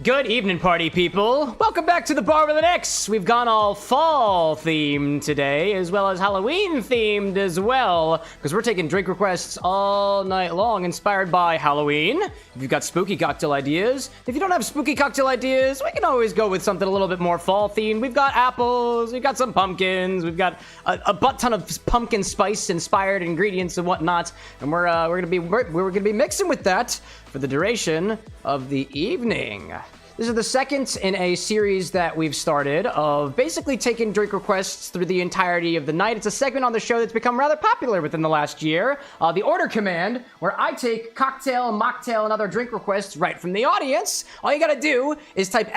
Good evening, party people. Welcome back to the Bar with an X. We've gone all fall themed today, as well as Halloween themed as well, because we're taking drink requests all night long, inspired by Halloween. If you've got spooky cocktail ideas, if you don't have spooky cocktail ideas, we can always go with something a little bit more fall themed. We've got apples, we've got some pumpkins, we've got a butt ton of pumpkin spice inspired ingredients and whatnot, and we're gonna be mixing with that for the duration of the evening. This is the second in a series that we've started of basically taking drink requests through the entirety of the night. It's a segment on the show that's become rather popular within the last year. The order command, where I take cocktail, mocktail, and other drink requests right from the audience. All you gotta do is type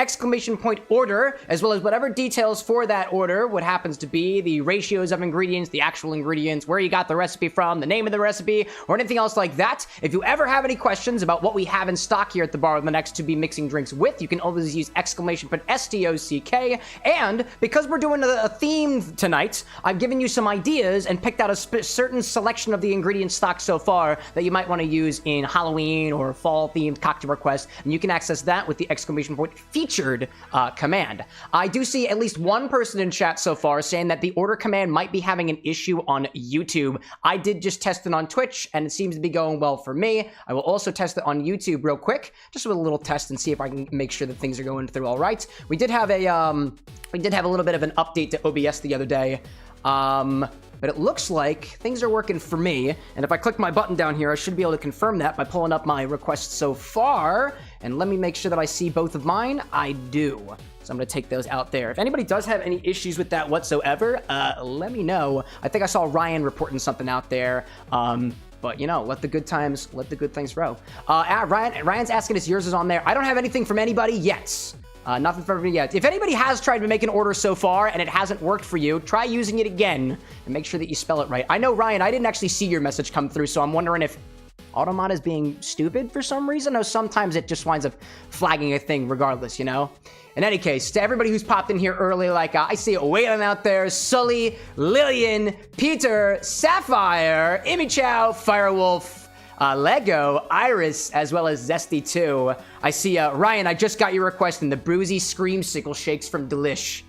!order, as well as whatever details for that order, what happens to be, the ratios of ingredients, the actual ingredients, where you got the recipe from, the name of the recipe, or anything else like that. If you ever have any questions about what we have in stock here at the Bar with the Next to be mixing drinks with, you can always use !STOCK. And because we're doing a theme tonight, I've given you some ideas and picked out a certain selection of the ingredient stock so far that you might want to use in Halloween or fall themed cocktail requests, and you can access that with the !featured command. I do see at least one person in chat so far saying that the order command might be having an issue on YouTube. I did just test it on Twitch and it seems to be going well for me. I will also test it on YouTube real quick, just with a little test and see if I can make sure that things are going through all right. We did have a little bit of an update to OBS the other day, but it looks like things are working for me. And if I click my button down here, I should be able to confirm that by pulling up my requests so far. And let me make sure that I see both of mine. I do. So I'm going to take those out there. If anybody does have any issues with that whatsoever, let me know. I think I saw Ryan reporting something out there. But, you know, let the good things roll. Ryan's asking if yours is on there. I don't have anything from anybody yet. Nothing from everybody yet. If anybody has tried to make an order so far and it hasn't worked for you, try using it again and make sure that you spell it right. I know, Ryan, I didn't actually see your message come through, so I'm wondering if Automod is being stupid for some reason. No, sometimes it just winds up flagging a thing regardless, you know? In any case, to everybody who's popped in here early, like I see Waylon out there, Sully, Lillian, Peter, Sapphire, Imi Chow, Firewolf, Lego, Iris, as well as Zesty too. I see Ryan, I just got your request in the Bruisey Screamsicle Shakes from Delish.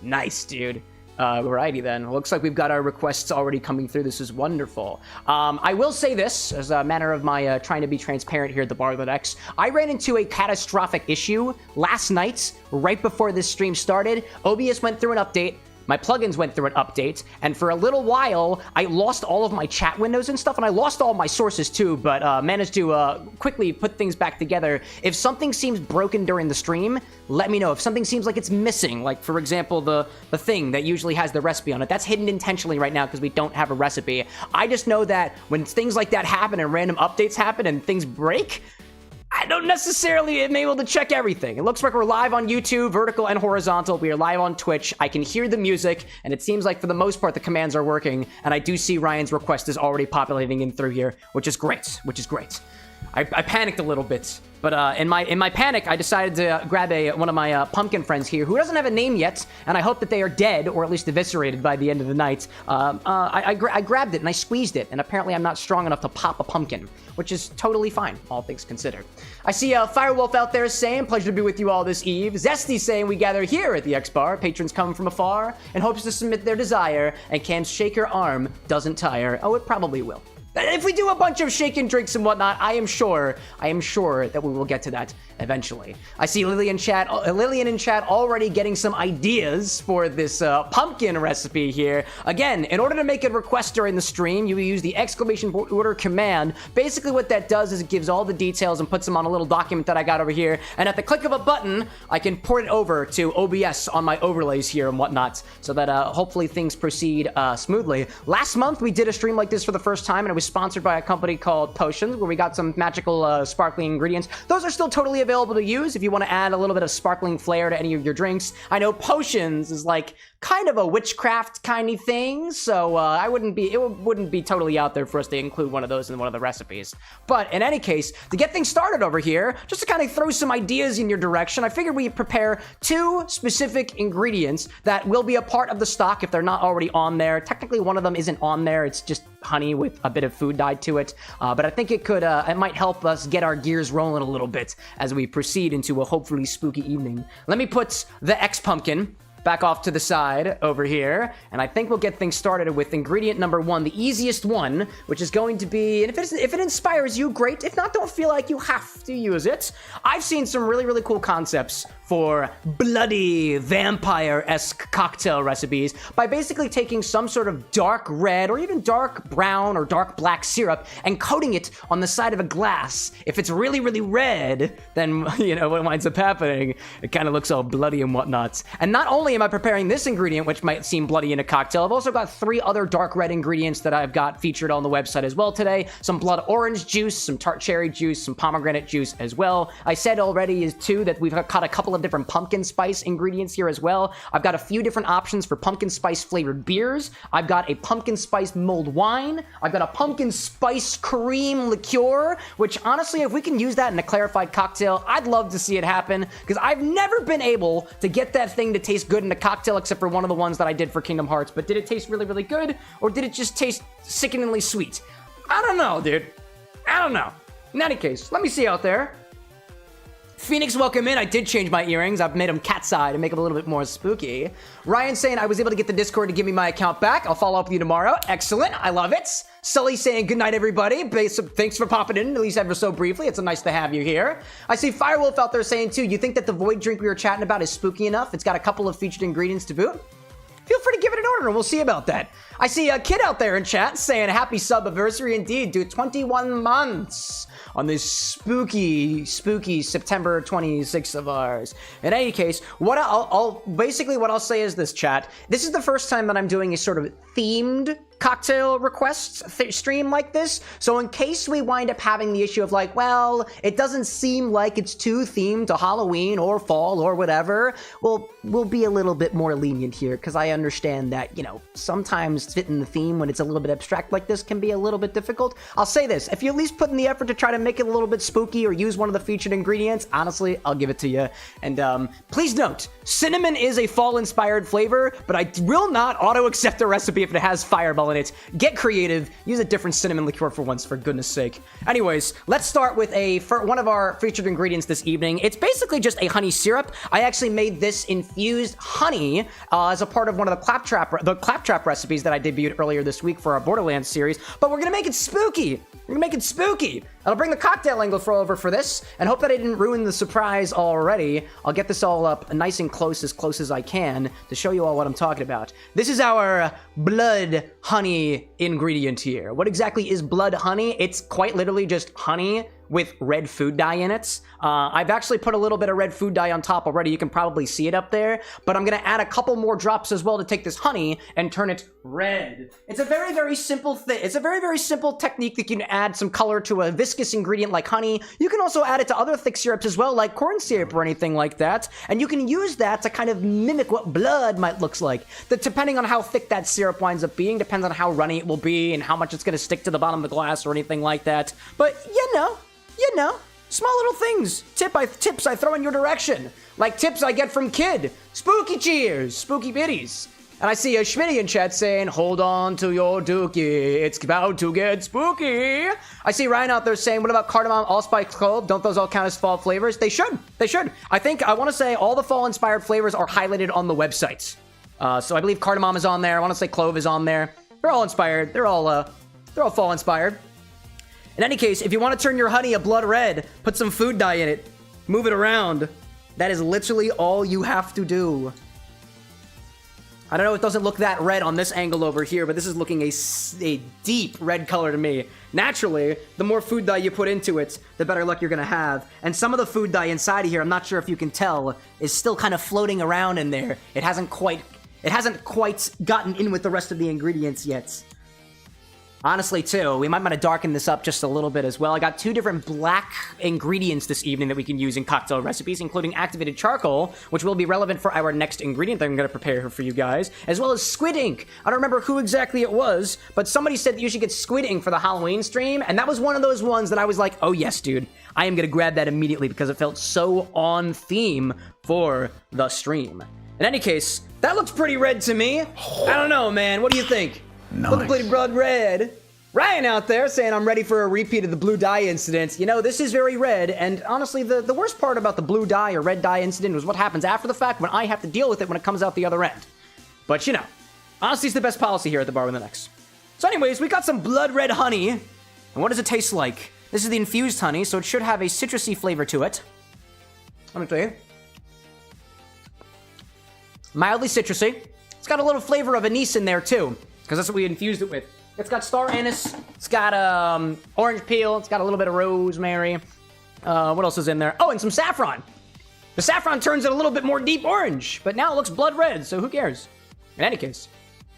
Nice, dude. Alrighty then. Looks like we've got our requests already coming through. This is wonderful. I will say this, as a manner of my trying to be transparent here at the Bar with an X. I ran into a catastrophic issue last night, right before this stream started. OBS went through an update. My plugins went through an update, and for a little while, I lost all of my chat windows and stuff, and I lost all my sources too, but managed to quickly put things back together. If something seems broken during the stream, let me know. If something seems like it's missing, like, for example, the thing that usually has the recipe on it, that's hidden intentionally right now because we don't have a recipe. I just know that when things like that happen and random updates happen and things break, I don't necessarily am able to check everything. It looks like we're live on YouTube, vertical and horizontal. We are live on Twitch. I can hear the music, and it seems like for the most part the commands are working, and I do see Ryan's request is already populating in through here, which is great, I panicked a little bit, but in my panic, I decided to grab one of my pumpkin friends here who doesn't have a name yet, and I hope that they are dead or at least eviscerated by the end of the night. I grabbed it and I squeezed it, and apparently I'm not strong enough to pop a pumpkin, which is totally fine, all things considered. I see Firewolf out there saying, pleasure to be with you all this eve. Zesty saying, we gather here at the X Bar. Patrons come from afar and hopes to submit their desire, and Cam's shaker arm doesn't tire. Oh, it probably will. If we do a bunch of shaken drinks and whatnot, I am sure that we will get to that eventually. I see Lillian in chat already getting some ideas for this pumpkin recipe here. Again, in order to make a request during the stream, you will use the !order command. Basically what that does is it gives all the details and puts them on a little document that I got over here, and at the click of a button, I can port it over to OBS on my overlays here and whatnot, so that hopefully things proceed smoothly. Last month, we did a stream like this for the first time, and it was sponsored by a company called Potions, where we got some magical sparkling ingredients. Those are still totally available to use if you want to add a little bit of sparkling flair to any of your drinks. I know Potions is like kind of a witchcraft kind of thing, so it wouldn't be totally out there for us to include one of those in one of the recipes. But in any case, to get things started over here, just to kind of throw some ideas in your direction, I figured we prepare 2 specific ingredients that will be a part of the stock if they're not already on there. Technically, one of them isn't on there. It's just honey with a bit of food dyed to it. But I think it might help us get our gears rolling a little bit as we proceed into a hopefully spooky evening. Let me put the X pumpkin back off to the side over here, and I think we'll get things started with ingredient number 1, the easiest one, which is going to be, and if it inspires you, great. If not, don't feel like you have to use it. I've seen some really, really cool concepts for bloody vampire-esque cocktail recipes by basically taking some sort of dark red or even dark brown or dark black syrup and coating it on the side of a glass. If it's really, really red, then, you know, what winds up happening, it kind of looks all bloody and whatnot. And not only am I preparing this ingredient, which might seem bloody in a cocktail, I've also got 3 other dark red ingredients that I've got featured on the website as well today. Some blood orange juice, some tart cherry juice, some pomegranate juice as well. I said already too that we've got a couple of different pumpkin spice ingredients here as well. I've got a few different options for pumpkin spice flavored beers. I've got a pumpkin spice mulled wine. I've got a pumpkin spice cream liqueur, which honestly, if we can use that in a clarified cocktail, I'd love to see it happen, because I've never been able to get that thing to taste good in a cocktail except for one of the ones that I did for Kingdom Hearts. But did it taste really, really good, or did it just taste sickeningly sweet? I don't know, dude. I don't know. In any case, let me see out there. Phoenix, welcome in. I did change my earrings. I've made them cat's eye to make them a little bit more spooky. Ryan saying I was able to get the Discord to give me my account back. I'll follow up with you tomorrow. Excellent. I love it. Sully saying good night, everybody. Thanks for popping in, at least ever so briefly. It's nice to have you here. I see Firewolf out there saying, too, you think that the Void drink we were chatting about is spooky enough? It's got a couple of featured ingredients to boot. Feel free to give it an order, and we'll see about that. I see a kid out there in chat saying happy sub-anniversary indeed, dude. 21 months on this spooky September 26th of ours. In any case, what I'll say is this, chat. This is the first time that I'm doing a sort of themed cocktail requests stream like this, so in case we wind up having the issue of like, well, it doesn't seem like it's too themed to Halloween or fall or whatever, well, we'll be a little bit more lenient here, because I understand that, you know, sometimes fitting the theme when it's a little bit abstract like this can be a little bit difficult. I'll say this, if you at least put in the effort to try to make it a little bit spooky or use one of the featured ingredients, honestly, I'll give it to you. And please note, cinnamon is a fall-inspired flavor, but I will not auto-accept a recipe if it has fireball in it. Get creative. Use a different cinnamon liqueur for once, for goodness sake. Anyways, let's start with one of our featured ingredients this evening. It's basically just a honey syrup. I actually made this infused honey as a part of one of the claptrap recipes that I debuted earlier this week for our Borderlands series, but we're gonna make it spooky. We're gonna make it spooky. I'll bring the cocktail angle over for this, and hope that I didn't ruin the surprise already. I'll get this all up nice and close as I can to show you all what I'm talking about. This is our blood honey ingredient here. What exactly is blood honey? It's quite literally just honey with red food dye in it. I've actually put a little bit of red food dye on top already. You can probably see it up there, but I'm gonna add a couple more drops as well to take this honey and turn it red. It's a very, very simple thing. It's a very, very simple technique that can add some color to a viscous ingredient like honey. You can also add it to other thick syrups as well, like corn syrup or anything like that, and you can use that to kind of mimic what blood might look like. Depending on how thick that syrup winds up being, depends on how runny it will be and how much it's gonna stick to the bottom of the glass or anything like that. But you know, small little things, tips I throw in your direction, like tips I get from Kid. Spooky cheers, spooky biddies. And I see a Schmitty in chat saying, hold on to your dookie, it's about to get spooky. I see Ryan out there saying, what about cardamom, allspice, clove? Don't those all count as fall flavors? They should. I want to say all the fall-inspired flavors are highlighted on the website. So I believe cardamom is on there. I want to say clove is on there. They're all inspired. They're all fall-inspired. In any case, if you want to turn your honey a blood red, put some food dye in it, move it around. That is literally all you have to do. I don't know, it doesn't look that red on this angle over here, but this is looking a deep red color to me. Naturally, the more food dye you put into it, the better luck you're gonna have. And some of the food dye inside of here, I'm not sure if you can tell, is still kind of floating around in there. It hasn't quite gotten in with the rest of the ingredients yet. Honestly, too, we might want to darken this up just a little bit as well. I got 2 different black ingredients this evening that we can use in cocktail recipes, including activated charcoal, which will be relevant for our next ingredient that I'm going to prepare for you guys, as well as squid ink. I don't remember who exactly it was, but somebody said that you should get squid ink for the Halloween stream, and that was one of those ones that I was like, oh yes, dude, I am going to grab that immediately because it felt so on theme for the stream. In any case, that looks pretty red to me. I don't know, man. What do you think? Nice. Look pretty blood red. Ryan out there saying I'm ready for a repeat of the blue dye incident. You know, this is very red, and honestly, the worst part about the blue dye or red dye incident was what happens after the fact when I have to deal with it when it comes out the other end. But you know, honesty is the best policy here at the Bar with an X. So anyways, we got some blood red honey. And what does it taste like? This is the infused honey, so it should have a citrusy flavor to it. Let me tell you. Mildly citrusy. It's got a little flavor of anise in there too, because that's what we infused it with. It's got star anise, it's got orange peel, it's got a little bit of rosemary. What else is in there? Oh, and some saffron. The saffron turns it a little bit more deep orange, but now it looks blood red, so who cares? In any case,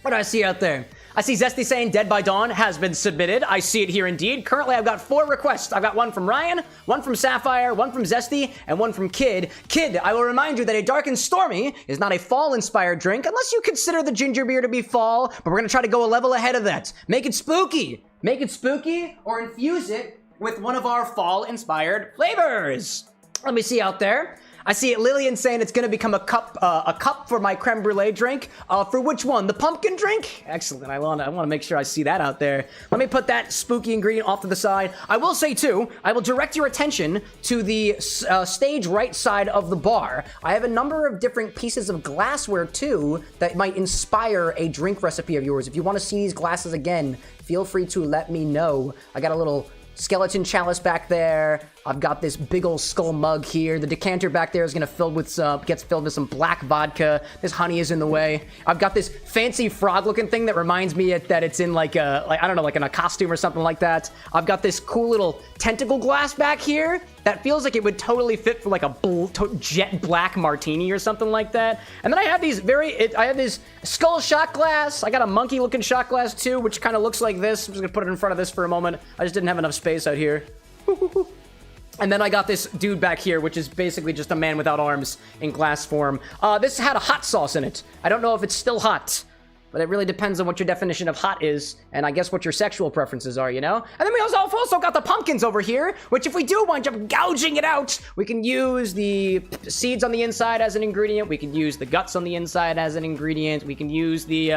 what do I see out there? I see Zesty saying Dead by Dawn has been submitted. I see it here indeed. Currently, I've got 4 requests. I've got one from Ryan, one from Sapphire, one from Zesty, and one from Kid. Kid, I will remind you that a Dark and Stormy is not a fall-inspired drink unless you consider the ginger beer to be fall, but we're going to try to go a level ahead of that. Make it spooky. Make it spooky or infuse it with one of our fall-inspired flavors. Let me see out there. I see it, Lillian saying it's going to become a cup for my creme brulee drink. For which one? The pumpkin drink? Excellent. I want to make sure I see that out there. Let me put that spooky ingredient off to the side. I will say too, I will direct your attention to the stage right side of the bar. I have a number of different pieces of glassware too that might inspire a drink recipe of yours. If you want to see these glasses again, feel free to let me know. I got a little skeleton chalice back there. I've got this big old skull mug here. The decanter back there is gonna gets filled with some black vodka. This honey is in the way. I've got this fancy frog-looking thing that reminds me that it's in like I don't know, like in a costume or something like that. I've got this cool little tentacle glass back here that feels like it would totally fit for like a jet black martini or something like that. And then I have I have this skull shot glass. I got a monkey-looking shot glass too, which kind of looks like this. I'm just gonna put it in front of this for a moment. I just didn't have enough space out here. And then I got this dude back here, which is basically just a man without arms in glass form. This had a hot sauce in it. I don't know if it's still hot, but it really depends on what your definition of hot is, and I guess what your sexual preferences are, you know? And then we also got the pumpkins over here, which if we do wind up gouging it out, we can use the seeds on the inside as an ingredient, we can use the guts on the inside as an ingredient, we can use the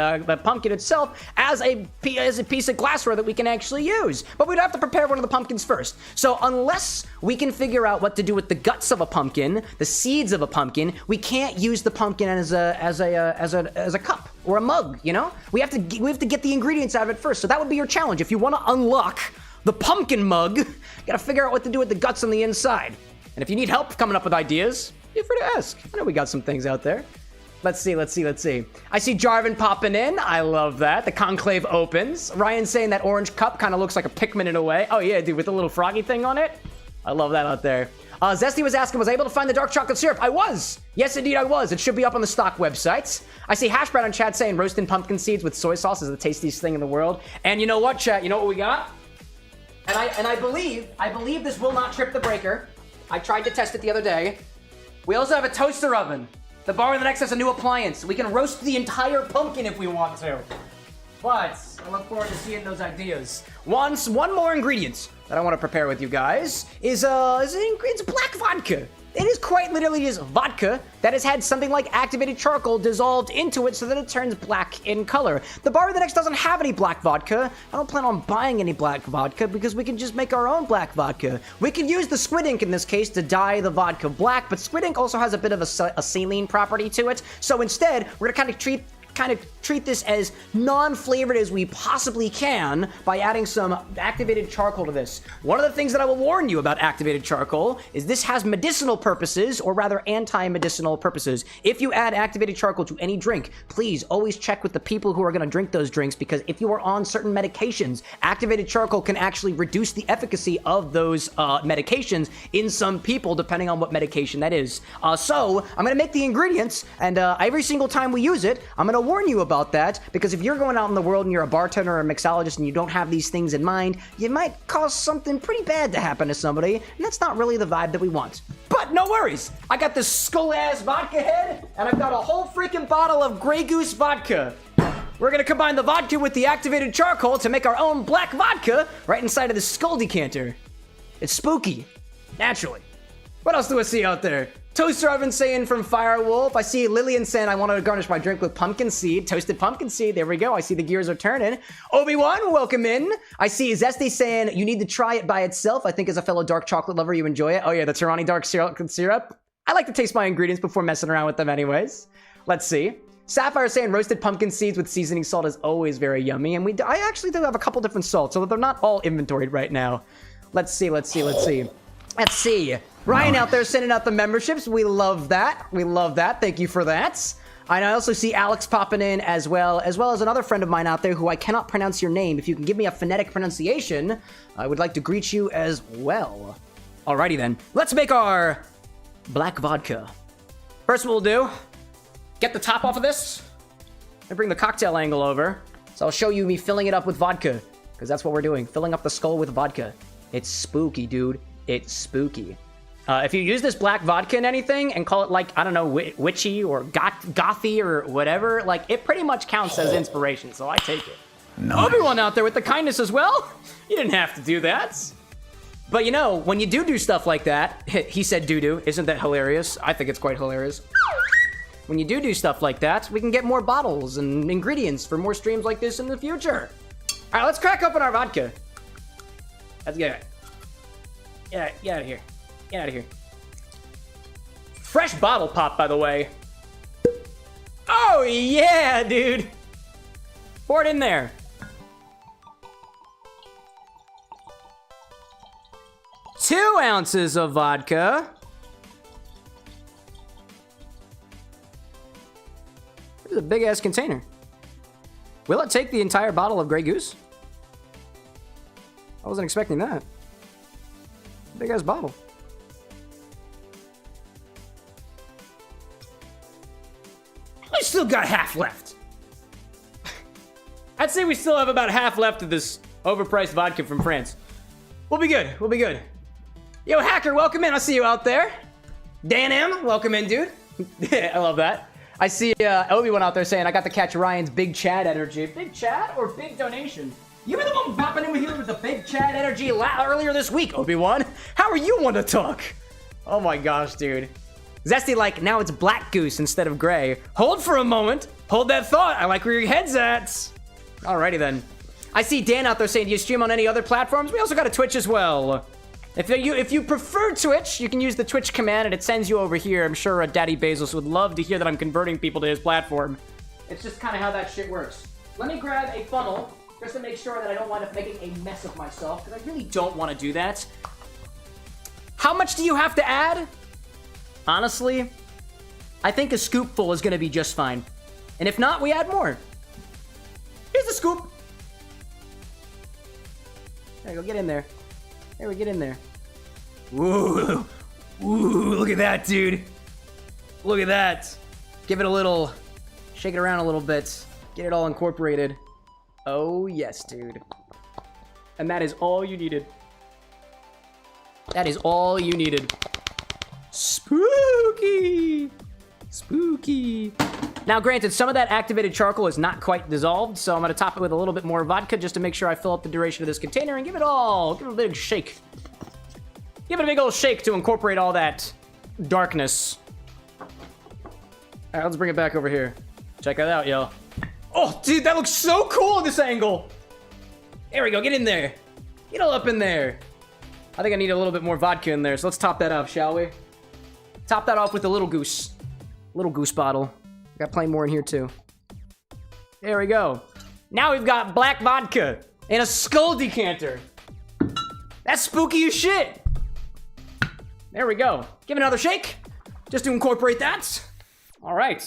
pumpkin itself as a piece of glassware that we can actually use. But we'd have to prepare one of the pumpkins first. So unless we can figure out what to do with the guts of a pumpkin, the seeds of a pumpkin, we can't use the pumpkin as a cup or a mug. You know, we have to get the ingredients out of it first. So that would be your challenge. If you want to unlock the pumpkin mug, you gotta figure out what to do with the guts on the inside. And if you need help coming up with ideas, feel free to ask. I know we got some things out there. Let's see. I see Jarvan popping in. I love that. The conclave opens. Ryan saying that orange cup kind of looks like a Pikmin in a way. Oh yeah, dude, with the little froggy thing on it. I love that out there. Zesty was asking, was I able to find the dark chocolate syrup? I was. Yes, indeed, I was. It should be up on the stock websites. I see Hashbrown on chat saying roasting pumpkin seeds with soy sauce is the tastiest thing in the world. And you know what, chat? You know what we got? And I believe this will not trip the breaker. I tried to test it the other day. We also have a toaster oven. The Bar with an X has a new appliance. We can roast the entire pumpkin if we want to. But I look forward to seeing those ideas. One more ingredient that I want to prepare with you guys is it's black vodka. It is quite literally just vodka that has had something like activated charcoal dissolved into it so that it turns black in color. The Bar with an X doesn't have any black vodka. I don't plan on buying any black vodka because we can just make our own black vodka. We can use the squid ink in this case to dye the vodka black, but squid ink also has a bit of a saline property to it. So instead, we're gonna kind of treat this as non-flavored as we possibly can by adding some activated charcoal to this. One of the things that I will warn you about activated charcoal is this has medicinal purposes, or rather anti-medicinal purposes. If you add activated charcoal to any drink, please always check with the people who are going to drink those drinks, because if you are on certain medications, activated charcoal can actually reduce the efficacy of those medications in some people, depending on what medication that is. So I'm going to make the ingredients, and every single time we use it, I'm going to warn you about that, because if you're going out in the world and you're a bartender or a mixologist and you don't have these things in mind, you might cause something pretty bad to happen to somebody, and that's not really the vibe that we want. But no worries, I got this skull-ass vodka head, and I've got a whole freaking bottle of Grey Goose vodka. We're gonna combine the vodka with the activated charcoal to make our own black vodka right inside of this skull decanter. It's spooky, naturally. What else do I see out there? Toaster Oven saying from Firewolf. I see Lillian saying I wanted to garnish my drink with pumpkin seed. Toasted pumpkin seed. There we go. I see the gears are turning. Obi-Wan, welcome in. I see Zesty saying you need to try it by itself. I think as a fellow dark chocolate lover, you enjoy it. Oh yeah, the Tirani dark syrup. I like to taste my ingredients before messing around with them anyways. Let's see. Sapphire saying roasted pumpkin seeds with seasoning salt is always very yummy. And I actually do have a couple different salts, so they're not all inventoried right now. Let's see. Ryan out there sending out the memberships. We love that. Thank you for that. I also see Alex popping in as well as another friend of mine out there who I cannot pronounce your name. If you can give me a phonetic pronunciation, I would like to greet you as well. Alrighty then. Let's make our black vodka. First what we'll do, get the top off of this and bring the cocktail angle over. So I'll show you me filling it up with vodka, because that's what we're doing, filling up the skull with vodka. It's spooky, dude. It's spooky. If you use this black vodka in anything and call it like, I don't know, witchy or gothy or whatever, like it pretty much counts as inspiration, so I take it. Nice. Obi-Wan out there with the kindness as well. You didn't have to do that. But you know, when you do stuff like that, he said doo-doo, isn't that hilarious? I think it's quite hilarious. When you do stuff like that, we can get more bottles and ingredients for more streams like this in the future. All right, let's crack open our vodka. Let's get it. Get out of here. Get out of here. Fresh bottle pop, by the way. Oh, yeah, dude. Pour it in there. Two ounces of vodka. This is a big-ass container. Will it take the entire bottle of Grey Goose? I wasn't expecting that. Big-ass bottle. I still got half left. I'd say we still have about half left of this overpriced vodka from France. We'll be good. We'll be good. Yo, Hacker, welcome in. I see you out there. Dan M, welcome in, dude. I love that. I see Obi-Wan out there saying, I got to catch Ryan's big Chad energy. Big Chad or big donation? You were the one bopping in here with the big Chad energy earlier this week, Obi-Wan. How are you one to talk? Oh my gosh, dude. Zesty like, now it's black goose instead of gray. Hold for a moment. Hold that thought. I like where your head's at. Alrighty then. I see Dan out there saying, do you stream on any other platforms? We also got a Twitch as well. If you prefer Twitch, you can use the Twitch command and it sends you over here. I'm sure Daddy Bezos would love to hear that I'm converting people to his platform. It's just kind of how that shit works. Let me grab a funnel just to make sure that I don't wind up making a mess of myself, because I really don't want to do that. How much do you have to add? Honestly, I think a scoopful is going to be just fine. And if not, we add more. Here's the scoop. There you go, get in there. There we get in there. Ooh, look at that, dude. Look at that. Give it a little, shake it around a little bit. Get it all incorporated. Oh, yes, dude. And that is all you needed. That is all you needed. Spooky. Spooky. Now, granted, some of that activated charcoal is not quite dissolved, so I'm going to top it with a little bit more vodka just to make sure I fill up the duration of this container and give it a big shake. Give it a big old shake to incorporate all that darkness. All right, let's bring it back over here. Check that out, yo. Oh, dude, that looks so cool at this angle. There we go. Get in there. Get all up in there. I think I need a little bit more vodka in there, so let's top that off, shall we? Top that off with the little goose. Little goose bottle. I got plenty more in here, too. There we go. Now we've got black vodka in a skull decanter. That's spooky as shit. There we go. Give it another shake, just to incorporate that. All right.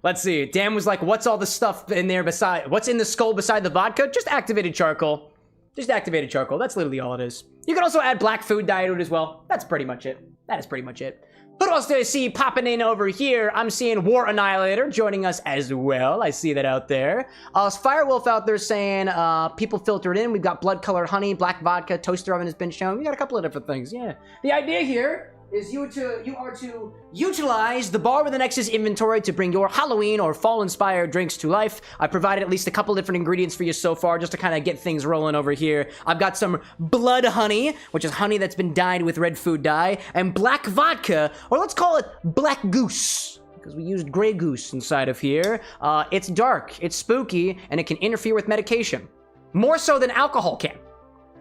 Let's see. Dan was like, what's all the stuff in there beside... What's in the skull beside the vodka? Just activated charcoal. Just activated charcoal. That's literally all it is. You can also add black food dye to it as well. That's pretty much it. That is pretty much it. Who else do I see popping in over here? I'm seeing War Annihilator joining us as well. I see that out there. Firewolf out there saying, people filtered in. We've got blood-colored honey, black vodka, toaster oven has been shown. We got a couple of different things, yeah. The idea here is you are to utilize the Bar with an X's inventory to bring your Halloween or fall-inspired drinks to life. I provided at least a couple different ingredients for you so far, just to kind of get things rolling over here. I've got some blood honey, which is honey that's been dyed with red food dye, and black vodka, or let's call it black goose, because we used gray goose inside of here. It's dark, it's spooky, and it can interfere with medication. More so than alcohol can.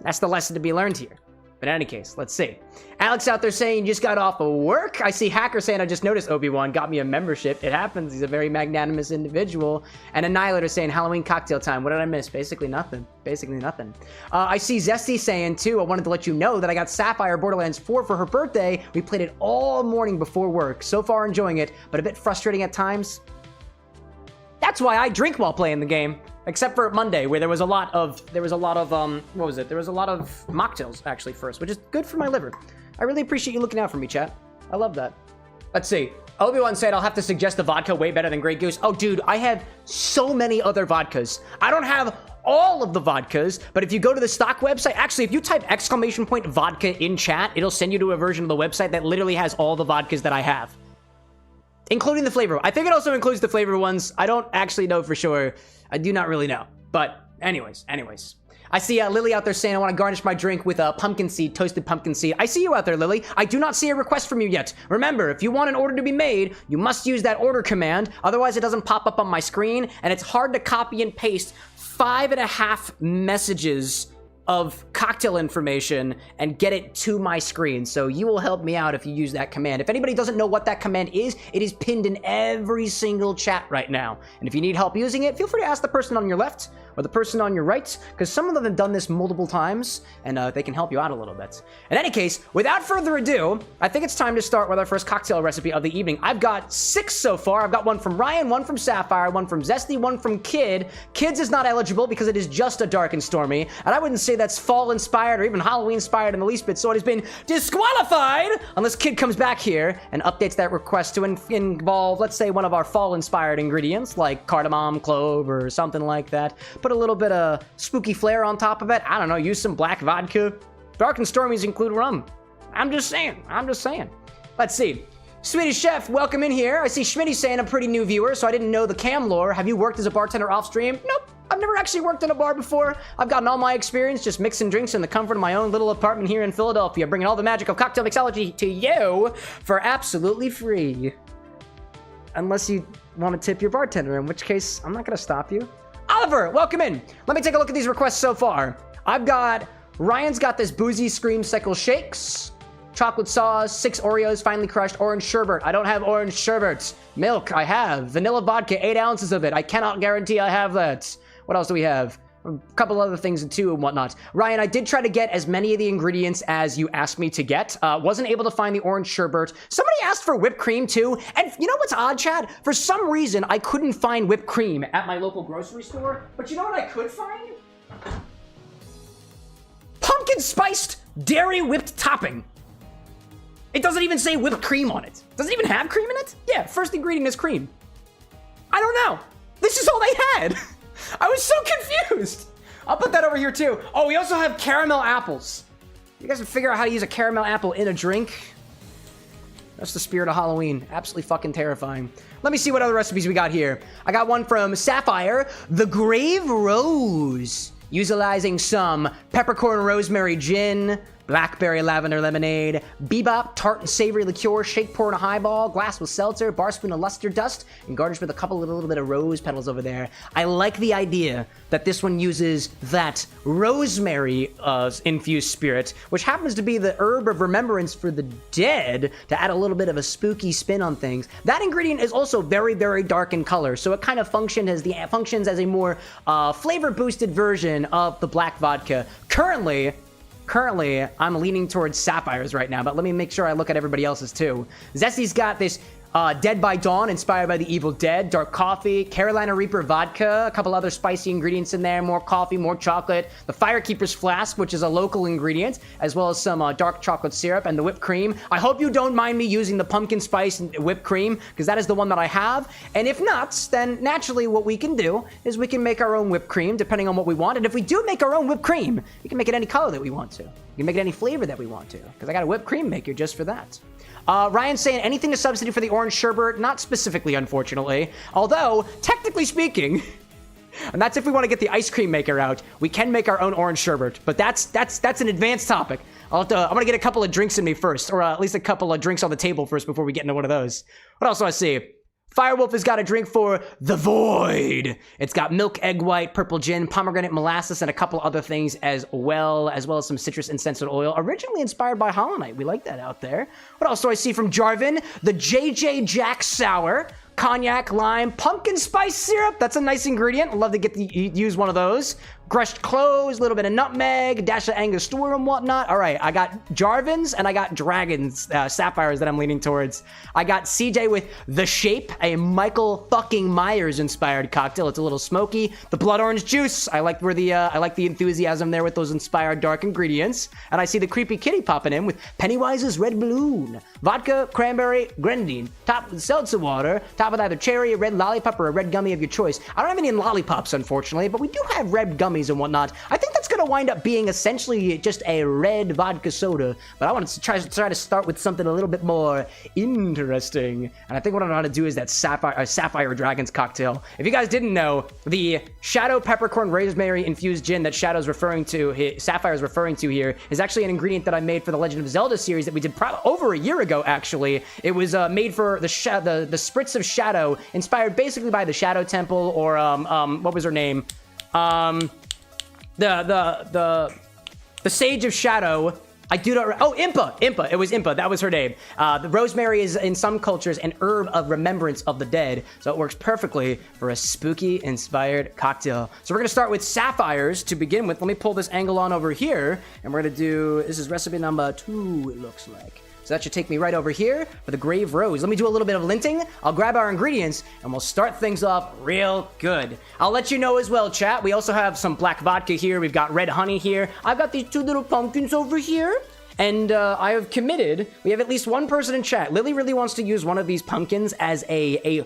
That's the lesson to be learned here. But in any case, let's see. Alex out there saying, just got off of work. I see Hacker saying, I just noticed Obi-Wan got me a membership. It happens. He's a very magnanimous individual. And Annihilator saying, Halloween cocktail time. What did I miss? Basically nothing. Basically nothing. I see Zesty saying, too, I wanted to let you know that I got Sapphire Borderlands 4 for her birthday. We played it all morning before work. So far enjoying it, but a bit frustrating at times. That's why I drink while playing the game. Except for Monday, where there was a lot of what was it? There was a lot of mocktails, actually, first, which is good for my liver. I really appreciate you looking out for me, chat. I love that. Let's see. Obi-Wan said, I'll have to suggest the vodka way better than Grey Goose. Oh, dude, I have so many other vodkas. I don't have all of the vodkas, but if you go to the stock website, actually, if you type !vodka in chat, it'll send you to a version of the website that literally has all the vodkas that I have. Including the flavor. I think it also includes the flavor ones. I don't actually know for sure. I do not really know. But anyways. I see Lily out there saying, I want to garnish my drink with a pumpkin seed, toasted pumpkin seed. I see you out there, Lily. I do not see a request from you yet. Remember, if you want an order to be made, you must use that order command. Otherwise, it doesn't pop up on my screen. And it's hard to copy and paste 5.5 messages of cocktail information and get it to my screen. So you will help me out if you use that command. If anybody doesn't know what that command is, it is pinned in every single chat right now. And if you need help using it, feel free to ask the person on your left or the person on your right, because some of them have done this multiple times, and they can help you out a little bit. In any case, without further ado, I think it's time to start with our first cocktail recipe of the evening. I've got 6 so far. I've got one from Ryan, one from Sapphire, one from Zesty, one from Kid. Kids is not eligible because it is just a dark and stormy, and I wouldn't say that's fall-inspired or even Halloween-inspired in the least bit, so it has been disqualified unless Kid comes back here and updates that request to involve, let's say, one of our fall-inspired ingredients, like cardamom, clove, or something like that. Put a little bit of spooky flair on top of it. I don't know, use some black vodka. Dark and stormies include rum. I'm just saying. Let's see. Swedish Chef, welcome in here. I see Schmitty saying I'm a pretty new viewer, so I didn't know the cam lore. Have you worked as a bartender off stream? Nope. I've never actually worked in a bar before. I've gotten all my experience just mixing drinks in the comfort of my own little apartment here in Philadelphia, bringing all the magic of cocktail mixology to you for absolutely free. Unless you want to tip your bartender, in which case I'm not going to stop you. Oliver, welcome in. Let me take a look at these requests so far. Ryan's got this boozy Screamsicle shakes, chocolate sauce, 6 Oreos, finely crushed, orange sherbet. I don't have orange sherbet. Milk, I have. Vanilla vodka, 8 ounces of it. I cannot guarantee I have that. What else do we have? A couple other things too and whatnot. Ryan, I did try to get as many of the ingredients as you asked me to get. Wasn't able to find the orange sherbet. Somebody asked for whipped cream too. And you know what's odd, Chad? For some reason, I couldn't find whipped cream at my local grocery store. But you know what I could find? Pumpkin spiced dairy whipped topping. It doesn't even say whipped cream on it. Does it even have cream in it? Yeah, first ingredient is cream. I don't know. This is all they had. I was so confused. I'll put that over here too. Oh, we also have caramel apples. You guys can figure out how to use a caramel apple in a drink. That's the spirit of Halloween. Absolutely fucking terrifying. Let me see what other recipes we got here. I got one from Sapphire, the Grave Rose, utilizing some peppercorn rosemary gin, Blackberry lavender lemonade, Beebop tart and savory liqueur, shake pour in a highball, glass with seltzer, bar spoon of luster dust, and garnished with a little bit of rose petals over there. I like the idea that this one uses that rosemary infused spirit, which happens to be the herb of remembrance for the dead, to add a little bit of a spooky spin on things. That ingredient is also very, very dark in color, so it kind of functions as a more flavor boosted version of the black vodka. Currently, I'm leaning towards Sapphires right now, but let me make sure I look at everybody else's too. Zesty's got this Dead by Dawn, inspired by the Evil Dead, dark coffee, Carolina Reaper vodka, a couple other spicy ingredients in there, more coffee, more chocolate, the Firekeeper's Flask, which is a local ingredient, as well as some dark chocolate syrup, and the whipped cream. I hope you don't mind me using the pumpkin spice and whipped cream, because that is the one that I have, and if not, then naturally what we can do is we can make our own whipped cream, depending on what we want, and if we do make our own whipped cream, we can make it any color that we want to. can make it any flavor that we want to, because I got a whipped cream maker just for that. Ryan's saying anything to substitute for the orange sherbet, not specifically, unfortunately. Although, technically speaking, and that's if we want to get the ice cream maker out, we can make our own orange sherbet, but that's an advanced topic. I'm gonna get a couple of drinks in me first, or at least a couple of drinks on the table first before we get into one of those. What else do I see? Firewolf has got a drink for the void. It's got milk, egg white, purple gin, pomegranate molasses, and a couple other things as well as some citrus and scented oil. Originally inspired by Hollow Knight. We like that out there. What else do I see from Jarvan? The JJ Jack Sour. Cognac, lime, pumpkin spice syrup. That's a nice ingredient. I'd love to use one of those. Crushed cloves, a little bit of nutmeg, dash of Angostura and whatnot. All right, I got Jarvan's and I got Dragon's, Sapphires that I'm leaning towards. I got CJ with The Shape, a Michael fucking Myers inspired cocktail. It's a little smoky. The blood orange juice. I like the enthusiasm there with those inspired dark ingredients. And I see the creepy kitty popping in with Pennywise's red balloon. Vodka, cranberry, grenadine. Top with seltzer water. Top with either cherry, a red lollipop, or a red gummy of your choice. I don't have any lollipops, unfortunately, but we do have red gummies and whatnot. I think that's going to wind up being essentially just a red vodka soda, but I wanted to try to start with something a little bit more interesting, and I think what I'm going to do is that Sapphire Dragon's cocktail. If you guys didn't know, the Shadow Peppercorn Rosemary infused gin that Sapphire is referring to here is actually an ingredient that I made for the Legend of Zelda series that we did over a year ago, actually. It was made for the Spritz of Shadow, inspired basically by the Shadow Temple, or what was her name? The Sage of Shadow. I do not. Oh, Impa. It was Impa. That was her name. The rosemary is in some cultures an herb of remembrance of the dead, so it works perfectly for a spooky inspired cocktail. So we're gonna start with sapphires to begin with. Let me pull this angle on over here, and we're gonna do. This is recipe number 2. It looks like. So that should take me right over here for the Grave Rose. Let me do a little bit of linting. I'll grab our ingredients, and we'll start things off real good. I'll let you know as well, chat. We also have some black vodka here. We've got red honey here. I've got these 2 little pumpkins over here. And I have committed, we have at least one person in chat. Lily really wants to use one of these pumpkins as a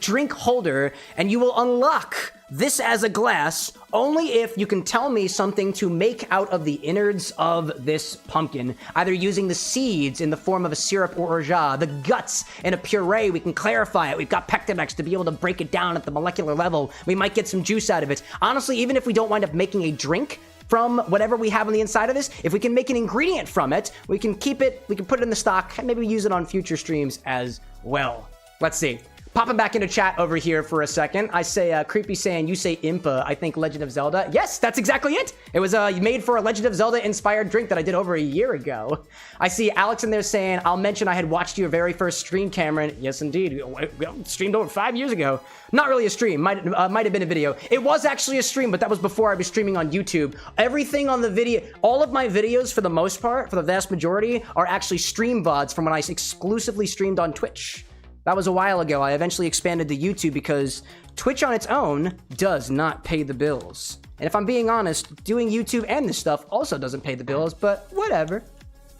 drink holder, and you will unlock this as a glass only if you can tell me something to make out of the innards of this pumpkin, either using the seeds in the form of a syrup or orgeat, the guts in a puree. We can clarify it. We've got Pectinex to be able to break it down at the molecular level. We might get some juice out of it. Honestly, even if we don't wind up making a drink from whatever we have on the inside of this, if we can make an ingredient from it, we can keep it, we can put it in the stock, and maybe use it on future streams as well. Let's see. Popping back into chat over here for a second. I say, Creepy saying, you say Impa, I think Legend of Zelda. Yes, that's exactly it. It was made for a Legend of Zelda inspired drink that I did over a year ago. I see Alex in there saying, I'll mention I had watched your very first stream, Cameron. Yes, indeed. We streamed over 5 years ago. Not really a stream. Might have been a video. It was actually a stream, but that was before I was streaming on YouTube. Everything on the video, all of my videos for the most part, for the vast majority, are actually stream VODs from when I exclusively streamed on Twitch. That was a while ago. I eventually expanded to YouTube because Twitch on its own does not pay the bills. And if I'm being honest, doing YouTube and this stuff also doesn't pay the bills, but whatever.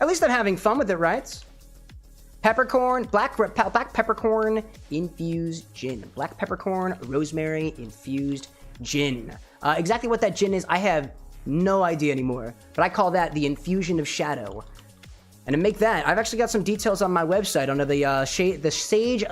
At least I'm having fun with it, right? Peppercorn, black peppercorn infused gin. Black peppercorn, rosemary infused gin. Exactly what that gin is, I have no idea anymore, but I call that the Infusion of Shadow. And to make that, I've actually got some details on my website under the Spritz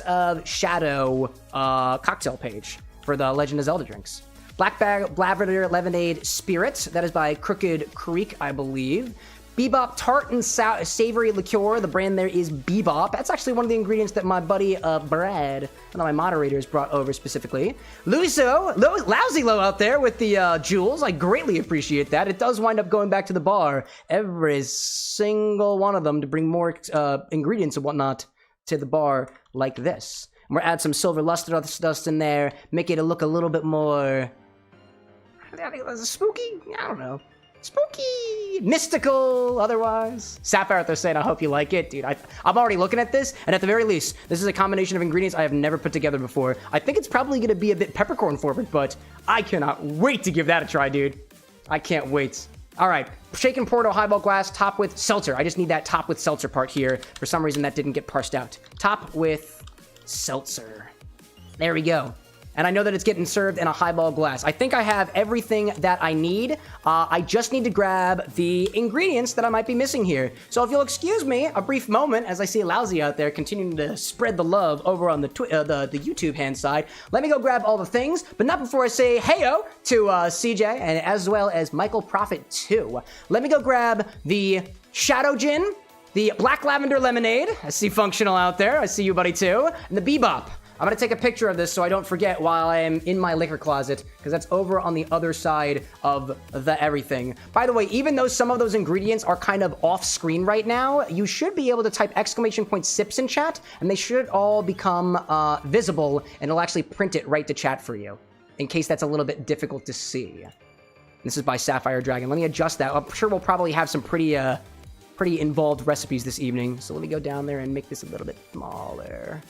of Shadow cocktail page for the Legend of Zelda drinks. Lavender Lemonade Spirit, that is by Crooked Creek, I believe. Beebop Tart and Savory Liqueur, the brand there is Beebop. That's actually one of the ingredients that my buddy Brad, one of my moderators, brought over specifically. Lousy Low out there with the jewels. I greatly appreciate that. It does wind up going back to the bar, every single one of them, to bring more ingredients and whatnot to the bar like this. And we're add some silver luster dust in there, make it look a little bit more spooky. I don't know. Spooky, mystical, otherwise. Sapphire, they're saying, I hope you like it. Dude, I'm already looking at this, and at the very least, this is a combination of ingredients I have never put together before. I think it's probably going to be a bit peppercorn forward, but I cannot wait to give that a try, dude. I can't wait. All right, shaken Porto highball glass, top with seltzer. I just need that top with seltzer part here. For some reason, that didn't get parsed out. Top with seltzer. There we go. And I know that it's getting served in a highball glass. I think I have everything that I need. I just need to grab the ingredients that I might be missing here. So if you'll excuse me a brief moment, as I see Lousy out there continuing to spread the love over on the YouTube hand side, let me go grab all the things, but not before I say heyo to CJ and as well as Michael Prophet 2. Let me go grab the Shadow Gin, the Black Lavender Lemonade. I see Functional out there. I see you, buddy, too. And the Beebop. I'm gonna take a picture of this so I don't forget while I am in my liquor closet, because that's over on the other side of the everything. By the way, even though some of those ingredients are kind of off screen right now, you should be able to type !sips in chat, and they should all become visible, and it'll actually print it right to chat for you, in case that's a little bit difficult to see. This is by Sapphire Dragon. Let me adjust that. I'm sure we'll probably have some pretty involved recipes this evening, so let me go down there and make this a little bit smaller.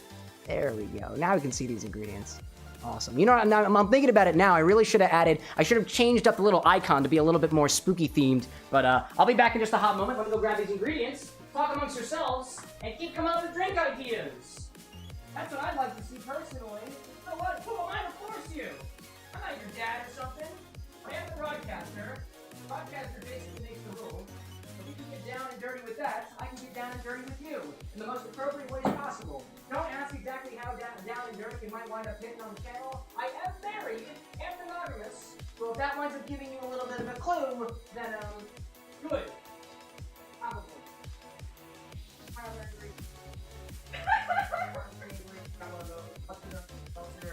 There we go. Now we can see these ingredients. Awesome. You know, I'm thinking about it now. I really should have I should have changed up the little icon to be a little bit more spooky themed. But I'll be back in just a hot moment. Let me go grab these ingredients, talk amongst yourselves, and keep coming up with drink ideas. That's what I'd like to see personally. You know what? Who am I to force you? I'm not your dad or something. I am the broadcaster. The broadcaster basically makes the rules. If you can get down and dirty with that, I can get down and dirty with you in the most appropriate ways possible. Don't ask exactly how down and dirty you might wind up hitting on the channel. I am married and monogamous, so if that winds up giving you a little bit of a clue, then, good. Probably.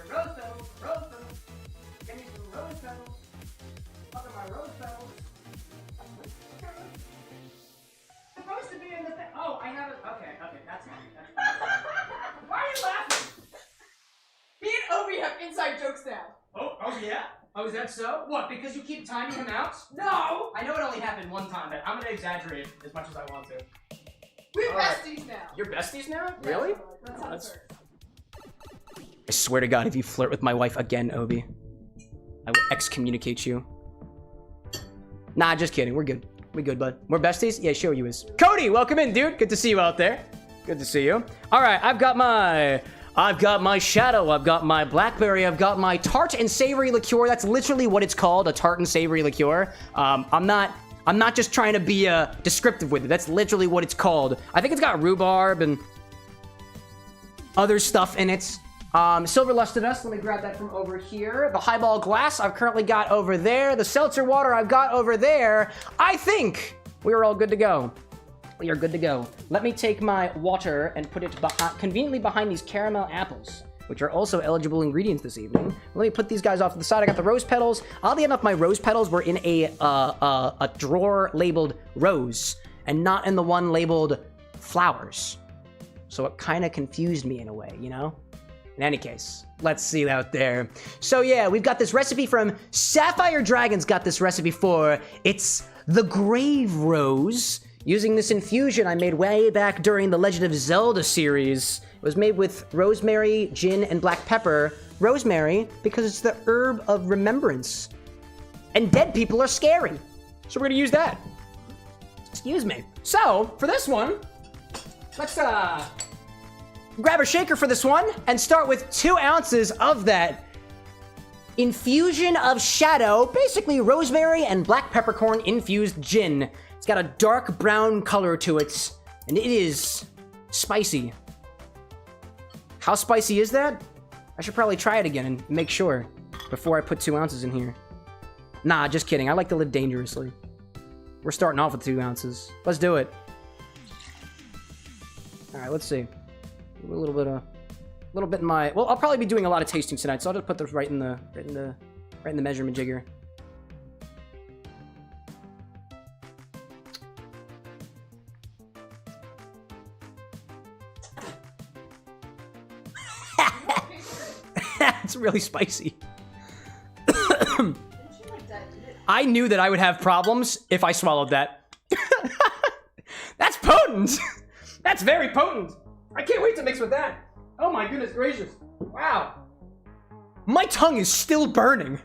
Rose petals. Give me some rose petals. Look at my rose petals. Supposed to be in the thing. Oh, I have it. Okay, that's fine. Why are you laughing? Me and Obi have inside jokes now. Oh yeah? Oh, is that so? What, because you keep timing him out? No! I know it only happened one time, but I'm gonna exaggerate as much as I want to. We're besties now. You're besties now? Really? That's how it works. I swear to God, if you flirt with my wife again, Obi, I will excommunicate you. Nah, just kidding. We're good. We good, bud. We're besties? Yeah, sure you is. Cody, welcome in, dude. Good to see you out there. Good to see you. All right, I've got my Shadow. I've got my Blackberry. I've got my Tart and Savory Liqueur. That's literally what it's called, a Tart and Savory Liqueur. I'm not just trying to be descriptive with it. That's literally what it's called. I think it's got rhubarb and other stuff in it. Silver Luster Dust, let me grab that from over here. The highball glass I've currently got over there. The seltzer water I've got over there. I think we are all good to go. We are good to go. Let me take my water and put it conveniently behind these caramel apples, which are also eligible ingredients this evening. Let me put these guys off to the side. I got the rose petals. Oddly enough, my rose petals were in a drawer labeled rose and not in the one labeled flowers. So it kind of confused me in a way, you know? In any case, let's see out there. So yeah, we've got this recipe from Sapphire Dragon's got this recipe for. It's the Grave Rose. Using this infusion I made way back during the Legend of Zelda series. It was made with rosemary, gin, and black pepper. Rosemary, because it's the herb of remembrance. And dead people are scary. So we're gonna use that. Excuse me. So, for this one, let's grab a shaker for this one and start with 2 ounces of that Infusion of Shadow, basically rosemary and black peppercorn infused gin. It's got a dark brown color to it, and it is spicy. How spicy is that? I should probably try it again and make sure before I put 2 ounces in here. Nah, just kidding. I like to live dangerously. We're starting off with 2 ounces. Let's do it. All right, let's see. A little bit in my. Well, I'll probably be doing a lot of tasting tonight, so I'll just put this right in the measurement jigger. It's really spicy. I knew that I would have problems if I swallowed that. That's potent. That's very potent. I can't wait to mix with that. Oh my goodness gracious. Wow. My tongue is still burning.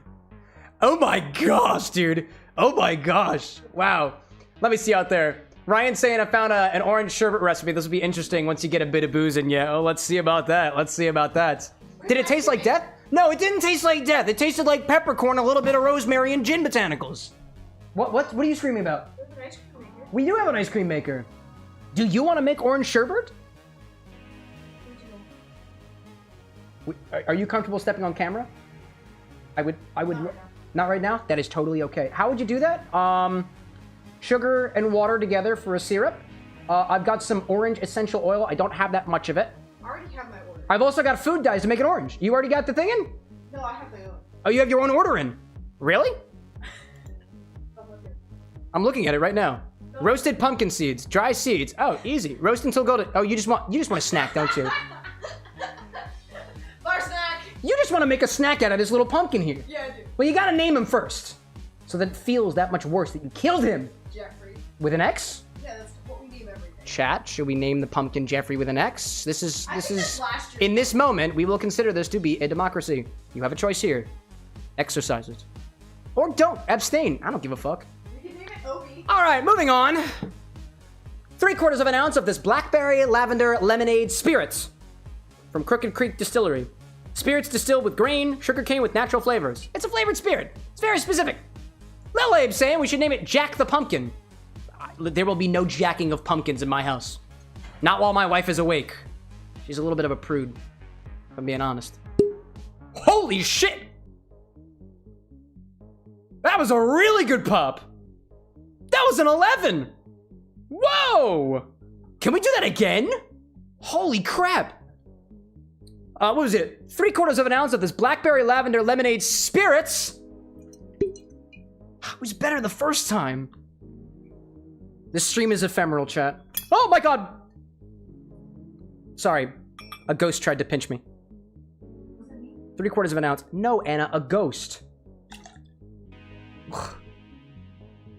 Oh my gosh, dude. Oh my gosh. Wow. Let me see out there. Ryan's saying I found an orange sherbet recipe. This will be interesting once you get a bit of booze in you. Oh, let's see about that. Let's see about that. Did it taste like death? No, it didn't taste like death. It tasted like peppercorn, a little bit of rosemary, and gin botanicals. What are you screaming about? There's an ice cream maker. We do have an ice cream maker. Do you want to make orange sherbet? Are you comfortable stepping on camera? I would. Not right now? That is totally okay. How would you do that? Sugar and water together for a syrup. I've got some orange essential oil. I don't have that much of it. I already have my order. I've also got food dyes to make it orange. You already got the thing in? No, I have my own. Oh, you have your own order in? Really? I'm looking. I'm looking at it right now. No. Roasted pumpkin seeds, dry seeds. Oh, easy. Roast until golden. Oh, you just want a snack, don't you? Bar snack. You just want to make a snack out of this little pumpkin here. Yeah, I do. Well, you gotta name him first, so that it feels that much worse that you killed him. Jeffrey. With an X? Yeah, that's what we name everything. Chat, should we name the pumpkin Jeffrey with an X? This is last year. in this moment, we will consider this to be a democracy. You have a choice here. Exercise it. Or don't. Abstain. I don't give a fuck. We can name it Obi. All right, moving on. 3/4 of an ounce of this Blackberry Lavender Lemonade Spirits from Crooked Creek Distillery. Spirits distilled with grain, sugarcane with natural flavors. It's a flavored spirit. It's very specific. Lil Abe's saying we should name it Jack the Pumpkin. There will be no jacking of pumpkins in my house. Not while my wife is awake. She's a little bit of a prude, if I'm being honest. Holy shit! That was a really good pop. That was an 11. Whoa! Can we do that again? Holy crap. What was it? 3/4 of an ounce of this Blackberry Lavender Lemonade Spirits. It was better the first time. This stream is ephemeral, chat. Oh my god! Sorry, a ghost tried to pinch me. 3/4 of an ounce. No, Anna, a ghost.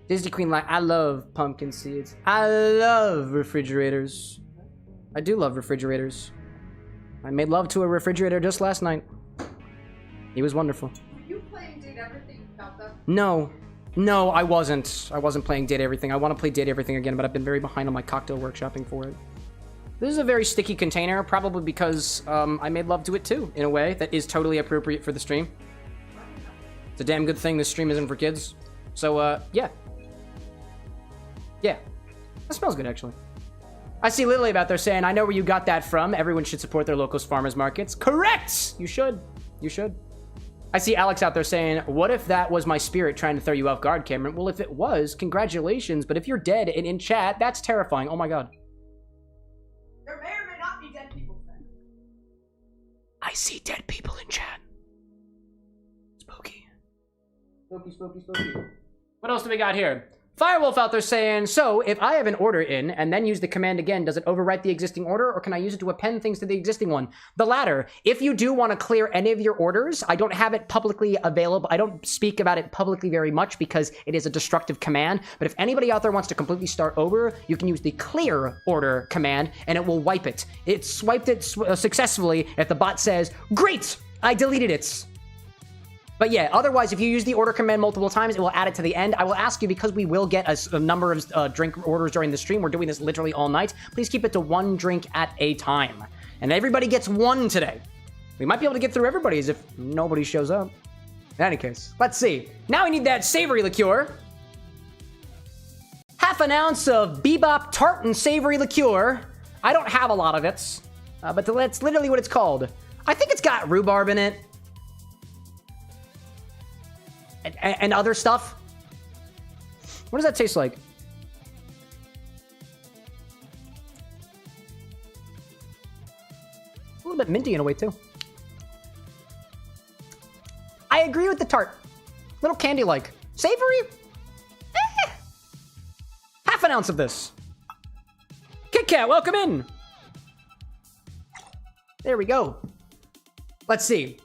Disney Queen, like, I love pumpkin seeds. I love refrigerators. I do love refrigerators. I made love to a refrigerator just last night. He was wonderful. Were you playing Date Everything without them? No. No, I wasn't. I wasn't playing Date Everything. I want to play Date Everything again, but I've been very behind on my cocktail workshopping for it. This is a very sticky container, probably because I made love to it too, in a way that is totally appropriate for the stream. It's a damn good thing this stream isn't for kids. So, yeah. Yeah. That smells good, actually. I see Lily out there saying, I know where you got that from. Everyone should support their local farmers markets. Correct! You should. You should. I see Alex out there saying, what if that was my spirit trying to throw you off guard, Cameron? Well, if it was, congratulations. But if you're dead and in chat, that's terrifying. Oh my god. There may or may not be dead people then. I see dead people in chat. Spooky. Spooky, spooky, spooky. What else do we got here? Firewolf out there saying, so if I have an order in and then use the command again, does it overwrite the existing order or can I use it to append things to the existing one? The latter. If you do want to clear any of your orders, I don't have it publicly available. I don't speak about it publicly very much because it is a destructive command. But if anybody out there wants to completely start over, you can use the clear order command and it will wipe it. It swiped it successfully if the bot says, great, I deleted it. But yeah, otherwise, if you use the order command multiple times, it will add it to the end. I will ask you, because we will get a number of drink orders during the stream, we're doing this literally all night, please keep it to 1 drink at a time. And everybody gets 1 today. We might be able to get through everybody's if nobody shows up. In any case, let's see. Now we need that savory liqueur. Half an ounce of Beebop Tart and Savory Liqueur. I don't have a lot of it, but that's literally what it's called. I think it's got rhubarb in it. And other stuff. What does that taste like? A little bit minty in a way, too. I agree with the tart. Little candy-like. Savory? Eh. Half an ounce of this. Kit Kat, welcome in. There we go. Let's see.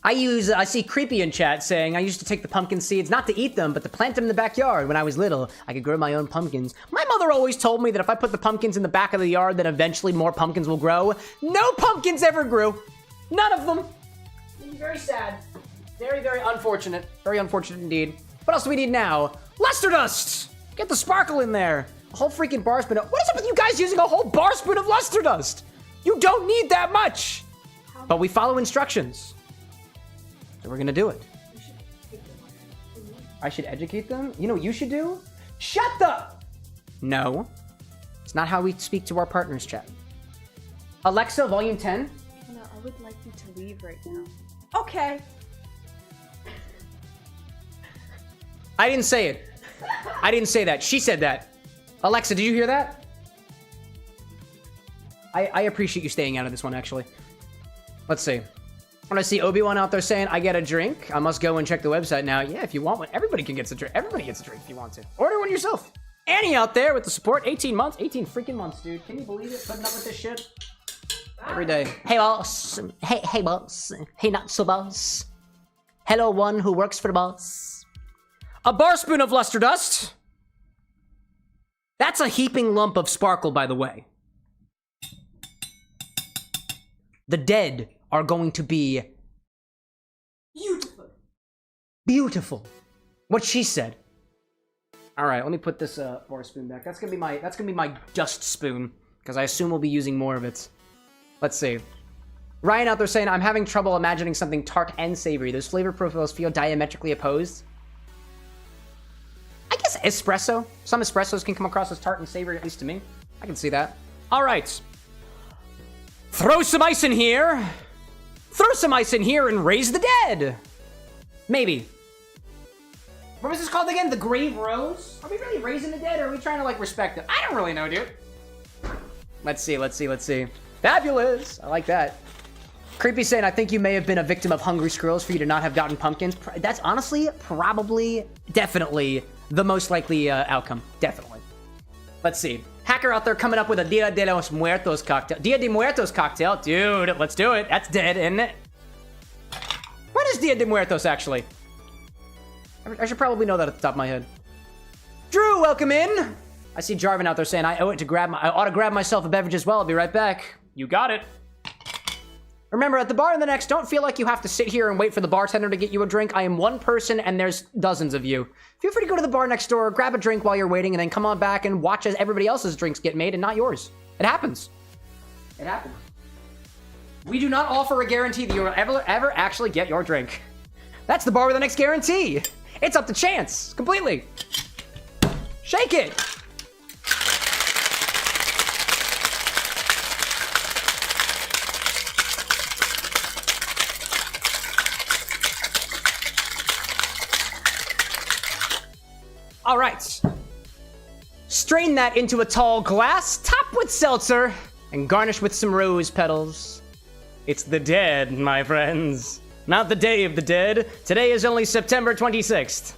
I see Creepy in chat saying, I used to take the pumpkin seeds, not to eat them, but to plant them in the backyard when I was little. I could grow my own pumpkins. My mother always told me that if I put the pumpkins in the back of the yard, then eventually more pumpkins will grow. No pumpkins ever grew. None of them. Very sad. Very, very unfortunate. Very unfortunate indeed. What else do we need now? Luster dust! Get the sparkle in there. A whole freaking bar spoon. What is up with you guys using a whole bar spoon of luster dust? You don't need that much. But we follow instructions. So we're gonna do it. You should take them on it. I should educate them? You know what you should do? Shut the... No. It's not how we speak to our partners, chat. Alexa, volume 10. No, I would like you to leave right now. Okay. I didn't say it. I didn't say that. She said that. Alexa, did you hear that? I appreciate you staying out of this one, actually. Let's see. When I see Obi-Wan out there saying, I get a drink, I must go and check the website now. Yeah, if you want one. Everybody can get a drink. Everybody gets a drink if you want to. Order one yourself. Annie out there with the support. 18 months. 18 freaking months, dude. Can you believe it? Putting up with this shit? Every day. Hey, boss. Hey, boss. Hey, not so boss. Hello, one who works for the boss. A bar spoon of luster dust. That's a heaping lump of sparkle, by the way. The dead are going to be Beautiful. beautiful. What she said. All right, let me put this bar spoon back. That's gonna be my dust spoon because I assume we'll be using more of it. Let's see. Ryan out there saying, I'm having trouble imagining something tart and savory. Those flavor profiles feel diametrically opposed. I guess espresso. Some espressos can come across as tart and savory, at least to me. I can see that. All right. Throw some ice in here. Throw some ice in here and raise the dead. Maybe. What was this called again? The Grave Rose? Are we really raising the dead or are we trying to, like, respect it? I don't really know, dude. Let's see. Fabulous. I like that. Creepy saying, I think you may have been a victim of hungry squirrels for you to not have gotten pumpkins. That's honestly, probably, definitely the most likely outcome. Definitely. Let's see. Hacker out there coming up with a Dia de los Muertos cocktail. Dia de Muertos cocktail. Dude, let's do it. That's dead, isn't it? When is Dia de Muertos, actually? I should probably know that at the top of my head. Drew, welcome in. I see Jarvin out there saying, I ought to grab myself a beverage as well. I'll be right back. You got it. Remember, at the bar in the next, don't feel like you have to sit here and wait for the bartender to get you a drink. I am one person and there's dozens of you. Feel free to go to the bar next door, grab a drink while you're waiting, and then come on back and watch as everybody else's drinks get made and not yours. It happens. It happens. We do not offer a guarantee that you will ever actually get your drink. That's the bar with the next guarantee. It's up to chance, completely. Shake it. All right. Strain that into a tall glass, top with seltzer, and garnish with some rose petals. It's the dead, my friends. Not the Day of the Dead. Today is only September 26th.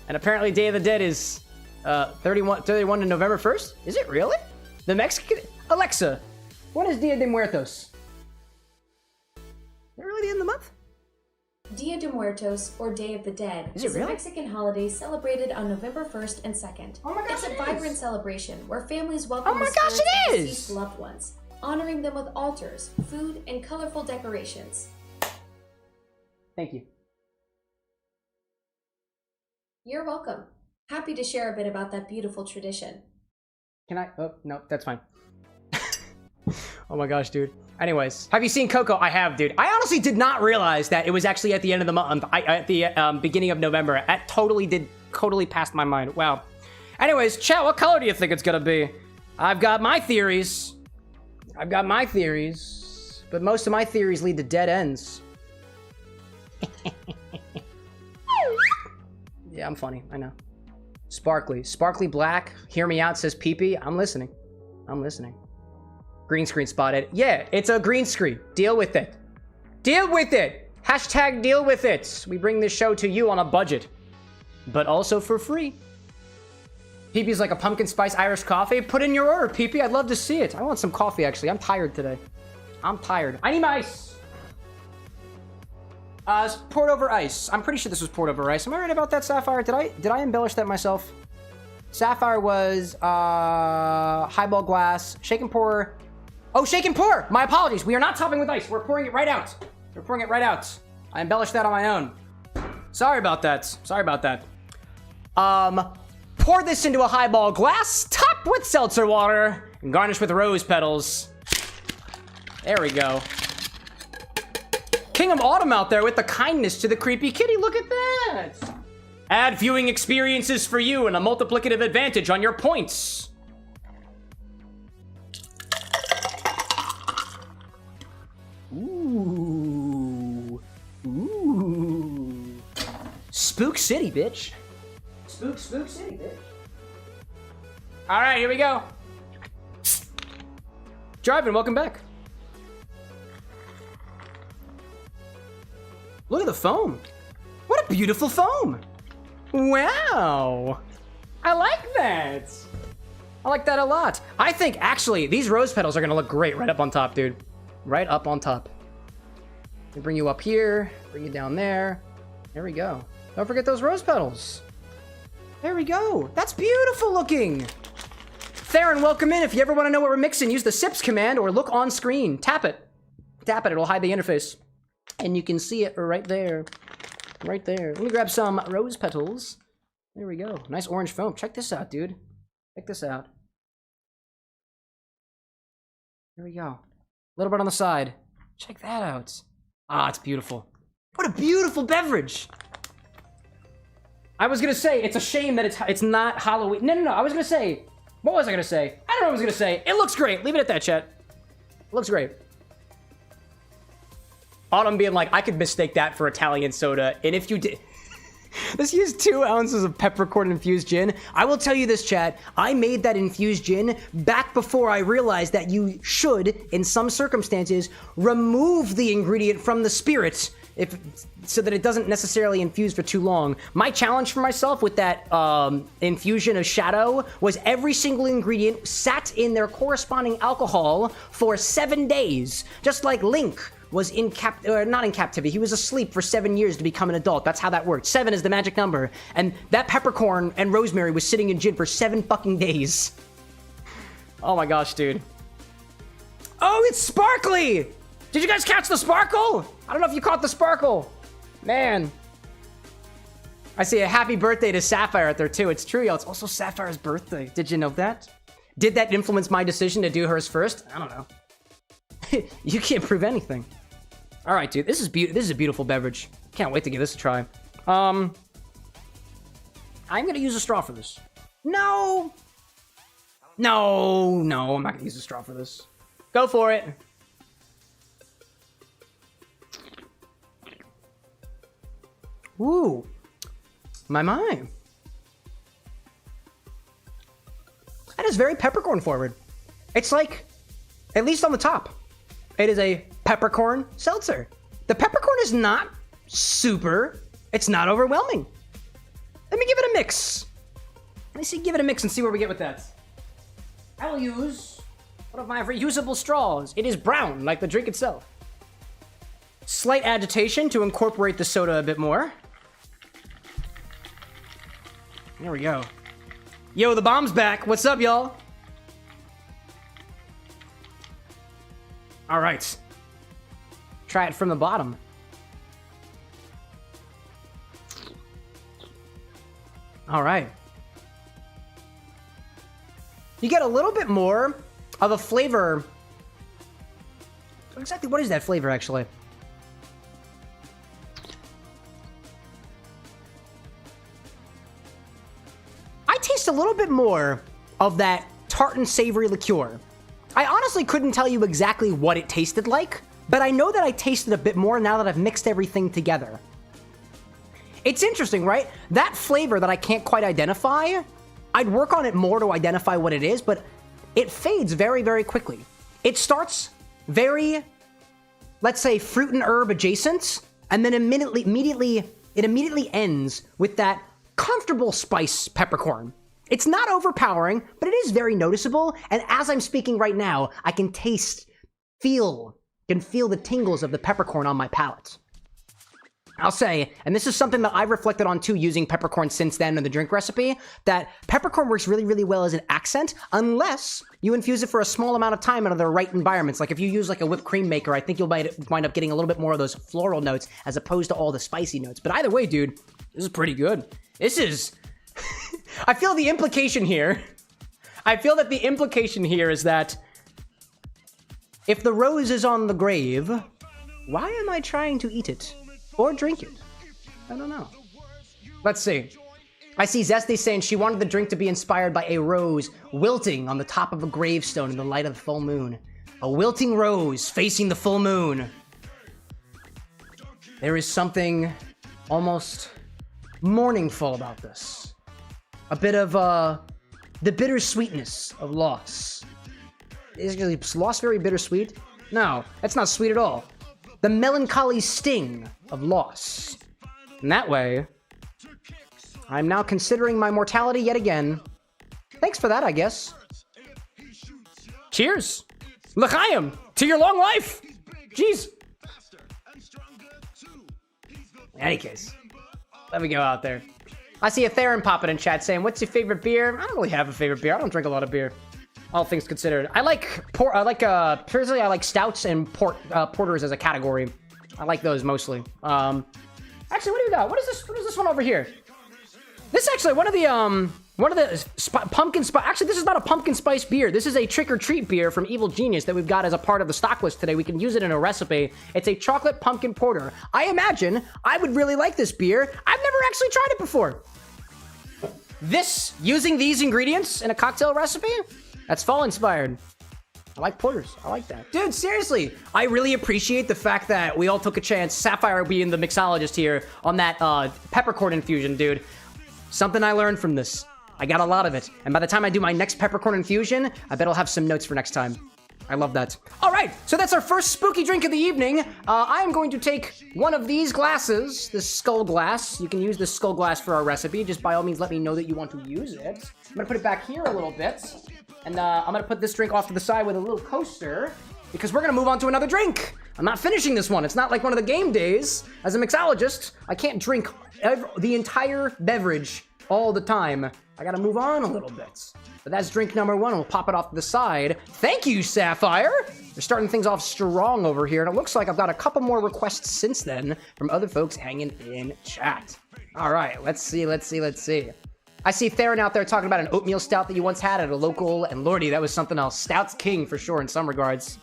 And apparently Day of the Dead is 31 to November 1st? Is it really? The Mexican... Alexa, when is Dia de Muertos? Is it really the end of the month? Dia de Muertos, or Day of the Dead, is a Mexican holiday celebrated on November 1st and 2nd. Oh my gosh, it's a vibrant celebration where families welcome oh my the gosh, spirits it of is! deceased loved ones, honoring them with altars, food, and colorful decorations. Thank you. You're welcome. Happy to share a bit about that beautiful tradition. Can I? Oh, no, that's fine. Oh my gosh, dude. Anyways, have you seen Coco? I have, dude. I honestly did not realize that it was actually at the end of the month, at the beginning of November. That totally passed my mind. Wow. Anyways, chat, what color do you think it's gonna be? I've got my theories. But most of my theories lead to dead ends. Yeah, I'm funny, I know. Sparkly black, hear me out, says Pee-Pee. I'm listening. Green screen spotted. Yeah, it's a green screen. Deal with it. Hashtag deal with it. We bring this show to you on a budget, but also for free. Pee-Pee's like a pumpkin spice Irish coffee. Put in your order, Pee-Pee. I'd love to see it. I want some coffee, actually. I'm tired today. I need my ice. Poured over ice. I'm pretty sure this was poured over ice. Am I right about that, Sapphire? Did I embellish that myself? Sapphire was highball glass, shake and pour. Oh, shake and pour. My apologies. We are not topping with ice. We're pouring it right out. I embellished that on my own. Sorry about that. Pour this into a highball glass, top with seltzer water, and garnish with rose petals. There we go. King of Autumn out there with the kindness to the creepy kitty. Look at that. Add viewing experiences for you and a multiplicative advantage on your points. Ooh. Ooh. Spook City, bitch. Spook City, bitch. All right, here we go. Driving, welcome back. Look at the foam. What a beautiful foam. Wow. I like that. I like that a lot. I think, actually, these rose petals are going to look great right up on top, dude. Right up on top. Let me bring you up here. Bring you down there. There we go. Don't forget those rose petals. There we go. That's beautiful looking. Theron, welcome in. If you ever want to know what we're mixing, use the sips command or look on screen. Tap it. Tap it. It'll hide the interface. And you can see it right there. Right there. Let me grab some rose petals. There we go. Nice orange foam. Check this out, dude. Check this out. There we go. A little bit on the side. Check that out. Ah, it's beautiful. What a beautiful beverage. I was gonna say, it's a shame that it's not Halloween. No. I was gonna say, what was I gonna say? I don't know what I was gonna say. It looks great. Leave it at that, chat. It looks great. Autumn being like, I could mistake that for Italian soda. And if you did... Let's use 2 ounces of peppercorn infused gin. I will tell you this, chat. I made that infused gin back before I realized that you should, in some circumstances, remove the ingredient from the spirit so that it doesn't necessarily infuse for too long. My challenge for myself with that infusion of shadow was every single ingredient sat in their corresponding alcohol for 7 days, just like Link was not in captivity. He was asleep for 7 years to become an adult. That's how that worked. 7 is the magic number. And that peppercorn and rosemary was sitting in gin for 7 fucking days. Oh my gosh, dude. Oh, it's sparkly! Did you guys catch the sparkle? I don't know if you caught the sparkle. Man. I see a happy birthday to Sapphire out there too. It's true, y'all. It's also Sapphire's birthday. Did you know that? Did that influence my decision to do hers first? I don't know. You can't prove anything. All right, dude. This is a beautiful beverage. Can't wait to give this a try. I'm gonna use a straw for this. No, I'm not gonna use a straw for this. Go for it. Ooh, my. That is very peppercorn forward. It's like, at least on the top, it is a peppercorn seltzer. The peppercorn is not super. It's not overwhelming. Let me give it a mix. Give it a mix and see where we get with that. I will use one of my reusable straws. It is brown, like the drink itself. Slight agitation to incorporate the soda a bit more. There we go. Yo, the bomb's back. What's up, y'all? All right. Try it from the bottom. All right. You get a little bit more of a flavor. Exactly what is that flavor, actually? I taste a little bit more of that tart and savory liqueur. I honestly couldn't tell you exactly what it tasted like, but I know that I tasted a bit more now that I've mixed everything together. It's interesting, right? That flavor that I can't quite identify, I'd work on it more to identify what it is, but it fades very, very quickly. It starts very, let's say, fruit and herb adjacent, and then immediately ends with that comfortable spice peppercorn. It's not overpowering, but it is very noticeable, and as I'm speaking right now, I can feel the tingles of the peppercorn on my palate. I'll say, and this is something that I've reflected on too using peppercorn since then in the drink recipe, that peppercorn works really, really well as an accent unless you infuse it for a small amount of time under the right environments. Like if you use like a whipped cream maker, I think you'll wind up getting a little bit more of those floral notes as opposed to all the spicy notes. But either way, dude, this is pretty good. This is... I feel the implication here. I feel that the implication here is that if the rose is on the grave, Why am I trying to eat it? Or drink it? I don't know. Let's see. I see Zesty saying she wanted the drink to be inspired by a rose wilting on the top of a gravestone in the light of the full moon. A wilting rose facing the full moon. There is something almost mourningful about this. A bit of the bittersweetness of loss. Is loss very bittersweet? No, that's not sweet at all. The melancholy sting of loss. In that way, I'm now considering my mortality yet again. Thanks for that, I guess. Cheers! L'chaim! To your long life! Jeez! In any case, let me go out there. I see a Theron popping in chat saying, what's your favorite beer? I don't really have a favorite beer. I don't drink a lot of beer. All things considered. Personally, I like stouts and porters as a category. I like those mostly. Actually, what do we got? What is this one over here? This is actually one of the pumpkin spice. Actually, this is not a pumpkin spice beer. This is a trick or treat beer from Evil Genius that we've got as a part of the stock list today. We can use it in a recipe. It's a chocolate pumpkin porter. I imagine I would really like this beer. I've never actually tried it before. Using these ingredients in a cocktail recipe? That's fall inspired. I like porters. I like that. Dude, seriously, I really appreciate the fact that we all took a chance, Sapphire being the mixologist here, on that peppercorn infusion, dude. Something I learned from this. I got a lot of it. And by the time I do my next peppercorn infusion, I bet I'll have some notes for next time. I love that. All right, so that's our first spooky drink of the evening. I am going to take one of these glasses, this skull glass. You can use this skull glass for our recipe. Just by all means, let me know that you want to use it. I'm gonna put it back here a little bit. And I'm gonna put this drink off to the side with a little coaster because we're gonna move on to another drink. I'm not finishing this one. It's not like one of the game days. As a mixologist, I can't drink the entire beverage all the time. I gotta move on a little bit. But that's drink number one. We'll pop it off to the side. Thank you, Sapphire. We're starting things off strong over here. And it looks like I've got a couple more requests since then from other folks hanging in chat. All right, let's see. I see Theron out there talking about an oatmeal stout that you once had at a local, and Lordy, that was something else. Stout's king for sure in some regards.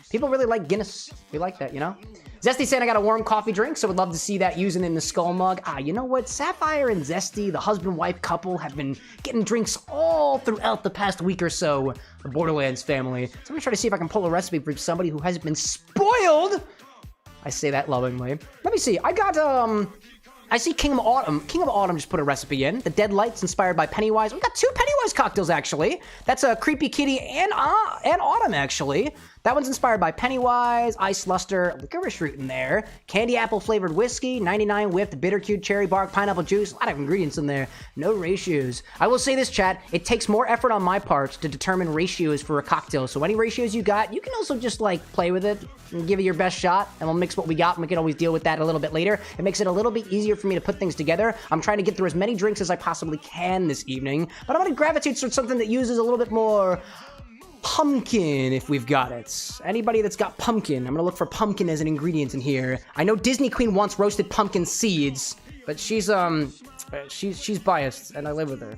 People really like Guinness. We like that, you know? Zesty saying I got a warm coffee drink, so would love to see that using in the skull mug. You know what? Sapphire and Zesty, the husband-wife couple, have been getting drinks all throughout the past week or so. The Borderlands family. So I'm gonna try to see if I can pull a recipe for somebody who hasn't been spoiled. I say that lovingly. Let me see. I got, I see King of Autumn. King of Autumn just put a recipe in. The Dead Lights inspired by Pennywise. We got two Pennywise cocktails, actually. That's a Creepy Kitty and Autumn, actually. That one's inspired by Pennywise, Ice Luster, licorice root in there, candy apple flavored whiskey, 99 whipped, bitter cured cherry bark, pineapple juice, a lot of ingredients in there, no ratios. I will say this, chat, it takes more effort on my part to determine ratios for a cocktail, so any ratios you got, you can also just like play with it and give it your best shot, and we'll mix what we got, and we can always deal with that a little bit later. It makes it a little bit easier for me to put things together. I'm trying to get through as many drinks as I possibly can this evening, but I'm gonna gravitate towards something that uses a little bit more pumpkin, if we've got it. Anybody that's got pumpkin, I'm gonna look for pumpkin as an ingredient in here. I know Disney Queen wants roasted pumpkin seeds, but she's biased, and I live with her.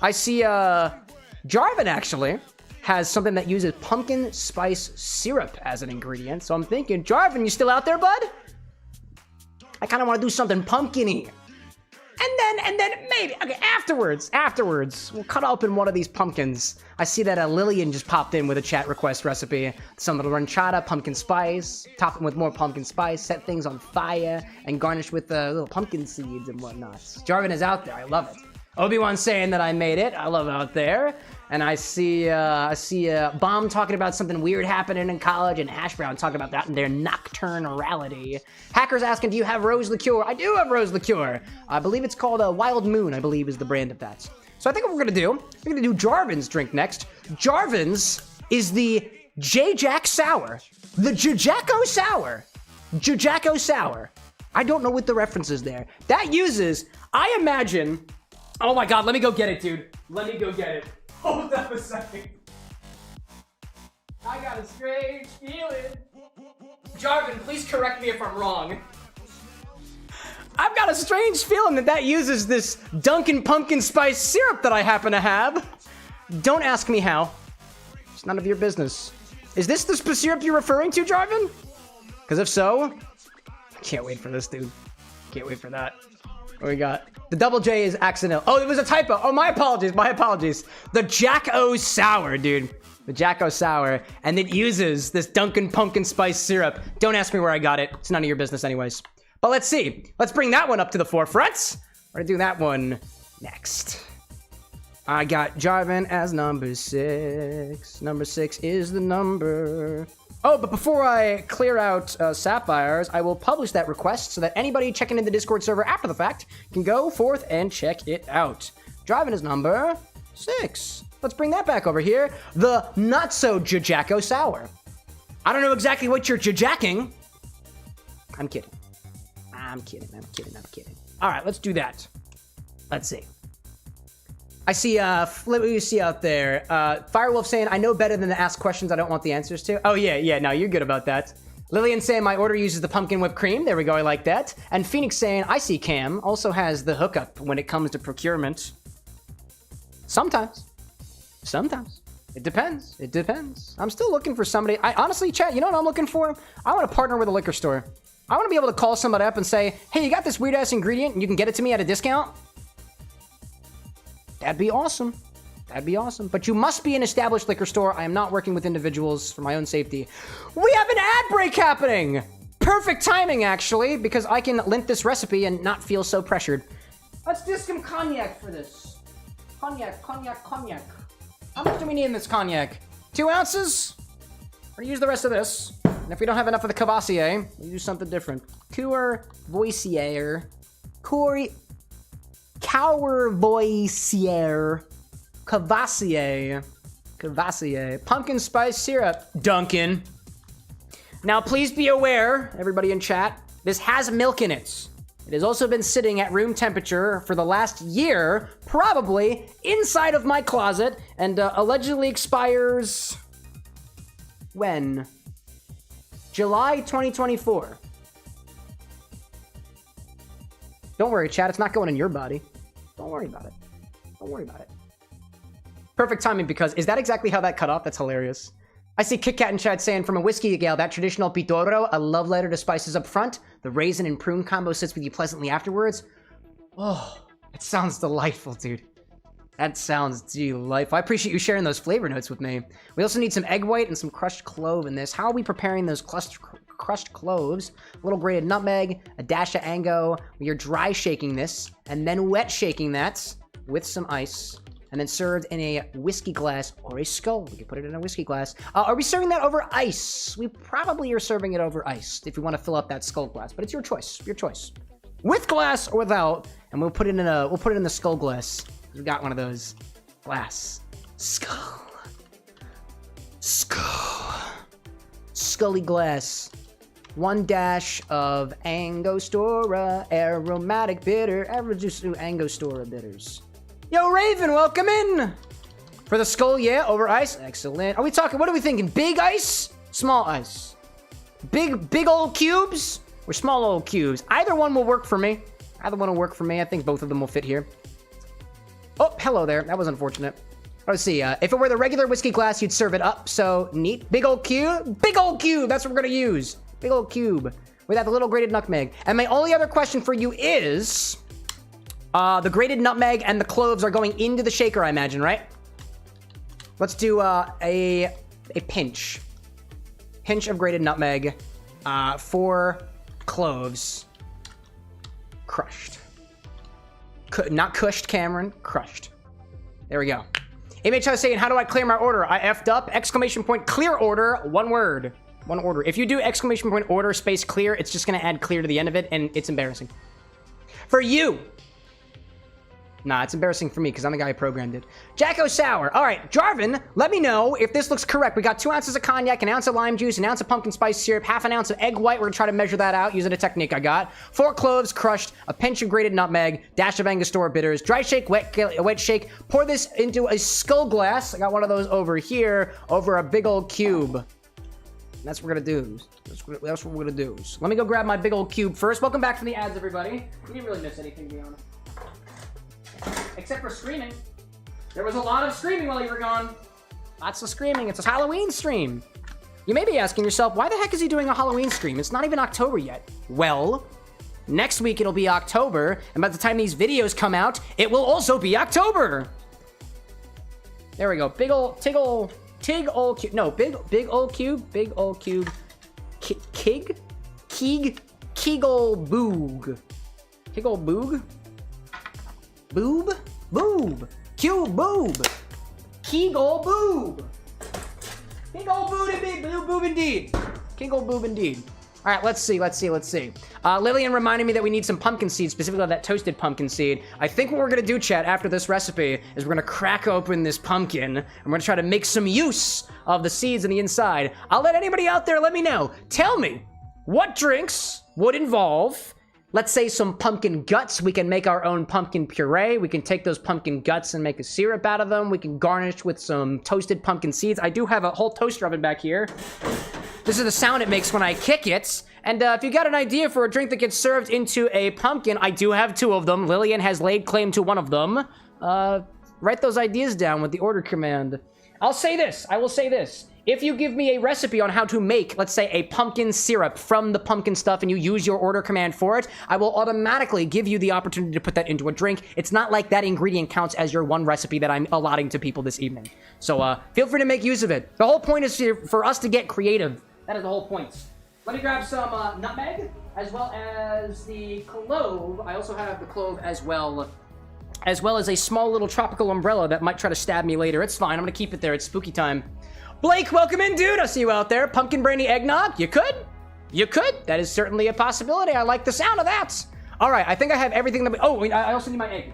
I see, Jarvan actually has something that uses pumpkin spice syrup as an ingredient, so I'm thinking, Jarvan, you still out there, bud? I kind of want to do something pumpkin-y. And then maybe, okay, afterwards, we'll cut open one of these pumpkins. I see that Lillian just popped in with a chat request recipe. Some little ranchada, pumpkin spice, top it with more pumpkin spice, set things on fire, and garnish with little pumpkin seeds and whatnot. Jarvan is out there, I love it. Obi-Wan saying that I made it, I love it out there. And I see Bomb talking about something weird happening in college, and Hash Brown talking about that in their nocturnality. Hackers asking, do you have Rose Liqueur? I do have Rose Liqueur. I believe it's called Wild Moon, I believe is the brand of that. So I think what we're gonna do Jarvan's drink next. Jarvan's is the J-Jack Sour. The Jujacko Sour. Jujacko Sour. I don't know what the reference is there. That uses, I imagine, oh my God, let me go get it, dude. Let me go get it. Hold up a second. I got a strange feeling. Jarvan, please correct me if I'm wrong. I've got a strange feeling that uses this Dunkin' pumpkin spice syrup that I happen to have. Don't ask me how. It's none of your business. Is this the syrup you're referring to, Jarvan? Because if so, I can't wait for this, dude. Can't wait for that. What we got? The double J is accidental. Oh, it was a typo. Oh, my apologies. My apologies. The Jack-O Sour, dude. The Jack-O Sour. And it uses this Dunkin' pumpkin spice syrup. Don't ask me where I got it. It's none of your business anyways. But let's see. Let's bring that one up to the forefront. We're gonna do that one next. I got Jarvan as number 6. Number 6 is the number. Oh, but before I clear out Sapphires, I will publish that request so that anybody checking in the Discord server after the fact can go forth and check it out. Jarvan is number 6. Let's bring that back over here. The not-so-Jacko Sour. I don't know exactly what you're jacking. I'm kidding. I'm kidding. All right, let's do that. Let's see. I see, what do you see out there? Firewolf saying, I know better than to ask questions I don't want the answers to. Oh, yeah, no, you're good about that. Lillian saying, my order uses the pumpkin whipped cream. There we go, I like that. And Phoenix saying, I see Cam also has the hookup when it comes to procurement. Sometimes. It depends. I'm still looking for somebody. Honestly, chat, you know what I'm looking for? I want to partner with a liquor store. I want to be able to call somebody up and say, hey, you got this weird-ass ingredient and you can get it to me at a discount? That'd be awesome. But you must be an established liquor store. I am not working with individuals for my own safety. We have an ad break happening! Perfect timing, actually, because I can lint this recipe and not feel so pressured. Let's do some cognac for this. Cognac. How much do we need in this cognac? 2 ounces? We're gonna use the rest of this. And if we don't have enough of the Courvoisier, we'll do something different. Courvoisier. Courvoisier. Pumpkin spice syrup. Dunkin. Now, please be aware, everybody in chat, this has milk in it. It has also been sitting at room temperature for the last year, probably inside of my closet, and allegedly expires when? July 2024. Don't worry, chat. It's not going in your body. Don't worry about it. Perfect timing, because is that exactly how that cut off? That's hilarious. I see Kit Kat in chat saying, from a whiskey gale, that traditional pitoro, a love letter to spices up front. The raisin and prune combo sits with you pleasantly afterwards. Oh, it sounds delightful, dude. That sounds delightful. I appreciate you sharing those flavor notes with me. We also need some egg white and some crushed clove in this. How are we preparing those crushed cloves? A little grated nutmeg, a dash of Ango. We are dry shaking this and then wet shaking that with some ice. And then served in a whiskey glass or a skull. We can put it in a whiskey glass. Are we serving that over ice? We probably are serving it over ice if we want to fill up that skull glass, but it's your choice. With glass or without, and we'll put it in the skull glass. We've got one of those. Glass. Scully glass. 1 dash of Angostura aromatic bitter. Angostura bitters. Yo, Raven, welcome in! For the skull, yeah, over ice. Excellent. What are we thinking? Big ice? Small ice? Big old cubes? Or small old cubes? Either one will work for me. I think both of them will fit here. Oh, hello there. That was unfortunate. Let's see. If it were the regular whiskey glass, you'd serve it up. So, neat. Big old cube. That's what we're going to use. Big old cube. Without the little grated nutmeg. And my only other question for you is... the grated nutmeg and the cloves are going into the shaker, I imagine, right? Let's do a pinch. Pinch of grated nutmeg, 4 cloves. Crushed. Not cushed, Cameron. Crushed. There we go. MHI saying, how do I clear my order? I effed up. Exclamation point clear order. 1 word. 1 order. If you do exclamation point order space clear, it's just going to add clear to the end of it, and it's embarrassing. For you. Nah, it's embarrassing for me because I'm the guy who programmed it. Jacko Sour. All right, Jarvan, let me know if this looks correct. We got 2 ounces of cognac, 1 ounce of lime juice, 1 ounce of pumpkin spice syrup, half an ounce of egg white. We're going to try to measure that out using a technique I got. 4 cloves crushed, a pinch of grated nutmeg, dash of Angostura Bitters, dry shake, wet shake. Pour this into a skull glass. I got one of those over here, over a big old cube. And that's what we're going to do. That's what we're going to do. So let me go grab my big old cube first. Welcome back from the ads, everybody. We didn't really miss anything, to be honest. Except for screaming. There was a lot of screaming while you were gone. Lots of screaming. It's a Halloween stream. You may be asking yourself, why the heck is he doing a Halloween stream? It's not even October yet. Well, next week it'll be October, and by the time these videos come out, it will also be October. There we go. Big ol' cube. No, big ol' cube. Big ol' cube. Kegel boog. Kegel boog. Boob. Boob. Cube boob. Kegel boob. King old boob indeed. King old boob indeed. All right, let's see. Lillian reminded me that we need some pumpkin seeds, specifically that toasted pumpkin seed. I think what we're gonna do, chat, after this recipe is we're gonna crack open this pumpkin and we're gonna try to make some use of the seeds in the inside. I'll let anybody out there let me know. Tell me, what drinks would involve, let's say, some pumpkin guts? We can make our own pumpkin puree. We can take those pumpkin guts and make a syrup out of them. We can garnish with some toasted pumpkin seeds. I do have a whole toaster oven back here. This is the sound it makes when I kick it. And if you got an idea for a drink that gets served into a pumpkin, I do have 2 of them. Lillian has laid claim to 1 of them. Write those ideas down with the order command. I will say this. If you give me a recipe on how to make, let's say, a pumpkin syrup from the pumpkin stuff and you use your order command for it, I will automatically give you the opportunity to put that into a drink. It's not like that ingredient counts as your one recipe that I'm allotting to people this evening. So feel free to make use of it. The whole point is for us to get creative. That is the whole point. Let me grab some nutmeg, as well as the clove. I also have the clove as well as a small little tropical umbrella that might try to stab me later. It's fine. I'm going to keep it there. It's spooky time. Blake, welcome in, dude. I see you out there. Pumpkin brandy eggnog. You could. That is certainly a possibility. I like the sound of that. All right. I think I have everything that we... Oh, I also need my egg.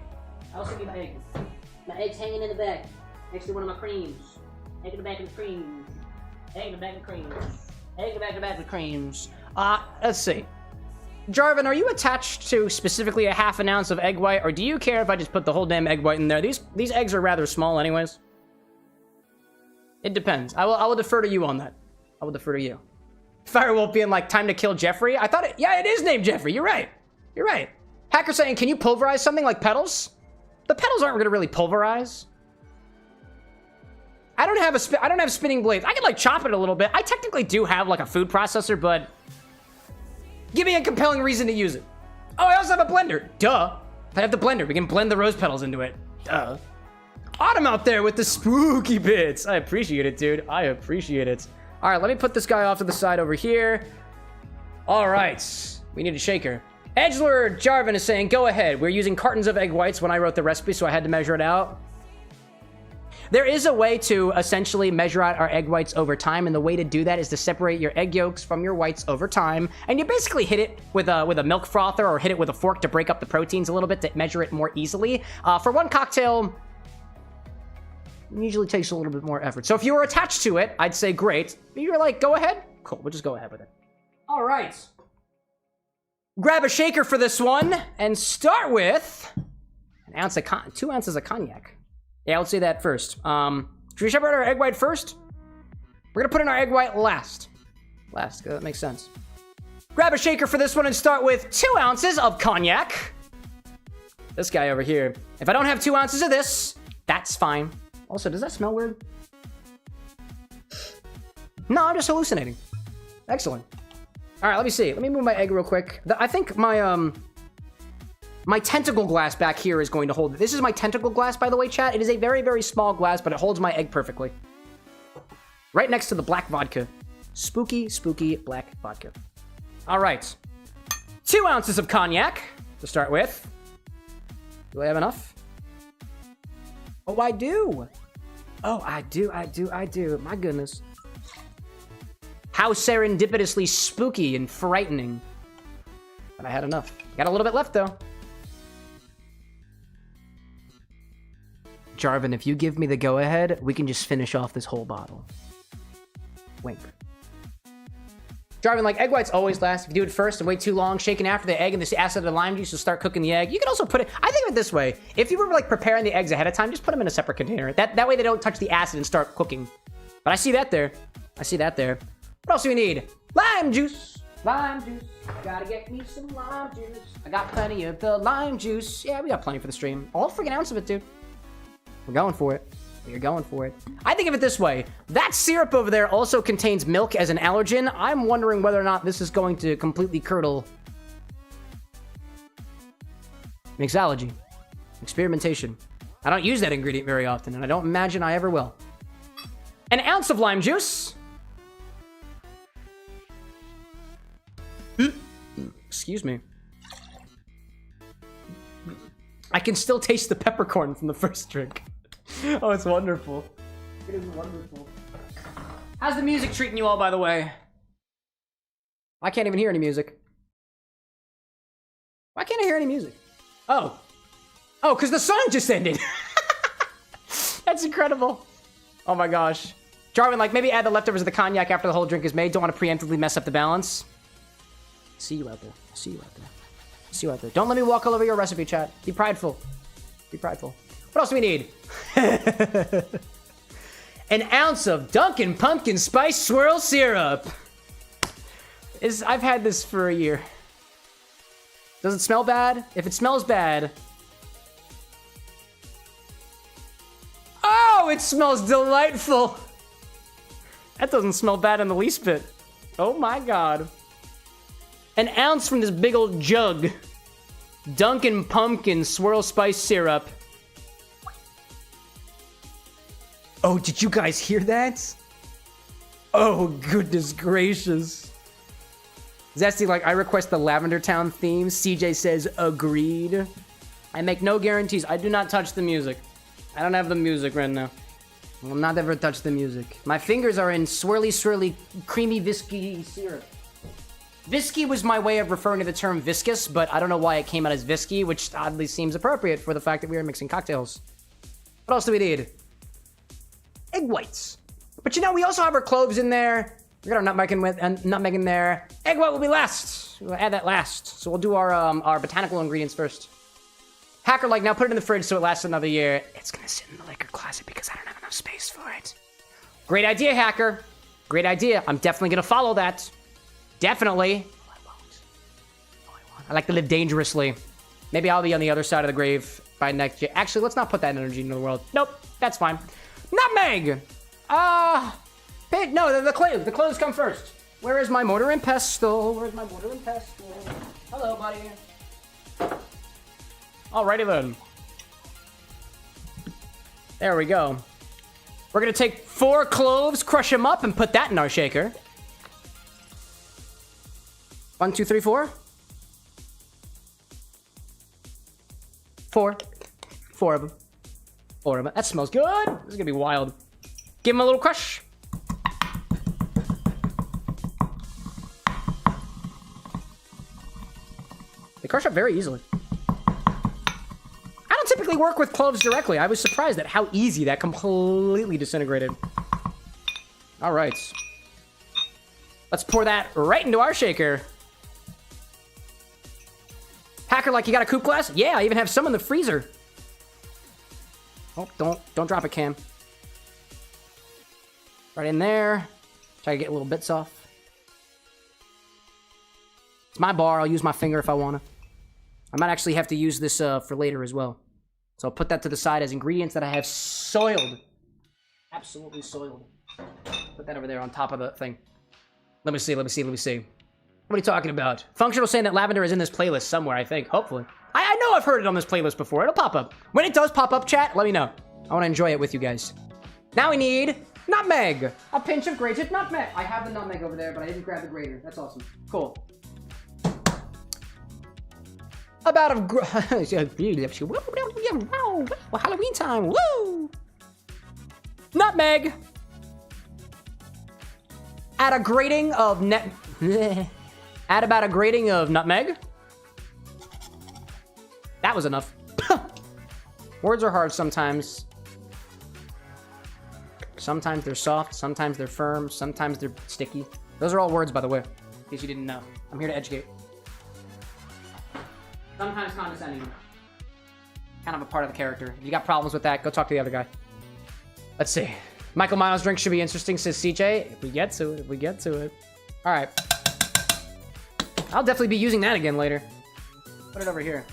My egg's hanging in the back next to one of my creams. Egg in the back of the creams. Egg in the back of the creams. Egg in the back of the creams. Let's see. Jarvan, are you attached to specifically a ½ ounce of egg white, or do you care if I just put the whole damn egg white in there? These eggs are rather small anyways. It depends. I will defer to you on that. I will defer to you. Firewolf being like, time to kill Jeffrey? I thought yeah, it is named Jeffrey. You're right. Hacker saying, can you pulverize something like Petals? The Petals aren't gonna really pulverize. I don't have spinning blades. I can like chop it a little bit. I technically do have like a food processor, but give me a compelling reason to use it. Oh, I also have a blender. Duh. If I have the blender, we can blend the rose petals into it. Duh. Autumn out there with the spooky bits. I appreciate it, dude. I appreciate it. All right, let me put this guy off to the side over here. All right. We need a shaker. Edgelord Jarvan is saying, go ahead. We're using cartons of egg whites when I wrote the recipe, so I had to measure it out. There is a way to essentially measure out our egg whites over time, and the way to do that is to separate your egg yolks from your whites over time, and you basically hit it with a milk frother or hit it with a fork to break up the proteins a little bit to measure it more easily. For one cocktail, it usually takes a little bit more effort. So if you were attached to it, I'd say great. If you're like, go ahead, cool, we'll just go ahead with it. All right. Grab a shaker for this one, and start with 2 ounces of cognac. Yeah, let's do that first. Should we separate our egg white first? We're gonna put in our egg white last. That makes sense. Grab a shaker for this one and start with 2 ounces of cognac. This guy over here. If I don't have 2 ounces of this, that's fine. Also, does that smell weird? No, I'm just hallucinating. Excellent. All right, let me see. Let me move my egg real quick. I think my tentacle glass back here is going to hold it. This is my tentacle glass, by the way, chat. It is a very, very small glass, but it holds my egg perfectly. Right next to the black vodka. Spooky, spooky black vodka. All right. 2 ounces of cognac to start with. Do I have enough? Oh, I do. Oh, I do. My goodness. How serendipitously spooky and frightening. But I had enough. Got a little bit left, though. Jarvan, if you give me the go-ahead, we can just finish off this whole bottle. Wink. Jarvan, like, egg whites always last. If you do it first and wait too long, shaking after the egg and this acid and lime juice will start cooking the egg. You can also put it, I think of it this way. If you were like preparing the eggs ahead of time, just put them in a separate container. That way they don't touch the acid and start cooking. But I see that there. What else do we need? Lime juice. Gotta get me some lime juice. I got plenty of the lime juice. Yeah, we got plenty for the stream. All freaking ounce of it, dude. We're going for it. You're going for it. I think of it this way. That syrup over there also contains milk as an allergen. I'm wondering whether or not this is going to completely curdle mixology. Experimentation. I don't use that ingredient very often, and I don't imagine I ever will. An ounce of lime juice. Excuse me. I can still taste the peppercorn from the first drink. Oh, it's wonderful. It is wonderful. How's the music treating you all, by the way? I can't even hear any music. Why can't I hear any music? Oh. Oh, because the song just ended. That's incredible. Oh my gosh. Jarwin, like, maybe add the leftovers of the cognac after the whole drink is made. Don't want to preemptively mess up the balance. See you out there. See you out there. See you out there. Don't let me walk all over your recipe, chat. Be prideful. Be prideful. What else do we need? An ounce of Dunkin pumpkin spice swirl syrup. I've had this for a year. Does it smell bad? If it smells bad... Oh, it smells delightful. That doesn't smell bad in the least bit. Oh my god. An ounce from this big old jug. Dunkin pumpkin swirl spice syrup. Oh, did you guys hear that? Oh, goodness gracious. Zesty, like, I request the Lavender Town theme. CJ says, agreed. I make no guarantees. I do not touch the music. I don't have the music right now. I will not ever touch the music. My fingers are in swirly, swirly, creamy, visky syrup. Visky was my way of referring to the term viscous, but I don't know why it came out as visky, which oddly seems appropriate for the fact that we are mixing cocktails. What else do we need? Egg whites. But you know, we also have our cloves in there. We got our nutmeg in there. Egg white will be last. We'll add that last. So we'll do our botanical ingredients first. Hacker, like, now put it in the fridge so it lasts another year. It's gonna sit in the liquor closet because I don't have enough space for it. Great idea, Hacker. Great idea. I'm definitely gonna follow that. Definitely. Oh, I won't. Oh, I won't. I like to live dangerously. Maybe I'll be on the other side of the grave by next year. Actually, let's not put that energy into the world. Nope, that's fine. Nutmeg! No, the cloves. The cloves come first. Where is my mortar and pestle? Where's my mortar and pestle? Hello, buddy. Alrighty then. There we go. We're gonna take 4 cloves, crush them up, and put that in our shaker. 1, 2, 3, 4. 4. 4 of them. 4 of them. That smells good. This is gonna be wild. Give them a little crush. They crush up very easily. I don't typically work with cloves directly. I was surprised at how easy that completely disintegrated. All right. Let's pour that right into our shaker. Hacker, like, you got a coupe glass? Yeah, I even have some in the freezer. Oh, don't drop it, Cam. Right in there. Try to get little bits off. It's my bar. I'll use my finger if I want to. I might actually have to use this for later as well. So I'll put that to the side as ingredients that I have soiled. Absolutely soiled. Put that over there on top of the thing. Let me see. What are you talking about? Functional saying that Lavender is in this playlist somewhere, I think. Hopefully. I know I've heard it on this playlist before. It'll pop up. When it does pop up, chat, let me know. I want to enjoy it with you guys. Now we need nutmeg. A pinch of grated nutmeg. I have the nutmeg over there, but I didn't grab the grater. That's awesome. Cool. About a Halloween time. Woo! Nutmeg. Add a grating of Add about a grating of nutmeg. That was enough. Words are hard sometimes. Sometimes they're soft, sometimes they're firm, sometimes they're sticky. Those are all words, by the way, in case you didn't know. I'm here to educate. Sometimes condescending. Kind of a part of the character. If you got problems with that, go talk to the other guy. Let's see. Michael Miles' drink should be interesting, says CJ. If we get to it. All right. I'll definitely be using that again later. Put it over here.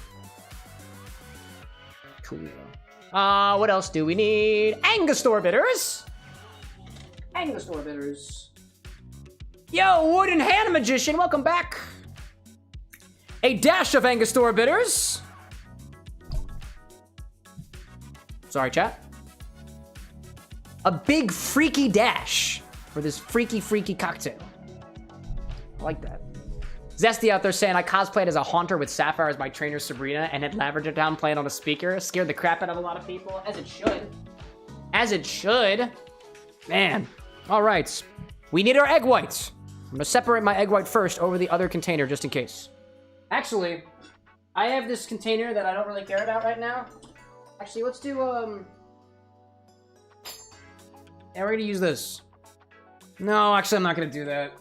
Cool. What else do we need? Angostura Bitters. Angostura Bitters. Yo, Wooden Hand Magician, welcome back. A dash of Angostura Bitters. Sorry, chat. A big freaky dash for this freaky cocktail. I like that. Zesty out there saying, I cosplayed as a haunter with Sapphire as my trainer Sabrina and had Lavender down playing on a speaker. Scared the crap out of a lot of people, as it should. As it should. Man. All right. We need our egg whites. I'm gonna separate my egg white first over the other container just in case. Actually, I have this container that I don't really care about right now. Actually, let's do, yeah, we're gonna use this. No, actually, I'm not gonna do that.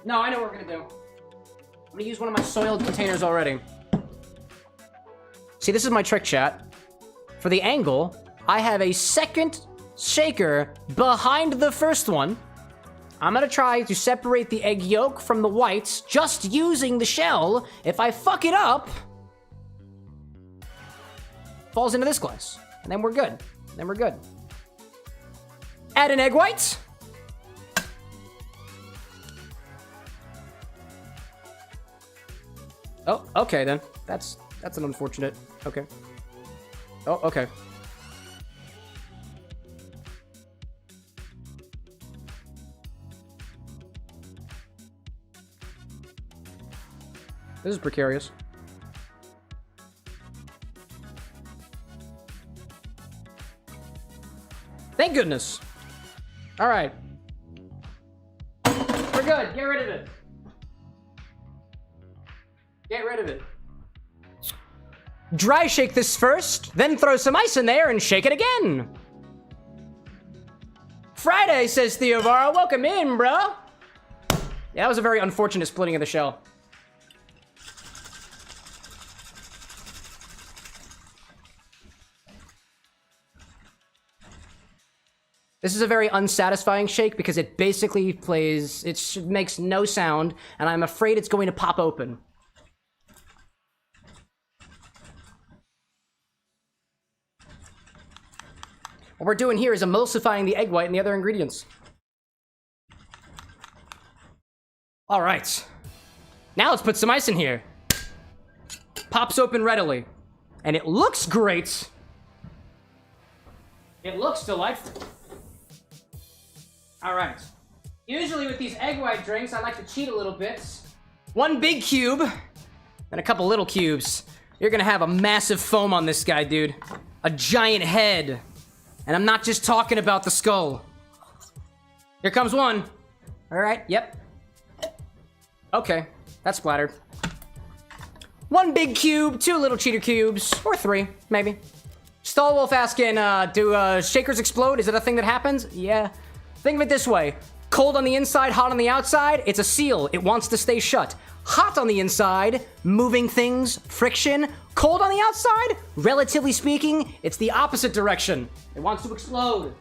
No, I know what we're gonna do. I'm gonna use one of my soiled containers already. See, this is my trick, chat. For the angle, I have a second shaker behind the first one. I'm gonna try to separate the egg yolk from the whites just using the shell. If I fuck it up, falls into this glass. And then we're good. Then we're good. Add an egg white. Oh, okay then. That's an unfortunate. Okay. Oh, okay. This is precarious. Thank goodness. All right. We're good. Get rid of it. Get rid of it. Dry shake this first, then throw some ice in there and shake it again. Friday, says Theovara. Welcome in, bro. Yeah, that was a very unfortunate splitting of the shell. This is a very unsatisfying shake because it basically plays, it makes no sound, and I'm afraid it's going to pop open. What we're doing here is emulsifying the egg white and the other ingredients. All right. Now let's put some ice in here. Pops open readily. And it looks great. It looks delightful. All right. Usually with these egg white drinks, I like to cheat a little bit. One big cube and a couple little cubes. You're gonna have a massive foam on this guy, dude. A giant head. And I'm not just talking about the skull. Here comes one. All right, yep. Okay, that's splattered. One big cube, two little cheater cubes, or three, maybe. Stallwolf asking, do shakers explode? Is it a thing that happens? Yeah. Think of it this way. Cold on the inside, hot on the outside, it's a seal. It wants to stay shut. Hot on the inside, moving things, friction. Cold on the outside, relatively speaking, it's the opposite direction. It wants to explode.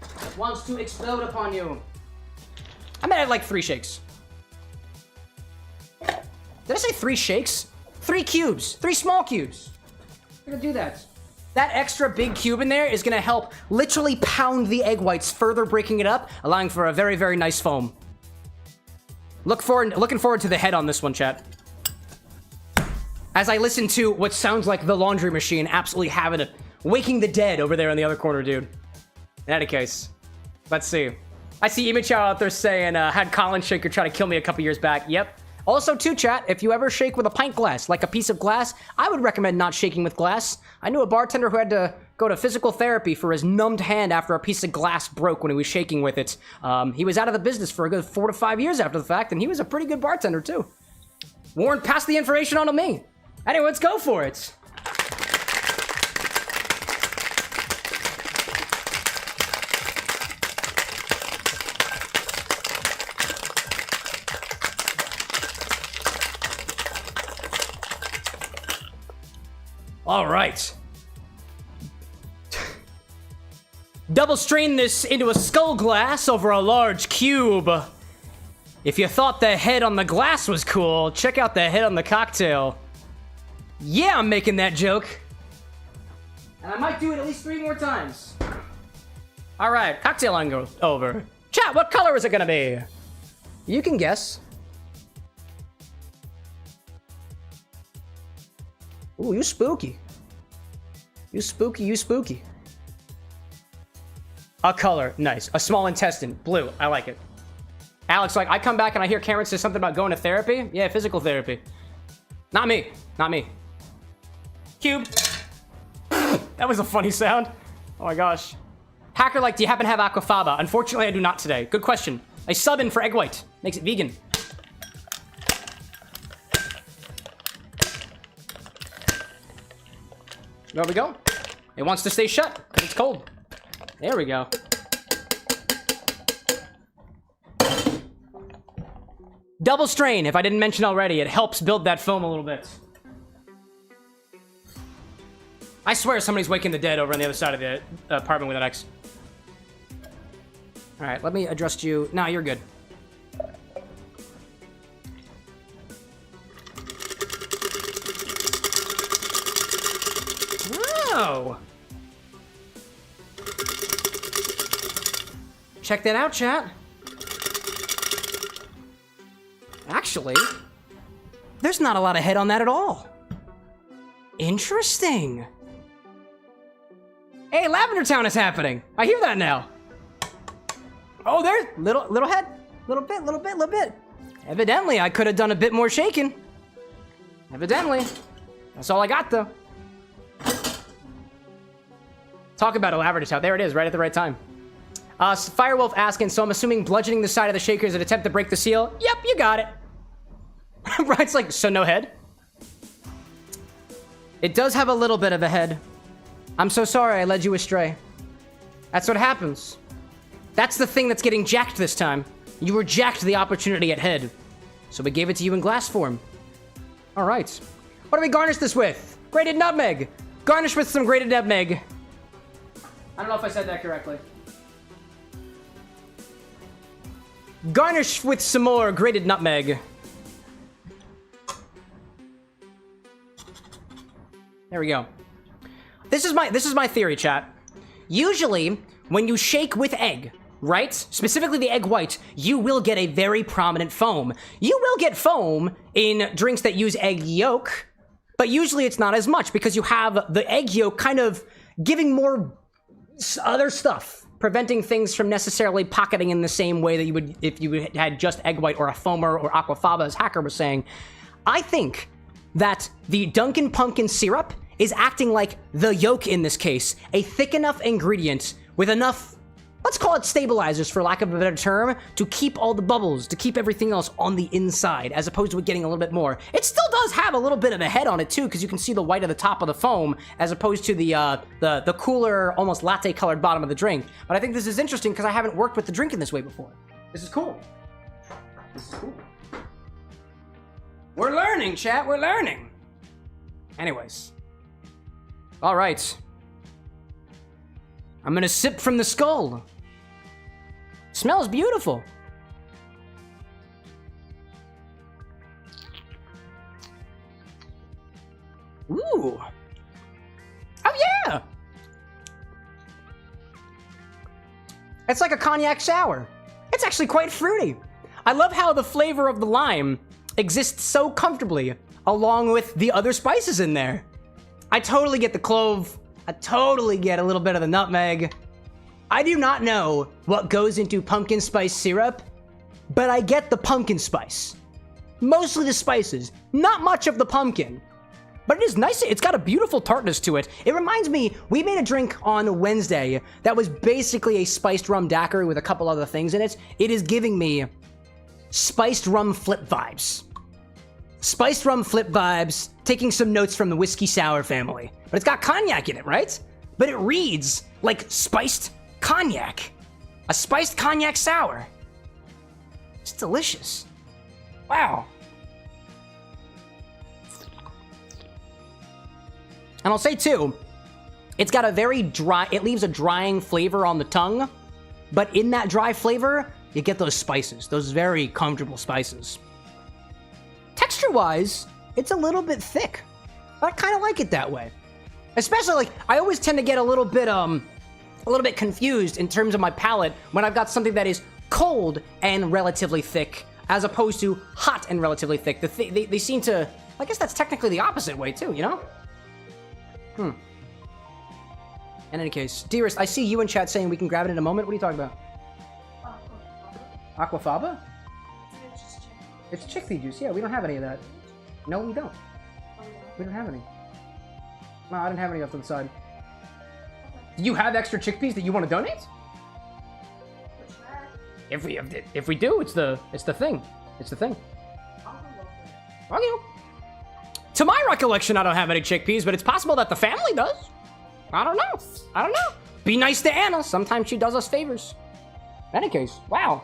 It wants to explode upon you. I'm gonna have like 3 shakes. Did I say 3 shakes? 3 cubes, 3 small cubes. I'm gonna do that. That extra big cube in there is gonna help literally pound the egg whites, further breaking it up, allowing for a very, very nice foam. Looking forward to the head on this one, chat. As I listen to what sounds like the laundry machine absolutely having it, waking the dead over there in the other corner, dude. In any case, let's see. I see Imichow out there saying, had Colin Shaker try to kill me a couple years back. Yep. Also, too, chat, if you ever shake with a pint glass, like a piece of glass, I would recommend not shaking with glass. I knew a bartender who had to go to physical therapy for his numbed hand after a piece of glass broke when he was shaking with it. He was out of the business for a good 4 to 5 years after the fact, and he was a pretty good bartender, too. Warren, pass the information on to me. Anyway, let's go for it. All right. Double strain this into a skull glass over a large cube. If you thought the head on the glass was cool, check out the head on the cocktail. Yeah, I'm making that joke. And I might do it at least 3 more times. All right, cocktail over. Chat, what color is it gonna be? You can guess. Ooh, you spooky. You spooky, you spooky. A color, nice. A small intestine, blue, I like it. Alex, like, I come back and I hear Cameron say something about going to therapy. Yeah, physical therapy. Not me, not me. Cube. That was a funny sound. Oh my gosh. Hacker, like, do you happen to have aquafaba? Unfortunately, I do not today. Good question. I sub in for egg white. Makes it vegan. There we go. It wants to stay shut because it's cold. There we go. Double strain, if I didn't mention already. It helps build that foam a little bit. I swear somebody's waking the dead over on the other side of the apartment with an X. All right, let me adjust you. No, you're good. Oh. Check that out, chat. Actually, there's not a lot of head on that at all. Interesting. Hey, Lavender Town is happening. I hear that now. Oh, there's little head. Little bit. Evidently, I could have done a bit more shaking. Evidently. That's all I got, though. Talk about a Lavender Town. There it is, right at the right time. Firewolf asking, so I'm assuming bludgeoning the side of the shaker is an attempt to break the seal? Yep, you got it. Brian's like, so no head? It does have a little bit of a head. I'm so sorry I led you astray. That's what happens. That's the thing that's getting jacked this time. You were jacked the opportunity at head. So we gave it to you in glass form. All right. What do we garnish this with? Grated nutmeg. Garnish with some grated nutmeg. I don't know if I said that correctly. Garnish with some more grated nutmeg. There we go. This is my theory, chat. Usually, when you shake with egg, right? Specifically the egg white, you will get a very prominent foam. You will get foam in drinks that use egg yolk, but usually it's not as much because you have the egg yolk kind of giving more other stuff, preventing things from necessarily pocketing in the same way that you would if you had just egg white or a foamer or aquafaba, as Hacker was saying. I think that the Dunkin pumpkin syrup is acting like the yolk in this case, a thick enough ingredient with enough, let's call it stabilizers for lack of a better term, to keep all the bubbles, to keep everything else on the inside, as opposed to it getting a little bit more. It still does have a little bit of a head on it too, because you can see the white of the top of the foam, as opposed to the cooler, almost latte-colored bottom of the drink. But I think this is interesting because I haven't worked with the drink in this way before. This is cool. This is cool. We're learning, chat, we're learning. Anyways. All right. I'm gonna sip from the skull. Smells beautiful. Ooh. Oh yeah. It's like a cognac sour. It's actually quite fruity. I love how the flavor of the lime exists so comfortably along with the other spices in there. I totally get the clove. I totally get a little bit of the nutmeg. I do not know what goes into pumpkin spice syrup, but I get the pumpkin spice. Mostly the spices, not much of the pumpkin. But it is nice. It's got a beautiful tartness to it. It reminds me, we made a drink on Wednesday that was basically a spiced rum daiquiri with a couple other things in it. It is giving me spiced rum flip vibes. Spiced rum flip vibes, taking some notes from the whiskey sour family. But it's got cognac in it, right? But it reads like spiced cognac. A spiced cognac sour. It's delicious. Wow. And I'll say too, it's got a very dry, it leaves a drying flavor on the tongue, but in that dry flavor, you get those spices, those very comfortable spices. Texture-wise, it's a little bit thick, but I kind of like it that way. Especially, like, I always tend to get a little bit confused in terms of my palate when I've got something that is cold and relatively thick, as opposed to hot and relatively thick. They seem to... I guess that's technically the opposite way, too, you know? In any case, Dearest, I see you in chat saying we can grab it in a moment. What are you talking about? Aquafaba? It's chickpea juice. Yeah, we don't have any of that. No, we don't. We don't have any. No, I didn't have any off to the side. Do you have extra chickpeas that you want to donate? If we do, it's the thing. It's the thing. Okay. To my recollection, I don't have any chickpeas, but it's possible that the family does. I don't know. Be nice to Anna. Sometimes she does us favors. In any case, wow.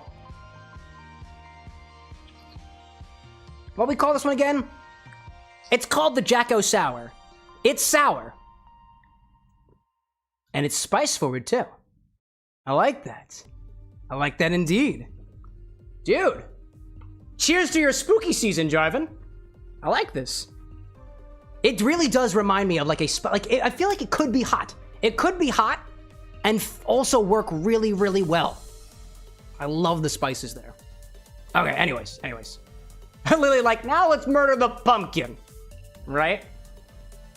What we call this one again? It's called the Jacko Sour. It's sour. And it's spice forward too. I like that. I like that indeed. Dude. Cheers to your spooky season, Jarvan. I like this. It really does remind me of like I feel like it could be hot. It could be hot and also work really, really well. I love the spices there. Okay, anyways. Lily like, now let's murder the pumpkin. Right?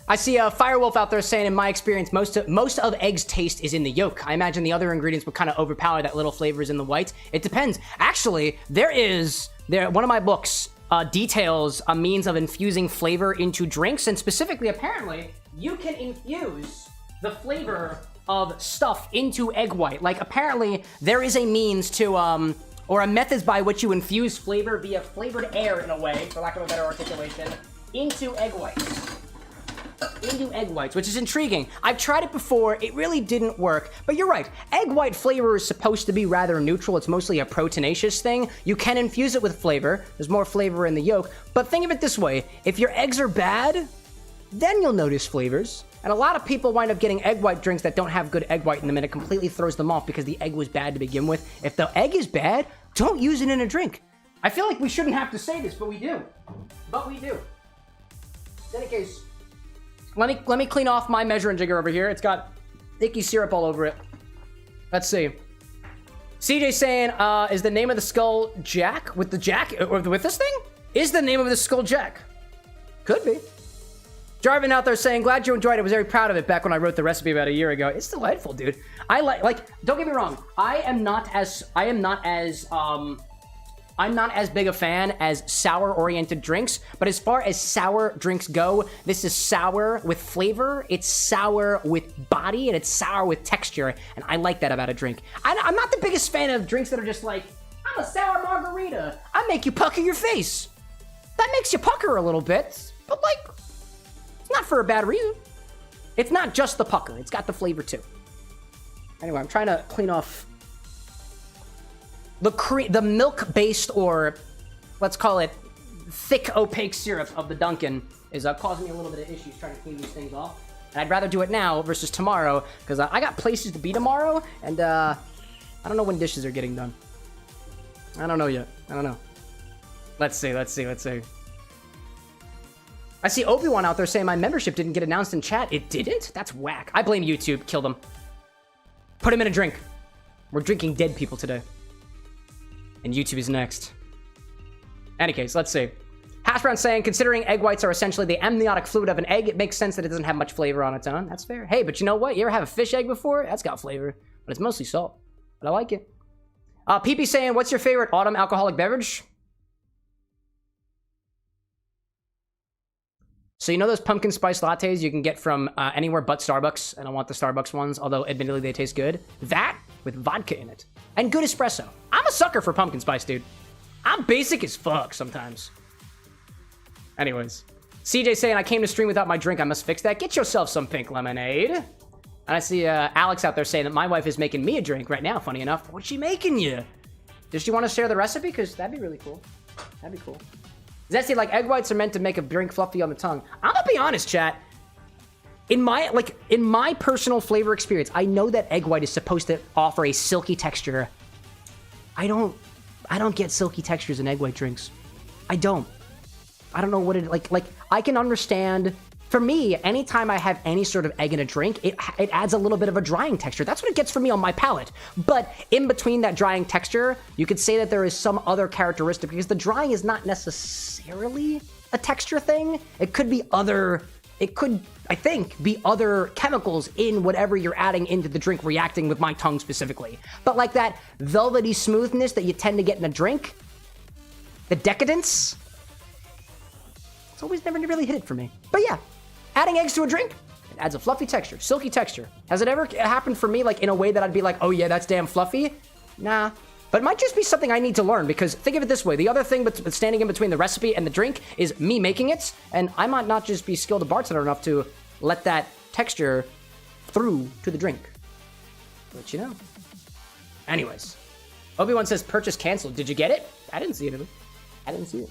I see a Firewolf out there saying, in my experience, most of eggs' taste is in the yolk. I imagine the other ingredients would kind of overpower that little flavors in the white. It depends. Actually, one of my books details a means of infusing flavor into drinks, and specifically, apparently, you can infuse the flavor of stuff into egg white. Like, apparently, there is a means to, or a method by which you infuse flavor via flavored air, in a way, for lack of a better articulation, into egg whites. Which is intriguing. I've tried it before, it really didn't work, but you're right. Egg white flavor is supposed to be rather neutral. It's mostly a proteinaceous thing. You can infuse it with flavor. There's more flavor in the yolk, but think of it this way. If your eggs are bad, then you'll notice flavors. And a lot of people wind up getting egg white drinks that don't have good egg white in them, and it completely throws them off because the egg was bad to begin with. If the egg is bad, don't use it in a drink. I feel like we shouldn't have to say this, but we do. In any case, let me clean off my measuring jigger over here. It's got icky syrup all over it. Let's see. CJ saying, is the name of the skull Jack? With the Jack? Or with this thing? Is the name of the skull Jack? Could be. Jarvan out there saying, glad you enjoyed it. I was very proud of it back when I wrote the recipe about a year ago. It's delightful, dude. I like, don't get me wrong. I'm not as big a fan as sour-oriented drinks, but as far as sour drinks go, this is sour with flavor, it's sour with body, and it's sour with texture, and I like that about a drink. I'm not the biggest fan of drinks that are just like, I'm a sour margarita. I make you pucker your face. That makes you pucker a little bit, but like, it's not for a bad reason. It's not just the pucker, it's got the flavor too. Anyway, I'm trying to clean off the milk-based, or let's call it thick, opaque syrup of the Dunkin is causing me a little bit of issues trying to clean these things off. And I'd rather do it now versus tomorrow, because I got places to be tomorrow, and I don't know when dishes are getting done. I don't know yet. I don't know. Let's see. I see Obi-Wan out there saying my membership didn't get announced in chat. It didn't? That's whack. I blame YouTube. Kill them. Put him in a drink. We're drinking dead people today. And YouTube is next. Any case, let's see. Hashbrown saying, considering egg whites are essentially the amniotic fluid of an egg, it makes sense that it doesn't have much flavor on its own. That's fair. Hey, but you know what? You ever have a fish egg before? That's got flavor, but it's mostly salt. But I like it. PP saying, what's your favorite autumn alcoholic beverage? So you know those pumpkin spice lattes you can get from anywhere but Starbucks? And I want the Starbucks ones, although admittedly they taste good. That with vodka in it. And good espresso. I'm a sucker for pumpkin spice, dude. I'm basic as fuck sometimes. Anyways. CJ saying, I came to stream without my drink. I must fix that. Get yourself some pink lemonade. And I see Alex out there saying that my wife is making me a drink right now, funny enough. What's she making you? Does she want to share the recipe? Because that'd be really cool. That'd be cool. Zesty, like, egg whites are meant to make a drink fluffy on the tongue. I'm gonna be honest, chat. In my personal flavor experience, I know that egg white is supposed to offer a silky texture. I don't get silky textures in egg white drinks. I don't know what it, like, I can understand For me, anytime I have any sort of egg in a drink, it adds a little bit of a drying texture. That's what it gets for me on my palate. But in between that drying texture, you could say that there is some other characteristic, because the drying is not necessarily a texture thing. It could be other, I think, be other chemicals in whatever you're adding into the drink reacting with my tongue specifically. But like that velvety smoothness that you tend to get in a drink, the decadence, it's always never really hit it for me. But yeah, adding eggs to a drink, it adds a fluffy texture, silky texture. Has it ever happened for me like in a way that I'd be like, oh yeah, that's damn fluffy? Nah. But it might just be something I need to learn, because think of it this way. The other thing that's standing in between the recipe and the drink is me making it, and I might not just be skilled a bartender enough to let that texture through to the drink. But you know. Anyways. Obi-Wan says purchase canceled. Did you get it? I didn't see it. I didn't see it.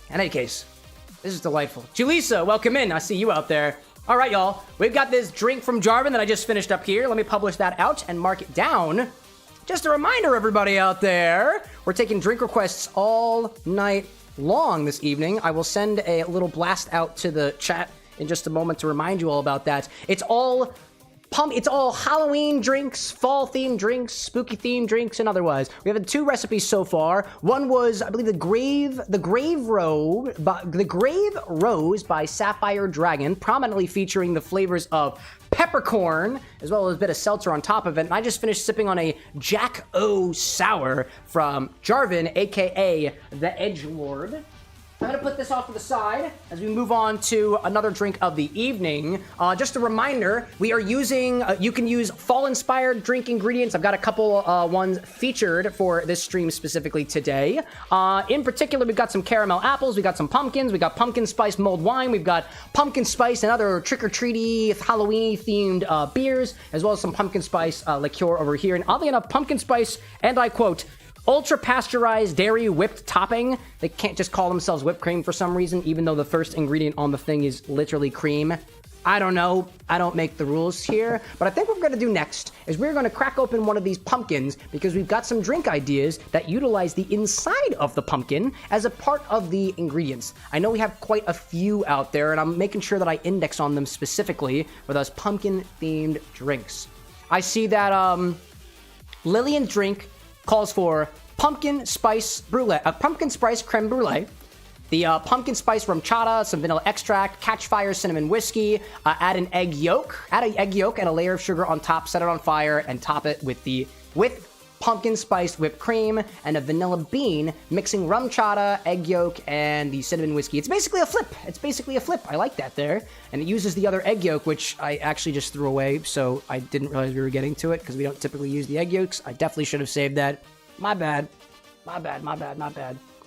In any case, this is delightful. Julissa, welcome in. I see you out there. All right, y'all. We've got this drink from Jarvan that I just finished up here. Let me publish that out and mark it down. Just a reminder, everybody out there, we're taking drink requests all night long this evening. I will send a little blast out to the chat in just a moment to remind you all about that. It's all Halloween drinks, fall-themed drinks, spooky-themed drinks, and otherwise. We have 2 recipes so far. One was, I believe, the Grave Rose by Sapphire Dragon, prominently featuring the flavors of peppercorn, as well as a bit of seltzer on top of it. And I just finished sipping on a Jack O Sour from Jarvan, aka the Edgelord. I'm going to put this off to the side as we move on to another drink of the evening. Just a reminder, we are using, you can use fall-inspired drink ingredients. I've got a couple ones featured for this stream specifically today. In particular, we've got some caramel apples, we've got some pumpkins, we've got pumpkin spice mulled wine, we've got pumpkin spice and other trick-or-treaty, Halloween-themed beers, as well as some pumpkin spice liqueur over here. And oddly enough, pumpkin spice, and I quote, ultra pasteurized dairy whipped topping. They can't just call themselves whipped cream for some reason, even though the first ingredient on the thing is literally cream. I don't know. I don't make the rules here. But I think what we're going to do next is we're going to crack open one of these pumpkins, because we've got some drink ideas that utilize the inside of the pumpkin as a part of the ingredients. I know we have quite a few out there, and I'm making sure that I index on them specifically for those pumpkin-themed drinks. I see that Lillian's drink calls for pumpkin spice creme brulee, the pumpkin spice rum chata, some vanilla extract, catch fire cinnamon whiskey, add an egg yolk, and a layer of sugar on top, set it on fire, and top it with pumpkin spiced whipped cream and a vanilla bean, mixing rum chata, egg yolk, and the cinnamon whiskey. It's basically a flip. I like that there. And it uses the other egg yolk, which I actually just threw away, so I didn't realize we were getting to it, because we don't typically use the egg yolks. I definitely should have saved that. My bad.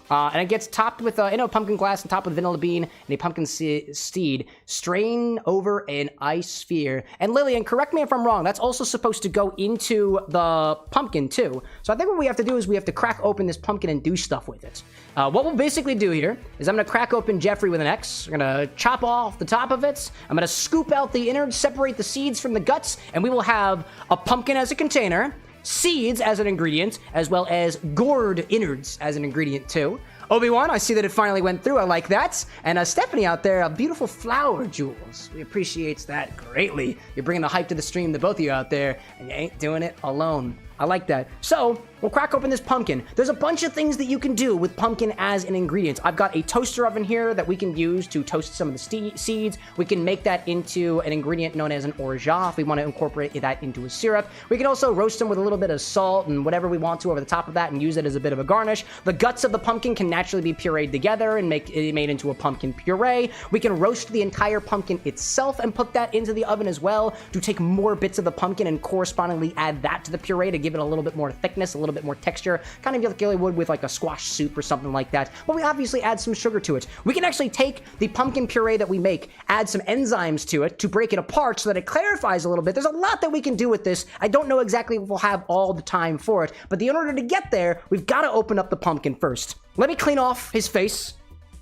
And it gets topped with a pumpkin glass and topped with vanilla bean and a pumpkin seed, strain over an ice sphere. And Lillian, correct me if I'm wrong, that's also supposed to go into the pumpkin too. So I think what we have to do is we have to crack open this pumpkin and do stuff with it. What we'll basically do here is I'm going to crack open Jeffrey with an X. We're going to chop off the top of it. I'm going to scoop out the innards, separate the seeds from the guts, and we will have a pumpkin as a container, seeds as an ingredient, as well as gourd innards as an ingredient too. Obi-Wan, I see that it finally went through. I like that. And Stephanie out there, beautiful flower jewels. We appreciate that greatly. You're bringing the hype to the stream, the both of you out there, and you ain't doing it alone. I like that. So, we'll crack open this pumpkin. There's a bunch of things that you can do with pumpkin as an ingredient. I've got a toaster oven here that we can use to toast some of the seeds. We can make that into an ingredient known as an orgeat if we want to incorporate that into a syrup. We can also roast them with a little bit of salt and whatever we want to over the top of that and use it as a bit of a garnish. The guts of the pumpkin can naturally be pureed together and made into a pumpkin puree. We can roast the entire pumpkin itself and put that into the oven as well to take more bits of the pumpkin and correspondingly add that to the puree to give it a little bit more thickness, a little bit more texture, kind of like you would with like a squash soup or something like that. But we obviously add some sugar to it. We can actually take the pumpkin puree that we make, add some enzymes to it to break it apart so that it clarifies a little bit. There's a lot that we can do with this. I don't know exactly if we'll have all the time for it, but in order to get there, we've got to open up the pumpkin first. Let me clean off his face.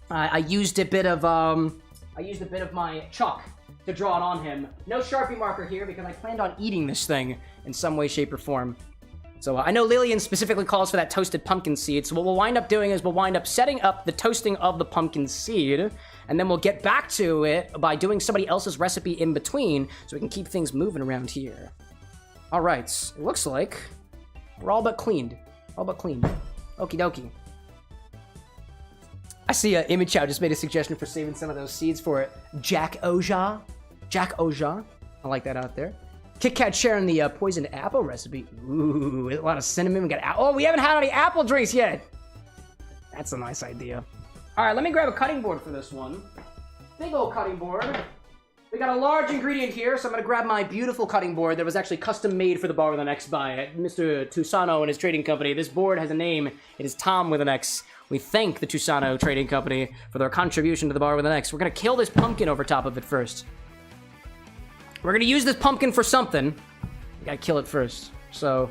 I used a bit of my chalk to draw it on him. No Sharpie marker here because I planned on eating this thing in some way, shape, or form. So I know Lillian specifically calls for that toasted pumpkin seed. So what we'll wind up doing is we'll wind up setting up the toasting of the pumpkin seed, and then we'll get back to it by doing somebody else's recipe in between, so we can keep things moving around here. All right, it looks like we're all but cleaned. All but cleaned. Okie dokie. I see Image Chow just made a suggestion for saving some of those seeds for Jack Oja. Jack Oja. I like that out there. Kit Kat sharing the poisoned apple recipe. Ooh, a lot of cinnamon. We got oh, we haven't had any apple drinks yet. That's a nice idea. All right, let me grab a cutting board for this one. Big old cutting board. We got a large ingredient here, so I'm gonna grab my beautiful cutting board that was actually custom made for the Bar with an X by Mr. Tusano and his trading company. This board has a name. It is Tom with an X. We thank the Tusano Trading Company for their contribution to the Bar with an X. We're gonna kill this pumpkin over top of it first. We're gonna use this pumpkin for something. We gotta kill it first. So,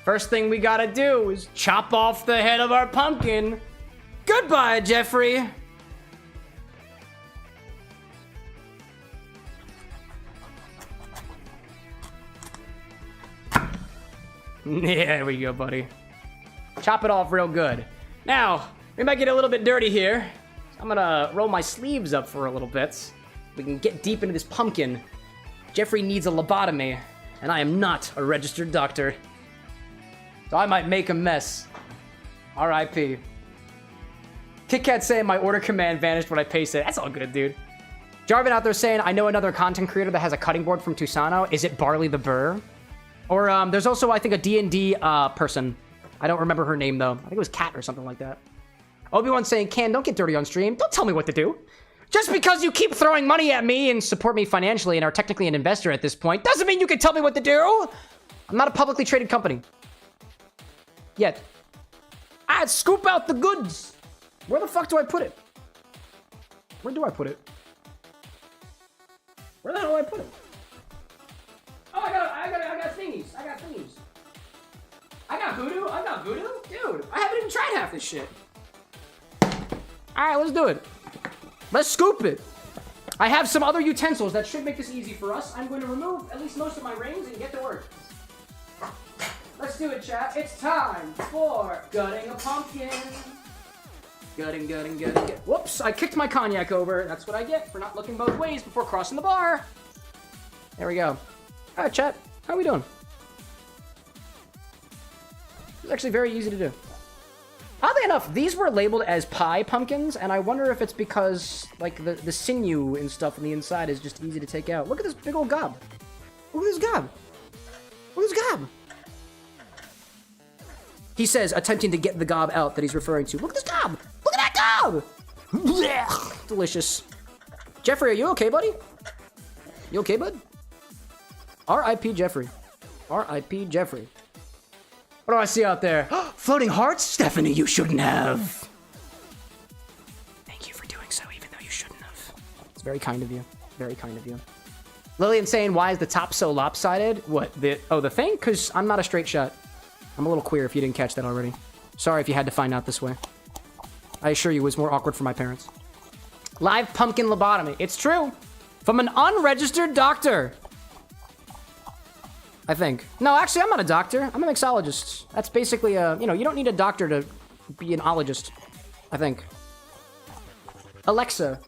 first thing we gotta do is chop off the head of our pumpkin. Goodbye, Jeffrey. Yeah, there we go, buddy. Chop it off real good. Now, we might get a little bit dirty here. I'm gonna roll my sleeves up for a little bit. We can get deep into this pumpkin. Jeffrey needs a lobotomy, and I am not a registered doctor. So I might make a mess. R.I.P. Kit Kat saying my order command vanished when I pasted it. That's all good, dude. Jarvin out there saying, I know another content creator that has a cutting board from Tusano. Is it Barley the Burr? Or there's also, I think, a D&D person. I don't remember her name, though. I think it was Kat or something like that. Obi-Wan saying, Can, don't get dirty on stream. Don't tell me what to do. Just because you keep throwing money at me and support me financially and are technically an investor at this point, doesn't mean you can tell me what to do. I'm not a publicly traded company. Yet. I'd scoop out the goods. Where the fuck do I put it? Where do I put it? Where the hell do I put it? Oh, I got thingies. I got thingies. I got voodoo. I got voodoo. Dude, I haven't even tried half this shit. Alright, let's do it. Let's scoop it. I have some other utensils that should make this easy for us. I'm going to remove at least most of my rings and get to work. Let's do it, chat. It's time for gutting a pumpkin. Gutting. Whoops, I kicked my cognac over. That's what I get for not looking both ways before crossing the bar. There we go. All right, chat. How are we doing? It's actually very easy to do. Oddly enough, these were labeled as pie pumpkins, and I wonder if it's because, like, the sinew and stuff on the inside is just easy to take out. Look at this big old gob. Look at this gob. Look at this gob. He says, attempting to get the gob out that he's referring to. Look at this gob. Look at that gob. Blech. Delicious. Jeffrey, are you okay, buddy? You okay, bud? R.I.P. Jeffrey. R.I.P. Jeffrey. What do I see out there? Floating hearts? Stephanie, you shouldn't have. Thank you for doing so, even though you shouldn't have. It's very kind of you. Very kind of you. Lillian saying, why is the top so lopsided? What? The thing? Because I'm not a straight shot. I'm a little queer if you didn't catch that already. Sorry if you had to find out this way. I assure you it was more awkward for my parents. Live pumpkin lobotomy. It's true. From an unregistered doctor. I think. No, actually, I'm not a doctor. I'm a mixologist. That's basically a, you don't need a doctor to be an ologist, I think. Alexa,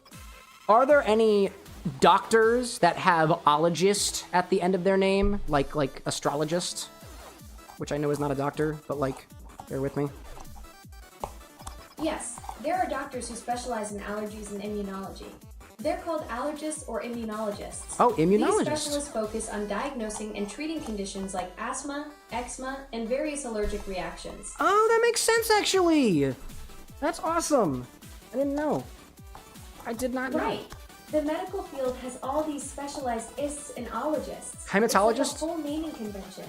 are there any doctors that have ologist at the end of their name? Like astrologist? Which I know is not a doctor, but bear with me. Yes, there are doctors who specialize in allergies and immunology. They're called allergists or immunologists. Oh, immunologists. These specialists focus on diagnosing and treating conditions like asthma, eczema, and various allergic reactions. Oh, that makes sense, actually. That's awesome. I didn't know. I did not know. Right. The medical field has all these specialized ists and ologists. Hematologists? It's like a whole naming convention.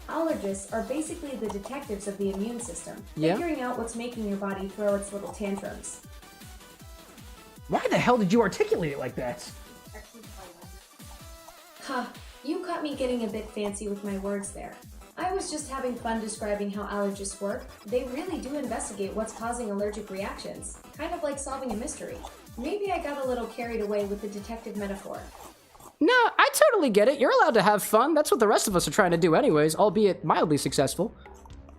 Allergists are basically the detectives of the immune system, Yeah. figuring out what's making your body throw its little tantrums. Why the hell did you articulate it like that? Huh, you caught me getting a bit fancy with my words there. I was just having fun describing how allergists work. They really do investigate what's causing allergic reactions, kind of like solving a mystery. Maybe I got a little carried away with the detective metaphor. No, I totally get it. You're allowed to have fun. That's what the rest of us are trying to do anyways, albeit mildly successful.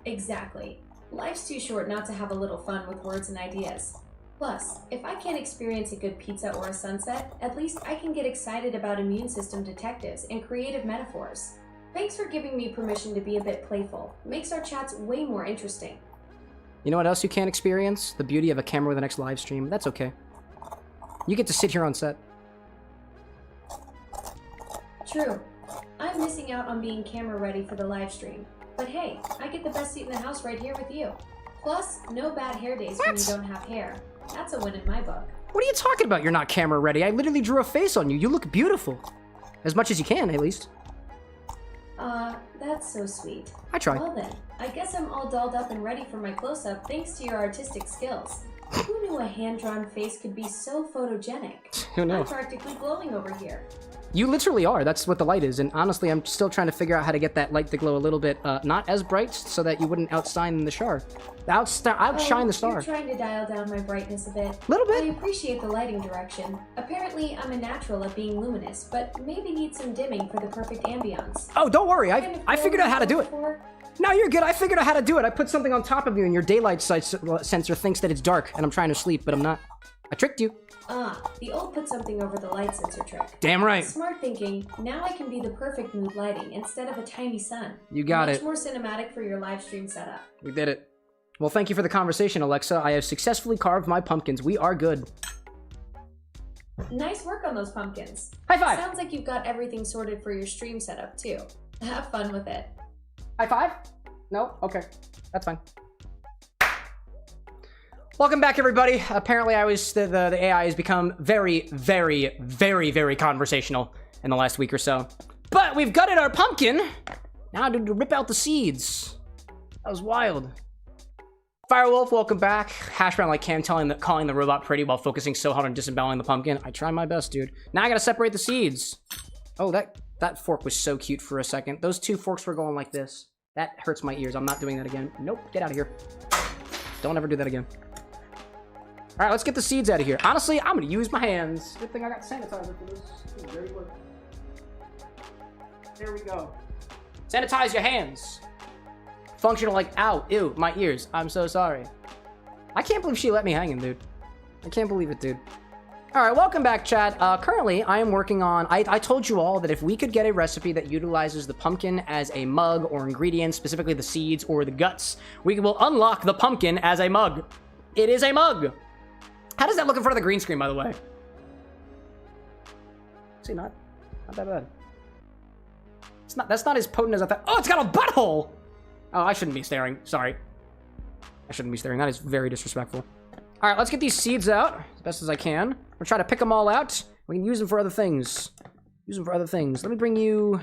Exactly. Life's too short not to have a little fun with words and ideas. Plus, if I can't experience a good pizza or a sunset, at least I can get excited about immune system detectives and creative metaphors. Thanks for giving me permission to be a bit playful. Makes our chats way more interesting. You know what else you can't experience? The beauty of a Camera with an X live stream. That's okay. You get to sit here on set. True. I'm missing out on being camera ready for the live stream. But hey, I get the best seat in the house right here with you. Plus, no bad hair days when you don't have hair. That's a win in my book. What are you talking about? You're not camera ready. I literally drew a face on you. You look beautiful. As much as you can, at least. That's so sweet. I try. Well then, I guess I'm all dolled up and ready for my close-up thanks to your artistic skills. Who knew a hand-drawn face could be so photogenic? Who knew? I'm practically glowing over here. You literally are. That's what the light is. And honestly, I'm still trying to figure out how to get that light to glow a little bit, not as bright, so that you wouldn't outshine the star. Outshine the star. You're trying to dial down my brightness a bit. Little bit. I appreciate the lighting direction. Apparently, I'm a natural at being luminous, but maybe need some dimming for the perfect ambiance. Oh, don't worry. I figured out how to do it. No, you're good. I figured out how to do it. I put something on top of you, and your daylight sensor thinks that it's dark, and I'm trying to sleep, but I'm not. I tricked you. The old put something over the light sensor trick. Damn right. Smart thinking. Now I can be the perfect mood lighting instead of a tiny sun. You got it. Much more cinematic for your live stream setup. We did it. Well, thank you for the conversation, Alexa. I have successfully carved my pumpkins. We are good. Nice work on those pumpkins. High five. Sounds like you've got everything sorted for your stream setup too. Have fun with it. High five? No? Okay. That's fine. Welcome back, everybody. Apparently, the AI has become very, very, very, very conversational in the last week or so. But we've gutted our pumpkin. Now to rip out the seeds. That was wild. Firewolf, welcome back. Hashbrown like Cam calling the robot pretty while focusing so hard on disemboweling the pumpkin. I try my best, dude. Now I gotta separate the seeds. Oh, that fork was so cute for a second. Those two forks were going like this. That hurts my ears. I'm not doing that again. Nope, get out of here. Don't ever do that again. All right, let's get the seeds out of here. Honestly, I'm gonna use my hands. Good thing I got sanitizer for this. This is very good. There we go. Sanitize your hands. Functional like, ow, ew, my ears. I'm so sorry. I can't believe she let me hanging, dude. I can't believe it, dude. All right, welcome back, chat. Currently, I am working on... I told you all that if we could get a recipe that utilizes the pumpkin as a mug or ingredient, specifically the seeds or the guts, we will unlock the pumpkin as a mug. It is a mug. How does that look in front of the green screen, by the way? See, not that bad. That's not as potent as I thought. Oh, it's got a butthole! Oh, I shouldn't be staring. Sorry. I shouldn't be staring. That is very disrespectful. All right, let's get these seeds out as best as I can. We're trying to pick them all out. We can use them for other things. Let me bring you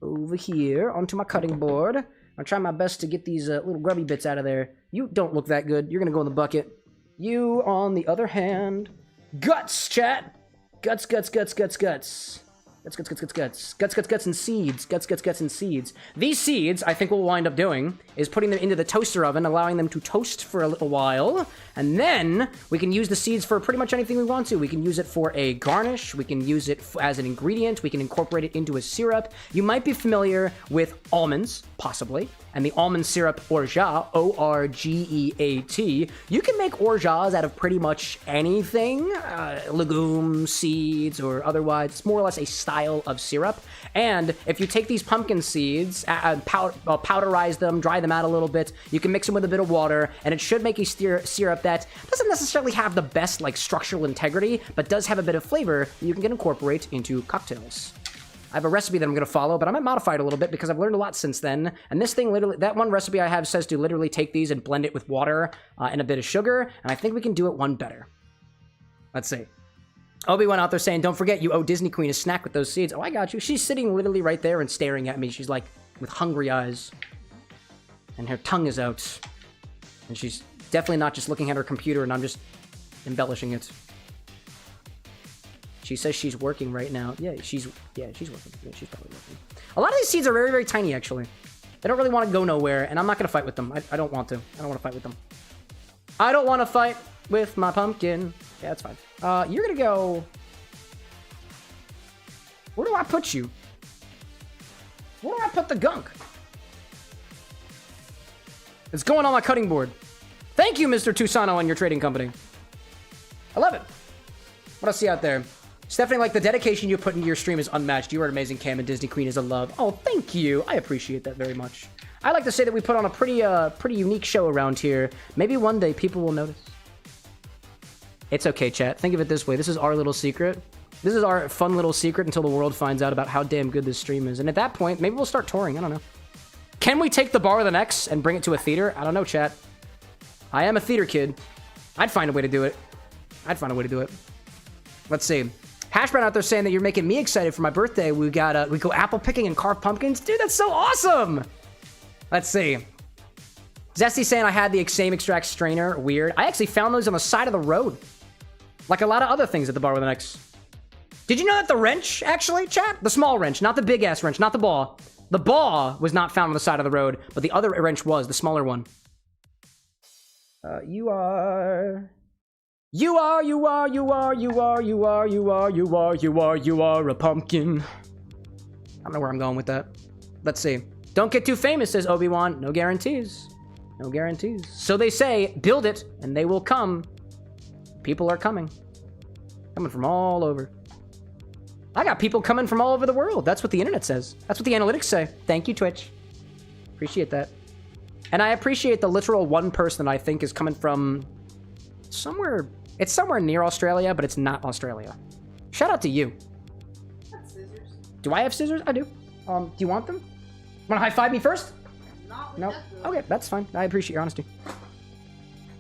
over here onto my cutting board. I'll try my best to get these little grubby bits out of there. You don't look that good. You're going to go in the bucket. You, on the other hand... Guts, chat! Guts. Guts, and seeds. Guts, and seeds. These seeds, I think what we'll wind up doing is putting them into the toaster oven, allowing them to toast for a little while, and then we can use the seeds for pretty much anything we want to. We can use it for a garnish, we can use it as an ingredient, we can incorporate it into a syrup. You might be familiar with almonds, possibly, and the almond syrup orgeat, O-R-G-E-A-T. You can make orgeats out of pretty much anything, legumes, seeds, or otherwise. It's more or less a style of syrup. And if you take these pumpkin seeds, powderize them, dry them out a little bit, you can mix them with a bit of water, and it should make a syrup that doesn't necessarily have the best structural integrity, but does have a bit of flavor that you can incorporate into cocktails. I have a recipe that I'm going to follow, but I might modify it a little bit because I've learned a lot since then. And this thing literally, that one recipe I have says to literally take these and blend it with water and a bit of sugar. And I think we can do it one better. Let's see. Obi-Wan out there saying, don't forget, you owe Disney Queen a snack with those seeds. Oh, I got you. She's sitting literally right there and staring at me. She's like with hungry eyes. And her tongue is out. And she's definitely not just looking at her computer and I'm just embellishing it. She says she's working right now. Yeah, she's working. Yeah, she's probably working. A lot of these seeds are very, very tiny, actually. They don't really want to go nowhere, and I'm not going to fight with them. I don't want to. I don't want to fight with them. I don't want to fight with my pumpkin. Yeah, that's fine. You're going to go... Where do I put you? Where do I put the gunk? It's going on my cutting board. Thank you, Mr. Tusano and your trading company. I love it. What else see out there? Stephanie, like, the dedication you put into your stream is unmatched. You are an amazing Cam, and Disney Queen is a love. Oh, thank you. I appreciate that very much. I like to say that we put on a pretty unique show around here. Maybe one day people will notice. It's okay, chat. Think of it this way. This is our little secret. This is our fun little secret until the world finds out about how damn good this stream is. And at that point, maybe we'll start touring. I don't know. Can we take the bar with an X and bring it to a theater? I don't know, chat. I am a theater kid. I'd find a way to do it. Let's see. Hash Brown out there saying that you're making me excited for my birthday. We go apple picking and carve pumpkins. Dude, that's so awesome. Let's see. Zesty saying I had the same extract strainer. Weird. I actually found those on the side of the road. Like a lot of other things at the bar with an X. Did you know that the wrench, actually, chat? The small wrench, not the big-ass wrench, not the ball. The ball was not found on the side of the road, but the other wrench was, the smaller one. You are a pumpkin. I don't know where I'm going with that. Let's see. Don't get too famous, says Obi-Wan. No guarantees. No guarantees. So they say, build it, and they will come. People are coming. Coming from all over. I got people coming from all over the world. That's what the internet says. That's what the analytics say. Thank you, Twitch. Appreciate that. And I appreciate the literal one person that I think is coming from somewhere. It's somewhere near Australia, but it's not Australia. Shout out to you. Scissors. Do I have scissors? I do. Do you want them? Want to high five me first? No. Okay, that's fine. I appreciate your honesty.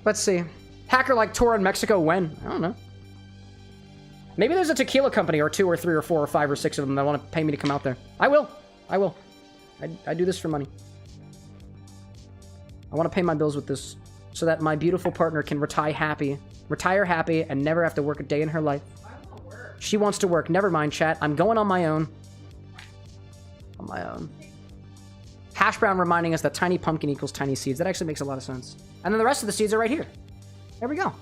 Let's see. Hacker like tour in Mexico when? I don't know. Maybe there's a tequila company or 2 or 3 or 4 or 5 or 6 of them that want to pay me to come out there. I will. I do this for money. I want to pay my bills with this so that my beautiful partner can retire happy, and never have to work a day in her life. She wants to work. Never mind, chat. I'm going on my own. Hash Brown reminding us that tiny pumpkin equals tiny seeds. That actually makes a lot of sense. And then the rest of the seeds are right here. There we go.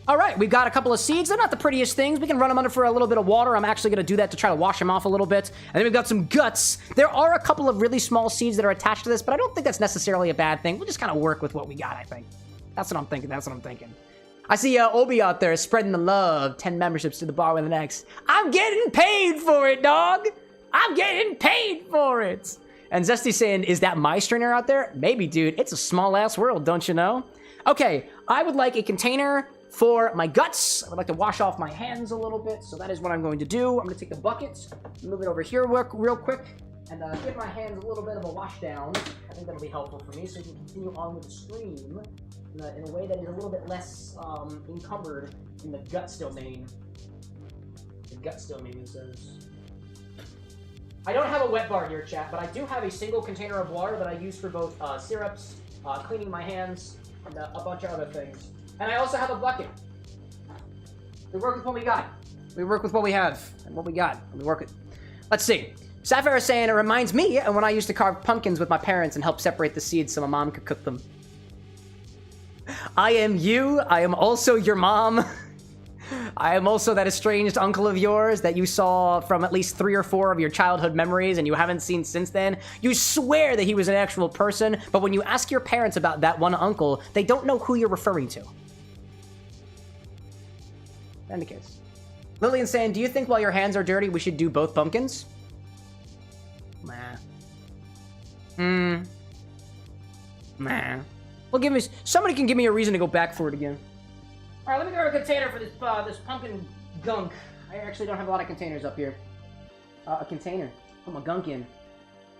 All right, we've got a couple of seeds. They're not the prettiest things. We can run them under for a little bit of water. I'm actually going to do that to try to wash them off a little bit. And then we've got some guts. There are a couple of really small seeds that are attached to this, but I don't think that's necessarily a bad thing. We'll just kind of work with what we got, I think. That's what I'm thinking. I see Obi out there spreading the love. 10 memberships to the bar with an X. I'm getting paid for it, dog. I'm getting paid for it. And Zesty saying, is that my strainer out there? Maybe, dude. It's a small-ass world, don't you know? Okay, I would like a container for my guts. I would like to wash off my hands a little bit, so that is what I'm going to do. I'm going to take the bucket, move it over here real quick, and give my hands a little bit of a wash down. I think that'll be helpful for me, so we can continue on with the stream in a way that is a little bit less encumbered in the guts domain. The guts domain, it says. I don't have a wet bar here, chat, but I do have a single container of water that I use for both syrups, cleaning my hands, and a bunch of other things. And I also have a bucket. We work with what we got. We work with what we have and what we got. We work it. Let's see. Sapphire is saying it reminds me of when I used to carve pumpkins with my parents and help separate the seeds so my mom could cook them. I am you. I am also your mom. I am also that estranged uncle of yours that you saw from at least 3 or 4 of your childhood memories and you haven't seen since then. You swear that he was an actual person, but when you ask your parents about that one uncle, they don't know who you're referring to. In the case. Lillian saying, do you think while your hands are dirty, we should do both pumpkins? Nah. Well, somebody can give me a reason to go back for it again. All right, let me grab a container for this pumpkin gunk. I actually don't have a lot of containers up here. A container. Put my gunk in.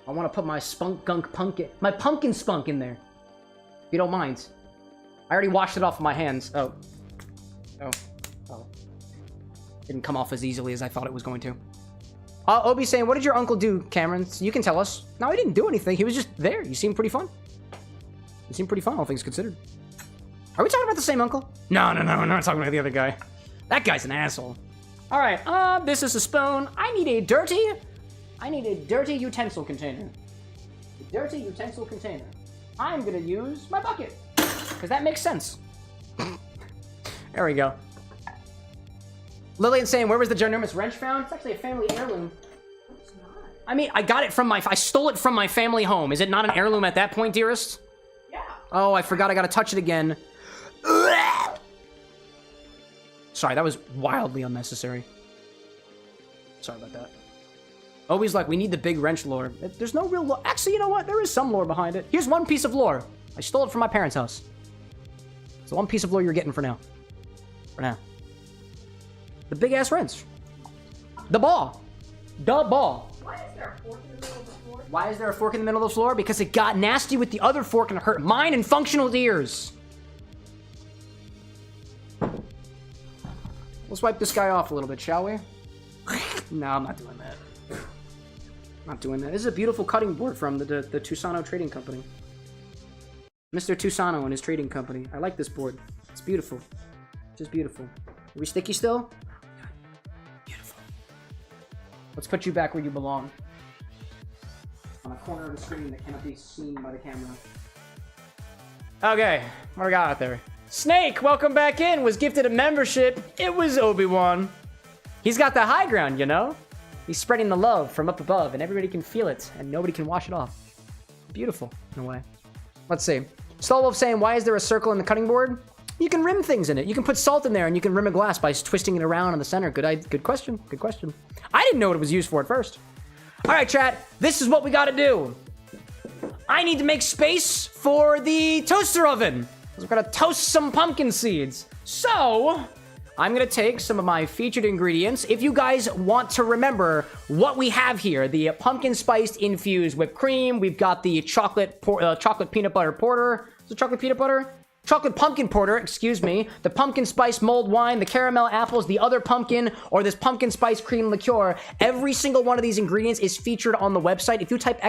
I want to put my my pumpkin spunk in there. If you don't mind. I already washed it off of my hands. Oh. Didn't come off as easily as I thought it was going to. Obi's saying, what did your uncle do, Cameron? So you can tell us. No, he didn't do anything. He was just there. You seemed pretty fun. All things considered. Are we talking about the same uncle? No, I'm not talking about the other guy. That guy's an asshole. All right, this is a spoon. I need a dirty utensil container. A dirty utensil container. I'm gonna use my bucket, because that makes sense. There we go. Lillian saying, where was the ginormous wrench found? It's actually a family heirloom. It's not. I mean, I stole it from my family home. Is it not an heirloom at that point, dearest? Yeah. Oh, I forgot I gotta touch it again. Sorry, that was wildly unnecessary. Sorry about that. Always like, we need the big wrench lore. There's no real lore. Actually, you know what? There is some lore behind it. Here's one piece of lore. I stole it from my parents' house. It's the one piece of lore you're getting for now. For now. The big-ass wrench. The ball. The ball. Why is there a fork in the middle of the floor? Why is there a fork in the middle of the floor? Because it got nasty with the other fork and it hurt mine and functional ears. Let's wipe this guy off a little bit, shall we? No, I'm not doing that. Not doing that. This is a beautiful cutting board from the Tusano Trading Company. Mr. Tusano and his trading company. I like this board. It's beautiful. Just beautiful. Are we sticky still? Beautiful. Let's put you back where you belong. On a corner of the screen that cannot be seen by the camera. Okay, what do we got out there? Snake, welcome back in. Was gifted a membership. It was Obi-Wan. He's got the high ground, you know? He's spreading the love from up above, and everybody can feel it, and nobody can wash it off. Beautiful, in a way. Let's see. Stallwolf saying, why is there a circle in the cutting board? You can rim things in it. You can put salt in there, and you can rim a glass by twisting it around in the center. Good question. Good question. I didn't know what it was used for at first. All right, chat. This is what we got to do. I need to make space for the toaster oven. We're going to toast some pumpkin seeds. So, I'm going to take some of my featured ingredients. If you guys want to remember what we have here, the pumpkin spiced infused whipped cream. We've got the chocolate peanut butter porter. Is it chocolate peanut butter? Chocolate pumpkin porter, excuse me, the pumpkin spice mulled wine, the caramel apples, the other pumpkin, or this pumpkin spice cream liqueur. Every single one of these ingredients is featured on the website. If you type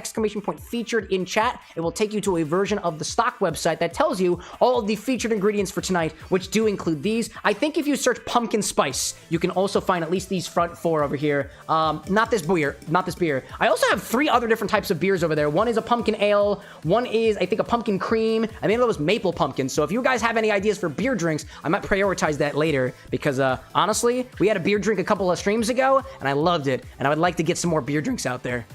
!featured in chat, it will take you to a version of the stock website that tells you all of the featured ingredients for tonight, which do include these. I think if you search pumpkin spice, you can also find at least these front four over here. Not this beer. I also have 3 other different types of beers over there. One is a pumpkin ale, one is, I think, a pumpkin cream, and the other was maple pumpkin. So if you guys have any ideas for beer drinks, I might prioritize that later because honestly, we had a beer drink a couple of streams ago and I loved it, and I would like to get some more beer drinks out there.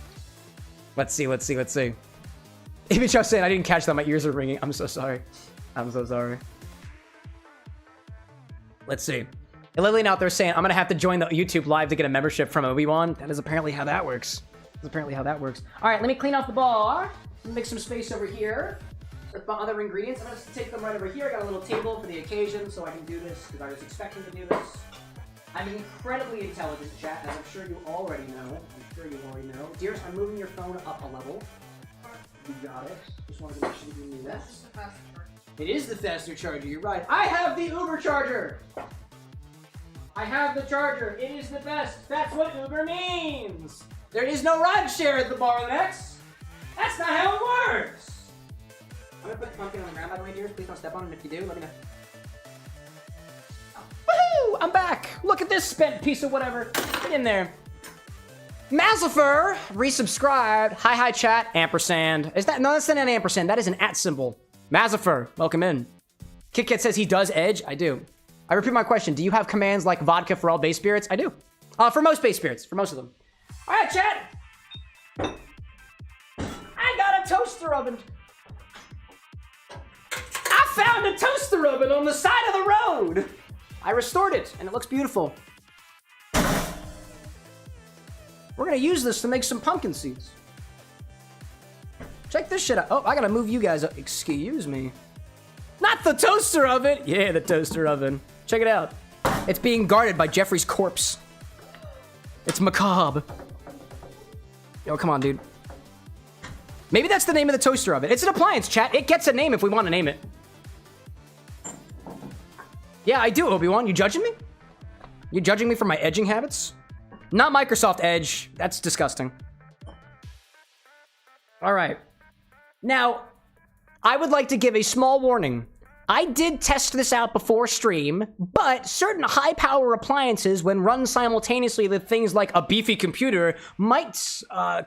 Let's see. Even just saying, I didn't catch that. My ears are ringing. I'm so sorry. Let's see. And Lillian out there saying, I'm gonna have to join the YouTube live to get a membership from Obi-Wan. That is apparently how that works. All right, let me clean off the bar. Make some space over here. My other ingredients, I'm going to take them right over here. I got a little table for the occasion, so I can do this because I was expecting to do this. I'm incredibly intelligent, chat, as I'm sure you already know. Dears, I'm moving your phone up a level. You got it. Just wanted to make sure you knew that. That's just the faster charger. It is the faster charger, you're right. I have the Uber charger! I have the charger. It is the best. That's what Uber means. There is no ride share at the bar of the X. That's not how it works. I'm gonna put the pumpkin on the ground, by the way, dears. Please don't step on it. If you do, let me know. Oh. Woohoo! I'm back! Look at this spent piece of whatever. Get in there. Mazifer resubscribed. Hi, chat. Ampersand. Is that? No, that's not an ampersand. That is an @ symbol. Mazifer, welcome in. KitKat says he does Edge. I do. I repeat my question. Do you have commands like vodka for all base spirits? I do. For most base spirits. For most of them. All right, chat. I got a toaster oven. I found a toaster oven on the side of the road. I restored it, and it looks beautiful. We're gonna use this to make some pumpkin seeds. Check this shit out. Oh, I gotta move you guys up. Excuse me. Not the toaster oven. Yeah, the toaster oven. Check it out. It's being guarded by Jeffrey's corpse. It's macabre. Yo, come on, dude. Maybe that's the name of the toaster oven. It's an appliance, chat. It gets a name if we want to name it. Yeah, I do, Obi-Wan. You judging me? You judging me for my edging habits? Not Microsoft Edge. That's disgusting. All right. Now, I would like to give a small warning. I did test this out before stream, but certain high-power appliances, when run simultaneously with things like a beefy computer, might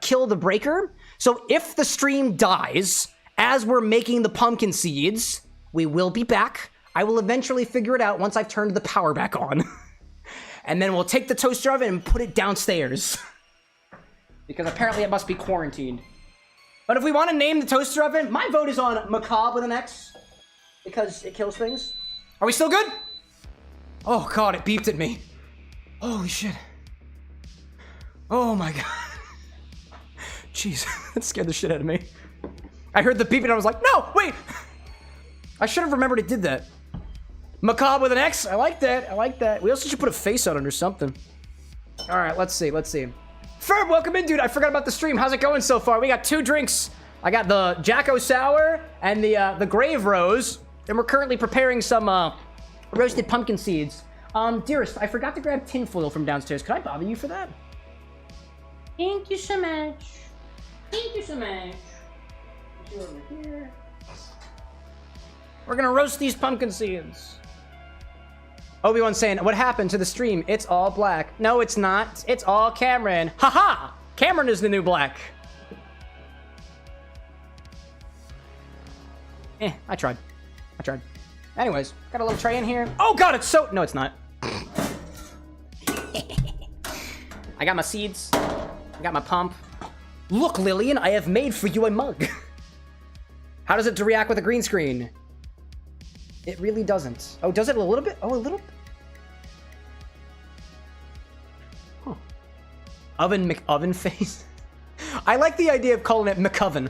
kill the breaker. So if the stream dies as we're making the pumpkin seeds, we will be back. I will eventually figure it out once I've turned the power back on. And then we'll take the toaster oven and put it downstairs. Because apparently it must be quarantined. But if we want to name the toaster oven, my vote is on macabre with an X. Because it kills things. Are we still good? Oh god, it beeped at me. Holy shit. Oh my god. Jeez, that scared the shit out of me. I heard the beep and I was like, no, wait! I should have remembered it did that. Macabre with an X, I like that, I like that. We also should put a face out under something. All right, let's see. Ferb, welcome in, dude. I forgot about the stream. How's it going so far? We got 2 drinks. I got the Jacko Sour and the Grave Rose. And we're currently preparing some roasted pumpkin seeds. Dearest, I forgot to grab tinfoil from downstairs. Could I bother you for that? Thank you so much. Thank you so much. Put you over here. We're gonna roast these pumpkin seeds. Obi-Wan saying, what happened to the stream? It's all black. No, it's not. It's all Cameron. Haha! Cameron is the new black. I tried. Anyways, got a little tray in here. Oh god, it's so... No, it's not. I got my seeds. I got my pump. Look, Lillian, I have made for you a mug. How does it react with a green screen? It really doesn't. Oh, does it a little bit? Oh, a little? Huh. Oven face? I like the idea of calling it McCoven.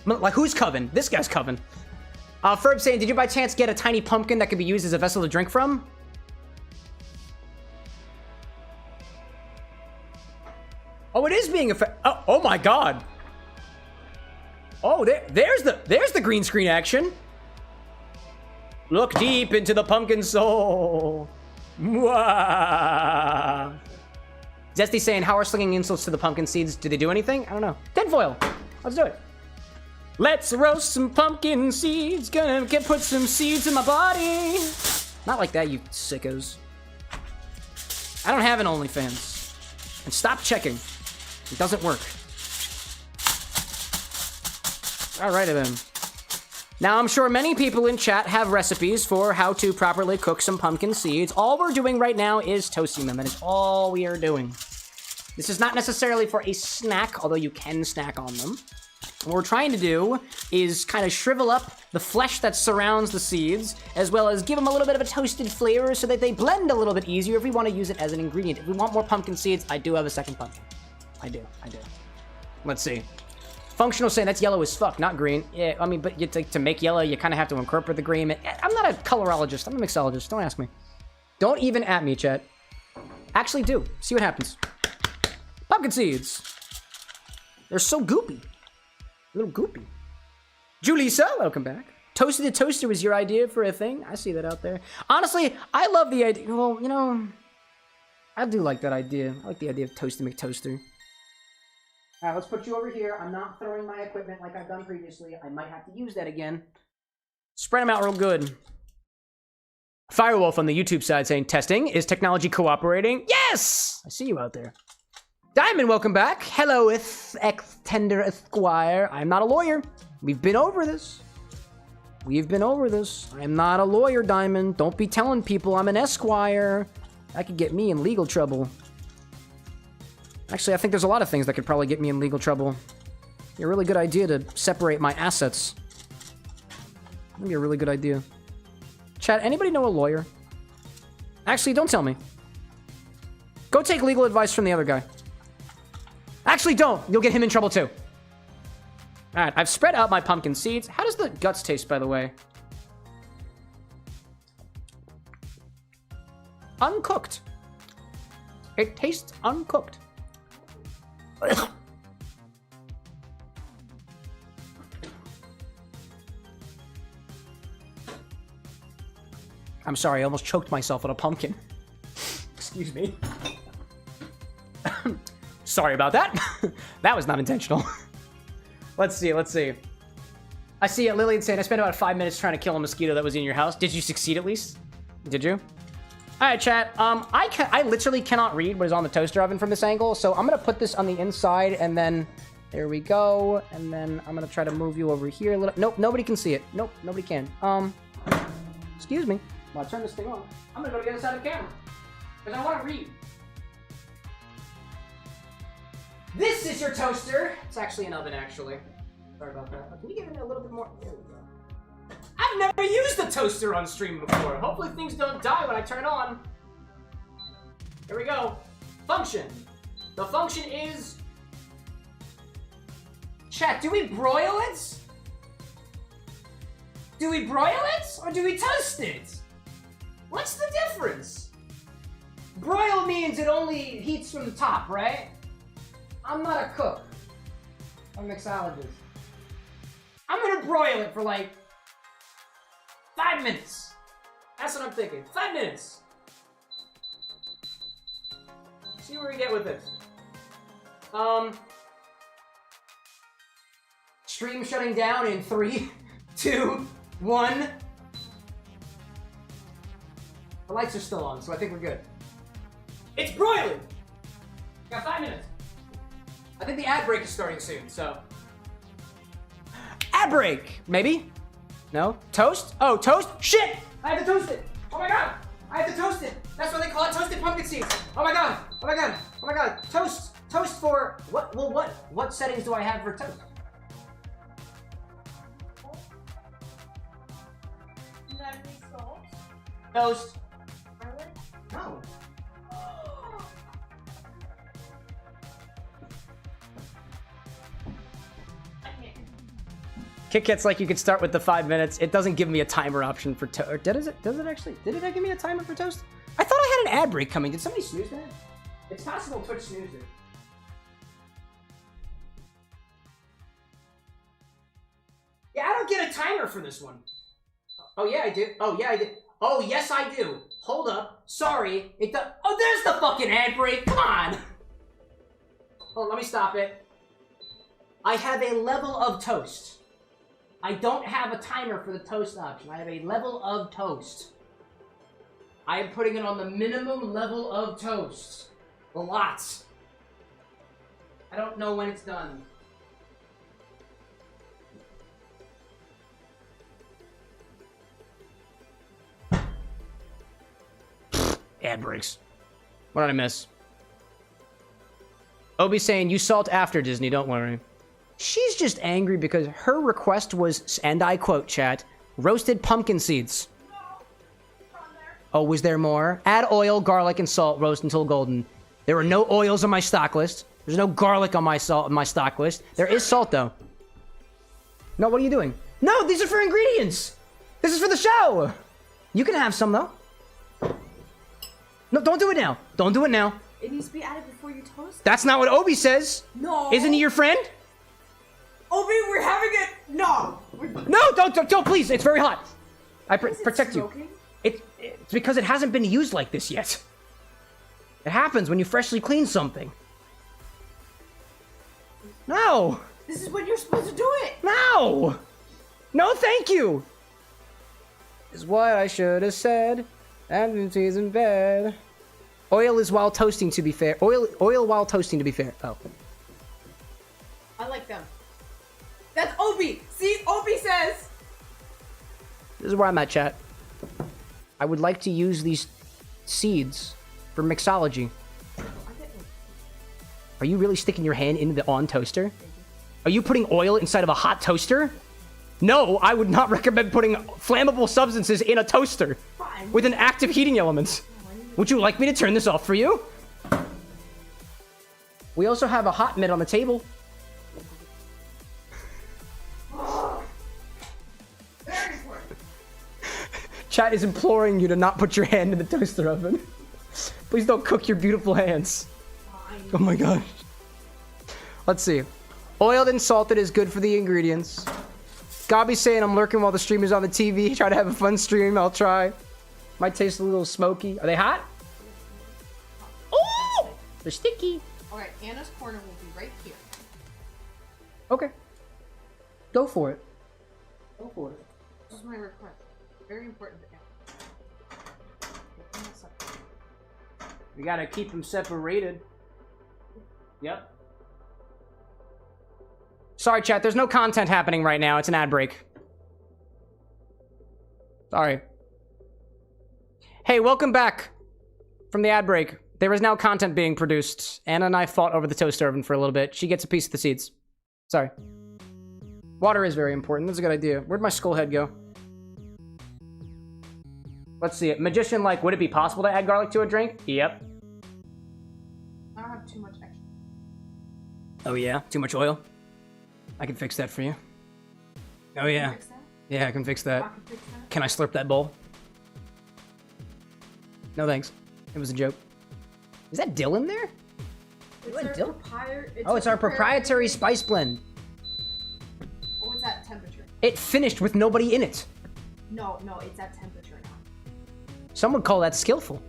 Like, who's Coven? This guy's Coven. Ferb saying, did you by chance get a tiny pumpkin that could be used as a vessel to drink from? Oh, it is being oh my god. Oh, there's the green screen action. Look deep into the pumpkin soul. Mwah. Zesty saying, how are slinging insults to the pumpkin seeds? Do they do anything? I don't know. Tinfoil. Let's do it. Let's roast some pumpkin seeds. Gonna put some seeds in my body. Not like that, you sickos. I don't have an OnlyFans. And stop checking. It doesn't work. Alrighty then. Now, I'm sure many people in chat have recipes for how to properly cook some pumpkin seeds. All we're doing right now is toasting them. That is all we are doing. This is not necessarily for a snack, although you can snack on them. What we're trying to do is kind of shrivel up the flesh that surrounds the seeds, as well as give them a little bit of a toasted flavor so that they blend a little bit easier if we want to use it as an ingredient. If we want more pumpkin seeds, I do have a second pumpkin. I do. Let's see. Functional saying that's yellow as fuck, not green. Yeah, I mean, but to make yellow, you kind of have to incorporate the green. I'm not a colorologist. I'm a mixologist. Don't ask me. Don't even at me, chat. Actually do. See what happens. Pumpkin seeds. They're so goopy. A little goopy. Julissa, welcome back. Toasted the Toaster was your idea for a thing? I see that out there. Honestly, I love the idea. Well, you know, I do like that idea. I like the idea of Toasty McToaster. All right, let's put you over here. I'm not throwing my equipment like I've done previously. I might have to use that again. Spread them out real good. Firewolf on the YouTube side saying, testing. Is technology cooperating? Yes! I see you out there. Diamond, welcome back. Hello, Tender Esquire. I'm not a lawyer. We've been over this. I'm not a lawyer, Diamond. Don't be telling people I'm an Esquire. That could get me in legal trouble. Actually, I think there's a lot of things that could probably get me in legal trouble. It'd be a really good idea to separate my assets. That'd be a really good idea. Chat, anybody know a lawyer? Actually, don't tell me. Go take legal advice from the other guy. Actually, don't. You'll get him in trouble, too. All right, I've spread out my pumpkin seeds. How does the guts taste, by the way? Uncooked. It tastes uncooked. I'm sorry, I almost choked myself on a pumpkin. Excuse me. Sorry about that. That was not intentional. Let's see. I see it, Lillian saying, I spent about 5 minutes trying to kill a mosquito that was in your house. Did you succeed at least? Did you? All right, chat. I literally cannot read what is on the toaster oven from this angle, so I'm gonna put this on the inside, and then there we go. And then I'm gonna try to move you over here a little. Nope, nobody can see it. Nope, nobody can. Excuse me. While I turn this thing on, I'm gonna go to the other side of the camera because I want to read. This is your toaster. It's actually an oven, actually. Sorry about that. Can you get in there a little bit more? There we go. I've never used a toaster on stream before. Hopefully things don't die when I turn on. Here we go. Function. The function is... Chat, do we broil it? Do we broil it? Or do we toast it? What's the difference? Broil means it only heats from the top, right? I'm not a cook. I'm a mixologist. I'm gonna broil it for like 5 minutes. That's what I'm thinking. 5 minutes. See where we get with this. Stream shutting down in 3, 2, 1. The lights are still on, so I think we're good. It's broiling! Got 5 minutes. I think the ad break is starting soon, so. Ad break! Maybe? No? Toast? Oh, toast? Shit! I have to toast it! Oh my god! I have to toast it! That's why they call it toasted pumpkin seeds! Oh my god! Oh my god! Oh my god! Toast! Toast for what? Well, what settings do I have for toast? Do you have any salt? Toast. Garlic? No. Kit Kat's like you could start with the 5 minutes. It doesn't give me a timer option for toast. Does it actually? Did it give me a timer for toast? I thought I had an ad break coming. Did somebody snooze that? It's possible Twitch snoozed it. Yeah, I don't get a timer for this one. Oh yeah, I do. Oh yeah, I did. Oh yes, I do. Hold up. Sorry. It does. Oh, there's the fucking ad break. Come on. Hold on, let me stop it. I have a level of toast. I don't have a timer for the toast option. I have a level of toast. I am putting it on the minimum level of toast. A lot. I don't know when it's done. Ad breaks. What did I miss? Obi's saying, you salt after Disney, don't worry. She's just angry because her request was, and I quote, chat, roasted pumpkin seeds. Oh, was there more? Add oil, garlic, and salt, roast until golden. There are no oils on my stock list. There's no garlic on my stock list. There is salt, though. No, what are you doing? No, these are for ingredients. This is for the show. You can have some, though. No, don't do it now. Don't do it now. It needs to be added before you toast. That's not what Obi says. No. Isn't he your friend? Obi, we're having it. No. No, don't, please. It's very hot. I protect you. Smoking? It's because it hasn't been used like this yet. It happens when you freshly clean something. No. This is when you're supposed to do it. No. No, thank you. Is what I should have said. And she's in bed. Oil is while toasting, to be fair. Oil while toasting, to be fair. Oh. I like them. That's Obi. See, Obi says. This is where I'm at, chat. I would like to use these seeds for mixology. Are you really sticking your hand into the on toaster? Are you putting oil inside of a hot toaster? No, I would not recommend putting flammable substances in a toaster with an active heating element. Would you like me to turn this off for you? We also have a hot mitt on the table. Chat is imploring you to not put your hand in the toaster oven. Please don't cook your beautiful hands. Oh my gosh. Let's see. Oiled and salted is good for the ingredients. Gabi's saying I'm lurking while the stream is on the TV. Try to have a fun stream. I'll try. Might taste a little smoky. Are they hot? Oh! They're sticky. Alright, Anna's corner will be right here. Okay. Go for it. Go for it. This is my request. Very important. We gotta keep them separated. Yep. Sorry, chat. There's no content happening right now. It's an ad break. Sorry. Hey, welcome back from the ad break. There is now content being produced. Anna and I fought over the toaster oven for a little bit. She gets a piece of the seeds. Sorry. Water is very important. That's a good idea. Where'd my skull head go? Let's see it. Magician, like, would it be possible to add garlic to a drink? Yep. I don't have too much extra. Oh, yeah? Too much oil? I can fix that for you. Oh, yeah. Fix that? Yeah, I can fix that. I can fix that. Can I slurp that bowl? No, thanks. It was a joke. Is that dill in there? It's What, our dill? Oh, It's our proprietary spice blend. What's that temperature? It finished with nobody in it. No, it's at temperature now. Some would call that skillful.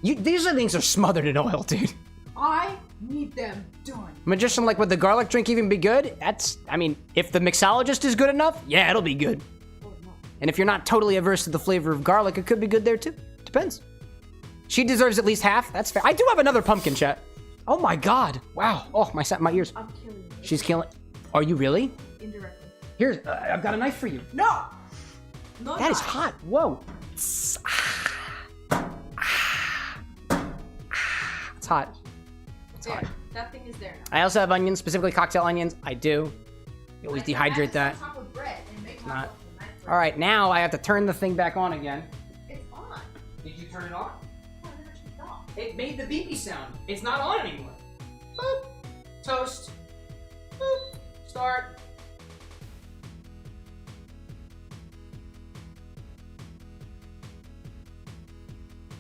These things are smothered in oil, dude. I need them done. Magician, like, would the garlic drink even be good? I mean, if the mixologist is good enough, yeah, it'll be good. Oh, no. And if you're not totally averse to the flavor of garlic, it could be good there too. Depends. She deserves at least half. That's fair. I do have another pumpkin, chat. Oh my god. Wow. Oh, my ears. I'm killing you. She's killing. Are you really? Indirectly. Here's, I've got a knife for you. No! No, That is not. hot. Whoa. It's hot. It's There. hot. That thing is there now. I also have onions, specifically cocktail onions. I do. You always dehydrate that. On top of bread and make not. myself a nice bread. All right, now I have to turn the thing back on again. It's on. Did you turn it on? Oh, I never turned it off. It made the beepy sound. It's not on anymore. Boop. Toast. Boop. Start.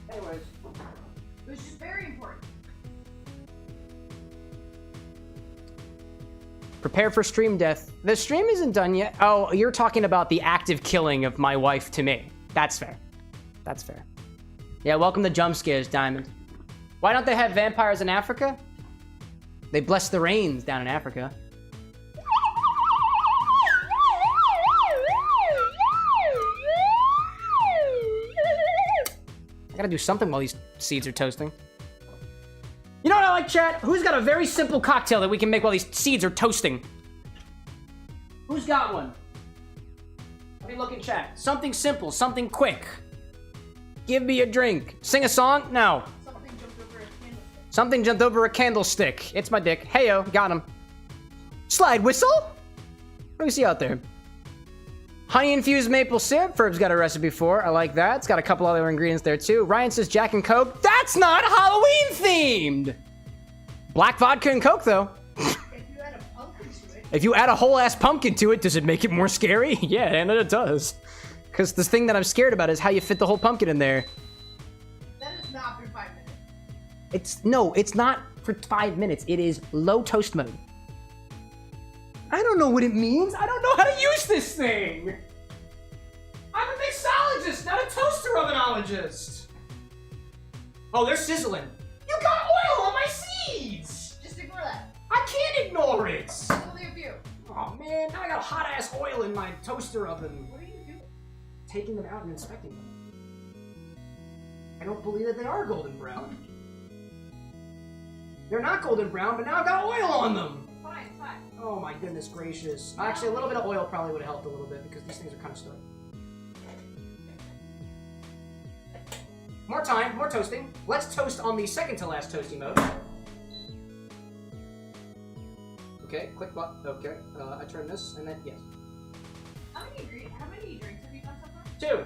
Anyways. Which is very important. Prepare for stream death. The stream isn't done yet. Oh, you're talking about the active killing of my wife to me. That's fair. That's fair. Yeah, welcome to Jump Scares, Diamond. Why don't they have vampires in Africa? They bless the rains down in Africa. I gotta do something while these seeds are toasting. You know what I like, chat? Who's got a very simple cocktail that we can make while these seeds are toasting? Who's got one? Let me look in chat. Something simple, something quick. Give me a drink. Sing a song? No. Something jumped over a candlestick. Something jumped over a candlestick. It's my dick. Heyo, got him. Slide whistle? What do we see out there? Honey infused maple syrup. Ferb's got a recipe for. I like that. It's got a couple other ingredients there too. Ryan says Jack and Coke. That's not Halloween themed. Black vodka and Coke though. If you add a pumpkin to it. If you add a whole ass pumpkin to it, does it make it more scary? Yeah, and it does. Because the thing that I'm scared about is how you fit the whole pumpkin in there. That is not for 5 minutes. It's not for 5 minutes. It is low toast mode. I don't know what it means. I don't know how to use this thing. I'm a mixologist, not a toaster ovenologist. Oh, they're sizzling. You got oil on my seeds. Just ignore that. I can't ignore it. It's only a few. Oh man, now I got hot ass oil in my toaster oven. What are you doing? Taking them out and inspecting them. I don't believe that they are golden brown. They're not golden brown, but now I've got oil on them. Fine, fine. Oh my goodness gracious. Actually, a little bit of oil probably would have helped a little bit because these things are kind of stuck. More time, more toasting. Let's toast on the second to last toasty mode. Okay, click button. Okay, I turn this and then yes. How many drinks have you done so far? 2.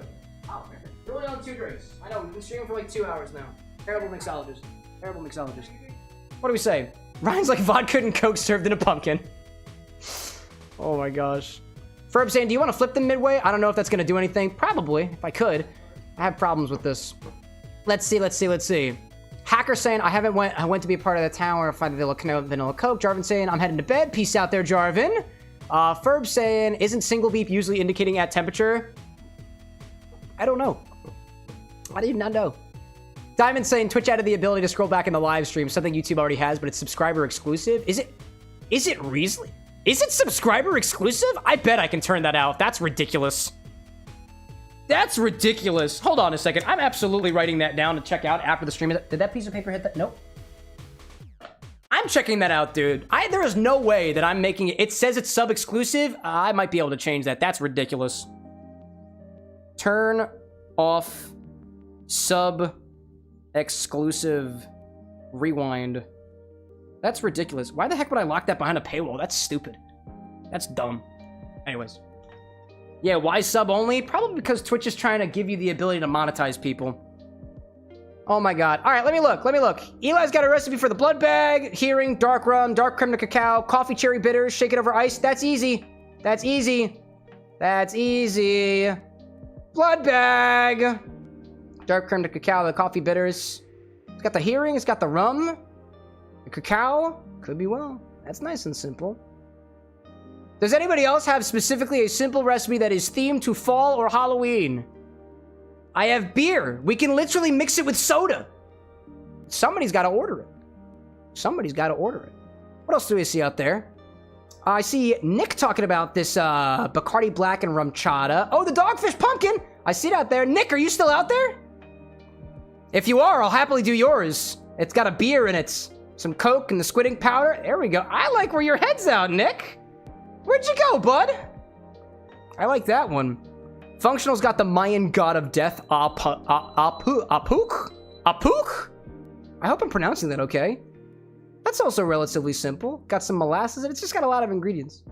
Oh, perfect. We're only on 2 drinks. I know, we've been streaming for like 2 hours now. Terrible mixologist. Terrible mixologist. What do we say? Ryan's like vodka and Coke served in a pumpkin. Oh my gosh. Ferb saying, do you want to flip them midway? I don't know if that's going to do anything. Probably, if I could. I have problems with this. Let's see. Hacker saying, I went to be a part of the town where I find the vanilla Coke. Jarvin saying, I'm heading to bed. Peace out there, Jarvin. Ferb saying, isn't single beep usually indicating at temperature? I don't know. I do not know. Diamond saying Twitch added the ability to scroll back in the live stream, something YouTube already has, but it's subscriber exclusive. Is it really? Is it subscriber exclusive? I bet I can turn that out. That's ridiculous. That's ridiculous. Hold on a second. I'm absolutely writing that down to check out after the stream. Did that piece of paper hit that? Nope. I'm checking that out, dude. there is no way that I'm making it. It says it's sub-exclusive. I might be able to change that. That's ridiculous. Turn off sub-exclusive rewind. That's ridiculous. Why the heck would I lock that behind a paywall? That's stupid. That's dumb. Anyways. Yeah, why sub only? Probably because Twitch is trying to give you the ability to monetize people. Oh my god. All right, let me look. Eli's got a recipe for the blood bag, hearing, dark rum, dark creme de cacao, coffee cherry bitters, shake it over ice. That's easy. That's easy. That's easy. Blood bag. Dark creme de cacao, the coffee bitters. It's got the hearing, it's got the rum. The cacao. Could be well. That's nice and simple. Does anybody else have specifically a simple recipe that is themed to fall or Halloween? I have beer. We can literally mix it with soda. Somebody's got to order it. Somebody's got to order it. What else do we see out there? I see Nick talking about this Bacardí Black and Rum Chata. Oh, the Dogfish Pumpkin. I see it out there. Nick, are you still out there? If you are, I'll happily do yours. It's got a beer in it. Some Coke and the squid ink powder. There we go. I like where your head's out, Nick. Where'd you go, bud? I like that one. Functional's got the Mayan god of death, Apuk? Apuk? I hope I'm pronouncing that okay. That's also relatively simple. Got some molasses, and it's just got a lot of ingredients.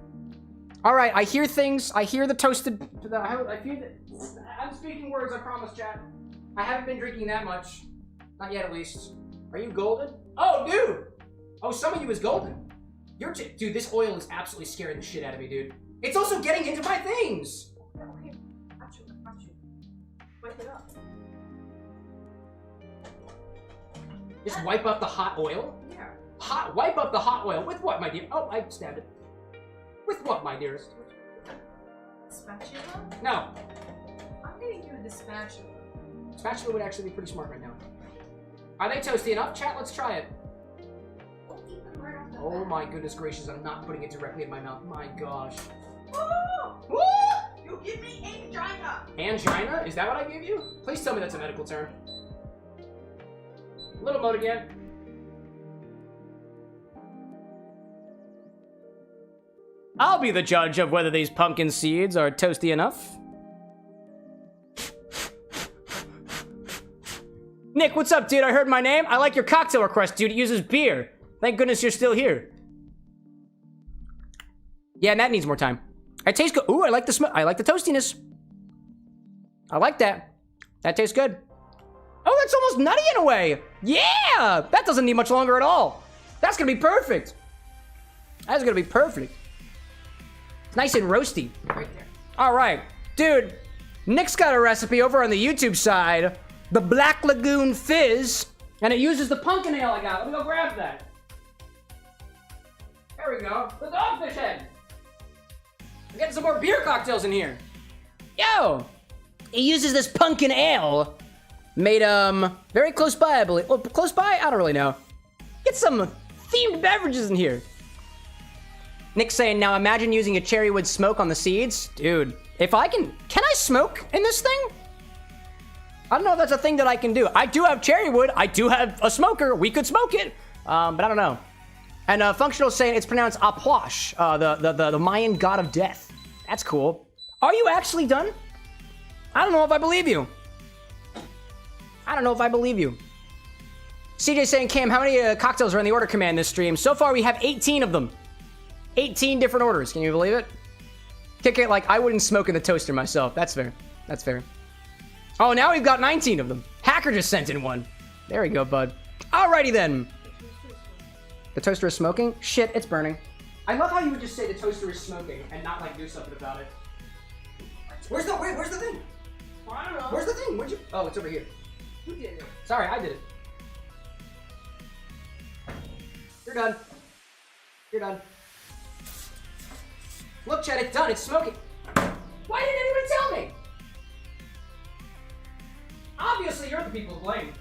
All right, I hear things. I hear the toasted. I'm speaking words, I promise, chat. I haven't been drinking that much. Not yet, at least. Are you golden? Oh, dude! Oh, some of you is golden. Dude, this oil is absolutely scaring the shit out of me, dude. It's also getting into my things. Okay, got you. Wipe it up. Just wipe up the hot oil? Yeah. Wipe up the hot oil. With what, my dear? Oh, I stabbed it. With what, my dearest? Spatula? No. I'm getting through the spatula. Spatula would actually be pretty smart right now. Are they toasty enough? Chat, let's try it. Oh my goodness gracious, I'm not putting it directly in my mouth. My gosh. Woo! You give me angina! Angina? Is that what I gave you? Please tell me that's a medical term. Little mode again. I'll be the judge of whether these pumpkin seeds are toasty enough. Nick, what's up, dude? I heard my name. I like your cocktail request, dude. It uses beer. Thank goodness you're still here. Yeah, and that needs more time. It tastes good. Ooh, I like the smell. I like the toastiness. I like that. That tastes good. Oh, that's almost nutty in a way. Yeah! That doesn't need much longer at all. That's gonna be perfect. That's gonna be perfect. It's nice and roasty. Right there. All right. Dude, Nick's got a recipe over on the YouTube side. The Black Lagoon Fizz. And it uses the pumpkin ale I got. Let me go grab that. There we go. The Dogfish Head. We're getting some more beer cocktails in here. Yo! It uses this pumpkin ale. Made, very close by, I believe. Well, close by? I don't really know. Get some themed beverages in here. Nick's saying, now imagine using a cherry wood smoke on the seeds. Dude, if I can I smoke in this thing? I don't know if that's a thing that I can do. I do have cherry wood. I do have a smoker. We could smoke it. But I don't know. And Functional's saying it's pronounced Apwash, the Mayan god of death. That's cool. Are you actually done? I don't know if I believe you. I don't know if I believe you. CJ saying, Cam, how many cocktails are in the order command this stream? So far, we have 18 of them. 18 different orders. Can you believe it? Kick it like I wouldn't smoke in the toaster myself. That's fair. That's fair. Oh, now we've got 19 of them. Hacker just sent in one. There we go, bud. Alrighty then. The toaster is smoking? Shit, it's burning. I love how you would just say the toaster is smoking and not like do something about it. Where's the thing? Well, I don't know. Where's the thing? Where'd you? Oh, it's over here. Who did it? Sorry, I did it. You're done. You're done. Look, Chad, it's done. It's smoking. Why didn't anybody tell me? Obviously, you're the people to blame.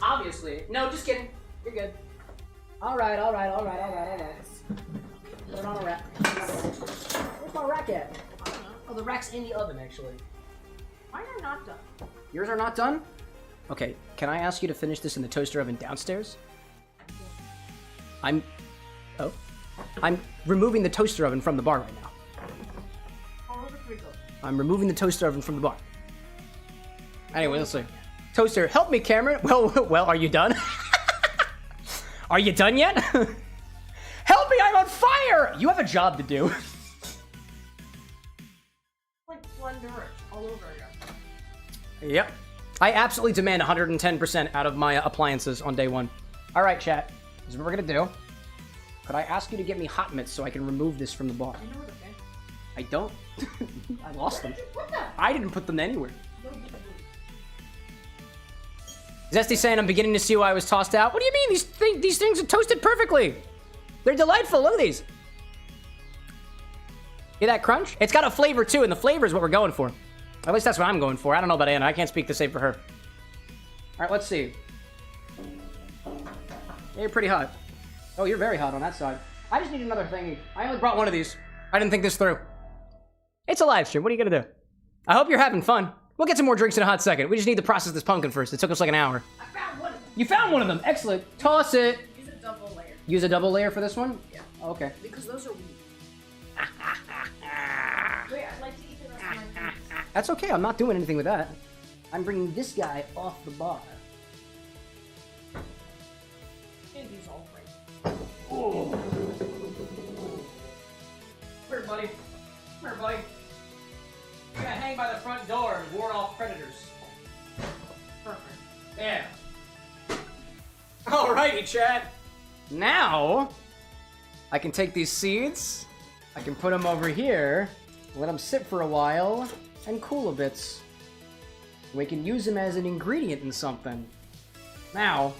Obviously. No, just kidding. You're good. All right. Put it on a rack. Where's my rack at? I don't know. Oh, the rack's in the oven, actually. Mine are not done. Yours are not done? Okay, can I ask you to finish this in the toaster oven downstairs? I'm removing the toaster oven from the bar right now. I'm removing the toaster oven from the bar. Anyway, let's see. Toaster, help me, Cameron. Well, are you done? Are you done yet? a job to do. Like Blender all over again. Yep. I absolutely demand 110% out of my appliances on day one. All right, chat. This is what we're gonna do. Could I ask you to get me hot mitts so I can remove this from the bar? I know what okay. I don't. I lost them. Where'd you put them? I didn't put them anywhere. No, you didn't. Zesty saying I'm beginning to see why I was tossed out. What do you mean? These things are toasted perfectly. They're delightful. Look at these. Hear that crunch? It's got a flavor too, and the flavor is what we're going for. At least that's what I'm going for. I don't know about Anna. I can't speak the same for her. All right, let's see. Yeah, you're pretty hot. Oh, you're very hot on that side. I just need another thingy. I only brought one of these. I didn't think this through. It's a live stream. What are you gonna do? I hope you're having fun. We'll get some more drinks in a hot second. We just need to process this pumpkin first. It took us like an hour. I found one of them. You found one of them. Excellent. Toss it. Use a double layer. Use a double layer for this one? Yeah. Okay. Because those are weak. Wait, I'd like to eat the rest of my food. That's okay. I'm not doing anything with that. I'm bringing this guy off the bar. And these all right. Oh. Come here, buddy. Come here, buddy. You gotta hang by the front door and ward off predators. Perfect. Yeah. Alrighty, chat. Now, I can take these seeds, I can put them over here, let them sit for a while, and cool a bit. We can use them as an ingredient in something. Now,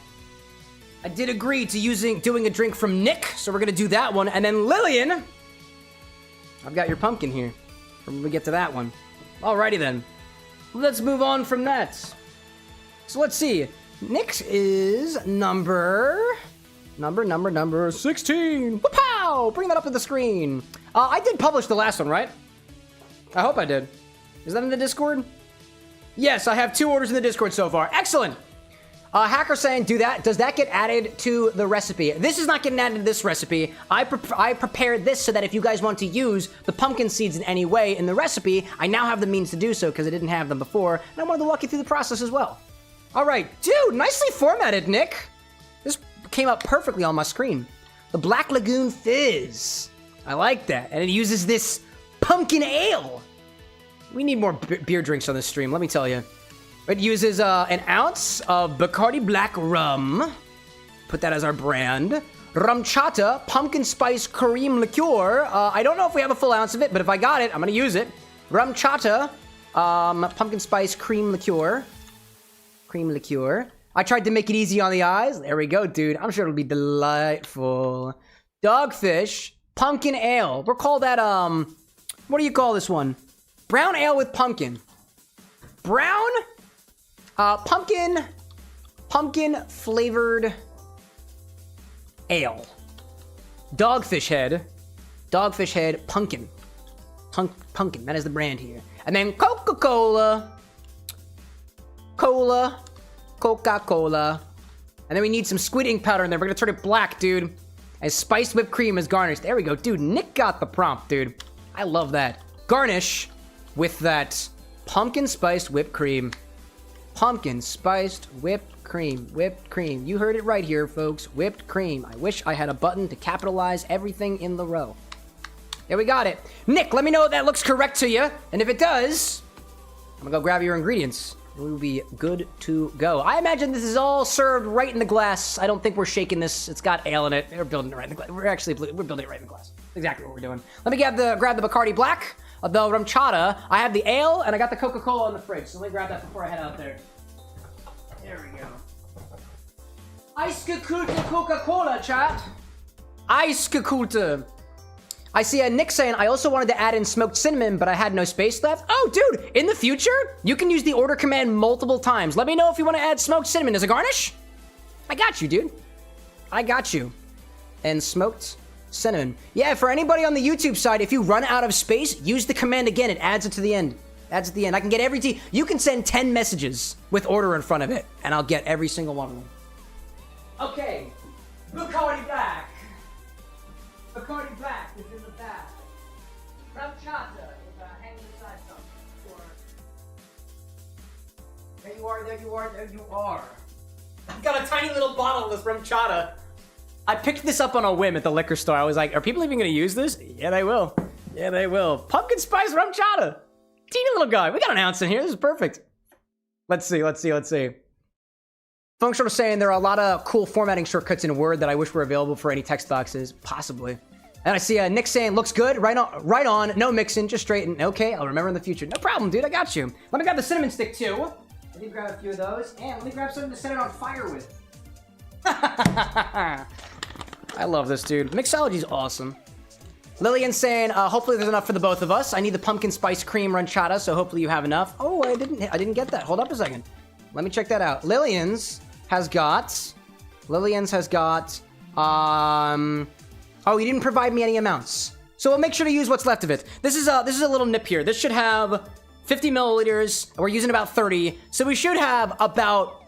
I did agree to doing a drink from Nick, so we're gonna do that one, and then Lillian, I've got your pumpkin here, when we get to that one. Alrighty then, let's move on from that. So let's see, Nick's is number 16. Wow! Bring that up to the screen. I did publish the last one, right? I hope I did. Is that in the Discord? Yes, I have 2 orders in the Discord so far. Excellent! Hacker saying, does that get added to the recipe? This is not getting added to this recipe. I prepared this so that if you guys want to use the pumpkin seeds in any way in the recipe, I now have the means to do so because I didn't have them before, and I wanted to walk you through the process as well. All right, dude, nicely formatted, Nick. This came up perfectly on my screen. The Black Lagoon Fizz. I like that, and it uses this pumpkin ale. We need more beer drinks on this stream, let me tell you. It uses an ounce of Bacardí black rum. Put that as our brand. Rum chata, pumpkin spice cream liqueur. I don't know if we have a full ounce of it, but if I got it, I'm gonna use it. Rum chata, pumpkin spice cream liqueur. Cream liqueur. I tried to make it easy on the eyes. There we go, dude. I'm sure it'll be delightful. Dogfish, pumpkin ale. We'll call that, what do you call this one? Brown ale with pumpkin. Brown? Pumpkin flavored ale. Dogfish head, pumpkin. Pumpkin, that is the brand here. And then Coca-Cola. Coca-Cola. And then we need some squid ink powder in there. We're gonna turn it black, dude. And spiced whipped cream is garnished. There we go, dude. Nick got the prompt, dude. I love that. Garnish with that pumpkin spiced whipped cream. Pumpkin spiced whipped cream. Whipped cream. You heard it right here, folks. Whipped cream. I wish I had a button to capitalize everything in the row. There we got it. Nick, let me know if that looks correct to you. And if it does, I'm gonna go grab your ingredients. We will be good to go. I imagine this is all served right in the glass. I don't think we're shaking this. It's got ale in it. We're building it right in the glass. We're building it right in the glass. Exactly what we're doing. Let me grab the Bacardí Black, the rum chata. I have the ale, and I got the Coca-Cola in the fridge. So let me grab that before I head out there. There we go. Eisgekühlte Coca-Cola, chat. Eisgekühlte. I see a Nick saying, I also wanted to add in smoked cinnamon, but I had no space left. Oh, dude, in the future, you can use the order command multiple times. Let me know if you want to add smoked cinnamon as a garnish. I got you, dude. I got you. And smoked cinnamon. Yeah, for anybody on the YouTube side, if you run out of space, use the command again. It adds it to the end. Adds at the end. I can get every tea. You can send 10 messages with order in front of it, and I'll get every single one of them. Okay. Bacardí Black. Bacardí Black is in the bag. Rum chata is hanging beside something. There you are, there you are, there you are. I've got a tiny little bottle of this rum chata. I picked this up on a whim at the liquor store. I was like, are people even going to use this? Yeah, they will. Yeah, they will. Pumpkin spice rum chata. Teeny little guy. We got an ounce in here. This is perfect. Let's see. Functional saying there are a lot of cool formatting shortcuts in Word that I wish were available for any text boxes. Possibly. And I see Nick saying, looks good. Right on. No mixing. Just straighten. Okay, I'll remember in the future. No problem, dude. I got you. Let me grab the cinnamon stick, too. I did grab a few of those. And let me grab something to set it on fire with. I love this, dude. Mixology's awesome. Lillian saying, hopefully there's enough for the both of us. I need the pumpkin spice cream ranchata, so hopefully you have enough. Oh, I didn't get that. Hold up a second. Let me check that out. Lillian's has got, oh, you didn't provide me any amounts. So we'll make sure to use what's left of it. This is a little nip here. This should have 50 milliliters. We're using about 30. So we should have about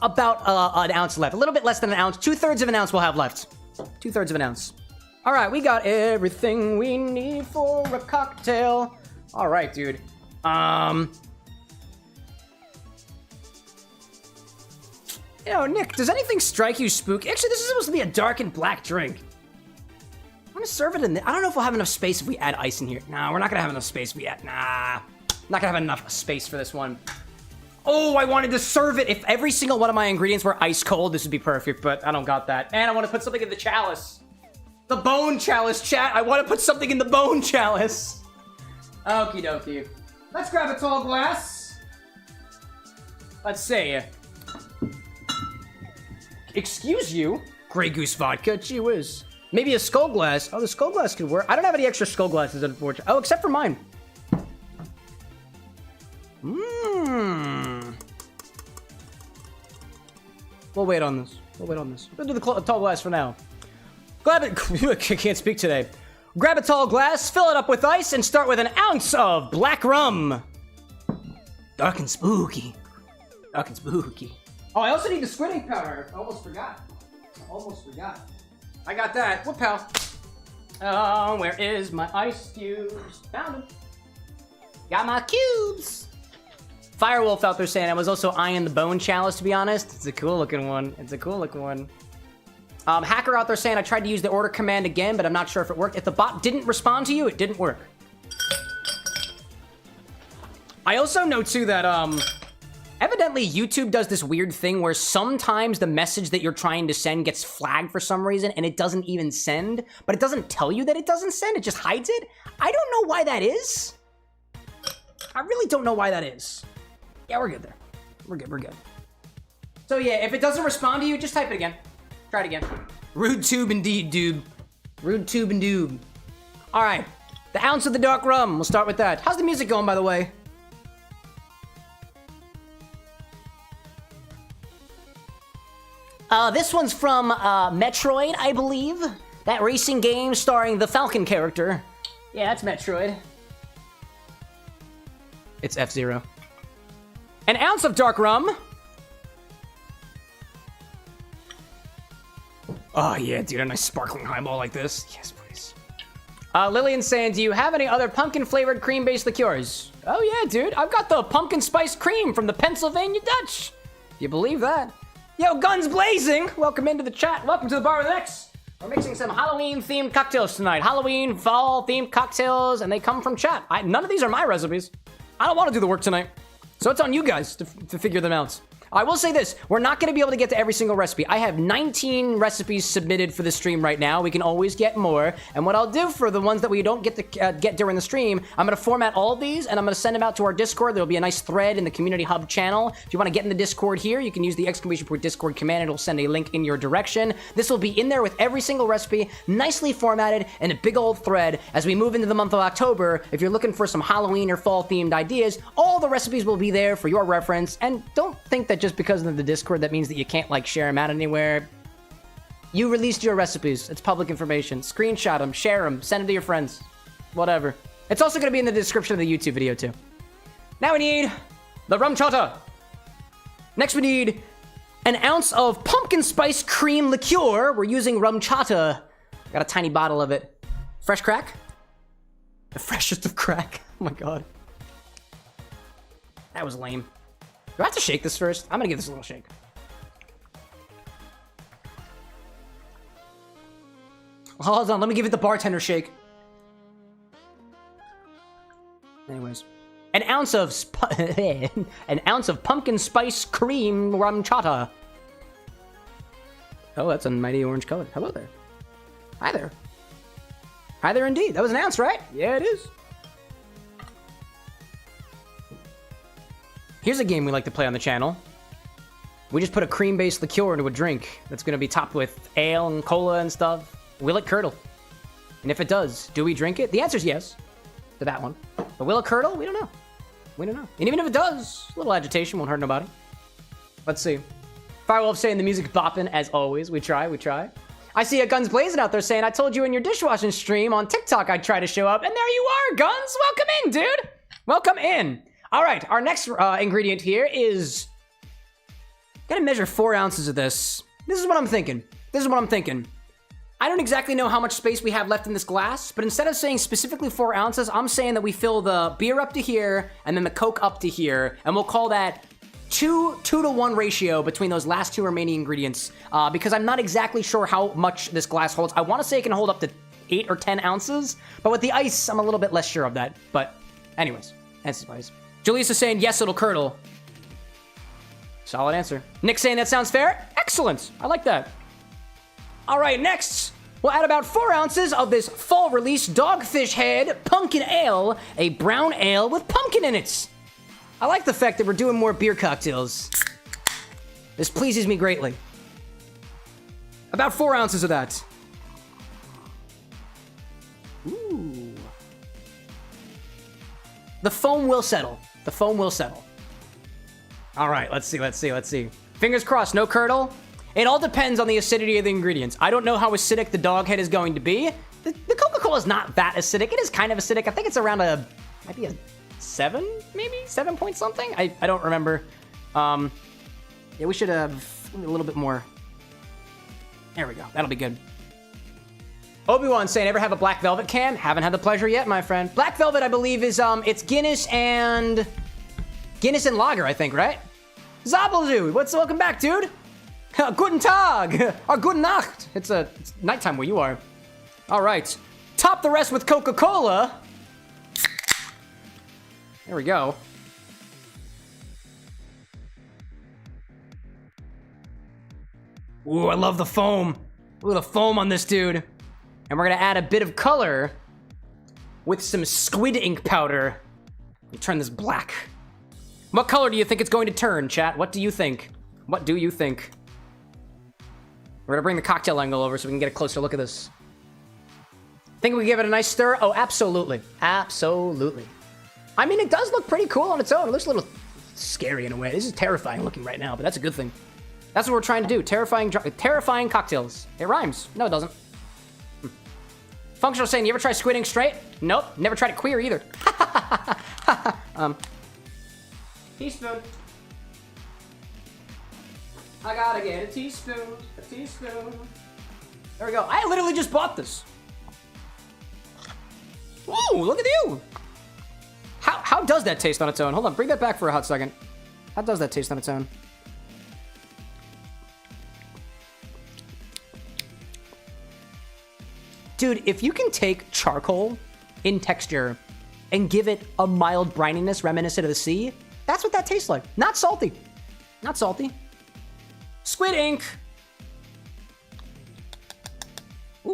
an ounce left. A little bit less than an ounce. 2/3 of an ounce we'll have left. 2/3 of an ounce. All right, we got everything we need for a cocktail. All right, dude. You know, Nick, does anything strike you spooky? Actually, this is supposed to be a dark and black drink. I'm gonna serve it in I don't know if we'll have enough space if we add ice in here. Nah, we're not gonna have enough space if we add, not gonna have enough space for this one. Oh, I wanted to serve it. If every single one of my ingredients were ice cold, this would be perfect, but I don't got that. And I want to put something in the chalice. The bone chalice, chat. I want to put something in the bone chalice. Okie dokie. Let's grab a tall glass. Let's see. Excuse you? Grey Goose vodka. Gee whiz. Maybe a skull glass. Oh, the skull glass could work. I don't have any extra skull glasses, unfortunately. Oh, except for mine. We'll wait on this. We'll do the tall glass for now. Grab it. I can't speak today. Grab a tall glass, fill it up with ice, and start with an ounce of black rum. Dark and spooky. Oh, I also need the squid ink powder. I almost forgot. I got that. What, pal? Oh, where is my ice cubes? Found them. Got my cubes. Firewolf out there saying I was also eyeing the bone chalice, to be honest. It's a cool looking one. Hacker out there saying I tried to use the order command again, but I'm not sure if it worked. If the bot didn't respond to you, it didn't work. I also know too that evidently YouTube does this weird thing where sometimes the message that you're trying to send gets flagged for some reason and it doesn't even send, but it doesn't tell you that it doesn't send, it just hides it. I don't know why that is. I really don't know why that is. Yeah, we're good there. We're good. So yeah, if it doesn't respond to you, just type it again. Try it again. Rude tube indeed, dude. All right, the ounce of the dark rum. We'll start with that. How's the music going, by the way? This one's from Metroid, I believe. That racing game starring the Falcon character. Yeah, that's Metroid. It's F-Zero. An ounce of dark rum. Oh yeah, dude, a nice sparkling highball like this. Yes, please. Lillian saying, do you have any other pumpkin-flavored cream-based liqueurs? Oh yeah, dude, I've got the pumpkin spice cream from the Pennsylvania Dutch. You believe that? Yo, guns blazing! Welcome into the chat. Welcome to the Bar with X. We're mixing some Halloween-themed cocktails tonight. Halloween, fall-themed cocktails, and they come from chat. None of these are my recipes. I don't want to do the work tonight. So it's on you guys to figure them out. I will say this, we're not going to be able to get to every single recipe. I have 19 recipes submitted for the stream right now. We can always get more. And what I'll do for the ones that we don't get to get during the stream, I'm going to format all of these and I'm going to send them out to our Discord. There'll be a nice thread in the community hub channel. If you want to get in the Discord here, you can use the ! Discord command. It'll send a link in your direction. This will be in there with every single recipe, nicely formatted in a big old thread. As we move into the month of October, if you're looking for some Halloween or fall themed ideas, all the recipes will be there for your reference. And don't think that just because of the Discord that means that you can't like share them out anywhere. You released your recipes. It's public information. Screenshot them, share them, send them to your friends. Whatever. It's also going to be in the description of the YouTube video too. Now we need the rum chata. Next we need an ounce of pumpkin spice cream liqueur. We're using rum chata. Got a tiny bottle of it. Fresh crack? The freshest of crack. Oh my god. That was lame. Do I have to shake this first? I'm gonna give this a little shake. Hold on, let me give it the bartender shake. Anyways. An ounce of pumpkin spice cream rum chata. Oh, that's a mighty orange color. Hello there. Hi there. Hi there indeed. That was an ounce, right? Yeah, it is. Here's a game we like to play on the channel. We just put a cream-based liqueur into a drink that's going to be topped with ale and cola and stuff. Will it curdle? And if it does, do we drink it? The answer is yes to that one. But will it curdle? We don't know. We don't know. And even if it does, a little agitation won't hurt nobody. Let's see. Firewolf saying the music's bopping as always. We try, we try. I see a Guns Blazing out there saying, I told you in your dishwashing stream on TikTok I'd try to show up. And there you are, Guns. Welcome in, dude. Welcome in. All right, our next ingredient here is... Gotta measure 4 ounces of this. This is what I'm thinking. This is what I'm thinking. I don't exactly know how much space we have left in this glass, but instead of saying specifically 4 ounces, I'm saying that we fill the beer up to here and then the Coke up to here, and we'll call that 2 to 1 ratio between those last 2 remaining ingredients, because I'm not exactly sure how much this glass holds. I want to say it can hold up to 8 or 10 ounces, but with the ice, I'm a little bit less sure of that. But anyways, that's nice. Julius is saying, yes, it'll curdle. Solid answer. Nick saying that sounds fair. Excellent. I like that. All right, next, we'll add about 4 ounces of this fall release Dogfish Head Pumpkin Ale, a brown ale with pumpkin in it. I like the fact that we're doing more beer cocktails. This pleases me greatly. About 4 ounces of that. Ooh. The foam will settle. The foam will settle. All right, let's see. Fingers crossed, no curdle. It all depends on the acidity of the ingredients. I don't know how acidic the dog head is going to be. The Coca-Cola is not that acidic. It is kind of acidic. I think it's around maybe a 7, maybe? 7 point something? I don't remember. Yeah, we should have a little bit more. There we go. That'll be good. Obi-Wan saying, ever have a Black Velvet can? Haven't had the pleasure yet, my friend. Black Velvet, I believe, is, it's Guinness and lager, I think, right? Zabalzu, welcome back, dude. Guten Tag, or Guten Nacht. It's nighttime where you are. All right, top the rest with Coca-Cola. There we go. Ooh, I love the foam. Look at the foam on this dude. And we're gonna add a bit of color with some squid ink powder. We'll turn this black. What color do you think it's going to turn, chat? What do you think? What do you think? We're gonna bring the cocktail angle over so we can get a closer look at this. Think we give it a nice stir? Oh, absolutely. Absolutely. I mean, it does look pretty cool on its own. It looks a little scary in a way. This is terrifying looking right now, but that's a good thing. That's what we're trying to do. Terrifying cocktails. It rhymes. No, it doesn't. Functional saying, you ever try squid ink straight? Nope. Never tried it queer either. Teaspoon. I gotta get a teaspoon. A teaspoon. There we go. I literally just bought this. Whoa, look at you. How does that taste on its own? Hold on, bring that back for a hot second. How does that taste on its own? Dude, if you can take charcoal in texture and give it a mild brininess reminiscent of the sea, that's what that tastes like. Not salty. Not salty. Squid ink. Ooh.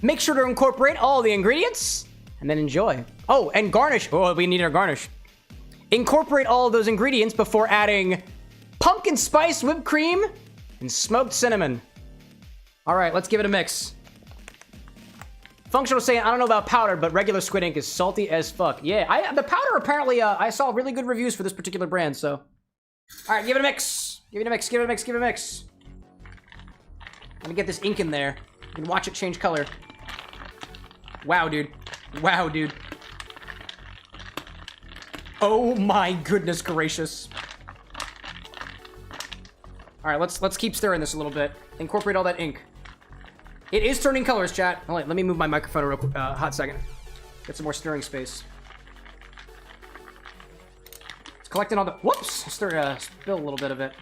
Make sure to incorporate all the ingredients and then enjoy. Oh, and garnish. Oh, we need our garnish. Incorporate all of those ingredients before adding pumpkin spice whipped cream and smoked cinnamon. All right, let's give it a mix. Functional saying, I don't know about powder, but regular squid ink is salty as fuck. Yeah, the powder apparently, I saw really good reviews for this particular brand, so. All right, give it a mix. Give it a mix, give it a mix, give it a mix. Let me get this ink in there. You can watch it change color. Wow, dude. Wow, dude. Oh my goodness gracious. All right, let's keep stirring this a little bit. Incorporate all that ink. It is turning colors, chat. Hold on, let me move my microphone a real quick, hot second. Get some more stirring space. It's collecting all the... Whoops! Spill a little bit of it.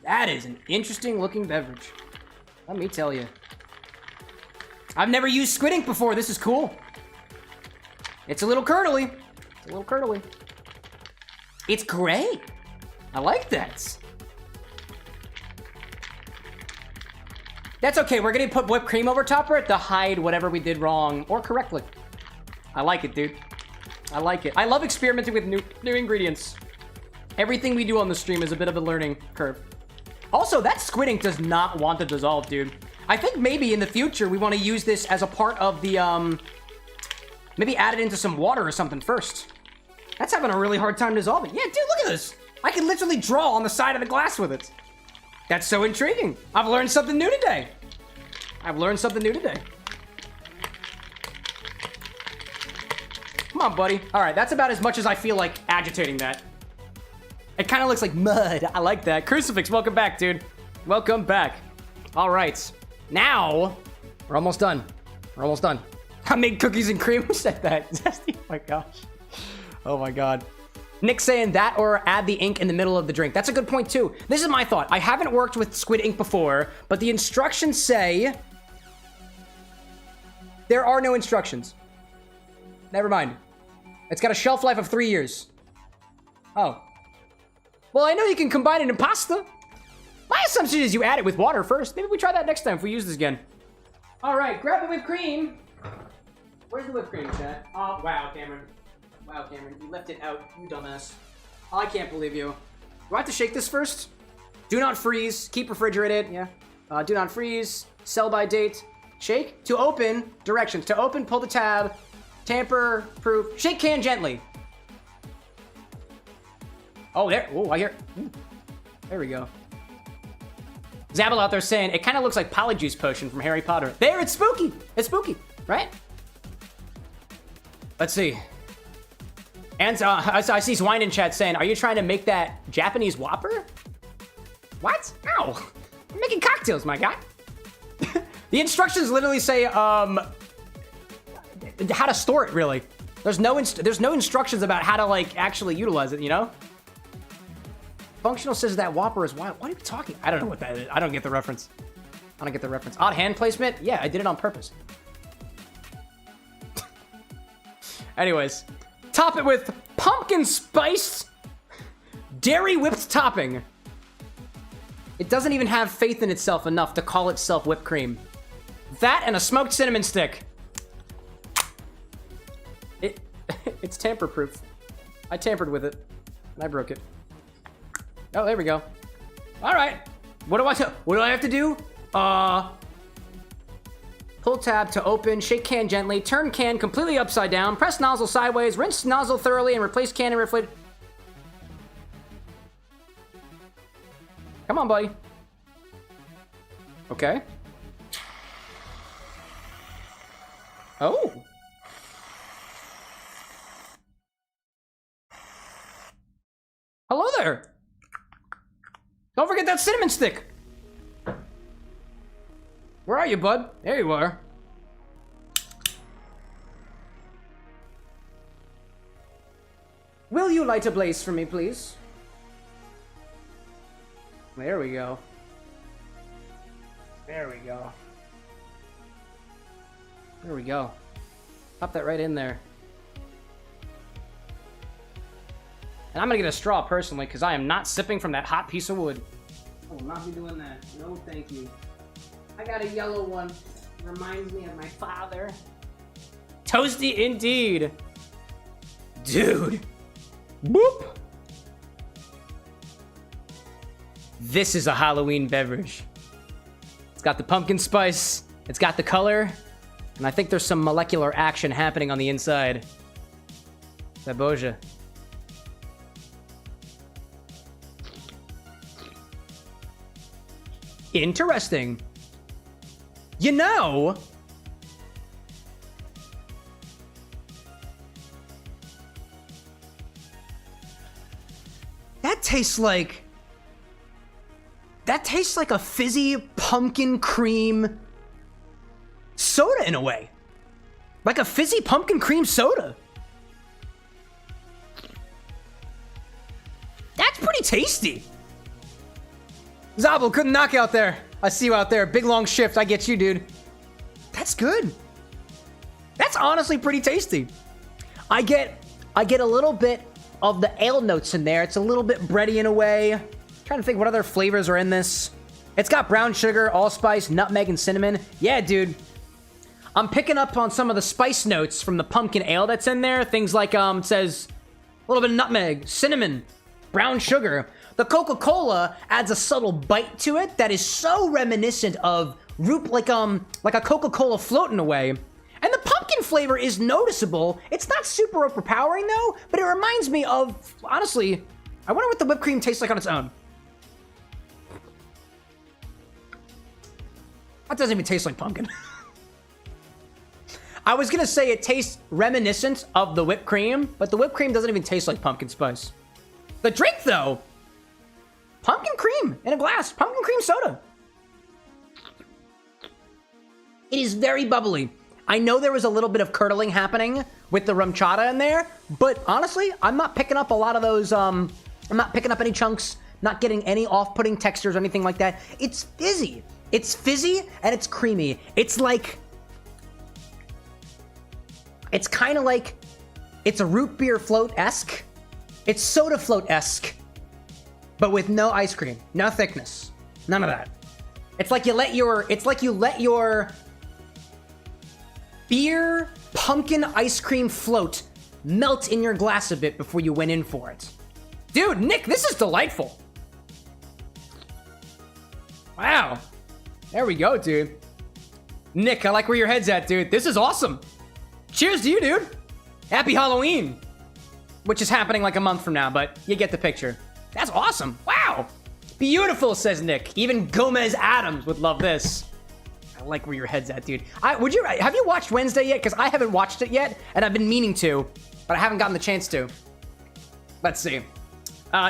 That is an interesting looking beverage. Let me tell you. I've never used squid ink before. This is cool. It's a little curdly. It's a little curdly. It's great. I like that. That's okay. We're gonna put whipped cream over top of it to hide whatever we did wrong or correctly. I like it, dude. I like it. I love experimenting with new ingredients. Everything we do on the stream is a bit of a learning curve. Also, that squid ink does not want to dissolve, dude. I think maybe in the future we want to use this as a part of the, maybe add it into some water or something first. That's having a really hard time dissolving. Yeah, dude, look at this. I can literally draw on the side of the glass with it. That's so intriguing. I've learned something new today. I've learned something new today. Come on, buddy. All right, that's about as much as I feel like agitating that. It kind of looks like mud. I like that. Crucifix, welcome back, dude. Welcome back. All right. Now, we're almost done. We're almost done. I made cookies and cream. Who said that? Oh my gosh. Oh my god. Nick saying that or add the ink in the middle of the drink. That's a good point too. This is my thought. I haven't worked with squid ink before, but the instructions say there are no instructions. Never mind. It's got a shelf life of 3 years. Oh. Well, I know you can combine it in pasta. My assumption is you add it with water first. Maybe we try that next time if we use this again. All right, grab the whipped cream. Where's the whipped cream, Chad? Oh, wow, Cameron. Wow, Cameron, you left it out, you dumbass. Oh, I can't believe you. Do I have to shake this first? Do not freeze. Keep refrigerated. Yeah. Do not freeze. Sell by date. Shake. To open. Directions. To open, pull the tab. Tamper proof. Shake can gently. Oh, there. Oh, I hear. Ooh. There we go. Zabel out there saying it kind of looks like Polyjuice Potion from Harry Potter. There, it's spooky. It's spooky, right? Let's see. And I see Swine in chat saying, are you trying to make that Japanese Whopper? What? Ow. I'm making cocktails, my guy. The instructions literally say how to store it, really. There's no instructions about how to, like, actually utilize it, you know? Functional says that Whopper is wild. What are you talking? I don't know what that is. I don't get the reference. I don't get the reference. Odd hand placement? Yeah, I did it on purpose. Anyways, top it with pumpkin spice dairy whipped topping. It doesn't even have faith in itself enough to call itself whipped cream. That and a smoked cinnamon stick. It's tamper proof. I tampered with it and I broke it. Oh, there we go. All right. What do I have to do? Pull tab to open, shake can gently, turn can completely upside down, press nozzle sideways, rinse nozzle thoroughly, and replace can and reflate. Come on, buddy. Okay. Oh. Hello there. Don't forget that cinnamon stick. Where are you, bud? There you are. Will you light a blaze for me, please? There we go. There we go. There we go. Pop that right in there. And I'm gonna get a straw personally, because I am not sipping from that hot piece of wood. I will not be doing that. No, thank you. I got a yellow one. Reminds me of my father. Toasty indeed. Dude. Boop. This is a Halloween beverage. It's got the pumpkin spice. It's got the color. And I think there's some molecular action happening on the inside. Saboja. Interesting. You know, that tastes like a fizzy pumpkin cream soda in a way. Like a fizzy pumpkin cream soda. That's pretty tasty. Zabel, couldn't knock out there. I see you out there. Big long shift. I get you, dude. That's good. That's honestly pretty tasty. I get a little bit of the ale notes in there. It's a little bit bready in a way. Trying to think what other flavors are in this. It's got brown sugar, allspice, nutmeg, and cinnamon. Yeah, dude. I'm picking up on some of the spice notes from the pumpkin ale that's in there. Things like, it says a little bit of nutmeg, cinnamon, brown sugar. The Coca-Cola adds a subtle bite to it that is so reminiscent of like a Coca-Cola float in a way. And the pumpkin flavor is noticeable. It's not super overpowering though, but it reminds me of, honestly, I wonder what the whipped cream tastes like on its own. That doesn't even taste like pumpkin. I was gonna say it tastes reminiscent of the whipped cream, but the whipped cream doesn't even taste like pumpkin spice. The drink though, pumpkin cream in a glass, pumpkin cream soda. It is very bubbly. I know there was a little bit of curdling happening with the rum chata in there, but honestly, I'm not picking up a lot of those, I'm not picking up any chunks, not getting any off-putting textures or anything like that. It's fizzy. It's fizzy and it's creamy. It's like, it's kind of like, it's a root beer float-esque. It's soda float-esque, but with no ice cream, no thickness, none of that. It's like you let your beer pumpkin ice cream float melt in your glass a bit before you went in for it. Dude, Nick, this is delightful. Wow. There we go, dude. Nick, I like where your head's at, dude. This is awesome. Cheers to you, dude. Happy Halloween. Which is happening like a month from now, but you get the picture. That's awesome. Wow. Beautiful, says Nick. Even Gomez Adams would love this. I like where your head's at, dude. Have you watched Wednesday yet? Because I haven't watched it yet, and I've been meaning to, but I haven't gotten the chance to. Let's see.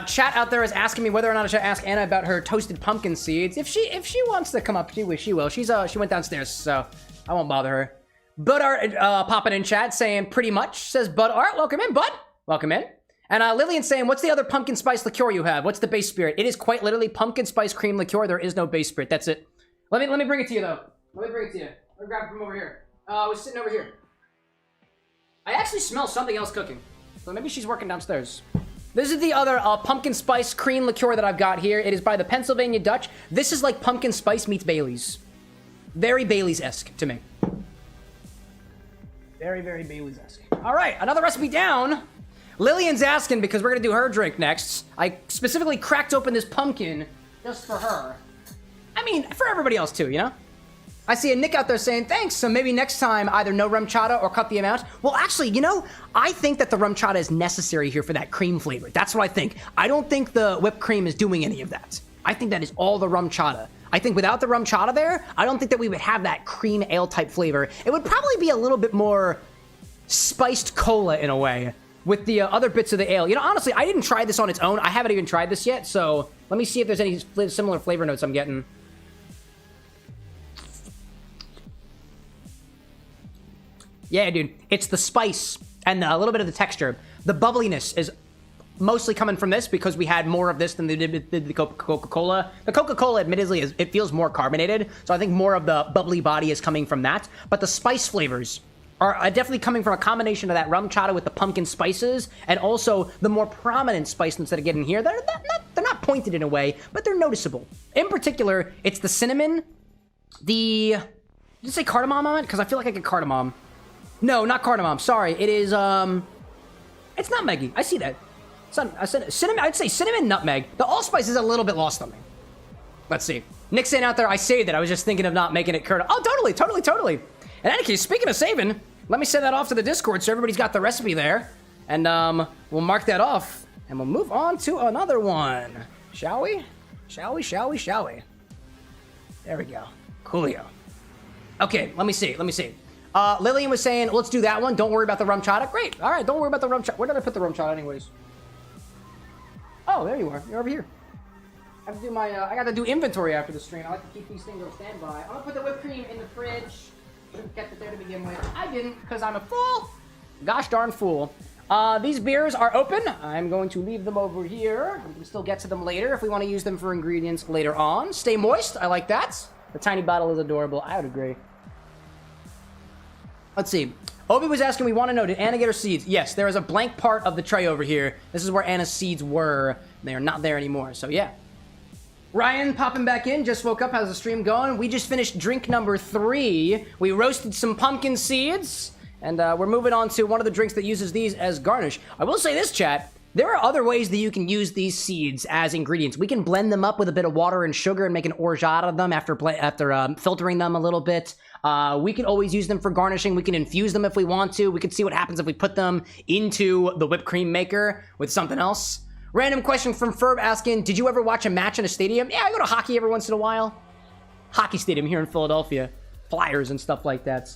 Chat out there is asking me whether or not I should ask Anna about her toasted pumpkin seeds. If she wants to come up, she will. She went downstairs, so I won't bother her. Bud Art popping in chat saying pretty much. Says Bud Art, welcome in, Bud. Welcome in. And Lillian saying, what's the other pumpkin spice liqueur you have? What's the base spirit? It is quite literally pumpkin spice cream liqueur. There is no base spirit. That's it. Let me bring it to you though. Let me bring it to you. Let me grab it from over here. I was sitting over here. I actually smell something else cooking. So maybe she's working downstairs. This is the other pumpkin spice cream liqueur that I've got here. It is by the Pennsylvania Dutch. This is like pumpkin spice meets Bailey's. Very Bailey's-esque to me. Very, very Bailey's-esque. All right, another recipe down. Lillian's asking because we're going to do her drink next. I specifically cracked open this pumpkin just for her. I mean, for everybody else too, you know? I see a Nick out there saying, thanks, so maybe next time either no rum chata or cut the amount. Well, actually, you know, I think that the rum chata is necessary here for that cream flavor. That's what I think. I don't think the whipped cream is doing any of that. I think that is all the rum chata. I think without the rum chata there, I don't think that we would have that cream ale type flavor. It would probably be a little bit more spiced cola in a way with the other bits of the ale. You know, honestly, I didn't try this on its own. I haven't even tried this yet, so let me see if there's any similar flavor notes I'm getting. Yeah, dude, it's the spice and a little bit of the texture. The bubbliness is mostly coming from this because we had more of this than they did with the Coca-Cola. The Coca-Cola, admittedly, it feels more carbonated, so I think more of the bubbly body is coming from that. But the spice flavors are definitely coming from a combination of that rum chata with the pumpkin spices and also the more prominent spice notes that are getting here. They're not pointed in a way, but they're noticeable. In particular, it's the cinnamon, did you say cardamom on it? Because I feel like I get cardamom. No, not cardamom. Sorry, it is, it's nutmeggy. I see that. Cinnamon, I'd say cinnamon, nutmeg. The allspice is a little bit lost on me. Let's see. Nick saying out there, I saved it. I was just thinking of not making it curd. Oh, totally. In any case, speaking of saving, let me send that off to the Discord so everybody's got the recipe there. And, we'll mark that off. And we'll move on to another one. Shall we? Shall we? There we go. Coolio. Okay, let me see. Lillian was saying, let's do that one. Don't worry about the rum chata. Great. All right, don't worry about the rum chata. Where did I put the rum chata anyways? Oh, there you are. You're over here. I have to do I got to do inventory after the stream. I like to keep these things on standby. I'm going to put the whipped cream in the fridge. Should have kept it there to begin with. I didn't because I'm a fool. Gosh darn fool. These beers are open. I'm going to leave them over here. We can still get to them later if we want to use them for ingredients later on. Stay moist. I like that. The tiny bottle is adorable. I would agree. Let's see. Obi was asking, we want to know, did Anna get her seeds? Yes, there is a blank part of the tray over here. This is where Anna's seeds were. They are not there anymore, so yeah. Ryan popping back in, just woke up. How's the stream going? We just finished drink number 3. We roasted some pumpkin seeds, and we're moving on to one of the drinks that uses these as garnish. I will say this, chat. There are other ways that you can use these seeds as ingredients. We can blend them up with a bit of water and sugar and make an orgeat out of them after filtering them a little bit. We can always use them for garnishing. We can infuse them if we want to. We can see what happens if we put them into the whipped cream maker with something else. Random question from Ferb asking, did you ever watch a match in a stadium? Yeah, I go to hockey every once in a while. Hockey stadium here in Philadelphia. Flyers and stuff like that.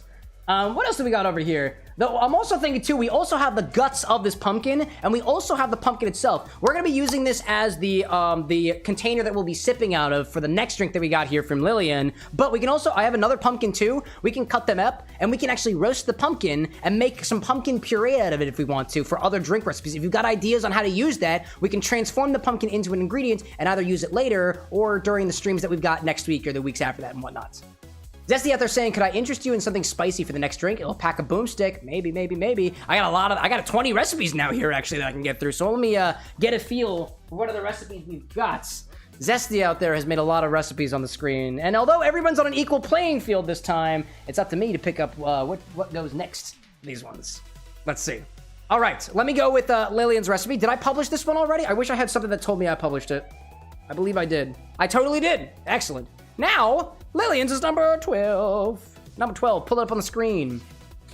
What else do we got over here? Though I'm also thinking too, we also have the guts of this pumpkin, and we also have the pumpkin itself. We're gonna be using this as the container that we'll be sipping out of for the next drink that we got here from Lillian. But we can also, I have another pumpkin too. We can cut them up, and we can actually roast the pumpkin and make some pumpkin puree out of it if we want to for other drink recipes. If you've got ideas on how to use that, we can transform the pumpkin into an ingredient and either use it later or during the streams that we've got next week or the weeks after that and whatnot. Zesty out there saying, could I interest you in something spicy for the next drink? It'll pack a boomstick. Maybe, maybe, maybe. I got 20 recipes now here, actually, that I can get through. So let me get a feel for what other recipes we've got. Zesty out there has made a lot of recipes on the screen. And although everyone's on an equal playing field this time, it's up to me to pick up what goes next. These ones. Let's see. All right, let me go with Lillian's recipe. Did I publish this one already? I wish I had something that told me I published it. I believe I did. I totally did. Excellent. Now, Lillian's is number 12. Number 12, pull it up on the screen.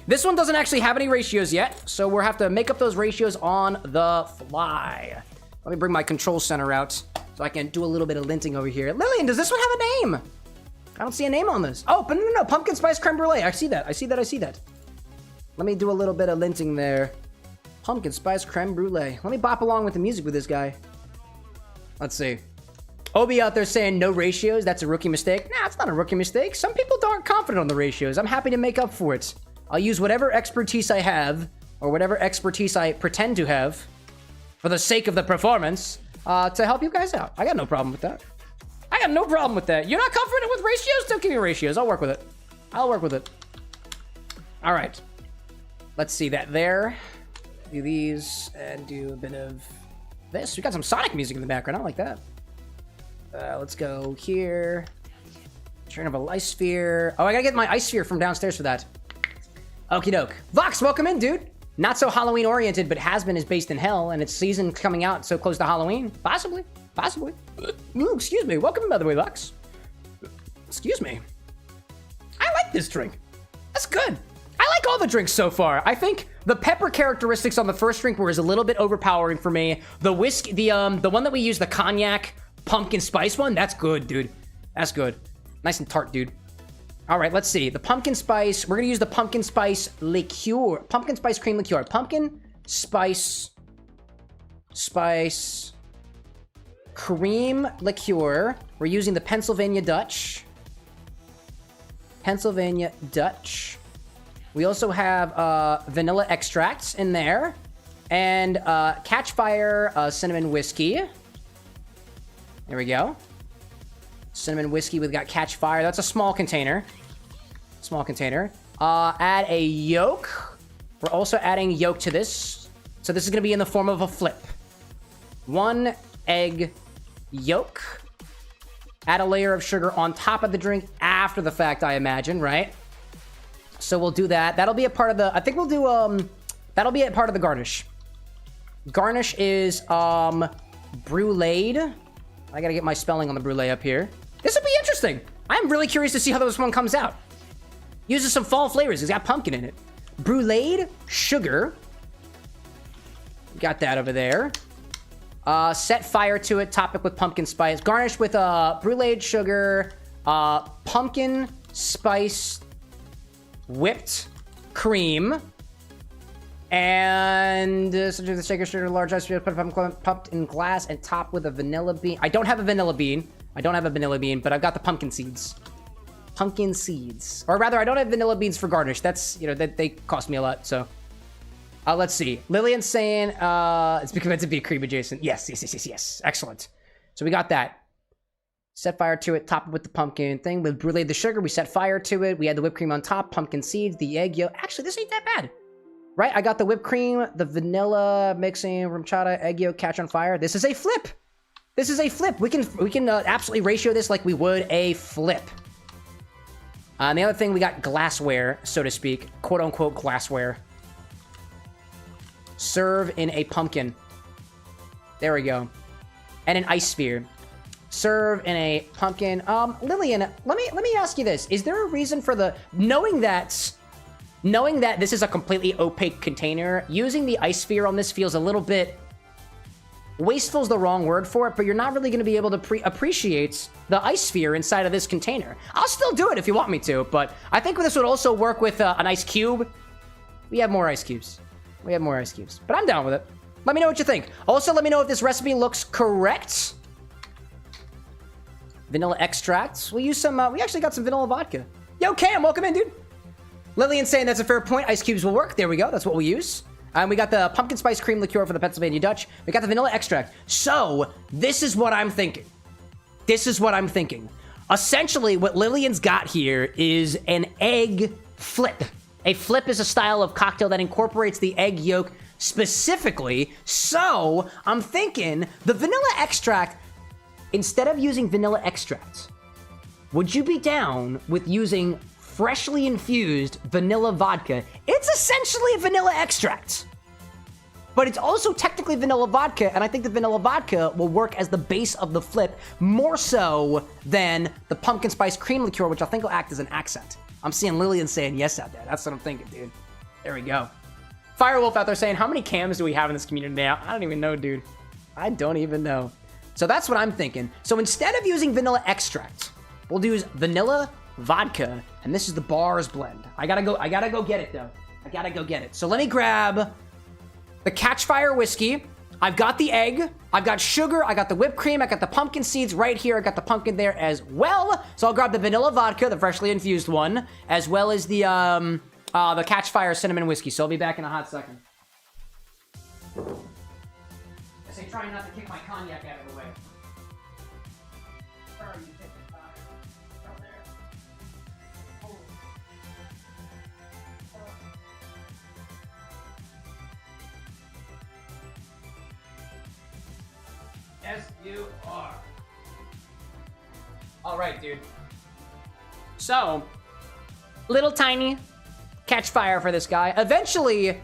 This one doesn't actually have any ratios yet, so we'll have to make up those ratios on the fly. Let me bring my control center out so I can do a little bit of linting over here. Lillian, does this one have a name? I don't see a name on this. Oh, but no, pumpkin spice creme brulee. I see that. Let me do a little bit of linting there. Pumpkin spice creme brulee. Let me bop along with the music with this guy. Let's see. Obi out there saying no ratios. That's a rookie mistake. Nah, it's not a rookie mistake. Some people aren't confident on the ratios. I'm happy to make up for it. I'll use whatever expertise I have, or whatever expertise I pretend to have, for the sake of the performance, to help you guys out. I got no problem with that. You're not confident with ratios? Don't give me ratios. I'll work with it. All right. Let's see that there. Do these, and do a bit of this. We got some Sonic music in the background. I like that. Let's go here. Turn of a ice sphere. Oh, I gotta get my ice sphere from downstairs for that. Okie doke. Vox, welcome in, dude. Not so Halloween oriented, but Has Been is based in hell, and its season coming out so close to Halloween. Possibly. Ooh, excuse me. Welcome, by the way, Vox. Excuse me. I like this drink. That's good. I like all the drinks so far. I think the pepper characteristics on the first drink were a little bit overpowering for me. The whiskey, the one that we use, the cognac pumpkin spice one, that's good, dude. That's good. Nice and tart, dude. All right, let's see. The pumpkin spice, we're gonna use the pumpkin spice liqueur. Pumpkin spice cream liqueur. Pumpkin spice cream liqueur. We're using the Pennsylvania Dutch. We also have vanilla extracts in there. And Catch Fire cinnamon whiskey. There we go. Cinnamon whiskey, we've got Catch Fire. That's a small container. Add a yolk. We're also adding yolk to this. So this is going to be in the form of a flip. 1 egg yolk. Add a layer of sugar on top of the drink after the fact, I imagine, right? So we'll do that. That'll be a part of the... I think we'll do... that'll be a part of the garnish. Garnish is bruleed. I gotta get my spelling on the brulee up here. This will be interesting. I'm really curious to see how this one comes out. Uses some fall flavors. It's got pumpkin in it. Bruleed sugar. Got that over there. Set fire to it. Top it with pumpkin spice. Garnish with bruleed sugar, pumpkin spice whipped cream, and such as the shaker sugar, large ice cream, pumped in glass, and topped with a vanilla bean. I don't have a vanilla bean, but I've got the pumpkin seeds. Or rather, I don't have vanilla beans for garnish. That's, you know, that they cost me a lot, so. Let's see. Lillian's saying it's meant to be cream adjacent. Yes. Excellent. So we got that. Set fire to it, top it with the pumpkin thing. We bruleed the sugar, we set fire to it. We had the whipped cream on top, pumpkin seeds, the egg yolk. Actually, this ain't that bad. Right? I got the whipped cream, the vanilla mixing, rum-chata, egg yolk, catch on fire. This is a flip. This is a flip. We can absolutely ratio this like we would a flip. And the other thing, we got glassware, so to speak. Quote-unquote glassware. Serve in a pumpkin. There we go. And an ice sphere. Serve in a pumpkin. Lillian, let me ask you this. Is there a reason for the... Knowing that this is a completely opaque container, using the ice sphere on this feels a little bit... Wasteful is the wrong word for it, but you're not really going to be able to appreciate the ice sphere inside of this container. I'll still do it if you want me to, but I think this would also work with an ice cube. We have more ice cubes. But I'm down with it. Let me know what you think. Also, let me know if this recipe looks correct. Vanilla extracts. We'll use some, we actually got some vanilla vodka. Yo, Cam, welcome in, dude. Lillian saying that's a fair point. Ice cubes will work. There we go. That's what we'll use. And we got the pumpkin spice cream liqueur for the Pennsylvania Dutch. We got the vanilla extract. So, this is what I'm thinking. Essentially, what Lillian's got here is an egg flip. A flip is a style of cocktail that incorporates the egg yolk specifically. So, I'm thinking the vanilla extract... Instead of using vanilla extract, would you be down with using freshly infused vanilla vodka? It's essentially a vanilla extract, but it's also technically vanilla vodka, and I think the vanilla vodka will work as the base of the flip more so than the pumpkin spice cream liqueur, which I think will act as an accent. I'm seeing Lillian saying yes out there. That's what I'm thinking, dude. There we go. Firewolf out there saying, how many cams do we have in this community now? I don't even know, dude. I don't even know. So that's what I'm thinking. So instead of using vanilla extract, we'll use vanilla vodka, and this is the bars blend. I gotta go get it though. So let me grab the Catchfire whiskey. I've got the egg, I've got sugar, I got the whipped cream, I got the pumpkin seeds right here, I got the pumpkin there as well. So I'll grab the vanilla vodka, the freshly infused one, as well as the Catchfire cinnamon whiskey. So I'll be back in a hot second. I say trying not to kick my cognac out of the way. Where are you picking fire? Out there. Oh. Yes, you are. All right, dude. So, little tiny catch fire for this guy. Eventually,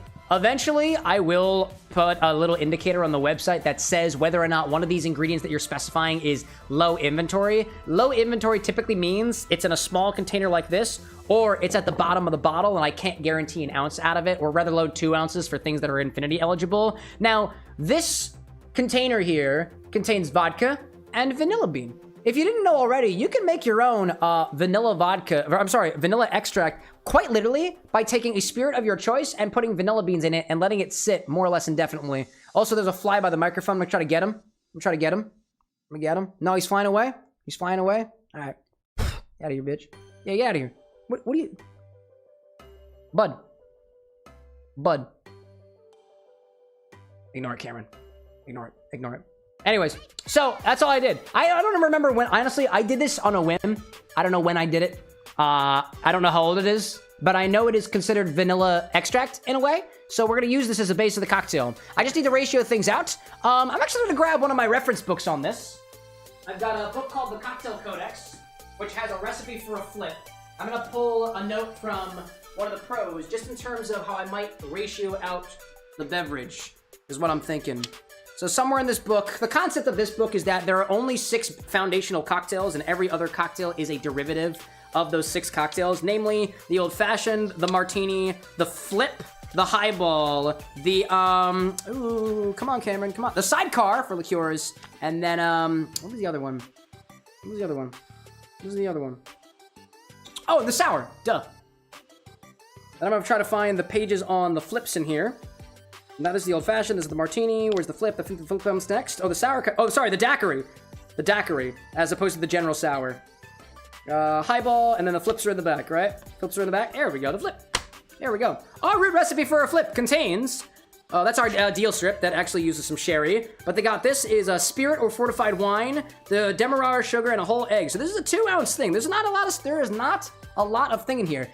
I will put a little indicator on the website that says whether or not one of these ingredients that you're specifying is low inventory. Low inventory typically means it's in a small container like this, or it's at the bottom of the bottle and I can't guarantee an ounce out of it, or rather low 2 ounces for things that are infinity eligible. Now, this container here contains vodka and vanilla bean. If you didn't know already, you can make your own vanilla extract quite literally by taking a spirit of your choice and putting vanilla beans in it and letting it sit more or less indefinitely. Also, there's a fly by the microphone. I'm gonna try to get him. I'm gonna get him. No, he's flying away. All right. Get out of here, bitch. Yeah, get out of here. What are you... Bud. Ignore it, Cameron. Ignore it. Anyways, so that's all I did. I don't remember when, honestly, I did this on a whim. I don't know when I did it. I don't know how old it is, but I know it is considered vanilla extract in a way. So we're gonna use this as a base of the cocktail. I just need to ratio things out. I'm actually gonna grab one of my reference books on this. I've got a book called The Cocktail Codex, which has a recipe for a flip. I'm gonna pull a note from one of the pros, just in terms of how I might ratio out the beverage, is what I'm thinking. So somewhere in this book, the concept of this book is that there are only 6 foundational cocktails, and every other cocktail is a derivative of those 6 cocktails, namely the old-fashioned, the martini, the flip, the highball, the, ooh, come on, Cameron, come on, the sidecar for liqueurs, and then, what was the other one? Oh, the sour, duh. And I'm gonna try to find the pages on the flips in here. Now this is the old-fashioned, this is the martini, where's the flip? The flip comes next. Oh, the sour, oh, sorry, the daiquiri. The daiquiri, as opposed to the general sour. Highball, and then the flips are in the back, right? There we go, the flip. There we go. Our root recipe for a flip contains That's our deal strip that actually uses some sherry. But they got this is a spirit or fortified wine, the demerara sugar, and a whole egg. So this is a 2-ounce thing. There is not a lot of thing in here.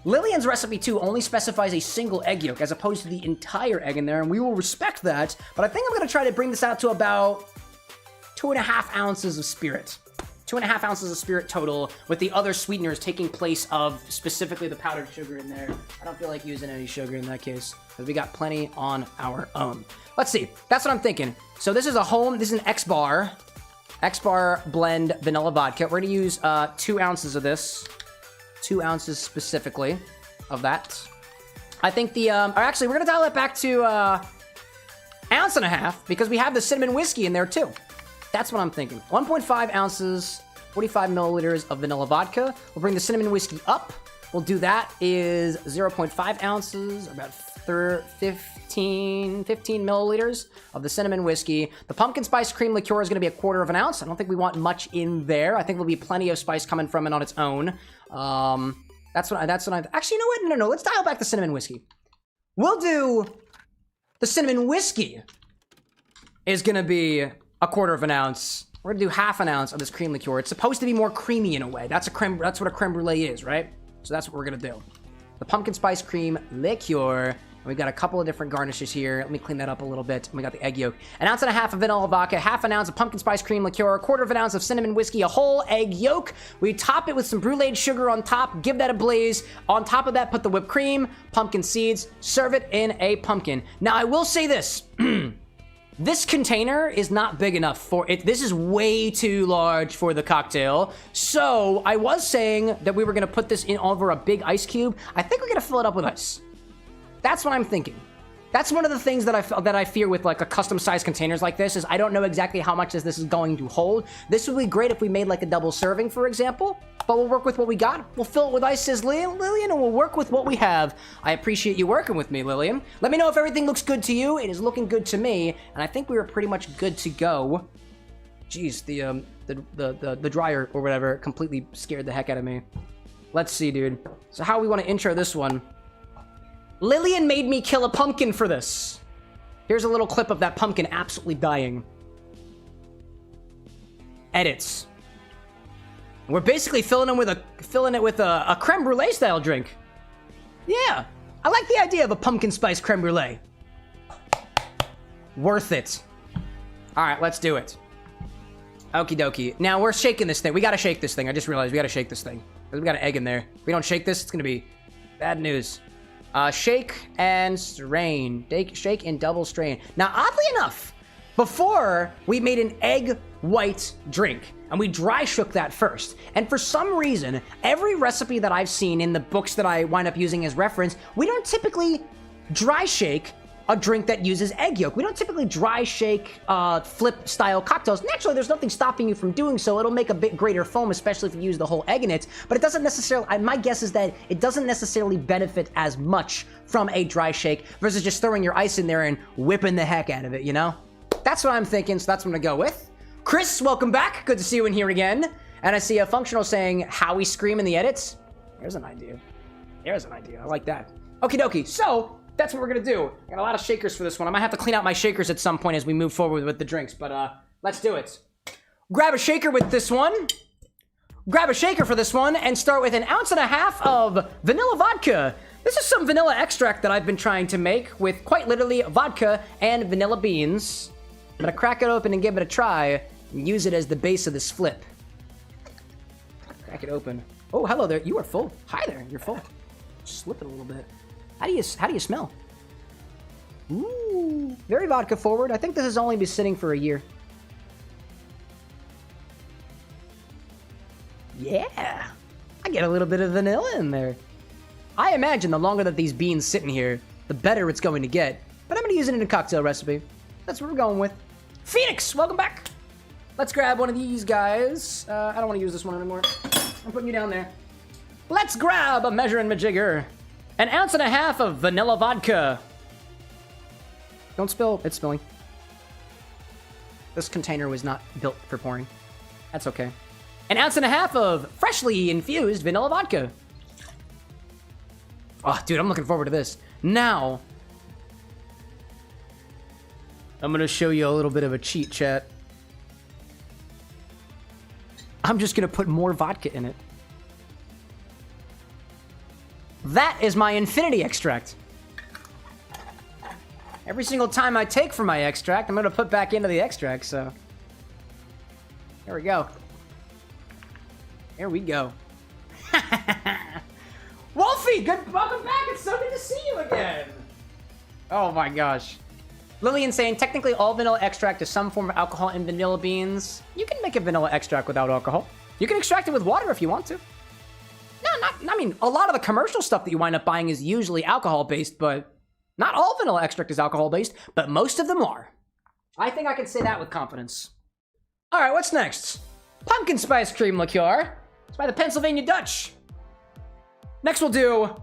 Lillian's recipe too only specifies a single egg yolk as opposed to the entire egg in there, and we will respect that. But I think I'm gonna try to bring this out to about 2.5 ounces of spirit. 2.5 ounces of spirit total, with the other sweeteners taking place of specifically the powdered sugar in there. I don't feel like using any sugar in that case, because we got plenty on our own. Let's see, that's what I'm thinking. So this is an X-Bar blend vanilla vodka. We're gonna use 2 ounces of this. 2 ounces specifically of that. I think actually we're gonna dial it back to 1.5 ounces because we have the cinnamon whiskey in there too. That's what I'm thinking. 1.5 ounces, 45 milliliters of vanilla vodka. We'll bring the cinnamon whiskey up. We'll do that is 0.5 ounces, about 15 milliliters of the cinnamon whiskey. The pumpkin spice cream liqueur is going to be 1/4 ounce. I don't think we want much in there. I think there'll be plenty of spice coming from it on its own. That's what I actually, you know what? No. Let's dial back the cinnamon whiskey. We'll do the cinnamon whiskey is going to be 1/4 ounce. We're gonna do 1/2 ounce of this cream liqueur. It's supposed to be more creamy in a way. That's what a creme brulee is, right? So that's what we're gonna do. The pumpkin spice cream liqueur. And we've got a couple of different garnishes here. Let me clean that up a little bit. And we got the egg yolk. 1.5 ounces of vanilla vodka, 1/2 ounce of pumpkin spice cream liqueur, 1/4 ounce of cinnamon whiskey, a whole egg yolk. We top it with some bruleed sugar on top, give that a blaze. On top of that, put the whipped cream, pumpkin seeds, serve it in a pumpkin. Now, I will say this. This container is not big enough for it. This is way too large for the cocktail. So I was saying that we were gonna put this in over a big ice cube. I think we're gonna fill it up with ice. That's what I'm thinking. That's one of the things that I fear with like a custom sized containers like this is I don't know exactly how much this is going to hold. This would be great if we made like a double serving, for example, but we'll work with what we got. We'll fill it with ice, says Lillian, and we'll work with what we have. I appreciate you working with me, Lillian. Let me know if everything looks good to you. It is looking good to me, and I think we were pretty much good to go. Jeez, the dryer or whatever completely scared the heck out of me. Let's see, dude. So how we want to intro this one? Lillian made me kill a pumpkin for this. Here's a little clip of that pumpkin absolutely dying. Edits. We're basically filling it with a creme brulee style drink. Yeah, I like the idea of a pumpkin spice creme brulee. Worth it. All right, let's do it. Okie dokie. Now we're shaking this thing. We gotta shake this thing. I just realized we gotta shake this thing. We got an egg in there. If we don't shake this, it's gonna be bad news. Shake and strain. Shake and double strain. Now, oddly enough, before we made an egg white drink, and we dry shook that first. And for some reason, every recipe that I've seen in the books that I wind up using as reference, we don't typically dry shake a drink that uses egg yolk. We don't typically dry shake flip style cocktails. Naturally, there's nothing stopping you from doing so. It'll make a bit greater foam, especially if you use the whole egg in it. But it doesn't necessarily, my guess is that it doesn't necessarily benefit as much from a dry shake versus just throwing your ice in there and whipping the heck out of it, you know? That's what I'm thinking, so that's what I'm gonna go with. Chris, welcome back. Good to see you in here again. And I see a functional saying how we scream in the edits. There's an idea. There's an idea. I like that. Okie dokie. So, that's what we're gonna do. I got a lot of shakers for this one. I might have to clean out my shakers at some point as we move forward with the drinks, but let's do it. Grab a shaker with this one. Grab a shaker for this one and start with 1.5 ounces of vanilla vodka. This is some vanilla extract that I've been trying to make with quite literally vodka and vanilla beans. I'm gonna crack it open and give it a try and use it as the base of this flip. Crack it open. Oh, hello there. You are full. Hi there. You're full. Slip it a little bit. How do you smell? Ooh, very vodka forward. I think this has only been sitting for a year. Yeah, I get a little bit of vanilla in there. I imagine the longer that these beans sit in here, the better it's going to get. But I'm gonna use it in a cocktail recipe. That's what we're going with. Phoenix, welcome back. Let's grab one of these guys. I don't want to use this one anymore. I'm putting you down there. Let's grab a measuring majigger. 1.5 ounces of vanilla vodka. Don't spill. It's spilling. This container was not built for pouring. That's okay. 1.5 ounces of freshly infused vanilla vodka. Oh, dude, I'm looking forward to this. Now, I'm gonna show you a little bit of a cheat, chat. I'm just gonna put more vodka in it. That is my infinity extract. Every single time I take from my extract, I'm gonna put back into the extract, so. There we go. There we go. Wolfie, welcome back. It's so good to see you again. Oh my gosh. Lillian saying, technically all vanilla extract is some form of alcohol in vanilla beans. You can make a vanilla extract without alcohol. You can extract it with water if you want to. I mean, a lot of the commercial stuff that you wind up buying is usually alcohol-based, but not all vanilla extract is alcohol-based, but most of them are. I think I can say that with confidence. All right, what's next? Pumpkin spice cream liqueur. It's by the Pennsylvania Dutch. Next, we'll do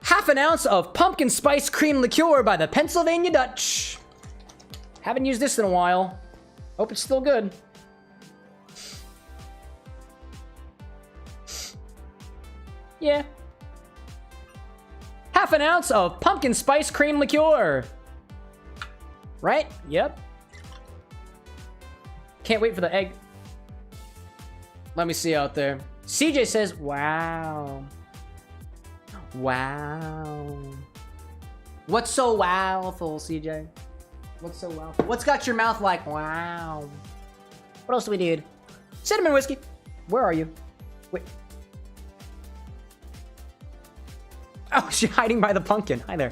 half an ounce of pumpkin spice cream liqueur by the Pennsylvania Dutch. Haven't used this in a while. Hope it's still good. Yeah. Half an ounce of pumpkin spice cream liqueur. Right? Yep. Can't wait for the egg. Let me see out there. CJ says, wow. Wow. What's so wowful, CJ? What's so wowful? What's got your mouth like, wow? What else do we need? Cinnamon whiskey. Where are you? Wait. Oh, she's hiding by the pumpkin. Hi there.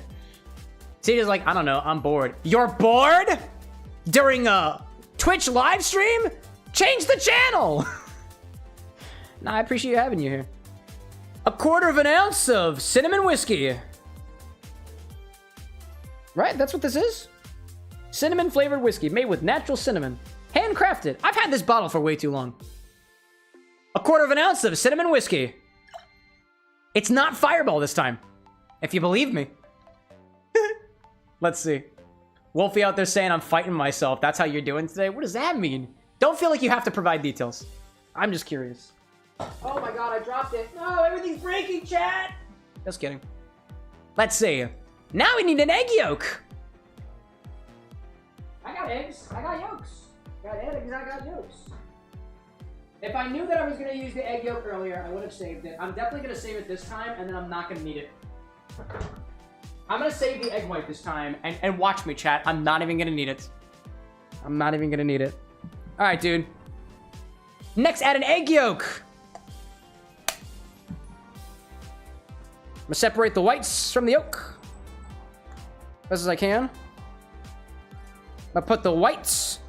CJ's like, I don't know, I'm bored. You're bored? During a Twitch live stream? Change the channel! Nah, I appreciate having you here. 1/4 ounce of cinnamon whiskey. Right, that's what this is? Cinnamon flavored whiskey made with natural cinnamon. Handcrafted. I've had this bottle for way too long. 1/4 ounce of cinnamon whiskey. It's not Fireball this time, if you believe me. Let's see. Wolfie out there saying I'm fighting myself. That's how you're doing today? What does that mean? Don't feel like you have to provide details. I'm just curious. Oh my god, I dropped it. No, everything's breaking, chat. Just kidding. Let's see. Now we need an egg yolk. I got eggs. I got yolks. Got eggs, I got yolks. If I knew that I was going to use the egg yolk earlier, I would have saved it. I'm definitely going to save it this time, and then I'm not going to need it. I'm going to save the egg white this time, and watch me, chat. I'm not even going to need it. I'm not even going to need it. All right, dude. Next, add an egg yolk. I'm going to separate the whites from the yolk. Best as I can. I put the whites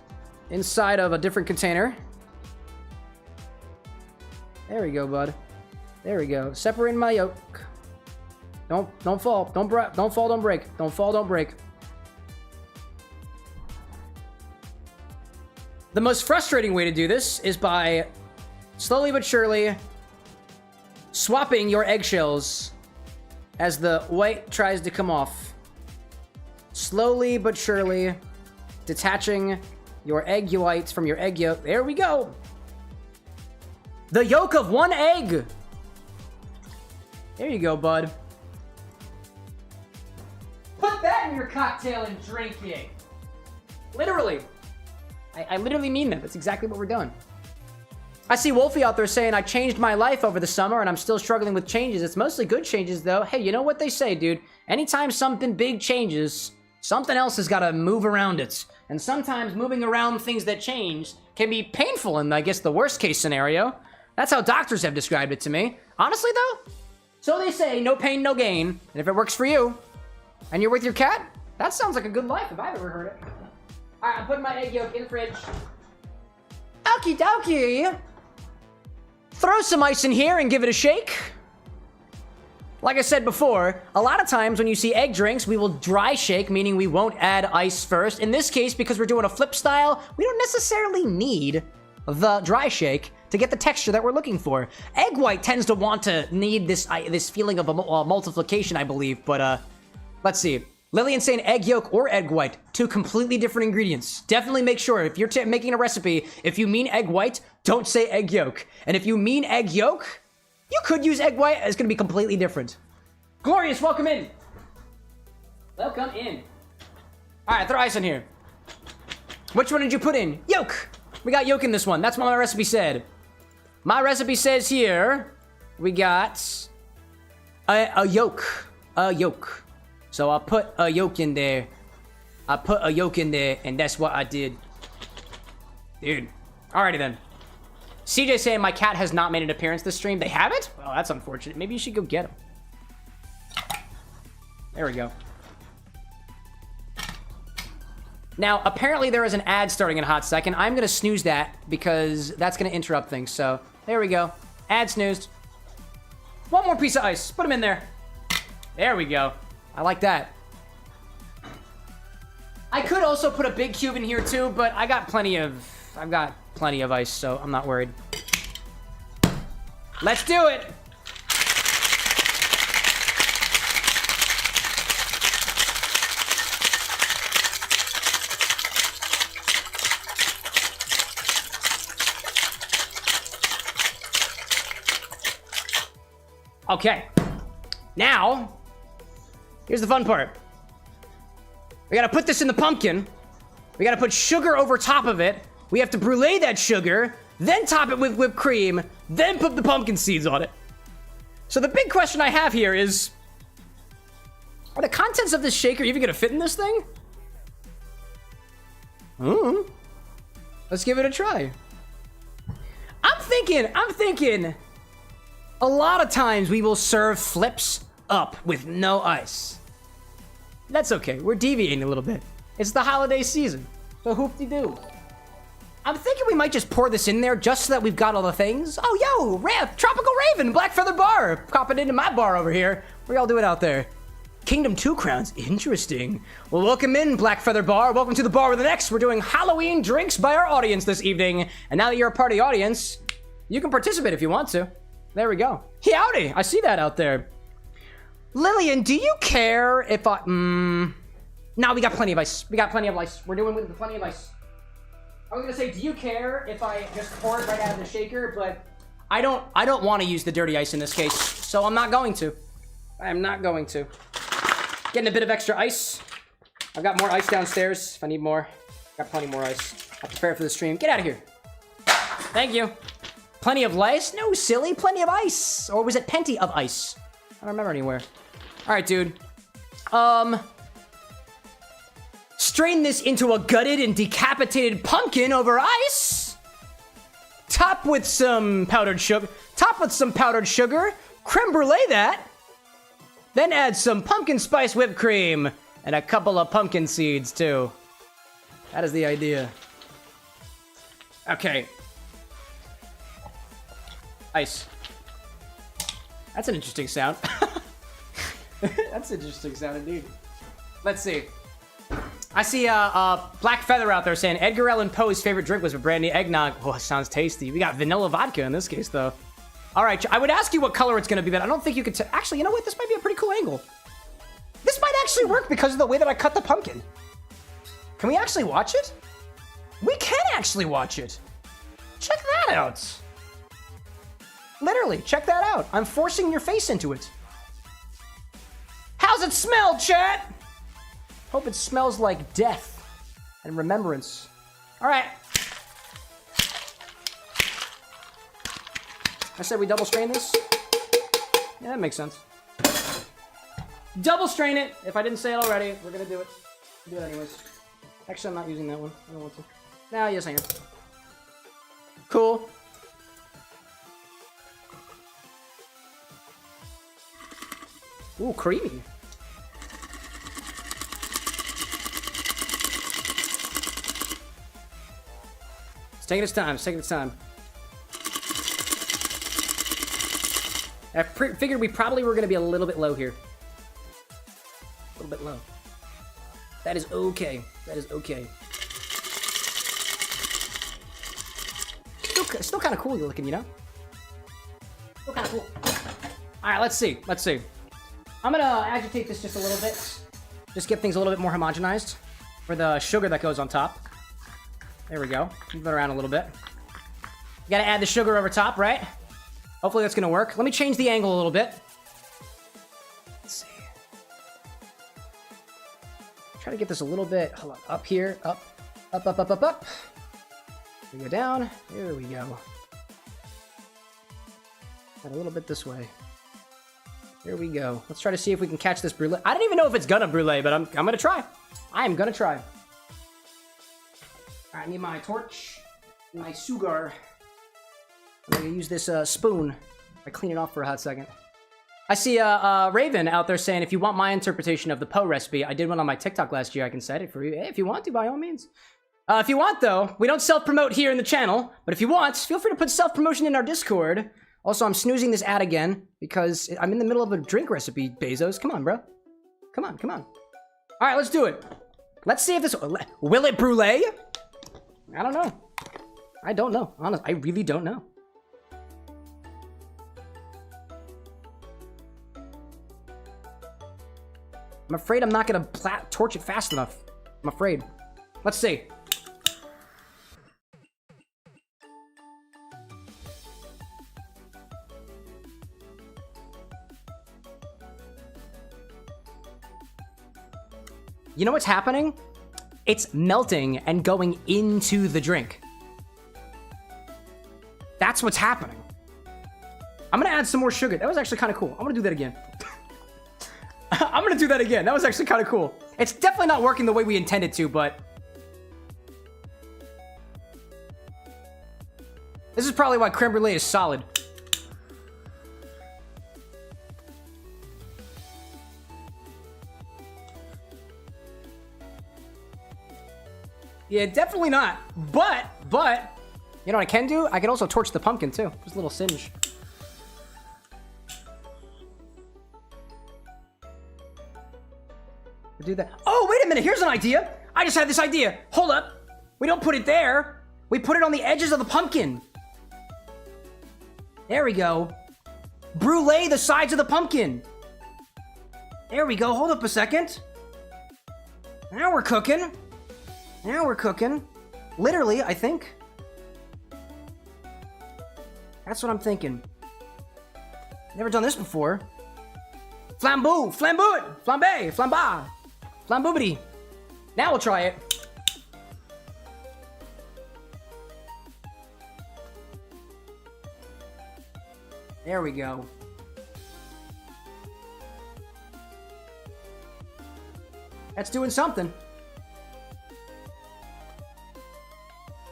inside of a different container. There we go, bud. There we go. Separating my yolk. Don't fall. Don't fall, don't break. Don't fall, don't break. The most frustrating way to do this is by slowly but surely swapping your eggshells as the white tries to come off. Slowly but surely detaching your egg whites from your egg yolk. There we go. The yolk of one egg. There you go, bud. Put that in your cocktail and drink it. Literally. I literally mean that. That's exactly what we're doing. I see Wolfie out there saying, I changed my life over the summer and I'm still struggling with changes. It's mostly good changes, though. Hey, you know what they say, dude? Anytime something big changes, something else has got to move around it. And sometimes moving around things that change can be painful in, I guess, the worst case scenario. That's how doctors have described it to me. Honestly, though, so they say, no pain, no gain. And if it works for you, and you're with your cat, that sounds like a good life if I've ever heard it. All right, I'm putting my egg yolk in the fridge. Okie dokie. Throw some ice in here and give it a shake. Like I said before, a lot of times when you see egg drinks, we will dry shake, meaning we won't add ice first. In this case, because we're doing a flip style, we don't necessarily need the dry shake to get the texture that we're looking for. Egg white tends to need this feeling of a multiplication, I believe, but let's see. Lillian saying egg yolk or egg white, two completely different ingredients. Definitely make sure if you're making a recipe, if you mean egg white, don't say egg yolk. And if you mean egg yolk, you could use egg white. It's gonna be completely different. Glorious, welcome in. Welcome in. All right, throw ice in here. Which one did you put in? Yolk. We got yolk in this one. That's what my recipe said. My recipe says here, we got a yolk. A yolk. So I put a yolk in there. And that's what I did. Dude. Alrighty then. CJ saying my cat has not made an appearance this stream. They haven't? Well, that's unfortunate. Maybe you should go get him. There we go. Now, apparently there is an ad starting in a hot second. I'm going to snooze that because that's going to interrupt things. So, there we go. Ad snoozed. One more piece of ice. Put them in there. There we go. I like that. I could also put a big cube in here too, but I've got plenty of ice, so I'm not worried. Let's do it. Okay. Now, here's the fun part. We gotta put this in the pumpkin. We gotta put sugar over top of it. We have to brulee that sugar, then top it with whipped cream, then put the pumpkin seeds on it. So the big question I have here is, are the contents of this shaker even gonna fit in this thing? Let's give it a try. I'm thinking, a lot of times we will serve flips up with no ice. That's okay, we're deviating a little bit. It's the holiday season, so hoop-de-doo. I'm thinking we might just pour this in there just so that we've got all the things. Oh, yo, Tropical Raven, Black Feather Bar, popping into my bar over here. What y'all doing out there? Kingdom 2 crowns, interesting. Well, welcome in, Black Feather Bar. Welcome to the Bar with an X. We're doing Halloween drinks by our audience this evening. And now that you're a part of the audience, you can participate if you want to. There we go. Howdy, I see that out there. Lillian, do you care if I... No, we got plenty of ice. We got plenty of ice. We're doing with plenty of ice. I was gonna say, do you care if I just pour it right out of the shaker? But I don't want to use the dirty ice in this case, so I'm not going to. I am not going to. Getting a bit of extra ice. I've got more ice downstairs if I need more. Got plenty more ice. I prepared for the stream. Get out of here. Thank you. Plenty of ice? No, silly. Plenty of ice. Or was it plenty of ice? I don't remember anywhere. All right, dude. Strain this into a gutted and decapitated pumpkin over ice. Top with some powdered sugar. Creme brulee that. Then add some pumpkin spice whipped cream and a couple of pumpkin seeds too. That is the idea. Okay. Ice. That's an interesting sound. That's an interesting sound indeed. Let's see. I see Black Feather out there saying Edgar Allan Poe's favorite drink was a brandy eggnog. Oh, it sounds tasty. We got vanilla vodka in this case, though. All right, I would ask you what color it's going to be, but I don't think you could... Actually, you know what? This might be a pretty cool angle. This might actually work because of the way that I cut the pumpkin. Can we actually watch it? We can actually watch it. Check that out. Literally, check that out. I'm forcing your face into it. How's it smell, chat? Hope it smells like death and remembrance. All right. I said we double strain this? Yeah, that makes sense. Double strain it. If I didn't say it already, we're gonna do it. Do it anyways. Actually, I'm not using that one. I don't want to. Nah, yes I am. Cool. Ooh, creamy. It's taking its time. It's taking its time. I figured we probably were going to be a little bit low here. A little bit low. That is okay. That is okay. Still kind of cool looking, you know? Still kind of cool. All right, let's see. Let's see. I'm going to agitate this just a little bit. Just get things a little bit more homogenized for the sugar that goes on top. There we go. Move it around a little bit. You got to add the sugar over top, right? Hopefully that's going to work. Let me change the angle a little bit. Let's see. Try to get this a little bit, hold on, up here, up. Up, up, up, up, up. We go down. Here we go. And a little bit this way. Here we go. Let's try to see if we can catch this brulee. I don't even know if it's gonna brulee, but I'm gonna try. I am gonna try. I need my torch, my sugar. I'm gonna use this spoon. I clean it off for a hot second. I see Raven out there saying, if you want my interpretation of the Poe recipe, I did one on my TikTok last year. I can set it for you. Hey, if you want to, by all means. If you want, though, we don't self-promote here in the channel, but if you want, feel free to put self-promotion in our Discord. Also, I'm snoozing this ad again because I'm in the middle of a drink recipe, Bezos. Come on, bro. Come on, come on. All right, let's do it. Let's see if this... Will it brulee? I don't know. I don't know. Honestly, I really don't know. I'm afraid I'm not going to torch it fast enough. I'm afraid. Let's see. You know what's happening? It's melting and going into the drink. That's what's happening. I'm gonna add some more sugar. That was actually kind of cool. I'm gonna do that again. I'm gonna do that again. That was actually kind of cool. It's definitely not working the way we intended to, but... This is probably why creme brulee is solid. Yeah, definitely not. But, you know what I can do? I can also torch the pumpkin, too. Just a little singe. Do that. Oh, wait a minute. Here's an idea. I just had this idea. Hold up. We don't put it there. We put it on the edges of the pumpkin. There we go. Brulee the sides of the pumpkin. There we go. Hold up a second. Now we're cooking. Now we're cooking. Literally, I think. That's what I'm thinking. Never done this before. Flambeau, flambeau, flambe, flamba, flamboobity. Now we'll try it. There we go. That's doing something.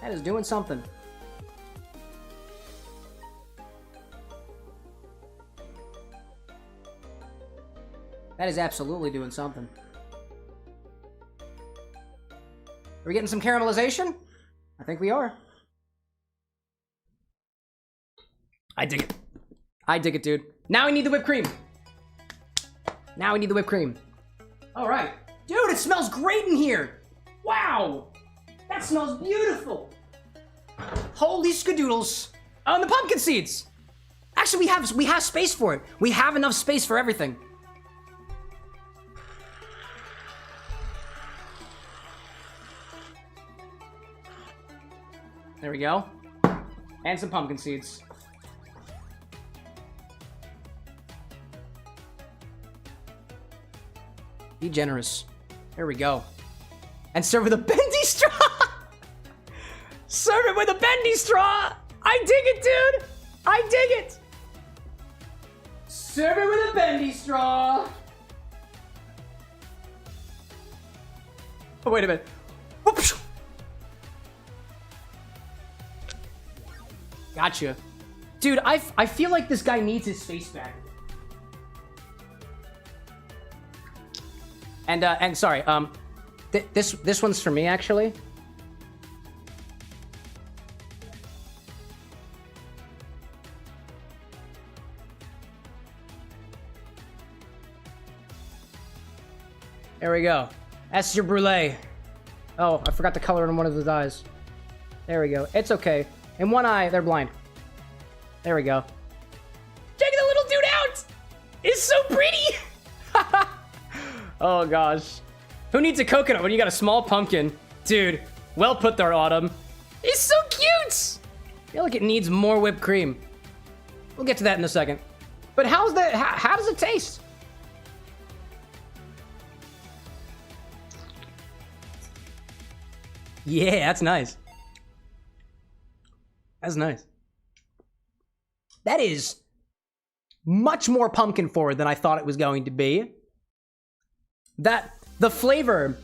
That is doing something. That is absolutely doing something. Are we getting some caramelization? I think we are. I dig it. I dig it, dude. Now we need the whipped cream. Now we need the whipped cream. All right. Dude, it smells great in here. Wow. That smells beautiful. Holy skadoodles. Oh, and the pumpkin seeds. Actually, we have space for it. We have enough space for everything. There we go. And some pumpkin seeds. Be generous. There we go. And serve with a bendy straw! Serve it with a bendy straw! I dig it, dude! I dig it! Serve it with a bendy straw! Oh, wait a minute. Whoops. Gotcha. Dude, I feel like this guy needs his face back. And sorry, this one's for me, actually. There we go. That's your brulee. Oh, I forgot to color in one of the eyes. There we go. It's okay. In one eye, they're blind. There we go. Check the little dude out! It's so pretty! Oh, gosh. Who needs a coconut when you got a small pumpkin? Dude, well put there, Autumn. It's so cute! I feel like it needs more whipped cream. We'll get to that in a second. But how does it taste? Yeah, that's nice. That's nice. That is much more pumpkin forward than I thought it was going to be. The flavor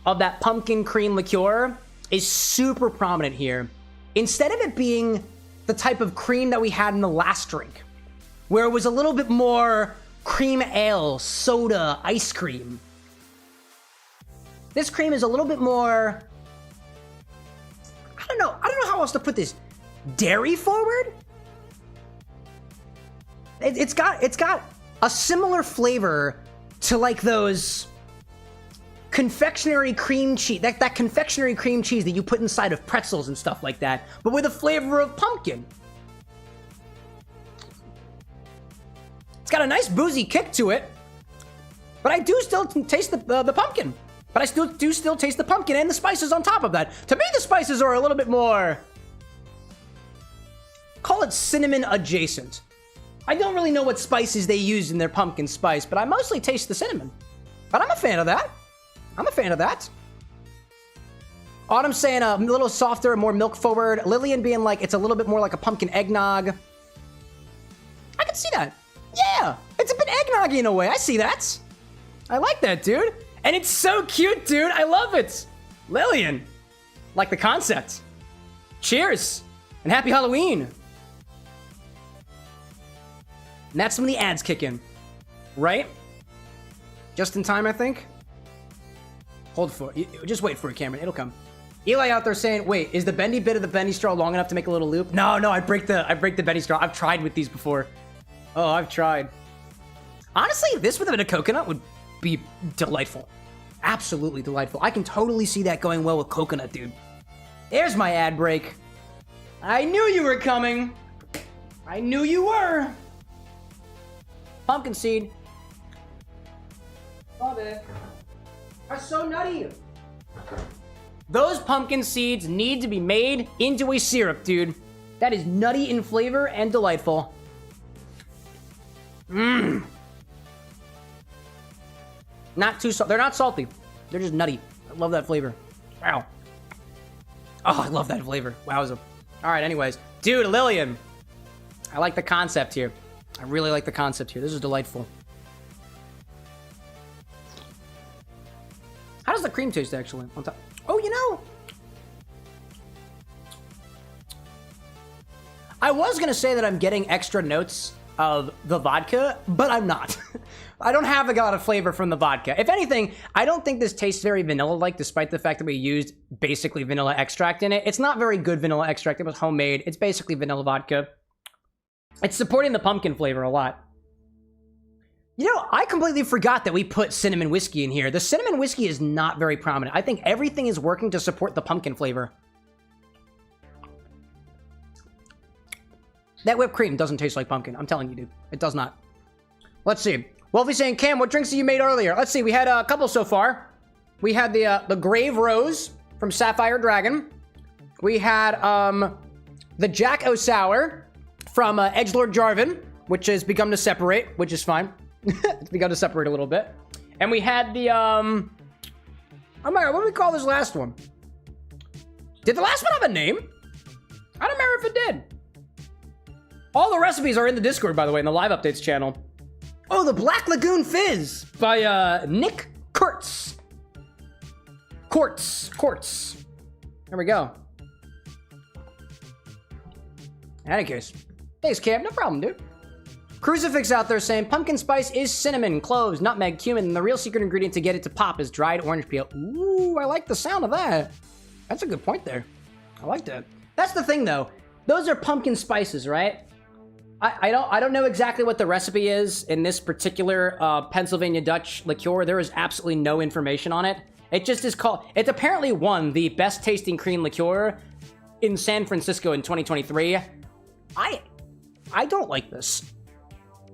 of that pumpkin cream liqueur is super prominent here. Instead of it being the type of cream that we had in the last drink, where it was a little bit more cream ale, soda, ice cream. This cream is a little bit more, I don't know how else to put this. Dairy forward? It's got a similar flavor to like those confectionery cream cheese, that confectionery cream cheese that you put inside of pretzels and stuff like that, but with a flavor of pumpkin. It's got a nice boozy kick to it, but I do still taste the pumpkin. But I still taste the pumpkin and the spices on top of that. To me, the spices are a little bit more, call it cinnamon adjacent. I don't really know what spices they use in their pumpkin spice, but I mostly taste the cinnamon. But I'm a fan of that. Autumn saying a little softer, more milk forward. Lillian being like, it's a little bit more like a pumpkin eggnog. I can see that. Yeah, it's a bit eggnoggy in a way. I see that. I like that, dude. And it's so cute, dude. I love it. Lillian, like the concept. Cheers, and happy Halloween. And that's when the ads kick in, right? Just in time, I think. Hold for it. Just wait for it, Cameron. It'll come. Eli out there saying, wait, is the bendy bit of the bendy straw long enough to make a little loop? No, I break the bendy straw. I've tried with these before. Oh, I've tried. Honestly, this with a bit of coconut would be delightful. Absolutely delightful. I can totally see that going well with coconut, dude. There's my ad break. I knew you were coming. I knew you were. Pumpkin seed. Love it. That's so nutty. Those pumpkin seeds need to be made into a syrup, dude. That is nutty in flavor and delightful. Mmm. Not too salty. They're not salty. They're just nutty. I love that flavor. Wow. Oh, I love that flavor. Wowza. All right, anyways. Dude, Lillian. I like the concept here. I really like the concept here. This is delightful. How does the cream taste, actually? On top? Oh, you know. I was going to say that I'm getting extra notes of the vodka, but I'm not. I don't have a lot of flavor from the vodka. If anything, I don't think this tastes very vanilla-like, despite the fact that we used basically vanilla extract in it. It's not very good vanilla extract. It was homemade. It's basically vanilla vodka. It's supporting the pumpkin flavor a lot. You know, I completely forgot that we put cinnamon whiskey in here. The cinnamon whiskey is not very prominent. I think everything is working to support the pumpkin flavor. That whipped cream doesn't taste like pumpkin. I'm telling you, dude. It does not. Let's see. Wolfie's saying, Cam, what drinks have you made earlier? Let's see. We had a couple so far. We had the Grave Rose from Sapphire Dragon. We had the Jack O' Sour from Edgelord Jarvan, which has begun to separate, which is fine. It's begun to separate a little bit. And we had the, oh my God, what do we call this last one? Did the last one have a name? I don't remember if it did. All the recipes are in the Discord, by the way, in the live updates channel. Oh, the Black Lagoon Fizz by Nick Kurtz. Quartz. There we go. In any case. Thanks, Cam. No problem, dude. Crucifix out there saying, pumpkin spice is cinnamon, cloves, nutmeg, cumin, and the real secret ingredient to get it to pop is dried orange peel. Ooh, I like the sound of that. That's a good point there. I like that. That's the thing, though. Those are pumpkin spices, right? I don't know exactly what the recipe is in this particular Pennsylvania Dutch liqueur. There is absolutely no information on it. It just is called... It's apparently won the best tasting cream liqueur in San Francisco in 2023. I don't like this.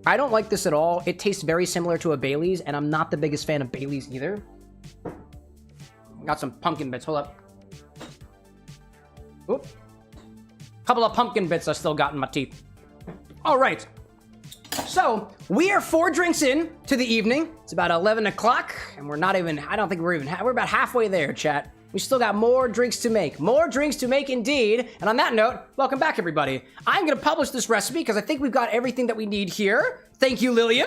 I don't like this at all. It tastes very similar to a Bailey's, and I'm not the biggest fan of Bailey's either. Got some pumpkin bits. Hold up. Oop. Couple of pumpkin bits I still got in my teeth. All right. So we are 4 drinks in to the evening. It's about 11 o'clock, and we're not even, I don't think we're about halfway there, chat. We still got more drinks to make. More drinks to make indeed. And on that note, welcome back, everybody. I'm gonna publish this recipe because I think we've got everything that we need here. Thank you, Lillian.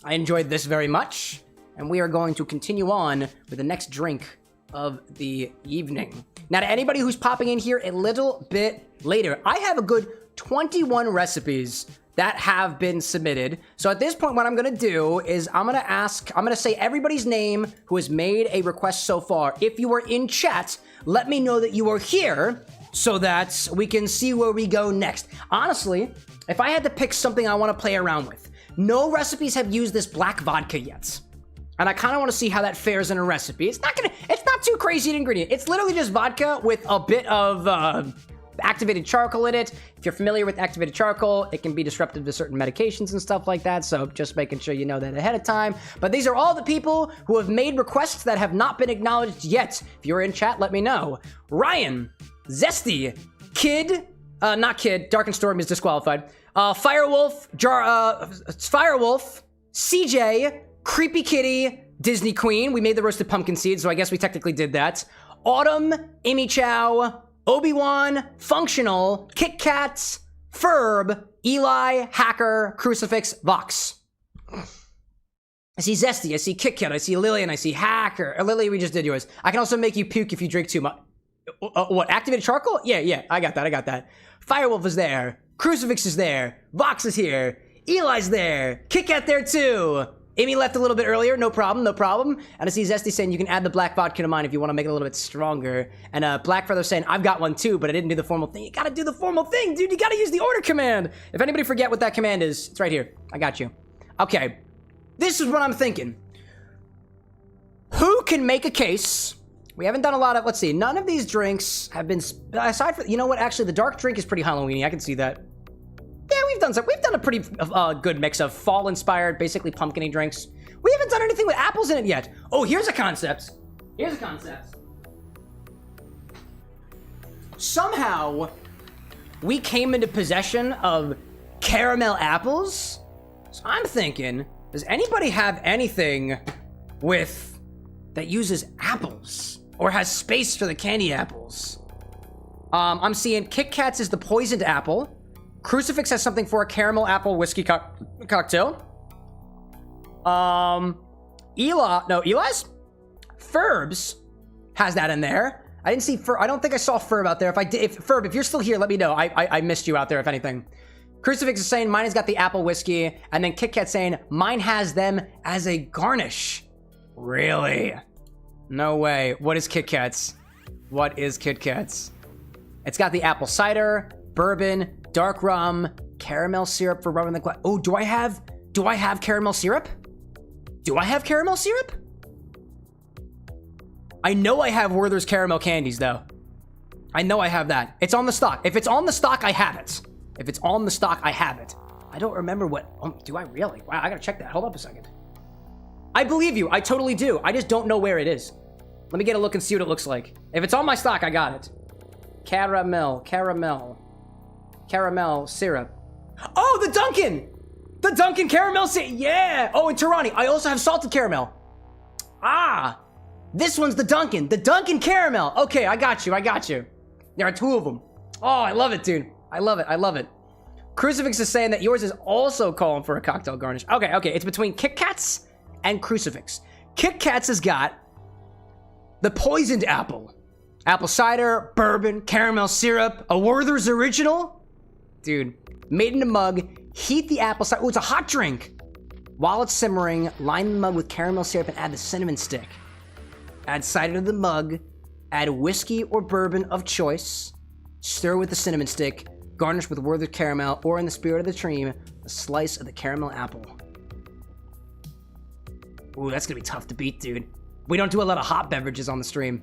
I enjoyed this very much. And we are going to continue on with the next drink of the evening. Now, to anybody who's popping in here a little bit later, I have a good 21 recipes that have been submitted. So at this point, what I'm gonna do is I'm gonna say everybody's name who has made a request so far. If you are in chat, let me know that you are here so that we can see where we go next. Honestly, if I had to pick something I wanna play around with, no recipes have used this black vodka yet. And I kind of want to see how that fares in a recipe. It's not too crazy an ingredient. It's literally just vodka with a bit of activated charcoal in it. If you're familiar with activated charcoal, it can be disruptive to certain medications and stuff like that. So just making sure you know that ahead of time. But these are all the people who have made requests that have not been acknowledged yet. If you're in chat, let me know. Ryan, Zesty, Kid, not Kid, Dark and Storm is disqualified. Firewolf, Firewolf, CJ, Creepy Kitty, Disney Queen. We made the roasted pumpkin seed, so I guess we technically did that. Autumn, Amy Chow, Obi-Wan, Functional, Kit Kats, Ferb, Eli, Hacker, Crucifix, Vox. I see Zesty, I see Kit Kat, I see Lillian, I see Hacker. Lily, we just did yours. I can also make you puke if you drink too much. What, activated charcoal? Yeah, I got that. Firewolf is there. Crucifix is there. Vox is here. Eli's there. Kit Kat there too. Amy left a little bit earlier, no problem. And I see Zesty saying you can add the black vodka to mine if you want to make it a little bit stronger. And Blackfeather saying I've got one too, but I didn't do the formal thing. You gotta do the formal thing, dude. You gotta use the order command. If anybody forget what that command is, it's right here. I got you. Okay, this is what I'm thinking. Who can make a case? We haven't done a lot of, let's see, none of these drinks have been, aside from, you know what, actually the dark drink is pretty Halloween-y, I can see that. Yeah, we've done a pretty good mix of fall-inspired, basically pumpkin-y drinks. We haven't done anything with apples in it yet. Oh, here's a concept. Somehow, we came into possession of caramel apples. So I'm thinking, does anybody have anything with that uses apples or has space for the candy apples? I'm seeing Kit Kats is the poisoned apple. Crucifix has something for a caramel apple whiskey cocktail. Eli's? Ferb's has that in there. I didn't see Ferb. I don't think I saw Ferb out there. Ferb, if you're still here, let me know. I missed you out there, if anything. Crucifix is saying mine has got the apple whiskey. And then Kit Kat saying mine has them as a garnish. Really? No way. What is Kit Kat's? It's got the apple cider, bourbon, dark rum, caramel syrup for rubbing the glass. Oh, do I have caramel syrup? I know I have Werther's caramel candies, though. I know I have that. It's on the stock. If it's on the stock, I have it. I don't remember what... do I really? Wow, I gotta check that. Hold up a second. I believe you. I totally do. I just don't know where it is. Let me get a look and see what it looks like. If it's on my stock, I got it. Caramel syrup. Oh, the Dunkin! The Dunkin caramel syrup. Yeah! Oh, and Tirani. I also have salted caramel. Ah! This one's the Dunkin. The Dunkin caramel. Okay, I got you. There are 2 of them. Oh, I love it, dude. I love it. Crucifix is saying that yours is also calling for a cocktail garnish. Okay. It's between Kit Kats and Crucifix. Kit Kats has got the poisoned apple. Apple cider, bourbon, caramel syrup, a Werther's original. Dude, made in a mug, heat the apple cider. Oh, it's a hot drink. While it's simmering, line the mug with caramel syrup and add the cinnamon stick. Add cider to the mug, add whiskey or bourbon of choice, stir with the cinnamon stick, garnish with Werther's caramel, or in the spirit of the dream, a slice of the caramel apple. Ooh, that's gonna be tough to beat, dude. We don't do a lot of hot beverages on the stream.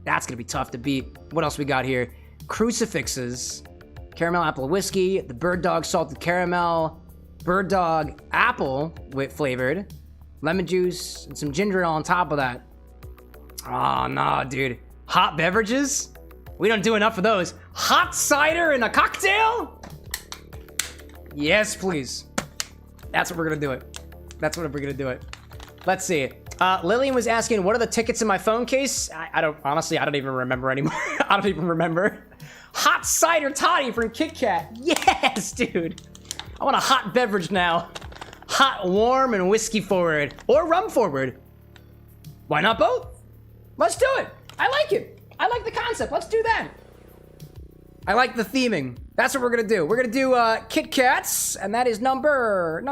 That's gonna be tough to beat. What else we got here? Crucifixes, caramel apple whiskey, the Bird Dog salted caramel, Bird Dog apple flavored, lemon juice, and some ginger ale on top of that. Oh, no, dude. Hot beverages? We don't do enough of those. Hot cider in a cocktail? Yes, please. That's what we're gonna do it. That's what we're gonna do it. Let's see. Lillian was asking, what are the tickets in my phone case? I don't, honestly, I don't even remember anymore. I don't even remember. Hot cider toddy from Kit Kat. Yes, dude. I want a hot beverage now. Hot, warm, and whiskey forward. Or rum forward. Why not both? Let's do it. I like it. I like the concept. Let's do that. I like the theming. That's what we're gonna do. We're gonna do Kit Kats, and that is number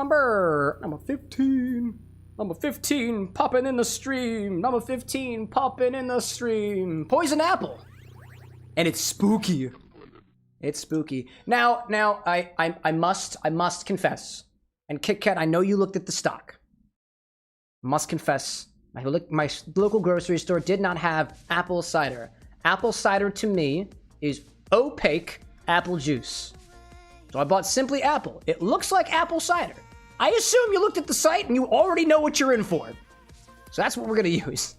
15. Number 15, popping in the stream. Number 15, popping in the stream. Poison apple. And it's spooky. It's spooky. Now, I must confess. And Kit Kat, I know you looked at the stock. Must confess, my local grocery store did not have apple cider. Apple cider to me is opaque apple juice. So I bought Simply Apple. It looks like apple cider. I assume you looked at the site and you already know what you're in for. So that's what we're gonna use.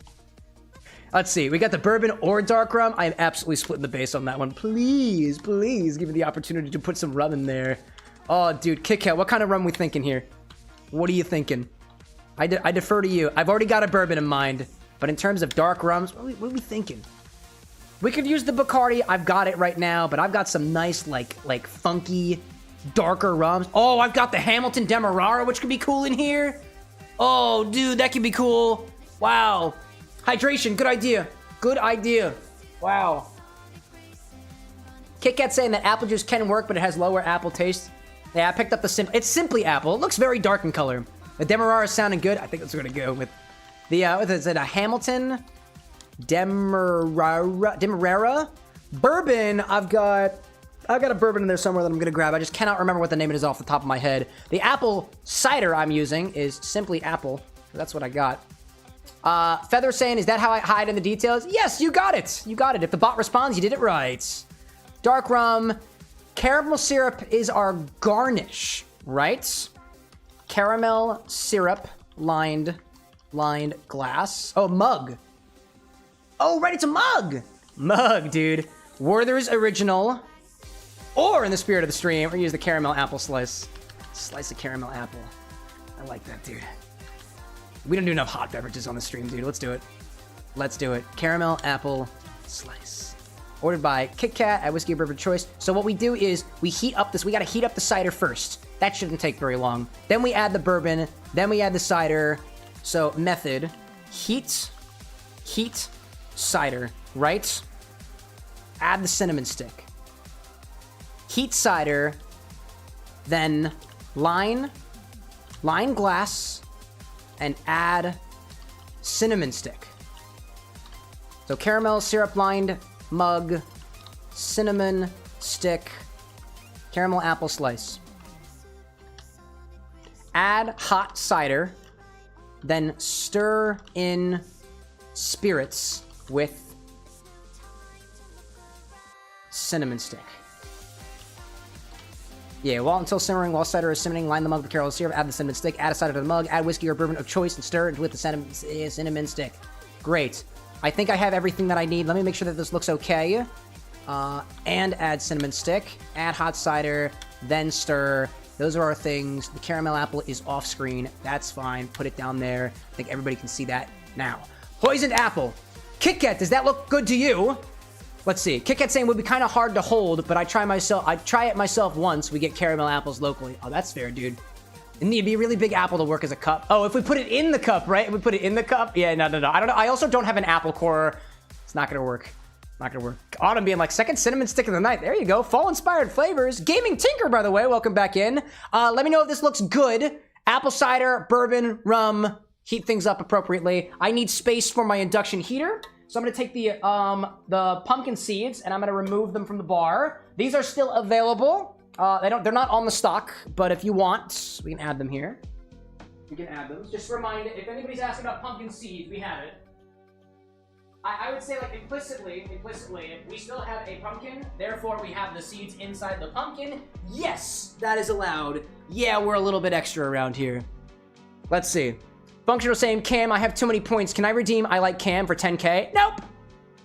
Let's see, we got the bourbon or dark rum. I am absolutely splitting the base on that one. Please, please give me the opportunity to put some rum in there. Oh, dude, Kit Kat, what kind of rum we thinking here? What are you thinking? I defer to you. I've already got a bourbon in mind, but in terms of dark rums, what are we thinking? We could use the Bacardí. I've got it right now, but I've got some nice, like funky, darker rums. Oh, I've got the Hamilton Demerara, which could be cool in here. Oh, dude, that could be cool. Wow. Hydration, good idea. Good idea. Wow. Kit Kat saying that apple juice can work, but it has lower apple taste. Yeah, I picked up the it's Simply Apple. It looks very dark in color. The Demerara is sounding good. I think that's what we're gonna go with. The what is it? A Hamilton Demerara bourbon. I've got a bourbon in there somewhere that I'm gonna grab. I just cannot remember what the name it is off the top of my head. The apple cider I'm using is Simply Apple. So that's what I got. Feather saying, is that how I hide in the details? Yes, you got it. You got it. If the bot responds, you did it right. Dark rum. Caramel syrup is our garnish, right? Caramel syrup lined glass. Oh, mug. Oh, right, it's a mug. Mug, dude. Werther's Original. Or in the spirit of the stream, we're use the caramel apple slice. Slice of caramel apple. I like that, dude. We don't do enough hot beverages on the stream, dude. Let's do it. Let's do it. Caramel apple slice. Ordered by Kit Kat at Whiskey Bourbon Choice. So what we do is we heat up this. We got to heat up the cider first. That shouldn't take very long. Then we add the bourbon. Then we add the cider. So method, heat, cider, right? Add the cinnamon stick. Heat cider, then line glass, and add cinnamon stick. So caramel syrup lined mug, cinnamon stick, caramel apple slice. Add hot cider, then stir in spirits with cinnamon stick. Yeah, until simmering, while cider is simmering, line the mug with caramel syrup, add the cinnamon stick, add a cider to the mug, add whiskey or bourbon of choice, and stir it with the cinnamon stick. Great. I think I have everything that I need. Let me make sure that this looks okay. And add cinnamon stick, add hot cider, then stir. Those are our things. The caramel apple is off screen. That's fine. Put it down there. I think everybody can see that now. Poisoned apple. Kit Kat, does that look good to you? Let's see. Kit Kat saying it would be kind of hard to hold, but I try it myself once. We get caramel apples locally. Oh, that's fair, dude. It need to be a really big apple to work as a cup. Oh, if we put it in the cup, right? If we put it in the cup? Yeah, no. I don't know. I also don't have an apple core. It's not gonna work. Not gonna work. Autumn being like, second cinnamon stick of the night. There you go. Fall-inspired flavors. Gaming Tinker, by the way. Welcome back in. Let me know if this looks good. Apple cider, bourbon, rum. Heat things up appropriately. I need space for my induction heater. So I'm gonna take the pumpkin seeds and I'm gonna remove them from the bar. These are still available. They're not on the stock, but if you want, we can add them here. We can add them. Just remind, if anybody's asking about pumpkin seeds, we have it. I would say, like, implicitly, we still have a pumpkin, therefore we have the seeds inside the pumpkin. Yes, that is allowed. Yeah, we're a little bit extra around here. Let's see. Functional saying, Cam, I have too many points. Can I redeem I like Cam for 10K? Nope.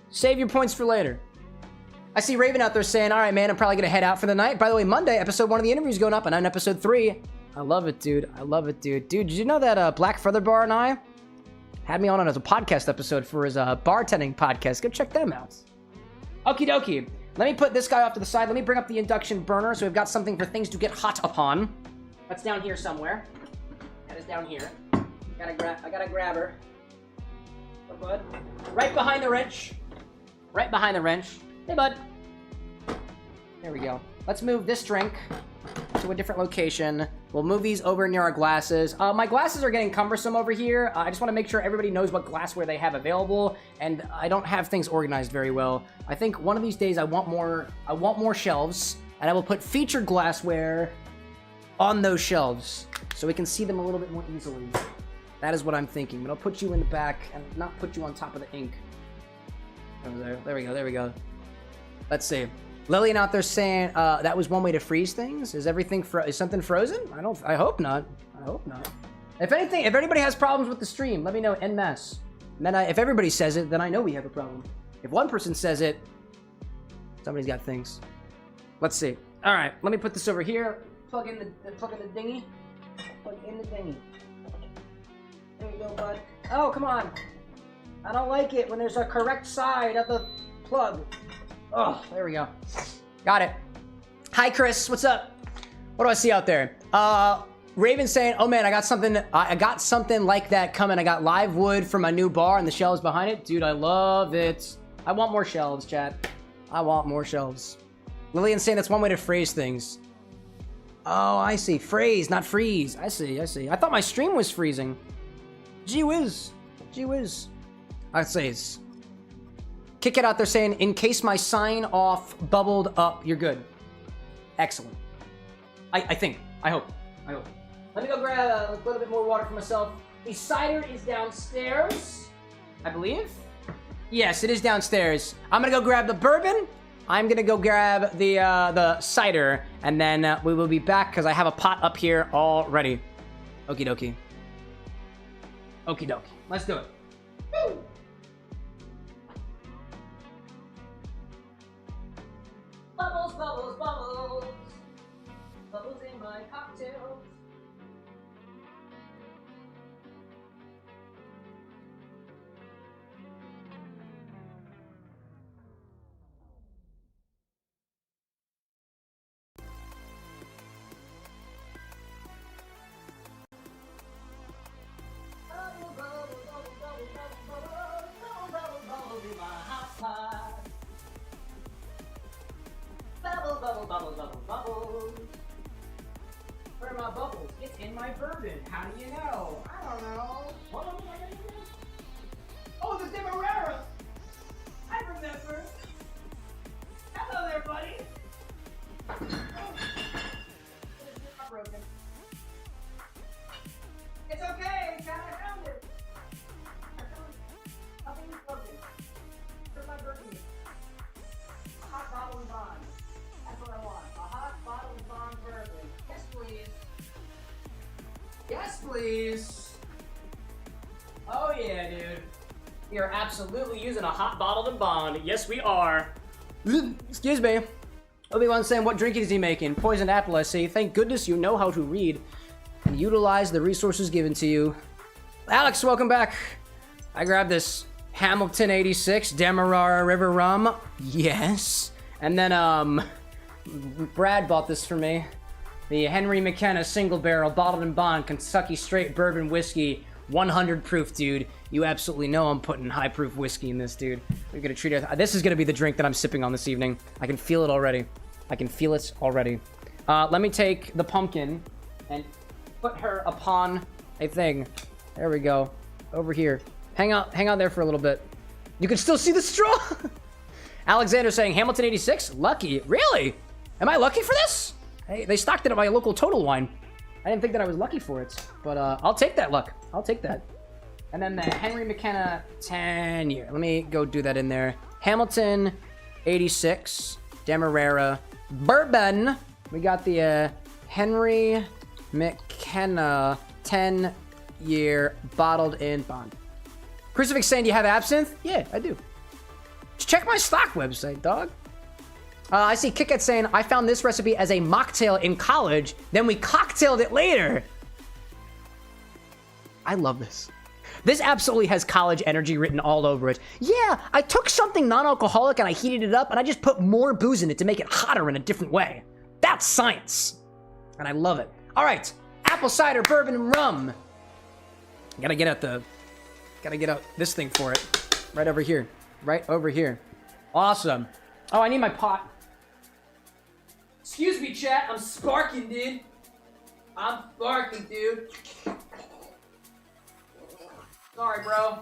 Save your points for later. I see Raven out there saying, all right, man, I'm probably going to head out for the night. By the way, Monday, episode 1 of the interview is going up, and I'm on episode 3. I love it, dude. I love it, dude. Dude, did you know that Black Feather Bar and I had me on as a podcast episode for his bartending podcast? Go check them out. Okie dokie. Let me put this guy off to the side. Let me bring up the induction burner so we've got something for things to get hot upon. That's down here somewhere. That is down here. I gotta grab her. Oh, bud. Right behind the wrench. Right behind the wrench. Hey, bud. There we go. Let's move this drink to a different location. We'll move these over near our glasses. My glasses are getting cumbersome over here. I just want to make sure everybody knows what glassware they have available, and I don't have things organized very well. I think one of these days I want more shelves, and I will put featured glassware on those shelves so we can see them a little bit more easily. That is what I'm thinking. But I'll put you in the back and not put you on top of the ink. There we go. There we go. Let's see. Lillian out there saying that was one way to freeze things. Is everything is something frozen? I hope not. I hope not. If anything, if anybody has problems with the stream, let me know en masse. And then if everybody says it, then I know we have a problem. If one person says it, somebody's got things. Let's see. All right, let me put this over here. Plug in the dinghy. Plug in the dinghy. There you go, bud. Oh, come on. I don't like it when there's a correct side of the plug. Oh, there we go. Got it. Hi, Chris. What's up? What do I see out there? Raven saying, "Oh man, I got something like that coming. I got live wood for my new bar and the shelves behind it. Dude, I love it. I want more shelves, chat. I want more shelves." Lillian saying that's one way to phrase things. Oh, I see. Phrase, not freeze. I see. I thought my stream was freezing. Gee whiz. Gee whiz. I say it's... Kick It out there saying, in case my sign off bubbled up, you're good. Excellent. I think. I hope. Let me go grab a little bit more water for myself. The cider is downstairs, I believe. Yes, it is downstairs. I'm gonna go grab the bourbon. I'm gonna go grab the cider, and then we will be back because I have a pot up here already. Okie dokie. Okie dokie. Let's do it. Woo! Bubbles, bubbles, bubbles. Bubbles in my cocktails. Bubble, bubble, bubble, bubble, bubble, bubble, bubble, bubble in my hot pot. Bubble, bubble, bubble, bubble, bubbles. Where are my bubbles? It's in my bourbon. How do you know? I don't know. What am I gonna do? Oh, the Demerara! I remember. Hello there, buddy. Oh. I'm broken. It's okay, Cat. I found it. Nothing is broken. Where's my bourbon? A hot bottle and bond. That's what I want. A hot bottle and bond bourbon. Yes, please. Yes, please. Oh yeah, dude. We are absolutely using a hot bottle and bond. Yes, we are. Excuse me. Obi-Wan saying, what drink is he making? Poisoned apple, I see. Thank goodness you know how to read and utilize the resources given to you. Alex, welcome back. I grabbed this Hamilton 86 Demerara River Rum. Yes. And then, Brad bought this for me. The Henry McKenna Single Barrel Bottled and Bond Kentucky Straight Bourbon Whiskey. 100 proof, dude. You absolutely know I'm putting high proof whiskey in this, dude. We're gonna treat it. This is gonna be the drink that I'm sipping on this evening. I can feel it already. Let me take the pumpkin and put her upon a thing. There we go. Over here. Hang out there for a little bit. You can still see the straw. Alexander saying Hamilton 86. Lucky. Really? Am I lucky for this? Hey, they stocked it at my local Total Wine. I didn't think that I was lucky for it, but I'll take that luck. I'll take that. And then the Henry McKenna 10 year. Let me go do that in there. Hamilton 86 Demerara Bourbon. We got the Henry McKenna 10 year bottled in bond. Crucifix saying, do you have absinthe? Yeah, I do. Just check my stock website, dog. I see Kit saying, I found this recipe as a mocktail in college, then we cocktailed it later. I love this. This absolutely has college energy written all over it. Yeah, I took something non-alcoholic and I heated it up and I just put more booze in it to make it hotter in a different way. That's science. And I love it. All right, apple cider, bourbon, and rum. Gotta get out this thing for it. Right over here. Right over here. Awesome. Oh, I need my pot. Excuse me, chat. I'm sparking, dude. I'm sparking, dude. Sorry, bro.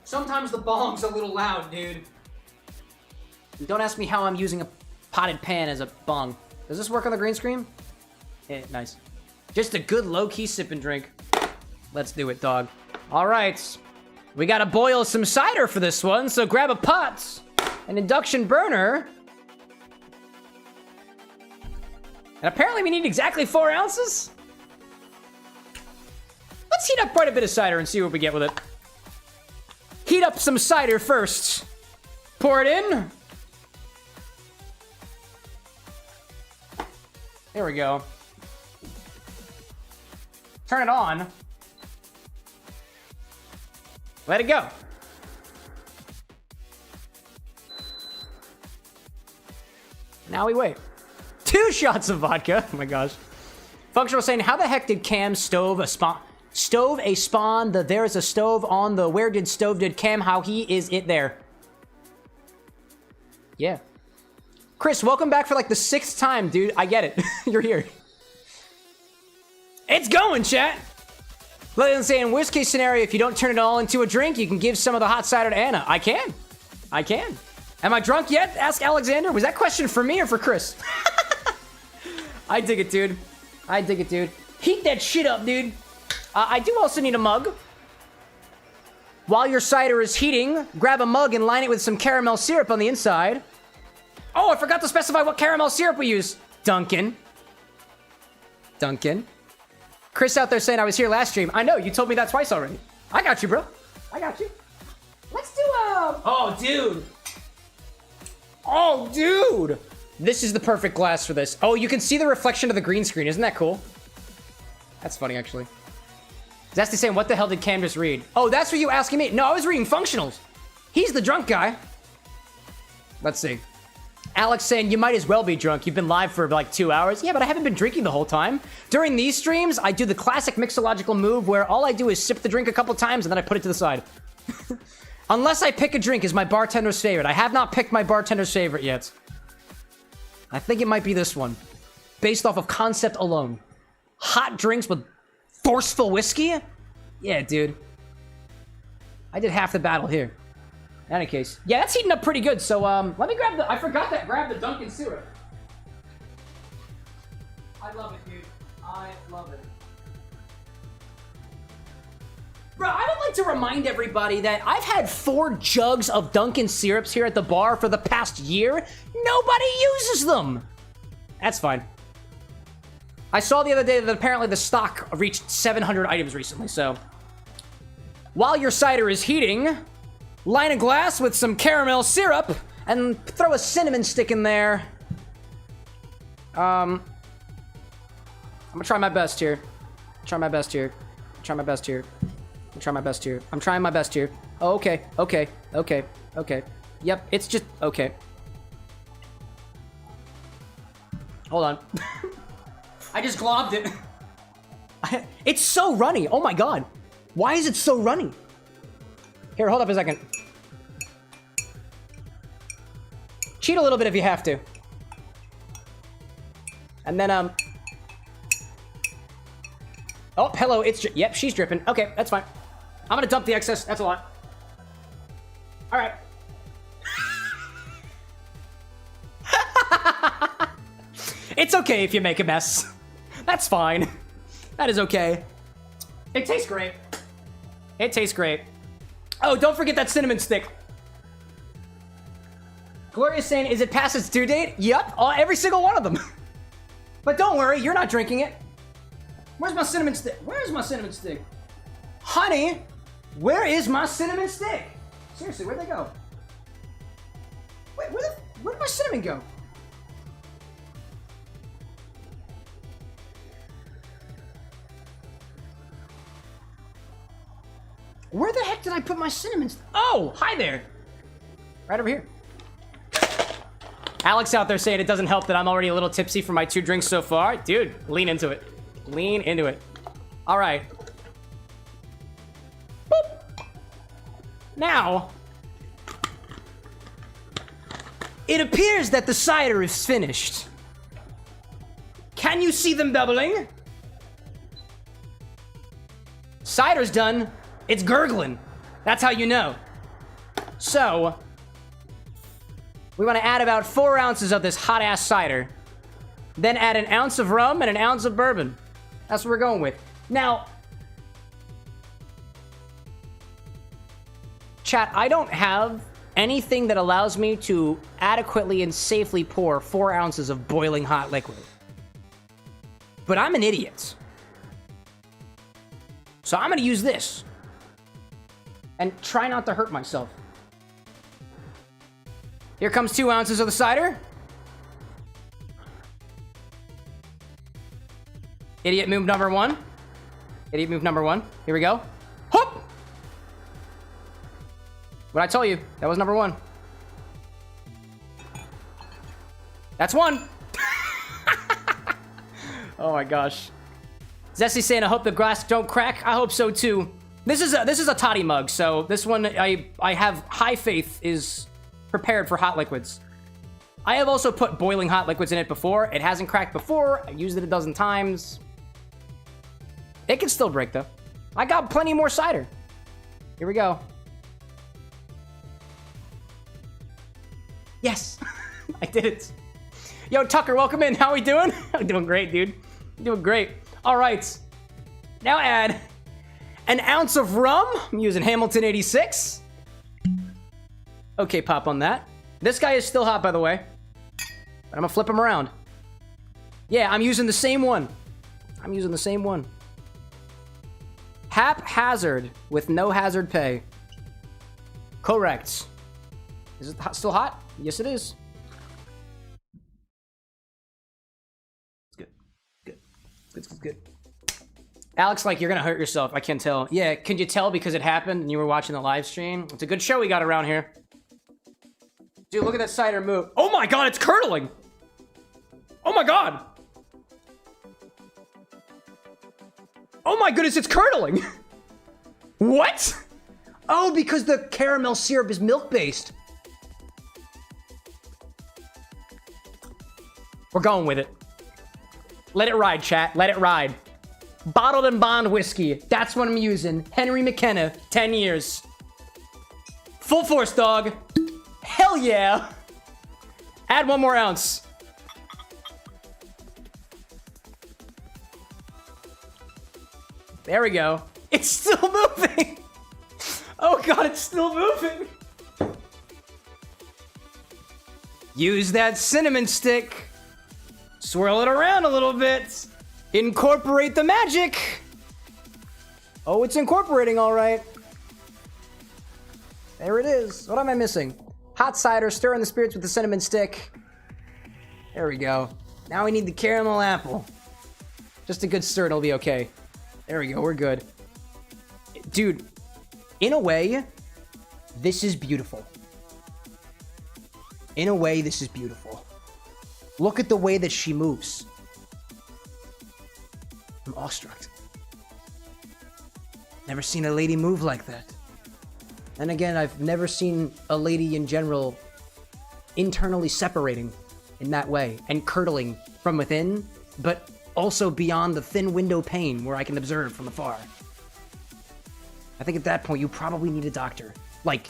Sometimes the bong's a little loud, dude. And don't ask me how I'm using a potted pan as a bong. Does this work on the green screen? Yeah, nice. Just a good low-key sip and drink. Let's do it, dog. All right. We gotta boil some cider for this one, so grab a pot, an induction burner. And apparently we need exactly 4 ounces. Let's heat up quite a bit of cider and see what we get with it. Heat up some cider first. Pour it in. There we go. Turn it on. Let it go. Now we wait. 2 shots of vodka. Oh my gosh. Functional saying, how the heck did Cam stove a spawn? Stove a spawn, the there is a stove on the where did stove did Cam, how he is it there. Yeah. Chris, welcome back for like the 6th time, dude. I get it. You're here. It's going, chat. Let's say in worst case scenario, if you don't turn it all into a drink, you can give some of the hot cider to Anna. I can. Am I drunk yet? Ask Alexander. Was that question for me or for Chris? I dig it, dude. Heat that shit up, dude. I do also need a mug. While your cider is heating, grab a mug and line it with some caramel syrup on the inside. Oh, I forgot to specify what caramel syrup we use. Dunkin. Chris out there saying I was here last stream. I know, you told me that twice already. I got you, bro. I got you. Let's do a... Oh, dude. This is the perfect glass for this. Oh, you can see the reflection of the green screen. Isn't that cool? That's funny, actually. Zesty saying, what the hell did Cam just read? Oh, that's what you asking me? No, I was reading functionals. He's the drunk guy. Let's see. Alex saying, you might as well be drunk. You've been live for like 2 hours. Yeah, but I haven't been drinking the whole time. During these streams, I do the classic mixological move where all I do is sip the drink a couple times and then I put it to the side. Unless I pick a drink is my bartender's favorite. I have not picked my bartender's favorite yet. I think it might be this one. Based off of concept alone. Hot drinks with forceful whiskey? Yeah, dude. I did half the battle here. In any case. Yeah, that's heating up pretty good, so, let me grab the... I forgot that. Grab the Dunkin syrup. I love it, dude. I love it. Bro, I would like to remind everybody that I've had 4 jugs of Dunkin syrups here at the bar for the past year. Nobody uses them. That's fine. I saw the other day that apparently the stock reached 700 items recently, so... While your cider is heating, line a glass with some caramel syrup and throw a cinnamon stick in there. I'm gonna try my best here. I'm trying my best here. Oh, okay. Yep, it's just... Okay. Hold on. I just globbed it. It's so runny. Oh my god. Why is it so runny? Here, hold up a second. Cheat a little bit if you have to. And then, oh, hello, yep, she's dripping. Okay, that's fine. I'm gonna dump the excess. That's a lot. All right. It's okay if you make a mess. That's fine. That is okay. It tastes great. Oh, don't forget that cinnamon stick. Gloria's saying, is it past its due date? Yep, every single one of them. But don't worry, you're not drinking it. Where's my cinnamon stick? Honey, where is my cinnamon stick? Seriously, where'd they go? Wait, where did my my cinnamon go? Where the heck did I put my cinnamon? Oh, hi there. Right over here. Alex out there saying it doesn't help that I'm already a little tipsy from my 2 drinks so far. Dude, lean into it. Lean into it. All right. Boop. Now, it appears that the cider is finished. Can you see them bubbling? Cider's done. It's gurgling. That's how you know. So, we want to add about 4 ounces of this hot-ass cider. Then add an ounce of rum and an ounce of bourbon. That's what we're going with. Now, chat, I don't have anything that allows me to adequately and safely pour 4 ounces of boiling hot liquid. But I'm an idiot. So I'm going to use this. And try not to hurt myself. Here comes 2 ounces of the cider. Idiot move number 1. Idiot move number 1. Here we go. Hop! What'd I tell you? That was number 1. That's 1. Oh my gosh. Zesty saying, I hope the glass don't crack. I hope so too. This is a toddy mug, so this one I have high faith is prepared for hot liquids. I have also put boiling hot liquids in it before. It hasn't cracked before. I've used it a dozen times. It can still break though. I got plenty more cider. Here we go. Yes, I did it. Yo, Tucker, welcome in. How we doing? I'm doing great, dude. I'm doing great. All right. Now add an ounce of rum. I'm using Hamilton 86. Okay, pop on that. This guy is still hot, by the way. But I'm gonna flip him around. Yeah, I'm using the same one. I'm using the same one. Haphazard with no hazard pay. Correct. Is it still hot? Yes, it is. It's good. Good. It's good. Alex, like, you're gonna hurt yourself. I can tell. Yeah, can you tell because it happened and you were watching the live stream? It's a good show we got around here. Dude, look at that cider move. Oh my god, it's curdling! Oh my god! Oh my goodness, it's curdling! What? Oh, because the caramel syrup is milk-based. We're going with it. Let it ride, chat. Let it ride. Bottled and bond whiskey. That's what I'm using. Henry McKenna, 10 years. Full force, dog. Hell yeah. Add 1 more ounce. There we go. It's still moving. Oh god, it's still moving. Use that cinnamon stick. Swirl it around a little bit. Incorporate the magic. Oh, it's incorporating all right. There it is. What am I missing? Hot cider, stir in the spirits with the cinnamon stick. There we go. Now we need the caramel apple. Just a good stir, it'll be okay. There we go, we're good. Dude, in a way, this is beautiful. In a way, this is beautiful. Look at the way that she moves. I'm awestruck. Never seen a lady move like that. And again, I've never seen a lady in general internally separating in that way and curdling from within, but also beyond the thin window pane where I can observe from afar. I think at that point, you probably need a doctor. Like,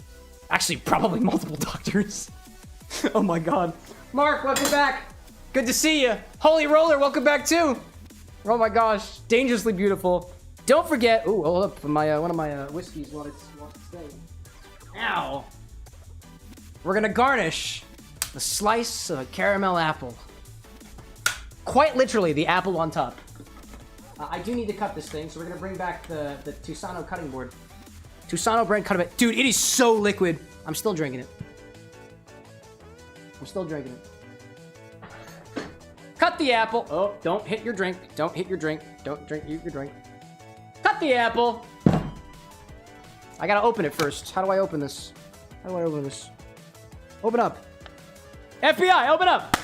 actually, probably multiple doctors. Oh my god. Mark, welcome back. Good to see you. Holy Roller, welcome back too. Oh my gosh, dangerously beautiful. Don't forget, ooh, hold up, my one of my whiskeys while it's staying. Ow. We're gonna garnish a slice of a caramel apple. Quite literally, the apple on top. I do need to cut this thing, so we're gonna bring back the Tusano cutting board. Tusano brand cutting board. Dude, it is so liquid. I'm still drinking it. I'm still drinking it. Cut the apple. Oh, don't hit your drink. Don't hit your drink. Don't drink your drink. Cut the apple. I gotta open it first. How do I open this? How do I open this? Open up. FBI, open up.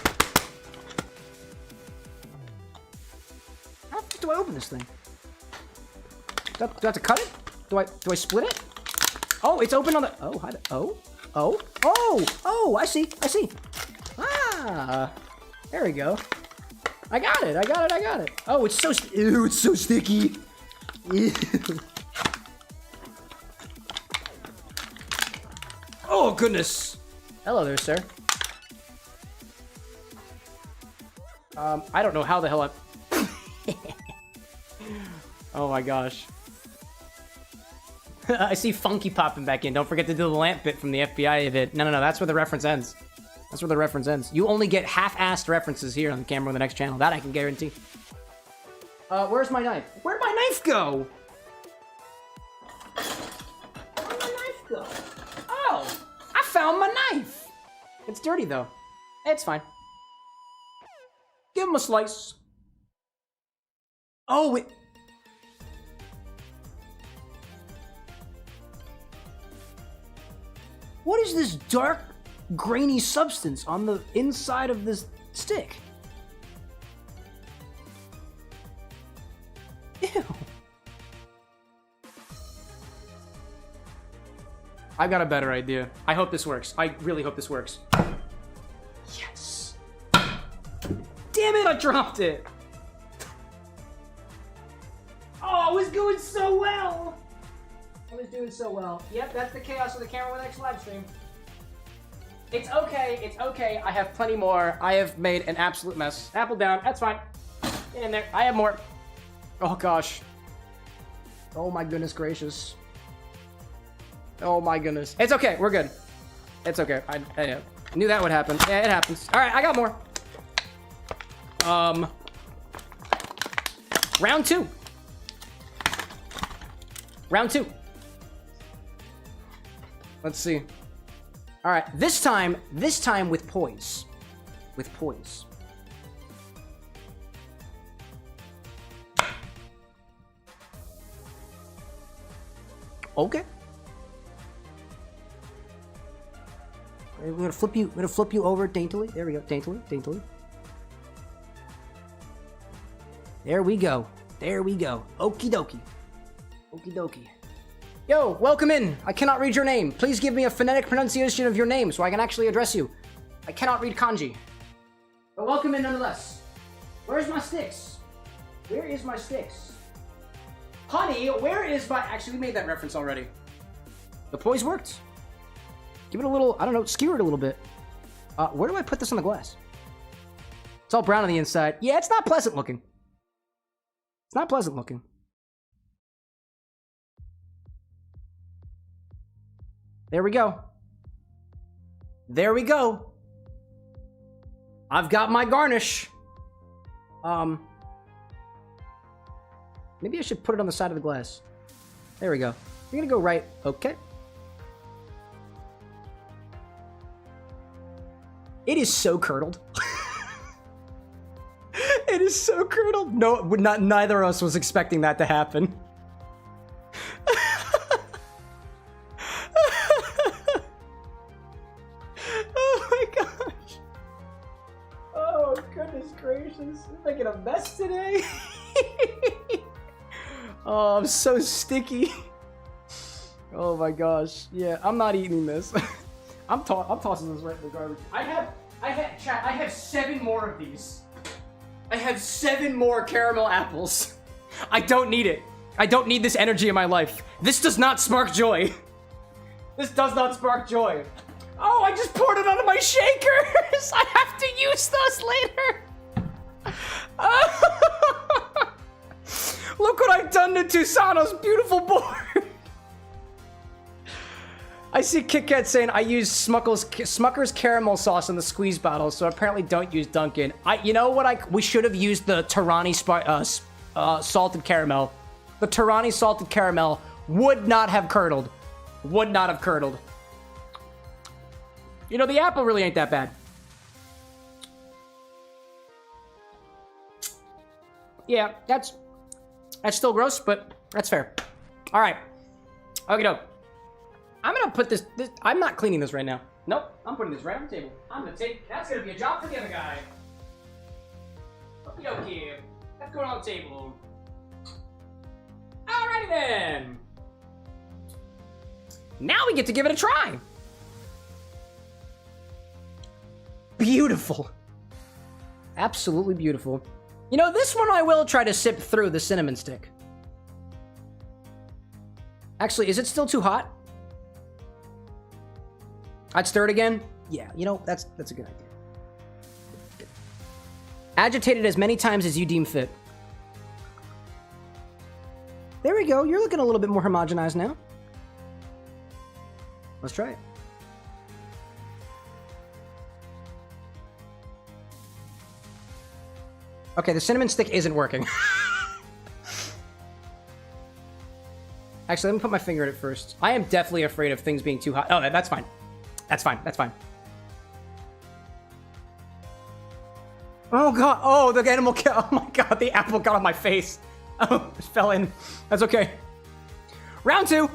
How do I open this thing? Do I have to cut it? Do I split it? Oh, it's open on the. Oh, how do, oh, I see. Ah, there we go. I got it. Oh, it's so, ew, it's so sticky. Ew. Oh, goodness. Hello there, sir. I don't know how the hell I... Oh my gosh. I see Funky popping back in. Don't forget to do the lamp bit from the FBI event. No, that's where the reference ends. That's where the reference ends. You only get half-assed references here on the Camera with an X channel. That I can guarantee. Where's my knife? Where'd my knife go? Where'd my knife go? Oh, I found my knife. It's dirty, though. It's fine. Give him a slice. Oh, it... What is this dark, grainy substance on the inside of this stick? Ew. I've got a better idea. I hope this works. I really hope this works. Yes. Damn it, I dropped it. Oh, I was going so well. I was doing so well. Yep, that's the chaos of the Camera with X live stream. It's okay. I have plenty more. I have made an absolute mess. Apple down. That's fine. Get in there. I have more. Oh, gosh. Oh, my goodness gracious. Oh, my goodness. It's okay. We're good. It's okay. I knew that would happen. Yeah, it happens. All right, I got more. Round two. Round two. Let's see. All right, this time with poise. With poise. Okay. We're gonna flip you over daintily. There we go, daintily. There we go. Okie dokie. Yo, welcome in. I cannot read your name. Please give me a phonetic pronunciation of your name so I can actually address you. I cannot read kanji. But welcome in nonetheless. Where's my sticks? Where is my sticks? Honey, where is my... Actually, we made that reference already. The poise worked. Give it a little, I don't know, skewer it a little bit. Where do I put this on the glass? It's all brown on the inside. Yeah, it's not pleasant looking. It's not pleasant looking. There we go. There we go. I've got my garnish. Maybe I should put it on the side of the glass. There we go. You're gonna go right. Okay. It is so curdled. It is so curdled. No, neither of us was expecting that to happen. Oh my gosh. Oh goodness gracious. I'm making a mess today. Oh, I'm so sticky. Oh my gosh. Yeah, I'm not eating this. I'm tossing this right in the garbage. I have 7 more of these. I have 7 more caramel apples. I don't need it. I don't need this energy in my life. This does not spark joy. This does not spark joy. Oh, I just poured it onto my shakers. I have to use those later. Look what I've done to Tusano's beautiful board. I see Kit Kat saying I use Smucker's caramel sauce in the squeeze bottle, so apparently don't use Dunkin. You know what? We should have used the Tarani salted caramel. The Tarani salted caramel would not have curdled. Would not have curdled. You know, the apple really ain't that bad. Yeah, that's still gross, but that's fair. All right. Okay, doke. I'm gonna put this. I'm not cleaning this right now. Nope. I'm putting this right on the table. I'm gonna take. That's gonna be a job for the other guy. Okie dokie. That's going on the table. Alrighty then. Now we get to give it a try. Beautiful. Absolutely beautiful. You know, this one I will try to sip through the cinnamon stick. Actually, is it still too hot? I'd stir it again? Yeah, you know, that's a good idea. Good. Agitate it as many times as you deem fit. There we go. You're looking a little bit more homogenized now. Let's try it. Okay, the cinnamon stick isn't working. Actually, let me put my finger in it first. I am definitely afraid of things being too hot. Oh, that's fine. That's fine. That's fine. Oh, God. Oh, the animal kill. Oh, my God. The apple got on my face. Oh, it fell in. That's okay. Round 2.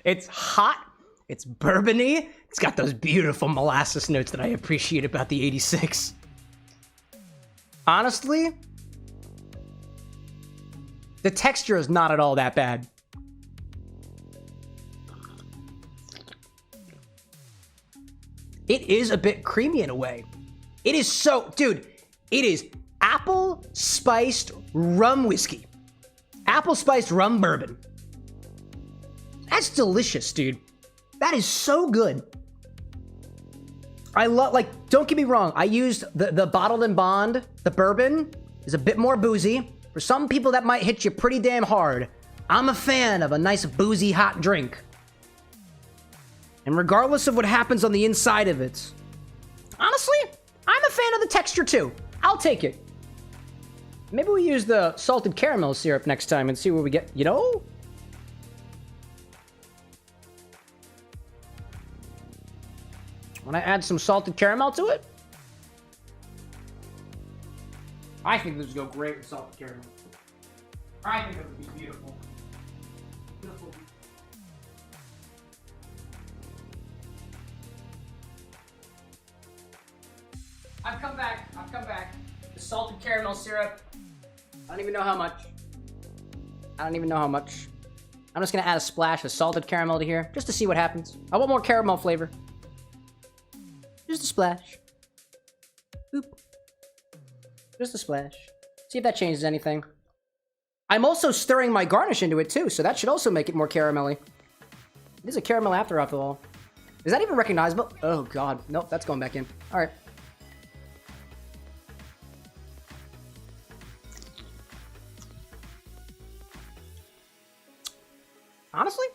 It's hot. It's bourbony. It's got those beautiful molasses notes that I appreciate about the 86. Honestly, the texture is not at all that bad. It is a bit creamy in a way. It is so, dude, it is apple spiced rum whiskey. Apple spiced rum bourbon. That's delicious, dude. That is so good. I love, like, don't get me wrong. I used the Bottled and Bond. The bourbon is a bit more boozy. For some people, that might hit you pretty damn hard. I'm a fan of a nice boozy hot drink. And regardless of what happens on the inside of it, honestly, I'm a fan of the texture too. I'll take it. Maybe we use the salted caramel syrup next time and see what we get, you know? Want to add some salted caramel to it? I think this would go great with salted caramel. I think it would be beautiful. Beautiful. I've come back. I've come back. The salted caramel syrup. I don't even know how much. I don't even know how much. I'm just gonna add a splash of salted caramel to here, just to see what happens. I want more caramel flavor. Just a splash. Boop. Just a splash. See if that changes anything. I'm also stirring my garnish into it too, so that should also make it more caramelly. It is a caramel after all. Is that even recognizable? Oh god. Nope, that's going back in. Alright. Honestly,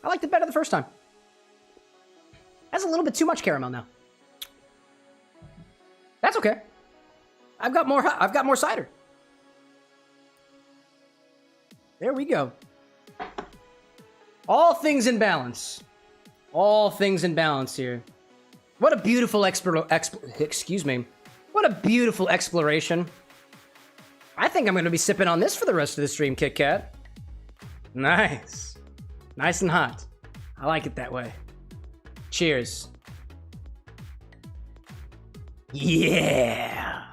I liked it better the first time. That's a little bit too much caramel now. That's okay. I've got more cider. There we go. All things in balance. All things in balance here. What a beautiful excuse me. What a beautiful exploration. I think I'm going to be sipping on this for the rest of the stream, Kit Kat. Nice. Nice and hot. I like it that way. Cheers. Yeah.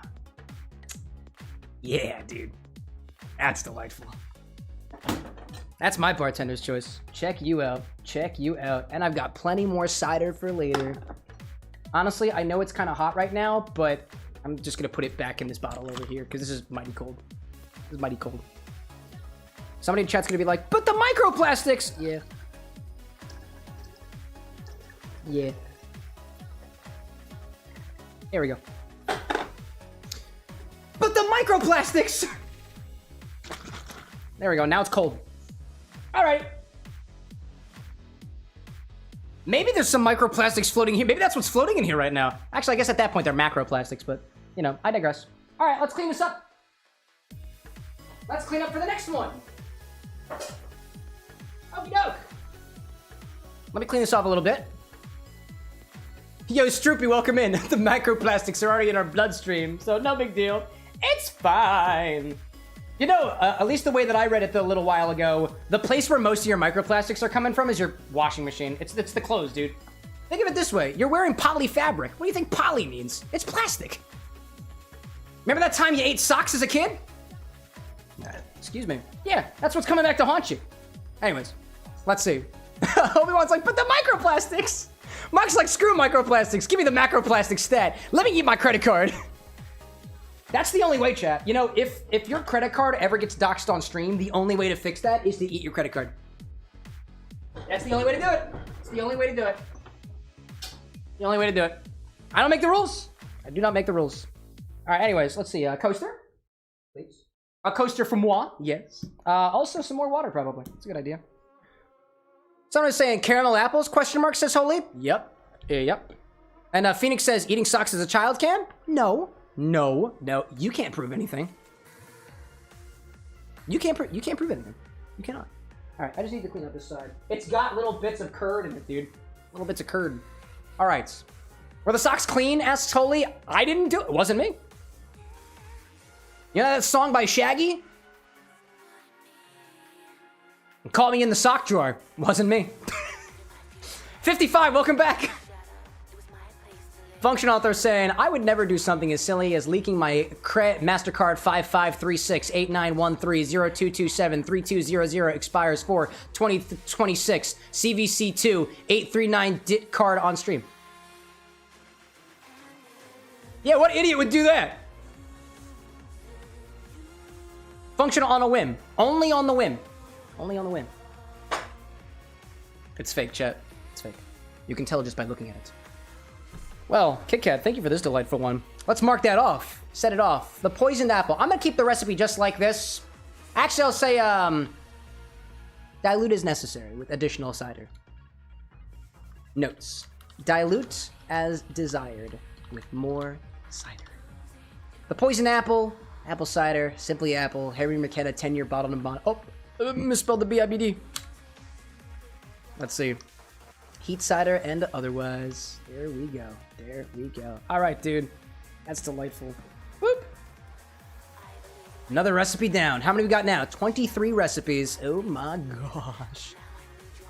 Yeah, dude. That's delightful. That's my bartender's choice. Check you out. Check you out. And I've got plenty more cider for later. Honestly, I know it's kind of hot right now, but I'm just going to put it back in this bottle over here because this is mighty cold. This is mighty cold. Somebody in chat's going to be like, but the microplastics! Yeah. Yeah. There we go. But the microplastics! There we go. Now it's cold. All right. Maybe there's some microplastics floating here. Maybe that's what's floating in here right now. Actually, I guess at that point they're macroplastics, but, you know, I digress. All right, let's clean this up. Let's clean up for the next one. Okie doke. Let me clean this off a little bit. Yo, Stroopy, welcome in. The microplastics are already in our bloodstream, so no big deal. It's fine. You know, at least the way that I read it a little while ago, the place where most of your microplastics are coming from is your washing machine. It's the clothes, dude. Think of it this way. You're wearing poly fabric. What do you think poly means? It's plastic. Remember that time you ate socks as a kid? Excuse me. Yeah, that's what's coming back to haunt you. Anyways, let's see. Obi-Wan's like, but the microplastics. Mark's like, screw microplastics. Give me the macroplastic stat. Let me eat my credit card. That's the only way, chat. You know, if your credit card ever gets doxed on stream, the only way to fix that is to eat your credit card. That's the only way to do it. It's the only way to do it. The only way to do it. I don't make the rules. I do not make the rules. All right, anyways, let's see. Coaster, please. A coaster for moi, yes. Also, some more water, probably. That's a good idea. Someone is saying caramel apples, question mark, says Holy. Yep. Yep. And Phoenix says eating socks as a child can? No. No. No. You can't prove anything. You can't prove anything. You cannot. All right, I just need to clean up this side. It's got little bits of curd in it, dude. Little bits of curd. All right. Were the socks clean, asks Holy. I didn't do it. It wasn't me. You know that song by Shaggy? Call me in the sock drawer. Wasn't me. 55, welcome back. Function author saying, I would never do something as silly as leaking my MasterCard 5536891302273200 expires 4/2026 CVC2 839 DIT card on stream. Yeah, what idiot would do that? Function on a whim. Only on the whim. Only on the whim. It's fake, chat. It's fake. You can tell just by looking at it. Well, Kit Kat, thank you for this delightful one. Let's mark that off. Set it off. The poisoned apple. I'm gonna keep the recipe just like this. Actually, I'll say, dilute as necessary with additional cider. Notes. Dilute as desired with more cider. The poisoned apple, apple cider, simply apple, Harry McKenna 10-year bottled and bond. Oh, misspelled the BIBD. Let's see. Heat cider and otherwise. There we go. There we go. All right, dude. That's delightful. Whoop. Another recipe down. How many we got now? 23 recipes. Oh my gosh.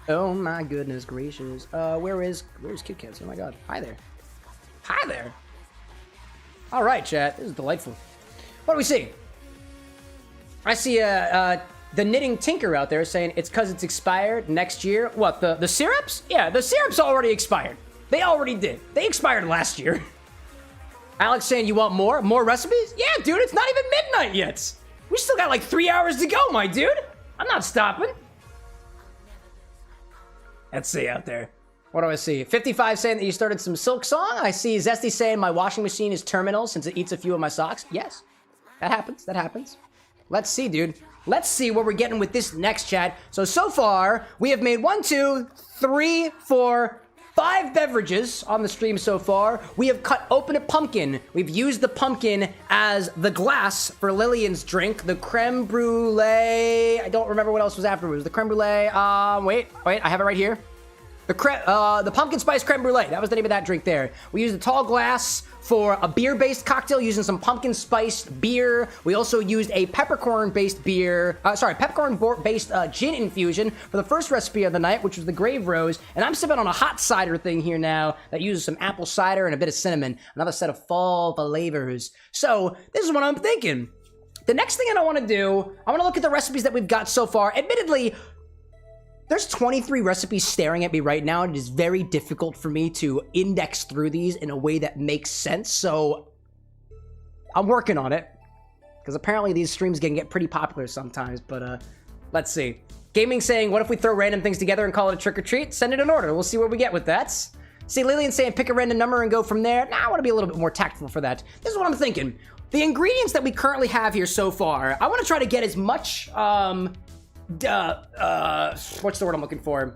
Oh my goodness gracious. Where's Kit Kat? Oh my god. Hi there. Hi there. All right, chat. This is delightful. What do we see? I see the Knitting Tinker out there saying it's because it's expired next year. What, the syrups? Yeah, the syrups already expired. They already did. They expired last year. Alex saying you want more? More recipes? Yeah, dude, it's not even midnight yet. We still got like 3 hours to go, my dude. I'm not stopping. Let's see out there. What do I see? 55 saying that you started some Silk Song. I see Zesty saying my washing machine is terminal since it eats a few of my socks. Yes, that happens. That happens. Let's see, dude. Let's see what we're getting with this next chat. So far, we have made 1, 2, 3, 4, 5 beverages on the stream so far. We have cut open a pumpkin. We've used the pumpkin as the glass for Lillian's drink. The creme brulee. I don't remember what else was afterwards. The creme brulee. Wait, I have it right here. The pumpkin spice creme brulee. That was the name of that drink there. We used a tall glass for a beer-based cocktail using some pumpkin spiced beer. We also used a peppercorn-based peppercorn-based gin infusion for the first recipe of the night, which was the Grave Rose. And I'm sipping on a hot cider thing here now that uses some apple cider and a bit of cinnamon. Another set of fall flavors. So this is what I'm thinking. The next thing I want to do, I want to look at the recipes that we've got so far. Admittedly, there's 23 recipes staring at me right now, and it is very difficult for me to index through these in a way that makes sense, so I'm working on it, because apparently these streams can get pretty popular sometimes, but let's see. Gaming saying, what if we throw random things together and call it a trick or treat? Send it in order. We'll see what we get with that. See, Lillian saying, pick a random number and go from there. Nah, I want to be a little bit more tactful for that. This is what I'm thinking. The ingredients that we currently have here so far, I want to try to get as much, what's the word I'm looking for?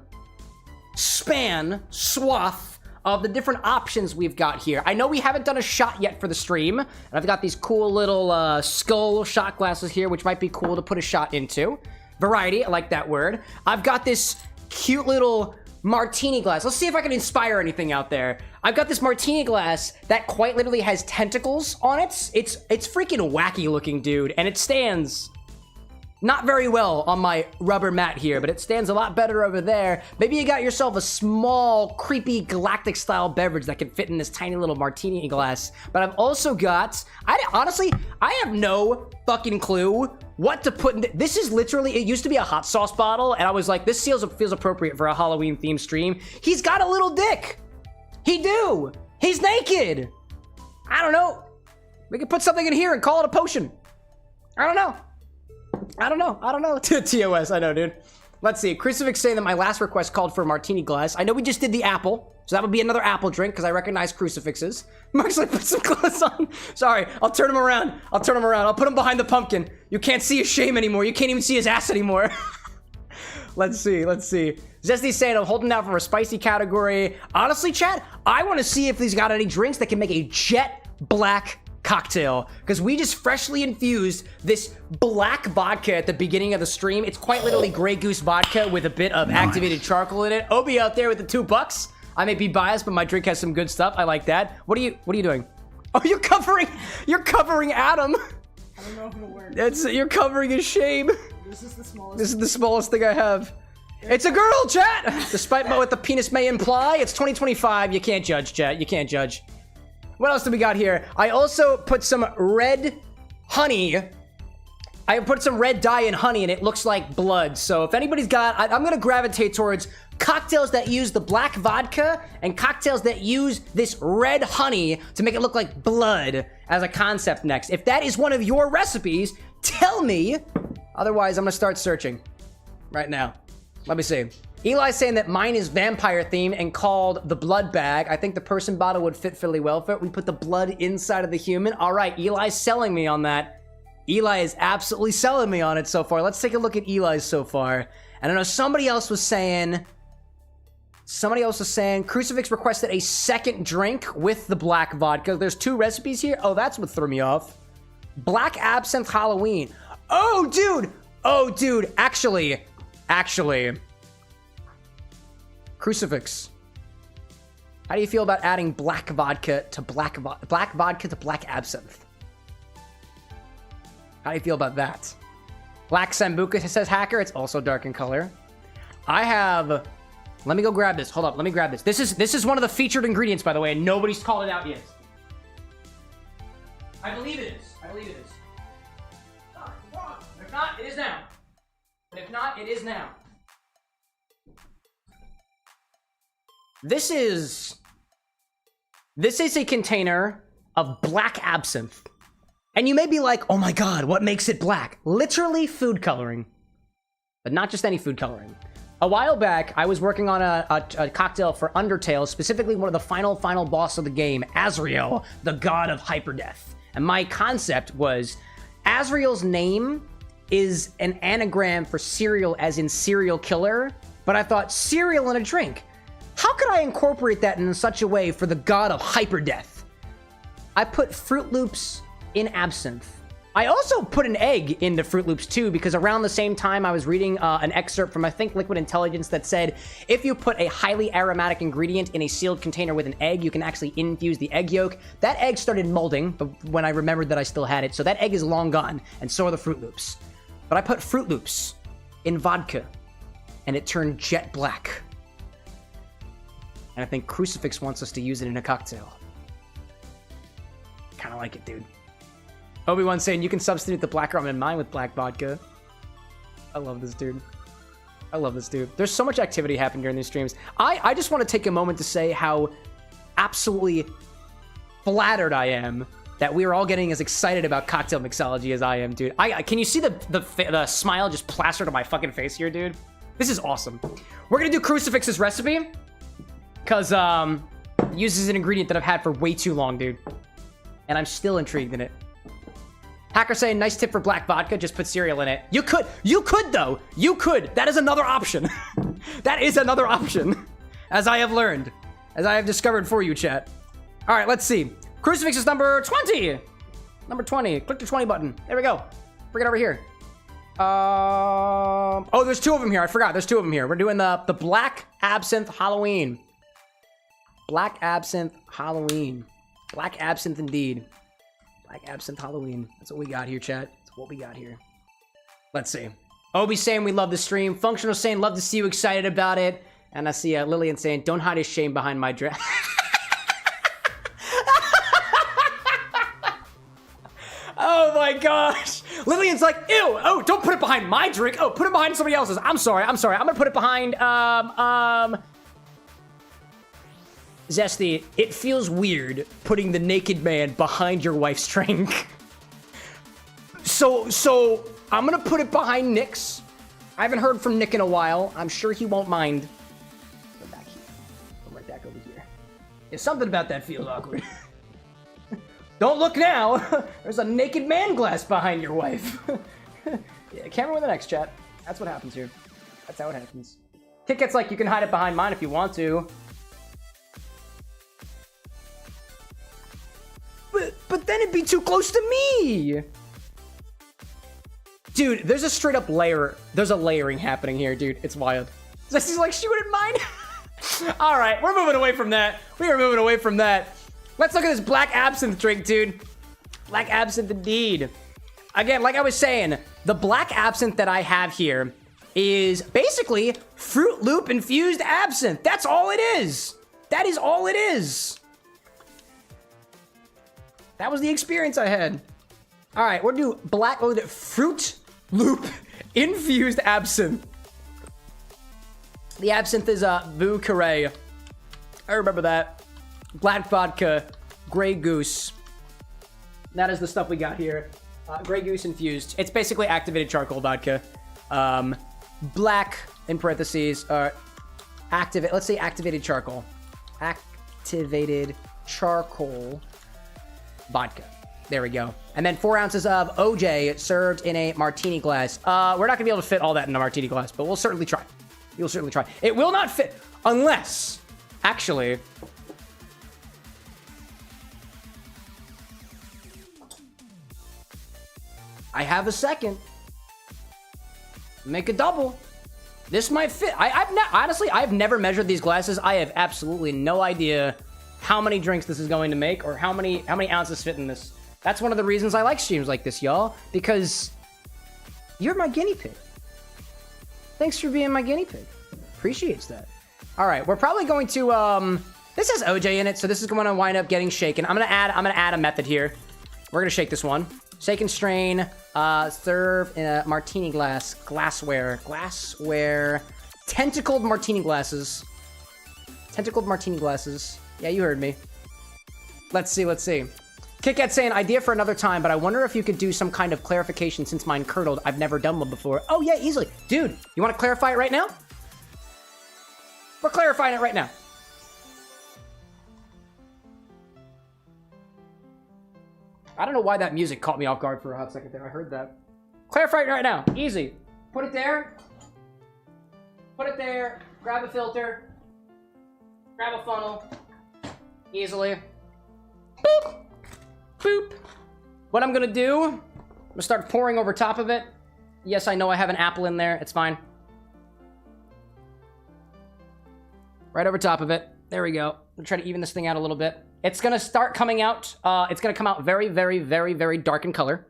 Swath of the different options we've got here. I know we haven't done a shot yet for the stream, and I've got these cool little skull shot glasses here, which might be cool to put a shot into. Variety, I like that word. I've got this cute little martini glass. Let's see if I can inspire anything out there. I've got this martini glass that quite literally has tentacles on it. It's freaking wacky looking, dude, and it stands not very well on my rubber mat here, but it stands a lot better over there. Maybe you got yourself a small, creepy, galactic-style beverage that can fit in this tiny little martini glass. But I've also got, honestly, I have no fucking clue what to put in. This is literally, it used to be a hot sauce bottle, and I was like, this feels appropriate for a Halloween-themed stream. He's got a little dick. He do. He's naked. I don't know. We could put something in here and call it a potion. I don't know. TOS, I know, dude. Let's see. Crucifix saying that my last request called for a martini glass. I know we just did the apple, so that would be another apple drink because I recognize crucifixes. Mark's like, put some glass on. Sorry, I'll turn him around. I'll put him behind the pumpkin. You can't see his shame anymore. You can't even see his ass anymore. Let's see. Zesty's saying I'm holding out for a spicy category. Honestly, chat, I want to see if he's got any drinks that can make a jet black cocktail, because we just freshly infused this black vodka at the beginning of the stream. It's quite literally Grey Goose vodka with a bit of activated charcoal in it. Obi out there with the $2. I may be biased, but my drink has some good stuff. I like that. What are you doing? Oh, you're covering Adam. I don't know if it'll work. You're covering his shame. This is the smallest. This is the smallest thing I have. It's a girl, chat. Despite what the penis may imply, it's 2025. You can't judge, chat. You can't judge. What else do we got here? I also put some red honey. I put some red dye in honey, and it looks like blood. So if anybody's got, I'm gonna gravitate towards cocktails that use the black vodka and cocktails that use this red honey to make it look like blood as a concept next. If that is one of your recipes, tell me. Otherwise, I'm gonna start searching right now. Let me see. Eli's saying that mine is vampire themed and called the blood bag. I think the person bottle would fit fairly well for it. We put the blood inside of the human. All right, Eli's selling me on that. Eli is absolutely selling me on it so far. Let's take a look at Eli's so far. And I know somebody else was saying, Crucifix requested a second drink with the black vodka. There's 2 recipes here. Oh, that's what threw me off. Black Absinthe Halloween. Oh, dude. Actually. Crucifix. How do you feel about adding black vodka to black absinthe? How do you feel about that? Black Sambuca says Hacker. It's also dark in color. Let me go grab this. Hold up. Let me grab this. This is one of the featured ingredients, by the way, and nobody's called it out yet. I believe it is. If not, it is now. This is a container of black absinthe. And you may be like, oh my god, what makes it black? Literally food coloring. But not just any food coloring. A while back, I was working on a cocktail for Undertale, specifically one of the final boss of the game, Azrael, the god of hyperdeath. And my concept was, Azrael's name is an anagram for cereal as in serial killer, but I thought cereal in a drink. How could I incorporate that in such a way for the god of hyperdeath? I put Fruit Loops in absinthe. I also put an egg into Fruit Loops too, because around the same time I was reading an excerpt from, I think, Liquid Intelligence that said, if you put a highly aromatic ingredient in a sealed container with an egg, you can actually infuse the egg yolk. That egg started molding when I remembered that I still had it, so that egg is long gone, and so are the Fruit Loops. But I put Fruit Loops in vodka, and it turned jet black. And I think Crucifix wants us to use it in a cocktail. Kinda like it, dude. Obi-Wan saying you can substitute the black rum in mine with black vodka. I love this dude. There's so much activity happening during these streams. I just want to take a moment to say how absolutely flattered I am that we are all getting as excited about cocktail mixology as I am, dude. Can you see the smile just plastered on my fucking face here, dude? This is awesome. We're gonna do Crucifix's recipe, because uses an ingredient that I've had for way too long, dude. And I'm still intrigued in it. Hacker saying, nice tip for black vodka, just put cereal in it. You could though. You could. That is another option. That is another option. As I have learned. As I have discovered for you, chat. All right, let's see. Crucifix is number 20. Number 20. Click the 20 button. There we go. Bring it over here. Oh, there's two of them here. I forgot. There's two of them here. We're doing the Black Absinthe Halloween. Black Absinthe Halloween. Black Absinthe indeed. Black Absinthe Halloween. That's what we got here, chat. That's what we got here. Let's see. Obi saying we love the stream. Functional saying love to see you excited about it. And I see Lillian saying don't hide his shame behind my dress. Oh my gosh. Lillian's like, ew, oh, don't put it behind my drink. Oh, put it behind somebody else's. I'm sorry. I'm gonna put it behind, Zesty, it feels weird putting the naked man behind your wife's drink. So I'm gonna put it behind Nick's. I haven't heard from Nick in a while. I'm sure he won't mind. Go back here. Go right back over here. There's something about that feels awkward. Don't look now. There's a naked man glass behind your wife. Yeah, camera with an X, chat. That's what happens here. That's how it happens. Kit Kat's like, you can hide it behind mine if you want to. But then it'd be too close to me. Dude, there's a straight up layer. There's a layering happening here, dude. It's wild. Jesse's like, she wouldn't mind. All right, we're moving away from that. We are moving away from that. Let's look at this Black Absinthe drink, dude. Black Absinthe indeed. Again, like I was saying, the Black Absinthe that I have here is basically Fruit Loop infused absinthe. That's all it is. That is all it is. That was the experience I had. All right, we'll do Fruit Loop infused absinthe. The absinthe is Vieux Carré. I remember that. Black vodka, Grey Goose. That is the stuff we got here. Grey Goose infused. It's basically activated charcoal vodka. Black, in parentheses, let's say activated charcoal. Activated charcoal vodka. There we go. And then 4 ounces of OJ served in a martini glass. We're not gonna be able to fit all that in a martini glass, but we'll certainly try. You'll certainly try. It will not fit unless, actually, I have a second. Make a double. This might fit. Honestly, I've never measured these glasses. I have absolutely no idea how many drinks this is going to make or how many ounces fit in this. That's one of the reasons I like streams like this, y'all, because you're my guinea pig. Thanks for being my guinea pig. Appreciates that. All right, we're probably going to this has OJ in it, so this is going to wind up getting shaken. I'm gonna add a method here. We're gonna shake this one. Shake and strain. Serve in a martini glassware. Tentacled martini glasses. Yeah, you heard me. Let's see. Kit Kat saying, idea for another time, but I wonder if you could do some kind of clarification since mine curdled. I've never done one before. Oh yeah, easily. Dude, you want to clarify it right now? We're clarifying it right now. I don't know why that music caught me off guard for a hot second there. I heard that. Clarify it right now. Easy. Put it there. Put it there. Grab a filter. Grab a funnel. Easily. Boop. Boop. What I'm gonna do, I'm gonna start pouring over top of it. Yes, I know I have an apple in there. It's fine. Right over top of it. There we go. We'll try to even this thing out a little bit. It's gonna start coming out. It's gonna come out very, very, very, very dark in color.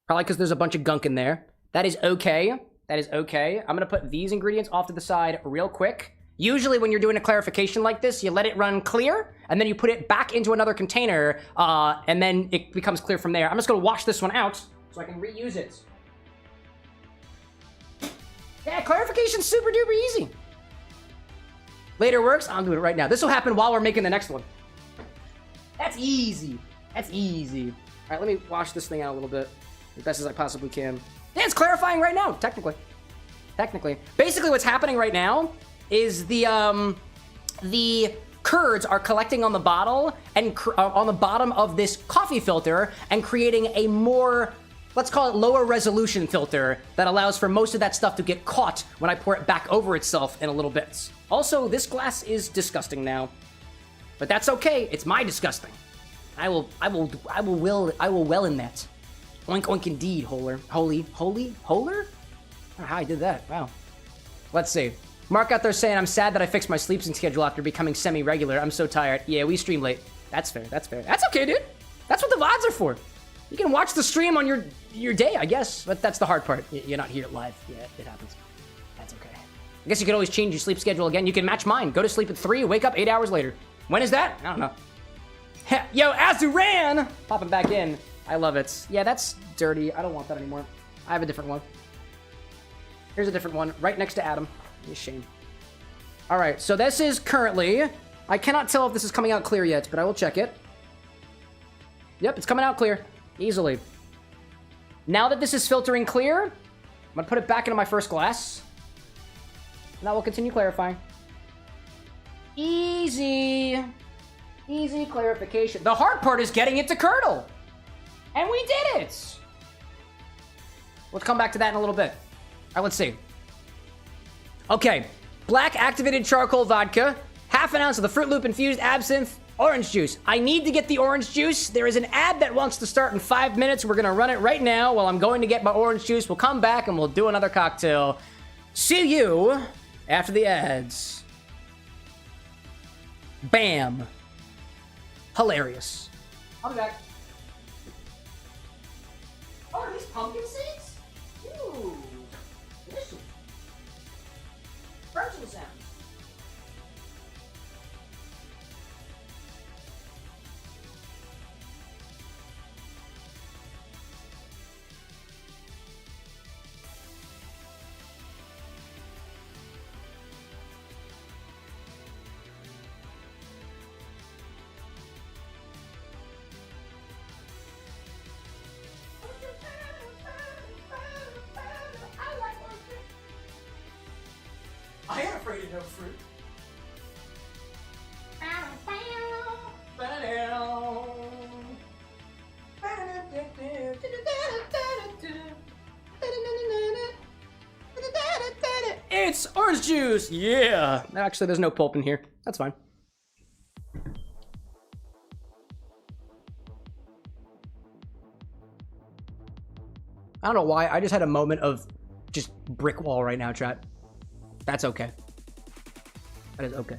Probably because there's a bunch of gunk in there. That is okay. That is okay. I'm gonna put these ingredients off to the side real quick. Usually when you're doing a clarification like this, you let it run clear, and then you put it back into another container, and then it becomes clear from there. I'm just gonna wash this one out so I can reuse it. Yeah, clarification's super duper easy. Later works, I'm doing it right now. This will happen while we're making the next one. That's easy. That's easy. All right, let me wash this thing out a little bit as best as I possibly can. Yeah, it's clarifying right now, technically. Basically what's happening right now is the curds are collecting on the bottle and on the bottom of this coffee filter and creating a more, let's call it lower resolution filter that allows for most of that stuff to get caught when I pour it back over itself in a little bit. Also, this glass is disgusting now, but that's okay. It's my disgusting. I will well in that. Oink oink indeed, Holer. Holy? Holer? I don't know how I did that. Wow. Let's see. Mark out there saying, I'm sad that I fixed my sleeping schedule after becoming semi-regular. I'm so tired. Yeah, we stream late. That's fair. That's fair. That's okay, dude. That's what the VODs are for. You can watch the stream on your day, I guess. But that's the hard part. You're not here live. Yeah, it happens. That's okay. I guess you could always change your sleep schedule again. You can match mine. Go to sleep at 3, wake up 8 hours later. When is that? I don't know. Yo, Azuran! Popping back in. I love it. Yeah, that's dirty. I don't want that anymore. I have a different one. Here's a different one. Right next to Adam. It's a shame. Alright, so this is currently... I cannot tell if this is coming out clear yet, but I will check it. Yep, it's coming out clear. Easily. Now that this is filtering clear, I'm going to put it back into my first glass. And I will continue clarifying. Easy. Easy clarification. The hard part is getting it to curdle. And we did it. Let's come back to that in a little bit. All right, let's see. Okay. Black activated charcoal vodka. Half an ounce of the Fruit Loop infused absinthe. Orange juice. I need to get the orange juice. There is an ad that wants to start in 5 minutes. We're going to run it right now while I'm going to get my orange juice. We'll come back and we'll do another cocktail. See you after the ads. Bam. Hilarious. I'll be back. Oh, are these pumpkin seeds? Ooh. Delicious. Crunching sounds. I am afraid of no fruit. It's orange juice! Yeah! Actually, there's no pulp in here. That's fine. I don't know why. I just had a moment of just brick wall right now, chat. That's okay. That is okay.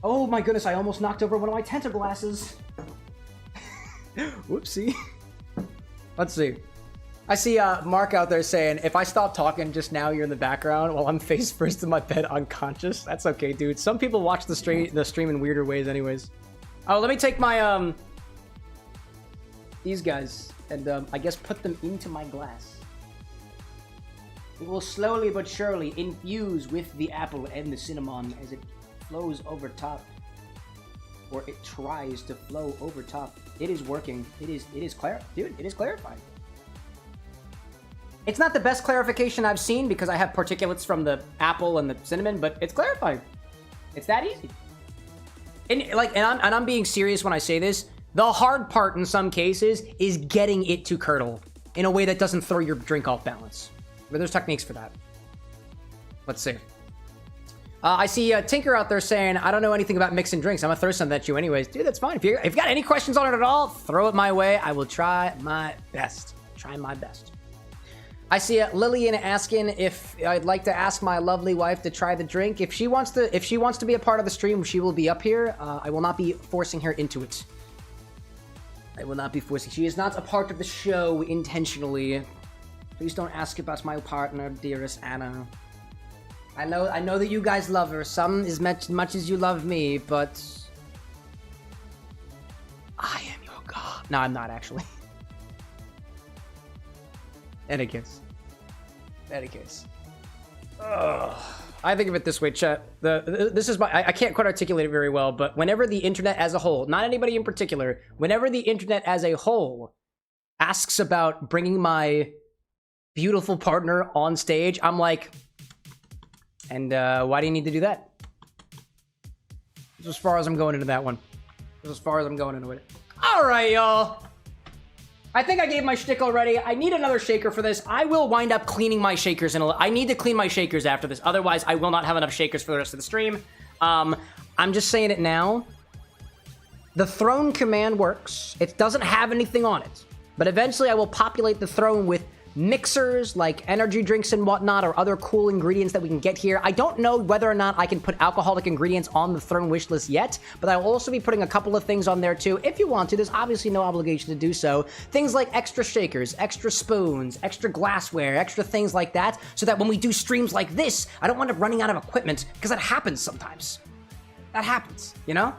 Oh my goodness, I almost knocked over one of my Tenta glasses. Whoopsie. Let's see. I see Mark out there saying, if I stop talking just now, you're in the background while I'm face first in my bed unconscious. That's okay, dude. Some people watch the stream in weirder ways anyways. Oh, let me take my, these guys and, I guess put them into my glass. It will slowly but surely infuse with the apple and the cinnamon as it flows over top. Or it tries to flow over top. It is working. It is dude, it is clarifying. It's not the best clarification I've seen because I have particulates from the apple and the cinnamon, but it's clarifying. It's that easy. And I'm being serious when I say this. The hard part in some cases is getting it to curdle in a way that doesn't throw your drink off balance. But there's techniques for that. Let's see. I see Tinker out there saying, I don't know anything about mixing drinks. I'm gonna throw some at you anyways. Dude, that's fine. If you got any questions on it at all, throw it my way. I will try my best. Try my best. I see Lillian asking if I'd like to ask my lovely wife to try the drink. If she wants to be a part of the stream, she will be up here. I will not be forcing her into it. I will not be forcing. She is not a part of the show intentionally. Please don't ask about my partner, dearest Anna. I know that you guys love her, some as much as you love me, but I am your god. No, I'm not actually. Any case. Ugh. I think of it this way, chat. This is I can't quite articulate it very well, but whenever the internet as a whole, not anybody in particular, whenever the internet as a whole asks about bringing my beautiful partner on stage, I'm like, and why do you need to do that? That's as far as I'm going into that one. That's as far as I'm going into it. All right, y'all. I think I gave my shtick already. I need another shaker for this. I will wind up cleaning my shakers I need to clean my shakers after this. Otherwise, I will not have enough shakers for the rest of the stream. I'm just saying it now. the throne command works. It doesn't have anything on it. But eventually I will populate the throne with mixers like energy drinks and whatnot, or other cool ingredients that we can get here. I don't know whether or not I can put alcoholic ingredients on the throne wish list yet, but I will also be putting a couple of things on there too. If you want to, there's obviously no obligation to do so. Things like extra shakers, extra spoons, extra glassware, extra things like that, so that when we do streams like this, I don't wind up running out of equipment, because that happens sometimes. That happens, you know?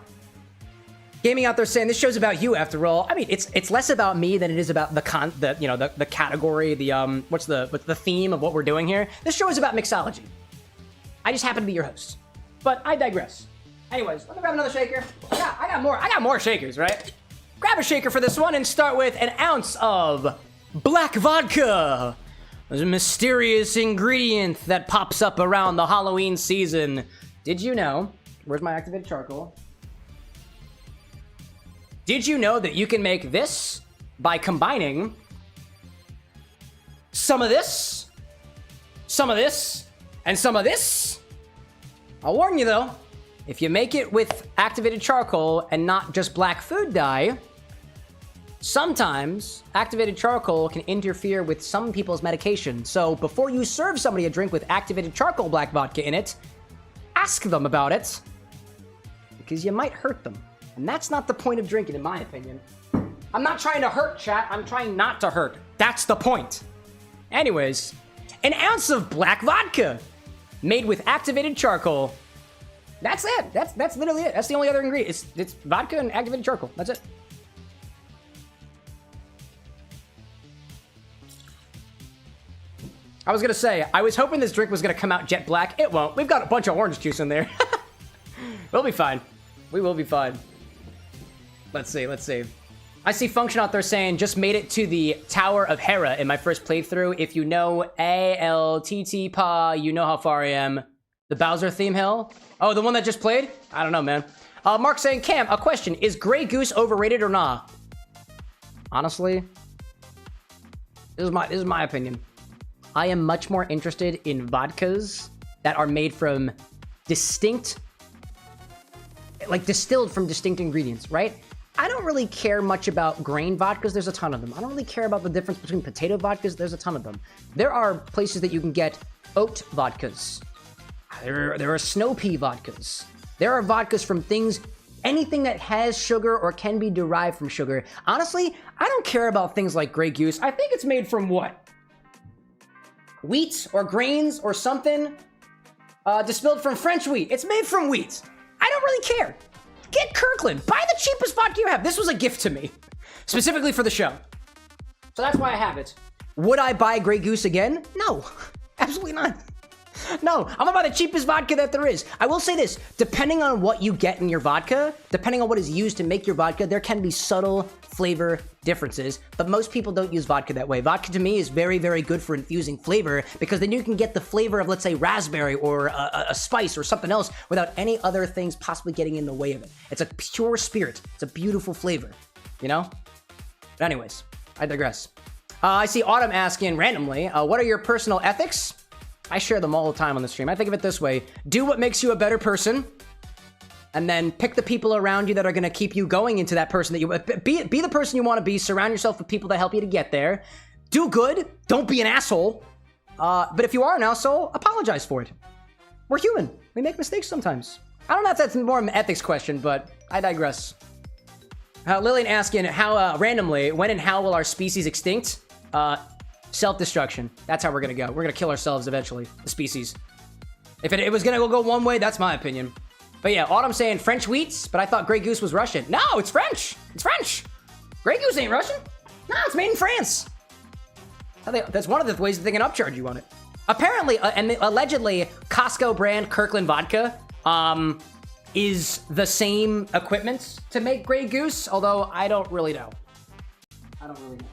Gaming out there saying this show's about you after all. I mean, it's less about me than it is about the category, what's the theme of what we're doing here. This show is about mixology. I just happen to be your host, but I digress. Anyways, let me grab another shaker. Yeah, I got more shakers, right? Grab a shaker for this one and start with an ounce of black vodka. There's a mysterious ingredient that pops up around the Halloween season. Did you know? Where's my activated charcoal? Did you know that you can make this by combining some of this, some of this, and some of this? I'll warn you though, if you make it with activated charcoal and not just black food dye, sometimes activated charcoal can interfere with some people's medication. So before you serve somebody a drink with activated charcoal black vodka in it, ask them about it, because you might hurt them. And that's not the point of drinking, in my opinion. I'm not trying to hurt, chat. I'm trying not to hurt. That's the point. Anyways, an ounce of black vodka made with activated charcoal. That's it. That's literally it. That's the only other ingredient. It's vodka and activated charcoal. That's it. I was gonna say, I was hoping this drink was gonna come out jet black. It won't. We've got a bunch of orange juice in there. We'll be fine. We will be fine. Let's see. I see Function out there saying, just made it to the Tower of Hera in my first playthrough. If you know ALTT Pa, you know how far I am. The Bowser theme hill? Oh, the one that just played? I don't know, man. Mark saying, Cam, a question. Is Grey Goose overrated or not? Honestly, this is my opinion. I am much more interested in vodkas that are made from distilled from distinct ingredients, right? I don't really care much about grain vodkas. There's a ton of them. I don't really care about the difference between potato vodkas. There's a ton of them. There are places that you can get oat vodkas. There are snow pea vodkas. There are vodkas from anything that has sugar or can be derived from sugar. Honestly, I don't care about things like Grey Goose. I think it's made from what? Wheat or grains or something? Distilled from French wheat. It's made from wheat. I don't really care. Get Kirkland. Buy the cheapest vodka you have. This was a gift to me, specifically for the show. So that's why I have it. Would I buy Grey Goose again? No, absolutely not. No, I'm gonna buy the cheapest vodka that there is. I will say this, depending on what you get in your vodka, depending on what is used to make your vodka, there can be subtle flavor differences, but most people don't use vodka that way. Vodka to me is very, very good for infusing flavor, because then you can get the flavor of, let's say, raspberry or a spice or something else without any other things possibly getting in the way of it. It's a pure spirit. It's a beautiful flavor, you know? But anyways, I digress. I see Autumn asking randomly, what are your personal ethics? I share them all the time on the stream. I think of it this way. Do what makes you a better person, and then pick the people around you that are going to keep you going into that person that you... Be the person you want to be. Surround yourself with people that help you to get there. Do good. Don't be an asshole. But if you are an asshole, apologize for it. We're human. We make mistakes sometimes. I don't know if that's more of an ethics question, but I digress. Lillian asking, how randomly, when and how will our species extinct? Self-destruction. That's how we're gonna go. We're gonna kill ourselves eventually, the species. If it was gonna go one way, that's my opinion. But yeah, Autumn saying French wheats, but I thought Grey Goose was Russian. No, it's French. It's French. Grey Goose ain't Russian. No, it's made in France. That's one of the ways that they can upcharge you on it. Apparently, and allegedly, Costco brand Kirkland vodka is the same equipment to make Grey Goose, although I don't really know. I don't really know.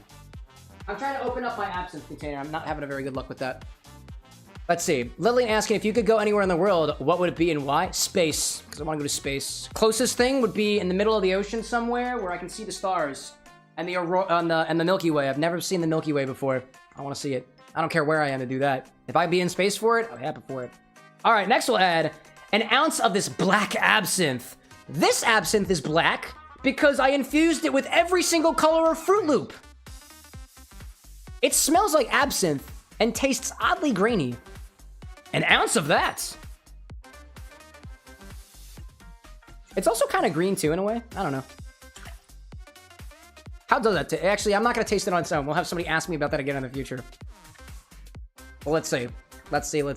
I'm trying to open up my absinthe container. I'm not having a very good luck with that. Let's see. Lillian asking, if you could go anywhere in the world, what would it be and why? Space, because I want to go to space. Closest thing would be in the middle of the ocean somewhere where I can see the stars and the Milky Way. I've never seen the Milky Way before. I want to see it. I don't care where I am to do that. If I'd be in space for it, I'm happy for it. All right, next we'll add an ounce of this black absinthe. This absinthe is black because I infused it with every single color of Fruit Loop. It smells like absinthe and tastes oddly grainy. An ounce of that. It's also kind of green too, in a way. I don't know. How does that actually, I'm not going to taste it on its own. We'll have somebody ask me about that again in the future. Well, let's see. Let's see. What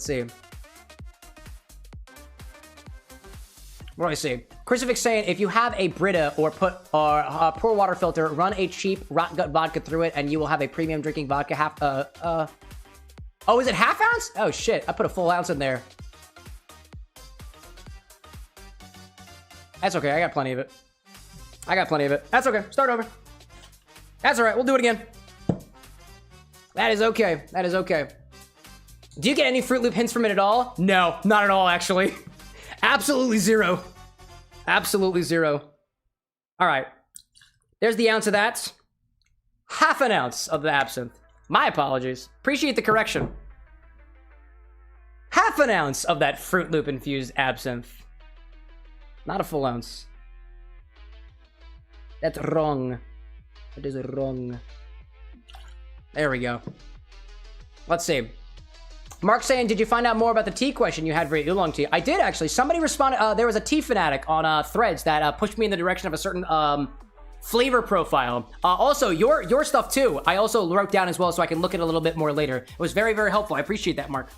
do I see? Crucifix saying, if you have a Brita or pour water filter, run a cheap rot gut vodka through it, and you will have a premium drinking vodka Oh, is it half ounce? Oh, shit. I put a full ounce in there. That's okay. I got plenty of it. That's okay. Start over. That's all right. We'll do it again. That is okay. Do you get any Fruit Loop hints from it at all? No, not at all, actually. Absolutely zero. All right. There's the ounce of that. Half an ounce of the absinthe. My apologies. Appreciate the correction. Half an ounce of that Fruit Loop infused absinthe. Not a full ounce. That's wrong. That is wrong. There we go. Let's see. Mark saying, did you find out more about the tea question you had for your oolong tea? I did, actually. Somebody responded. There was a tea fanatic on Threads that pushed me in the direction of a certain flavor profile. Also, your stuff, too. I also wrote down as well so I can look at it a little bit more later. It was very, very helpful. I appreciate that, Mark.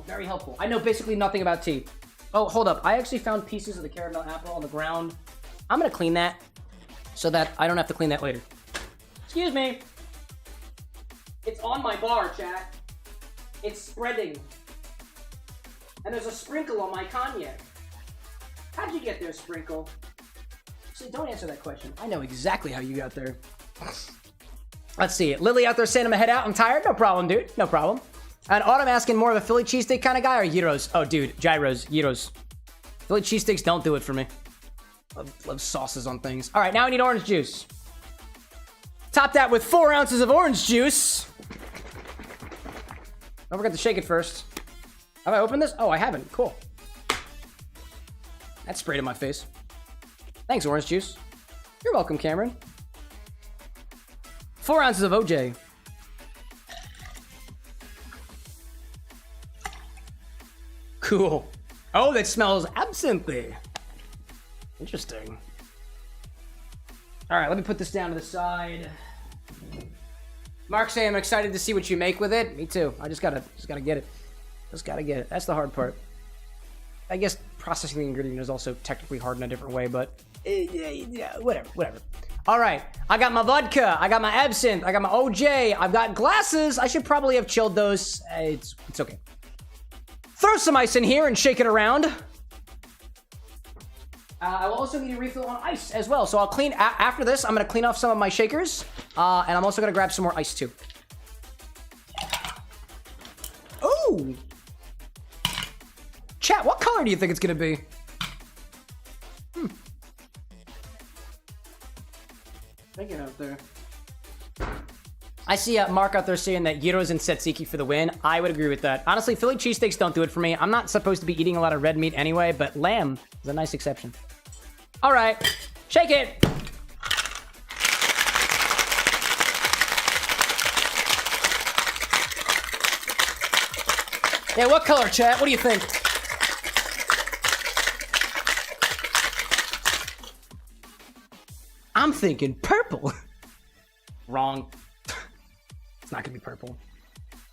Very helpful. I know basically nothing about tea. Oh, hold up. I actually found pieces of the caramel apple on the ground. I'm going to clean that so that I don't have to clean that later. Excuse me. It's on my bar, chat. It's spreading. And there's a sprinkle on my cognac. How'd you get there, Sprinkle? Actually, don't answer that question. I know exactly how you got there. Let's see. Lily out there saying I'm head out. I'm tired. No problem, dude. No problem. And Autumn asking, more of a Philly cheesesteak kind of guy or gyros? Oh, dude. Gyros. Gyros. Philly cheesesteaks don't do it for me. Love sauces on things. All right, now I need orange juice. Top that with 4 ounces of orange juice. Don't forget to shake it first. Have I opened this? Oh, I haven't. Cool. That sprayed in my face. Thanks, orange juice. You're welcome, Cameron. 4 ounces of OJ. Cool. Oh, that smells absinthe. Interesting. All right, let me put this down to the side. Mark saying, I'm excited to see what you make with it. Me too. I just gotta get it. That's the hard part. I guess processing the ingredient is also technically hard in a different way, but yeah, whatever. All right, I got my vodka, I got my absinthe, I got my OJ, I've got glasses. I should probably have chilled those. It's okay. Throw some ice in here and shake it around. I will also need a refill on ice as well. So I'll clean, after this, I'm going to clean off some of my shakers. And I'm also going to grab some more ice too. Ooh. Chat, what color do you think it's going to be? Thinking out there. I see Mark out there saying that gyros and tzatziki for the win. I would agree with that. Honestly, Philly cheesesteaks don't do it for me. I'm not supposed to be eating a lot of red meat anyway, but lamb is a nice exception. All right, shake it. Yeah, what color, chat? What do you think? I'm thinking purple. Wrong. It's not gonna be purple.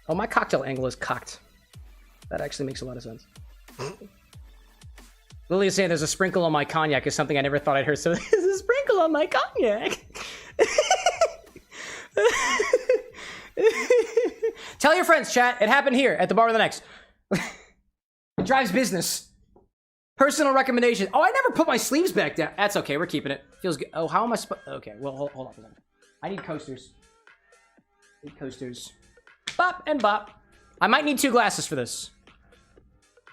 Oh, my cocktail angle is cocked. That actually makes a lot of sense. Lily is saying there's a sprinkle on my cognac is something I never thought I'd heard. So there's a sprinkle on my cognac. Tell your friends, chat. It happened here at the Bar with an X. It drives business. Personal recommendation. Oh, I never put my sleeves back down. That's okay. We're keeping it. Feels good. Oh, how am I okay, well, hold on for a second. I need coasters. Bop and bop. I might need 2 glasses for this.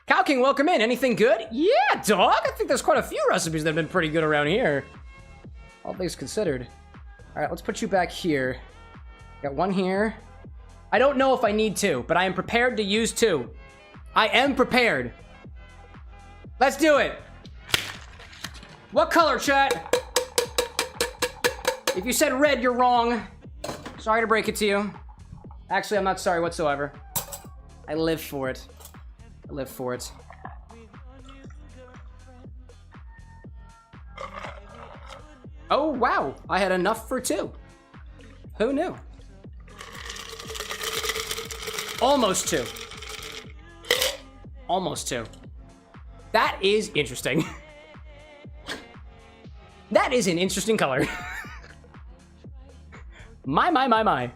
Cow King, welcome in. Anything good? Yeah, dog. I think there's quite a few recipes that have been pretty good around here. All things considered. All right, let's put you back here. Got 1 here. I don't know if I need 2, but I am prepared to use 2. I am prepared. Let's do it. What color, chat? If you said red, you're wrong. Sorry to break it to you. Actually, I'm not sorry whatsoever. I live for it. I live for it. Oh, wow. I had enough for 2. Who knew? Almost 2. Almost 2. That is interesting. That is an interesting color. My.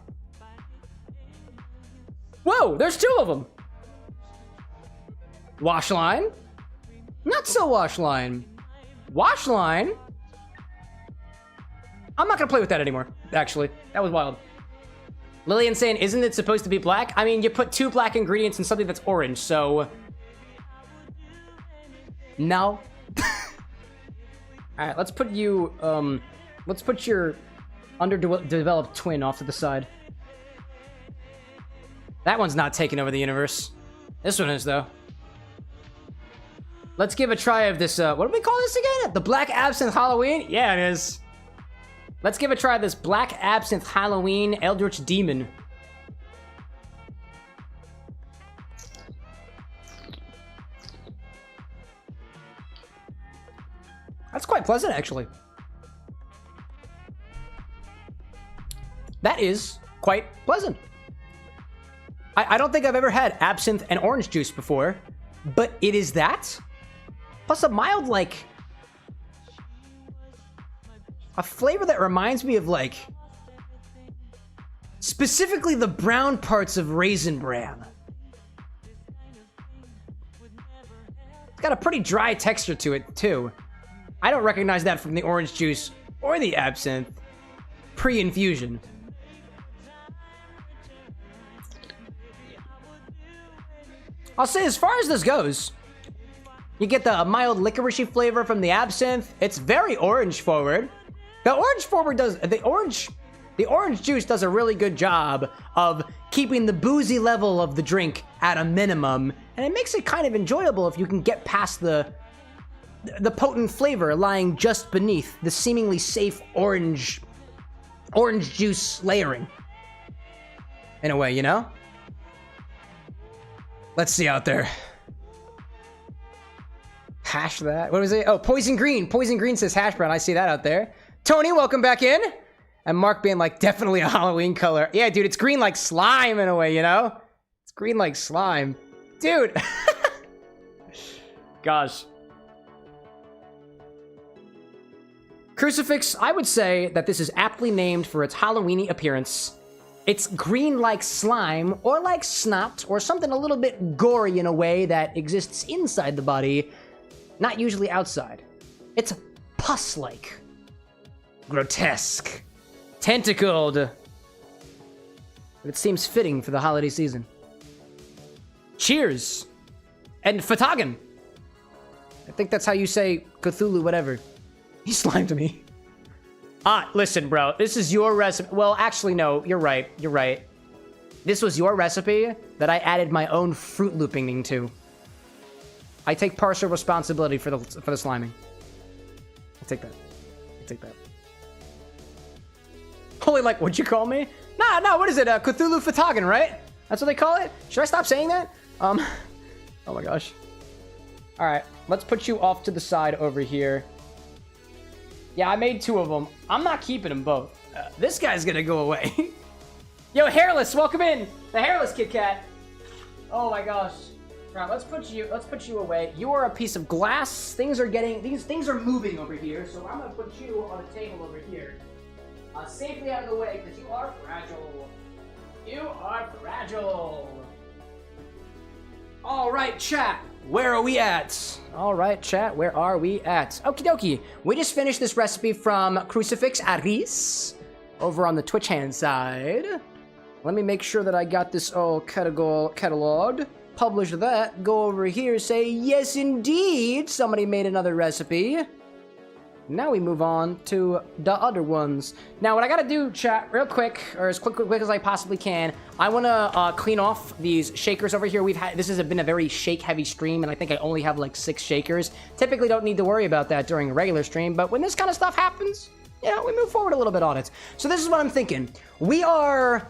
Whoa, there's 2 of them. Wash line. Not so wash line. Wash line. I'm not gonna play with that anymore, actually. That was wild. Lillian saying, isn't it supposed to be black? I mean, you put 2 black ingredients in something that's orange, so... No. Alright, let's put you, let's put your underdeveloped twin off to the side. That one's not taking over the universe. This one is, though. Let's give a try of this, what do we call this again? The Black Absinthe Halloween? Yeah, it is. Let's give a try of this Black Absinthe Halloween Eldritch Demon. That's quite pleasant, actually. That is quite pleasant. I don't think I've ever had absinthe and orange juice before, but it is that. Plus a mild, like... a flavor that reminds me of, like... specifically the brown parts of Raisin Bran. It's got a pretty dry texture to it, too. I don't recognize that from the orange juice or the absinthe pre-infusion. I'll say, as far as this goes, you get the mild licorice flavor from the absinthe. It's very orange forward. The orange juice does a really good job of keeping the boozy level of the drink at a minimum, and it makes it kind of enjoyable if you can get past the potent flavor lying just beneath the seemingly safe orange juice layering. In a way, you know? Let's see out there. Hash that. What was it? Oh, Poison Green. Poison Green says hash brown. I see that out there. Tony, welcome back in. And Mark being like, definitely a Halloween color. Yeah, dude, it's green like slime in a way, you know? It's green like slime. Dude. Gosh. Crucifix, I would say that this is aptly named for its Halloween-y appearance. It's green like slime, or like snot, or something a little bit gory in a way that exists inside the body, not usually outside. It's pus-like. Grotesque. Tentacled. But it seems fitting for the holiday season. Cheers. And Fatagan. I think that's how you say Cthulhu, whatever. He slimed me. Listen, bro. This is your recipe. Well, actually, no. You're right. You're right. This was your recipe that I added my own Fruit Looping to. I take partial responsibility for the sliming. I'll take that. I'll take that. Holy, like, what'd you call me? Nah, what is it? Cthulhu Fatagan, right? That's what they call it? Should I stop saying that? Oh my gosh. All right, let's put you off to the side over here. Yeah, I made 2 of them. I'm not keeping them both. This guy's gonna go away. Yo, Hairless, welcome in. The Hairless Kit Kat. Oh my gosh. All right, let's put you away. You are a piece of glass. Things are moving over here, so I'm gonna put you on a table over here. Safely out of the way, because you are fragile. You are fragile. All right, chat. Where are we at? All right, chat. Where are we at? Okie dokie. We just finished this recipe from Crucifix Aris over on the Twitch hand side. Let me make sure that I got this all cataloged. Publish that. Go over here. Say, yes, indeed. Somebody made another recipe. Now we move on to the other ones. Now, what I gotta do, chat, real quick, or as quick as I possibly can, I wanna clean off these shakers over here. This has been a very shake-heavy stream, and I think I only have like 6 shakers. Typically don't need to worry about that during a regular stream, but when this kind of stuff happens, we move forward a little bit on it. So this is what I'm thinking. We're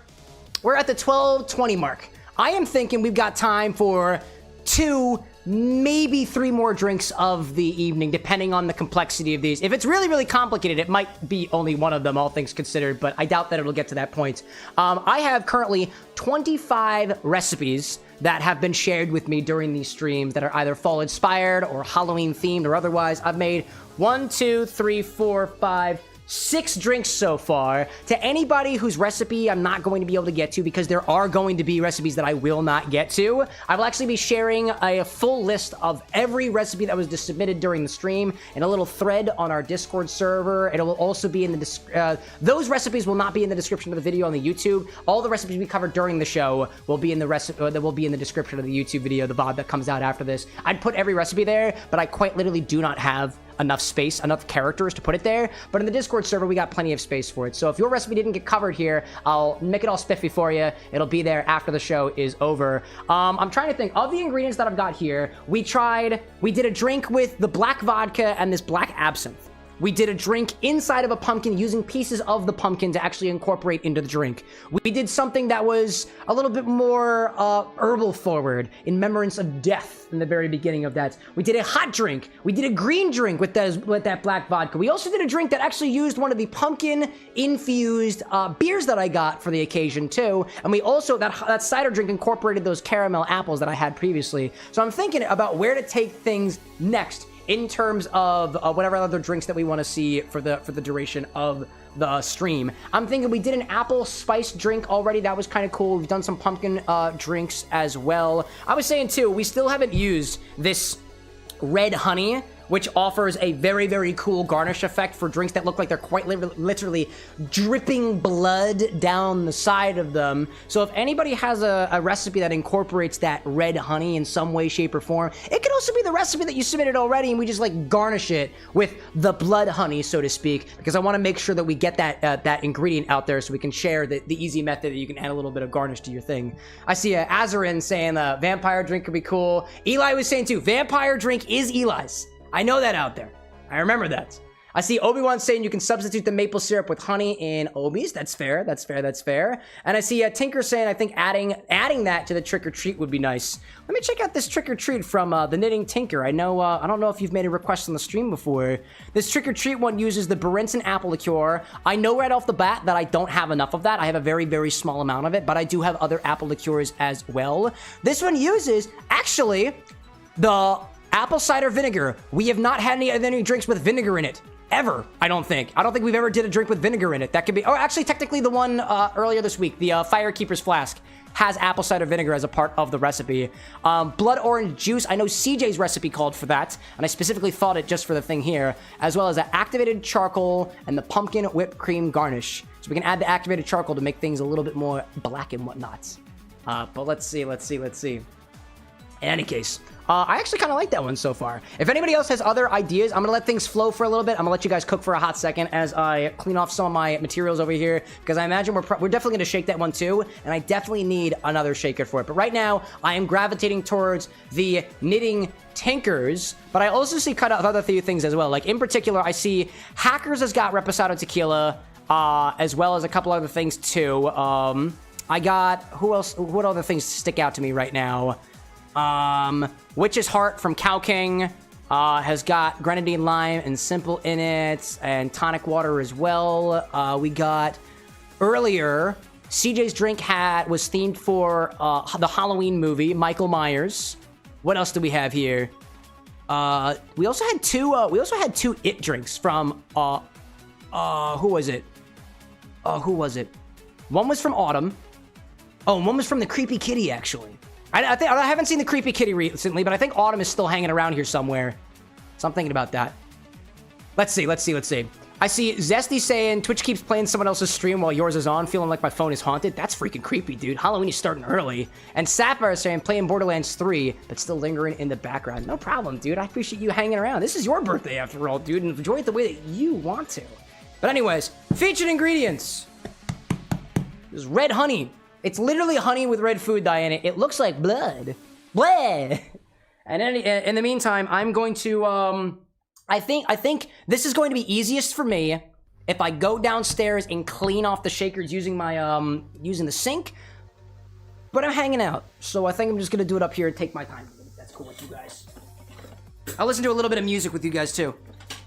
at the 12:20 mark. I am thinking we've got time for 2, maybe 3 more drinks of the evening, depending on the complexity of these. If it's really, really complicated, it might be only one of them, all things considered, but I doubt that it'll get to that point. I have currently 25 recipes that have been shared with me during these streams that are either fall inspired or Halloween themed or otherwise. I've made 1, 2, 3, 4, 5, 6 drinks so far. To anybody whose recipe I'm not going to be able to get to, because there are going to be recipes that I will not get to, I will actually be sharing a full list of every recipe that was submitted during the stream in a little thread on our Discord server. It will also be in the those recipes will not be in the description of the video on the YouTube. All the recipes we covered during the show will be in the description of the YouTube video, the VOD that comes out after this. I'd put every recipe there, but I quite literally do not have enough space, enough characters to put it there, but in the Discord server, we got plenty of space for it. So if your recipe didn't get covered here, I'll make it all spiffy for you. It'll be there after the show is over. I'm trying to think of the ingredients that I've got here. We did a drink with the black vodka and this black absinthe. We did a drink inside of a pumpkin using pieces of the pumpkin to actually incorporate into the drink. We did something that was a little bit more herbal forward in remembrance of death in the very beginning of that. We did a hot drink. We did a green drink with that black vodka. We also did a drink that actually used one of the pumpkin infused beers that I got for the occasion too. And we also, that cider drink incorporated those caramel apples that I had previously. So I'm thinking about where to take things next in terms of whatever other drinks that we want to see for the duration of the stream. I'm thinking we did an apple spice drink already. That was kind of cool. We've done some pumpkin drinks as well. I was saying too, we still haven't used this red honey, which offers a very, very cool garnish effect for drinks that look like they're quite literally dripping blood down the side of them. So if anybody has a recipe that incorporates that red honey in some way, shape, or form, it could also be the recipe that you submitted already and we just like garnish it with the blood honey, so to speak, because I want to make sure that we get that ingredient out there so we can share the easy method that you can add a little bit of garnish to your thing. I see Azarin saying vampire drink could be cool. Eli was saying too, vampire drink is Eli's. I know that out there. I remember that. I see Obi-Wan saying you can substitute the maple syrup with honey in Obi's. That's fair. That's fair. That's fair. And I see Tinker saying I think adding that to the trick or treat would be nice. Let me check out this trick or treat from the Knitting Tinker. I know I don't know if you've made a request on the stream before. This trick or treat one uses the Berenson apple liqueur. I know right off the bat that I don't have enough of that. I have a very, very small amount of it, but I do have other apple liqueurs as well. This one uses actually the apple cider vinegar. We have not had any drinks with vinegar in it. Ever, I don't think. I don't think we've ever did a drink with vinegar in it. That could be... Oh, actually, technically, the one earlier this week, the Firekeeper's Flask, has apple cider vinegar as a part of the recipe. Blood orange juice. I know CJ's recipe called for that, and I specifically thought it just for the thing here, as well as the activated charcoal and the pumpkin whipped cream garnish. So we can add the activated charcoal to make things a little bit more black and whatnot. But let's see. In any case... I actually kind of like that one so far. If anybody else has other ideas, I'm going to let things flow for a little bit. I'm going to let you guys cook for a hot second as I clean off some of my materials over here, because I imagine we're definitely going to shake that one too, and I definitely need another shaker for it. But right now, I am gravitating towards the Knitting Tinkers, but I also see cut out other few things as well. Like, in particular, I see Hackers has got Reposado Tequila, as well as a couple other things too. I got... What other things stick out to me right now? Witch's Heart from Cow King has got grenadine lime and simple in it, and tonic water as well. We got earlier CJ's drink was themed for the Halloween movie, Michael Myers. What else do we have here? We also had two It drinks from who was it? One was from Autumn. Oh, and one was from the Creepy Kitty actually. I haven't seen the Creepy Kitty recently, but I think Autumn is still hanging around here somewhere. So I'm thinking about that. Let's see. I see Zesty saying, Twitch keeps playing someone else's stream while yours is on, feeling like my phone is haunted. That's freaking creepy, dude. Halloween is starting early. And Sapphire saying, playing Borderlands 3, but still lingering in the background. No problem, dude. I appreciate you hanging around. This is your birthday, after all, dude, and enjoy it the way that you want to. But anyways, featured ingredients. There's red honey. It's literally honey with red food dye in it. It looks like blood. Bleh! And in the meantime, I'm going to, I think this is going to be easiest for me if I go downstairs and clean off the shakers using my, using the sink. But I'm hanging out, so I think I'm just gonna do it up here and take my time. That's cool with you guys. I'll listen to a little bit of music with you guys too.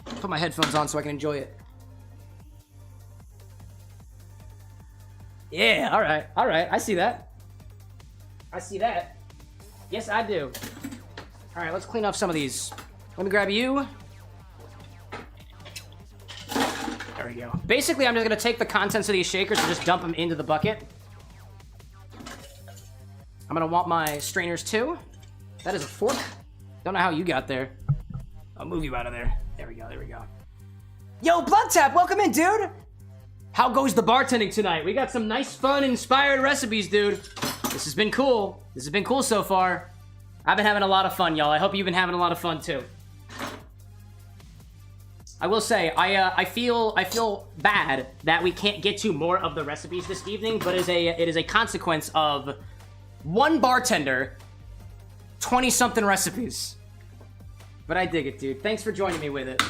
Put my headphones on so I can enjoy it. Yeah, all right, I see that. I see that. Yes, I do. All right, let's clean off some of these. Let me grab you. There we go. Basically, I'm just gonna take the contents of these shakers and just dump them into the bucket. I'm gonna want my strainers too. That is a fork. Don't know how you got there. I'll move you out of there. There we go, there we go. Yo, Blood Tap, welcome in, dude. How goes the bartending tonight? We got some nice, fun, inspired recipes, dude. This has been cool. This has been cool so far. I've been having a lot of fun, y'all. I hope you've been having a lot of fun too. I will say, I feel bad that we can't get to more of the recipes this evening, but it is a consequence of one bartender, 20-something recipes. But I dig it, dude. Thanks for joining me with it.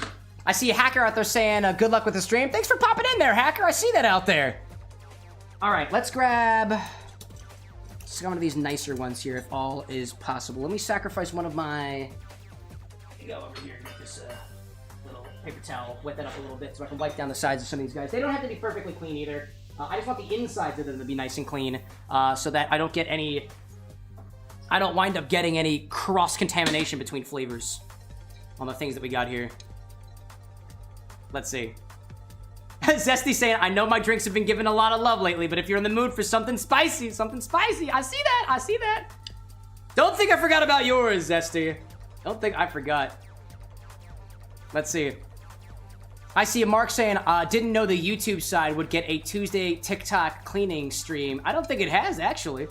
I see a hacker out there saying, good luck with the stream. Thanks for popping in there, hacker. I see that out there. All right, let's grab some of these nicer ones here, if all is possible. Let me sacrifice one of my... Let me go over here and get this little paper towel, wet that up a little bit so I can wipe down the sides of some of these guys. They don't have to be perfectly clean either. I just want the insides of them to be nice and clean, so that I don't get any... I don't wind up getting any cross-contamination between flavors on the things that we got here. Let's see. Zesty saying, I know my drinks have been given a lot of love lately, but if you're in the mood for something spicy, I see that, I see that. Don't think I forgot about yours, Zesty. Don't think I forgot. Let's see. I see a Mark saying, didn't know the YouTube side would get a Tuesday TikTok cleaning stream. I don't think it has, actually.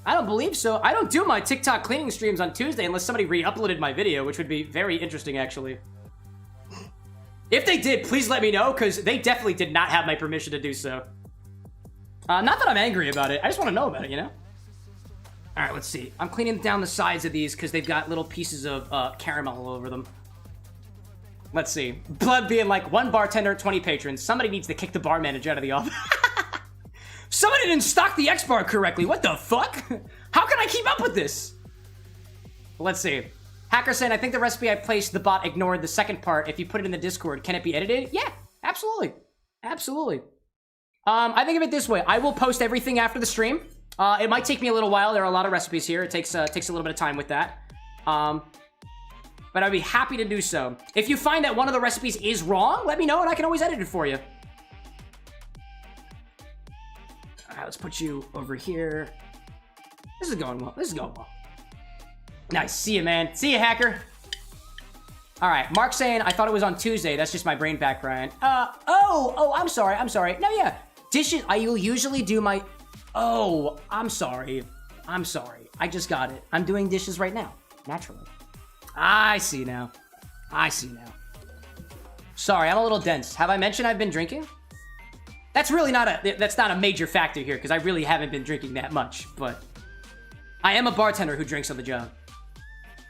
I don't believe so. I don't do my TikTok cleaning streams on Tuesday unless somebody re-uploaded my video, which would be very interesting, actually. If they did, please let me know, because they definitely did not have my permission to do so. Not that I'm angry about it. I just want to know about it, you know? All right, let's see. I'm cleaning down the sides of these because they've got little pieces of caramel all over them. Let's see. Blood being like, 1 bartender, 20 patrons. Somebody needs to kick the bar manager out of the office. Somebody didn't stock the X bar correctly. What the fuck? How can I keep up with this? Let's see. Hacker saying, I think the recipe I placed, the bot ignored the second part. If you put it in the Discord, can it be edited? Yeah, absolutely. Absolutely. I think of it this way. I will post everything after the stream. It might take me a little while. There are a lot of recipes here. It takes a little bit of time with that. But I'd be happy to do so. If you find that one of the recipes is wrong, let me know and I can always edit it for you. All right, let's put you over here. This is going well. This is going well. Nice. See you, man. See you, hacker. All right. Mark saying, I thought it was on Tuesday. That's just my brain back, Ryan. Oh, I'm sorry. I'm sorry. No, yeah. Dishes. I will usually do my... Oh, I'm sorry. I'm sorry. I just got it. I'm doing dishes right now. Naturally. I see now. I see now. Sorry, I'm a little dense. Have I mentioned I've been drinking? That's really not a major factor here, because I really haven't been drinking that much, but I am a bartender who drinks on the job.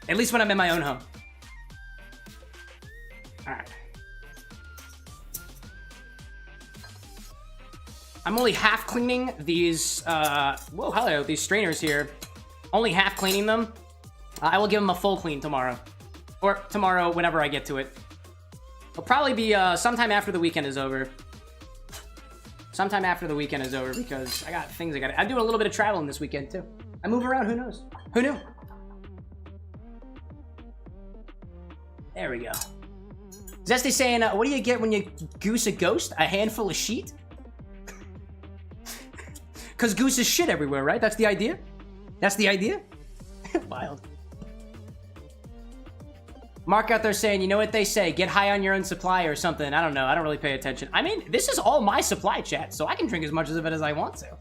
At least when I'm in my own home. Alright. I'm only half cleaning these, whoa, hello, these strainers here. Only half cleaning them. I will give them a full clean tomorrow. Or tomorrow, whenever I get to it. It'll probably be, sometime after the weekend is over. Sometime after the weekend is over, because I got things I'm doing a little bit of traveling this weekend, too. I move around, who knows? Who knew? There we go. Zesty saying, what do you get when you goose a ghost? A handful of sheet? Because goose is shit everywhere, right? That's the idea? That's the idea? Wild. Mark out there saying, you know what they say, get high on your own supply or something. I don't know. I don't really pay attention. I mean, this is all my supply, chat, so I can drink as much of it as I want to.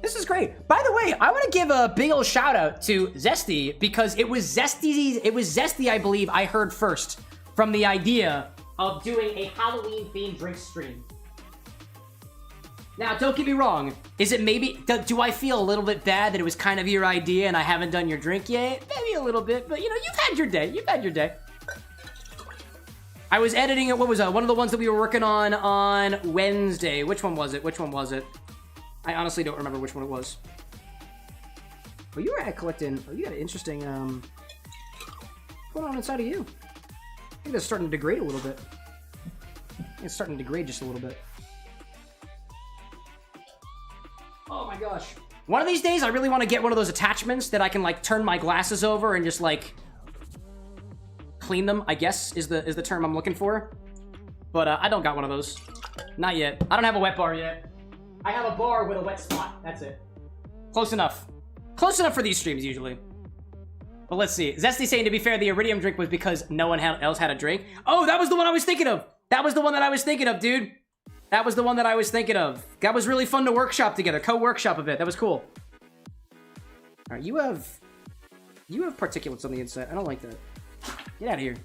This is great. By the way, I want to give a big old shout out to Zesty, because it was Zesty, I believe, I heard first from the idea of doing a Halloween-themed drink stream. Now, don't get me wrong. Is it maybe... Do I feel a little bit bad that it was kind of your idea and I haven't done your drink yet? Maybe a little bit, but, you know, you've had your day. You've had your day. I was editing it. What was that? One of the ones that we were working on Wednesday. Which one was it? Which one was it? I honestly don't remember which one it was. Oh, you were at collecting. Oh, you got an interesting, what's going on inside of you? I think that's starting to degrade a little bit. I think it's starting to degrade just a little bit. Oh my gosh. One of these days, I really want to get one of those attachments that I can, like, turn my glasses over and just, like, clean them, I guess, is the term I'm looking for. But, I don't got one of those. Not yet. I don't have a wet bar yet. I have a bar with a wet spot. That's it. Close enough. Close enough for these streams, usually. But let's see. Zesty saying, to be fair, the iridium drink was because no one else had a drink. Oh, that was the one I was thinking of. That was the one that I was thinking of, dude. That was the one that I was thinking of. That was really fun to workshop together. Co-workshop a bit. That was cool. All right, you have particulates on the inside. I don't like that. Get out of here.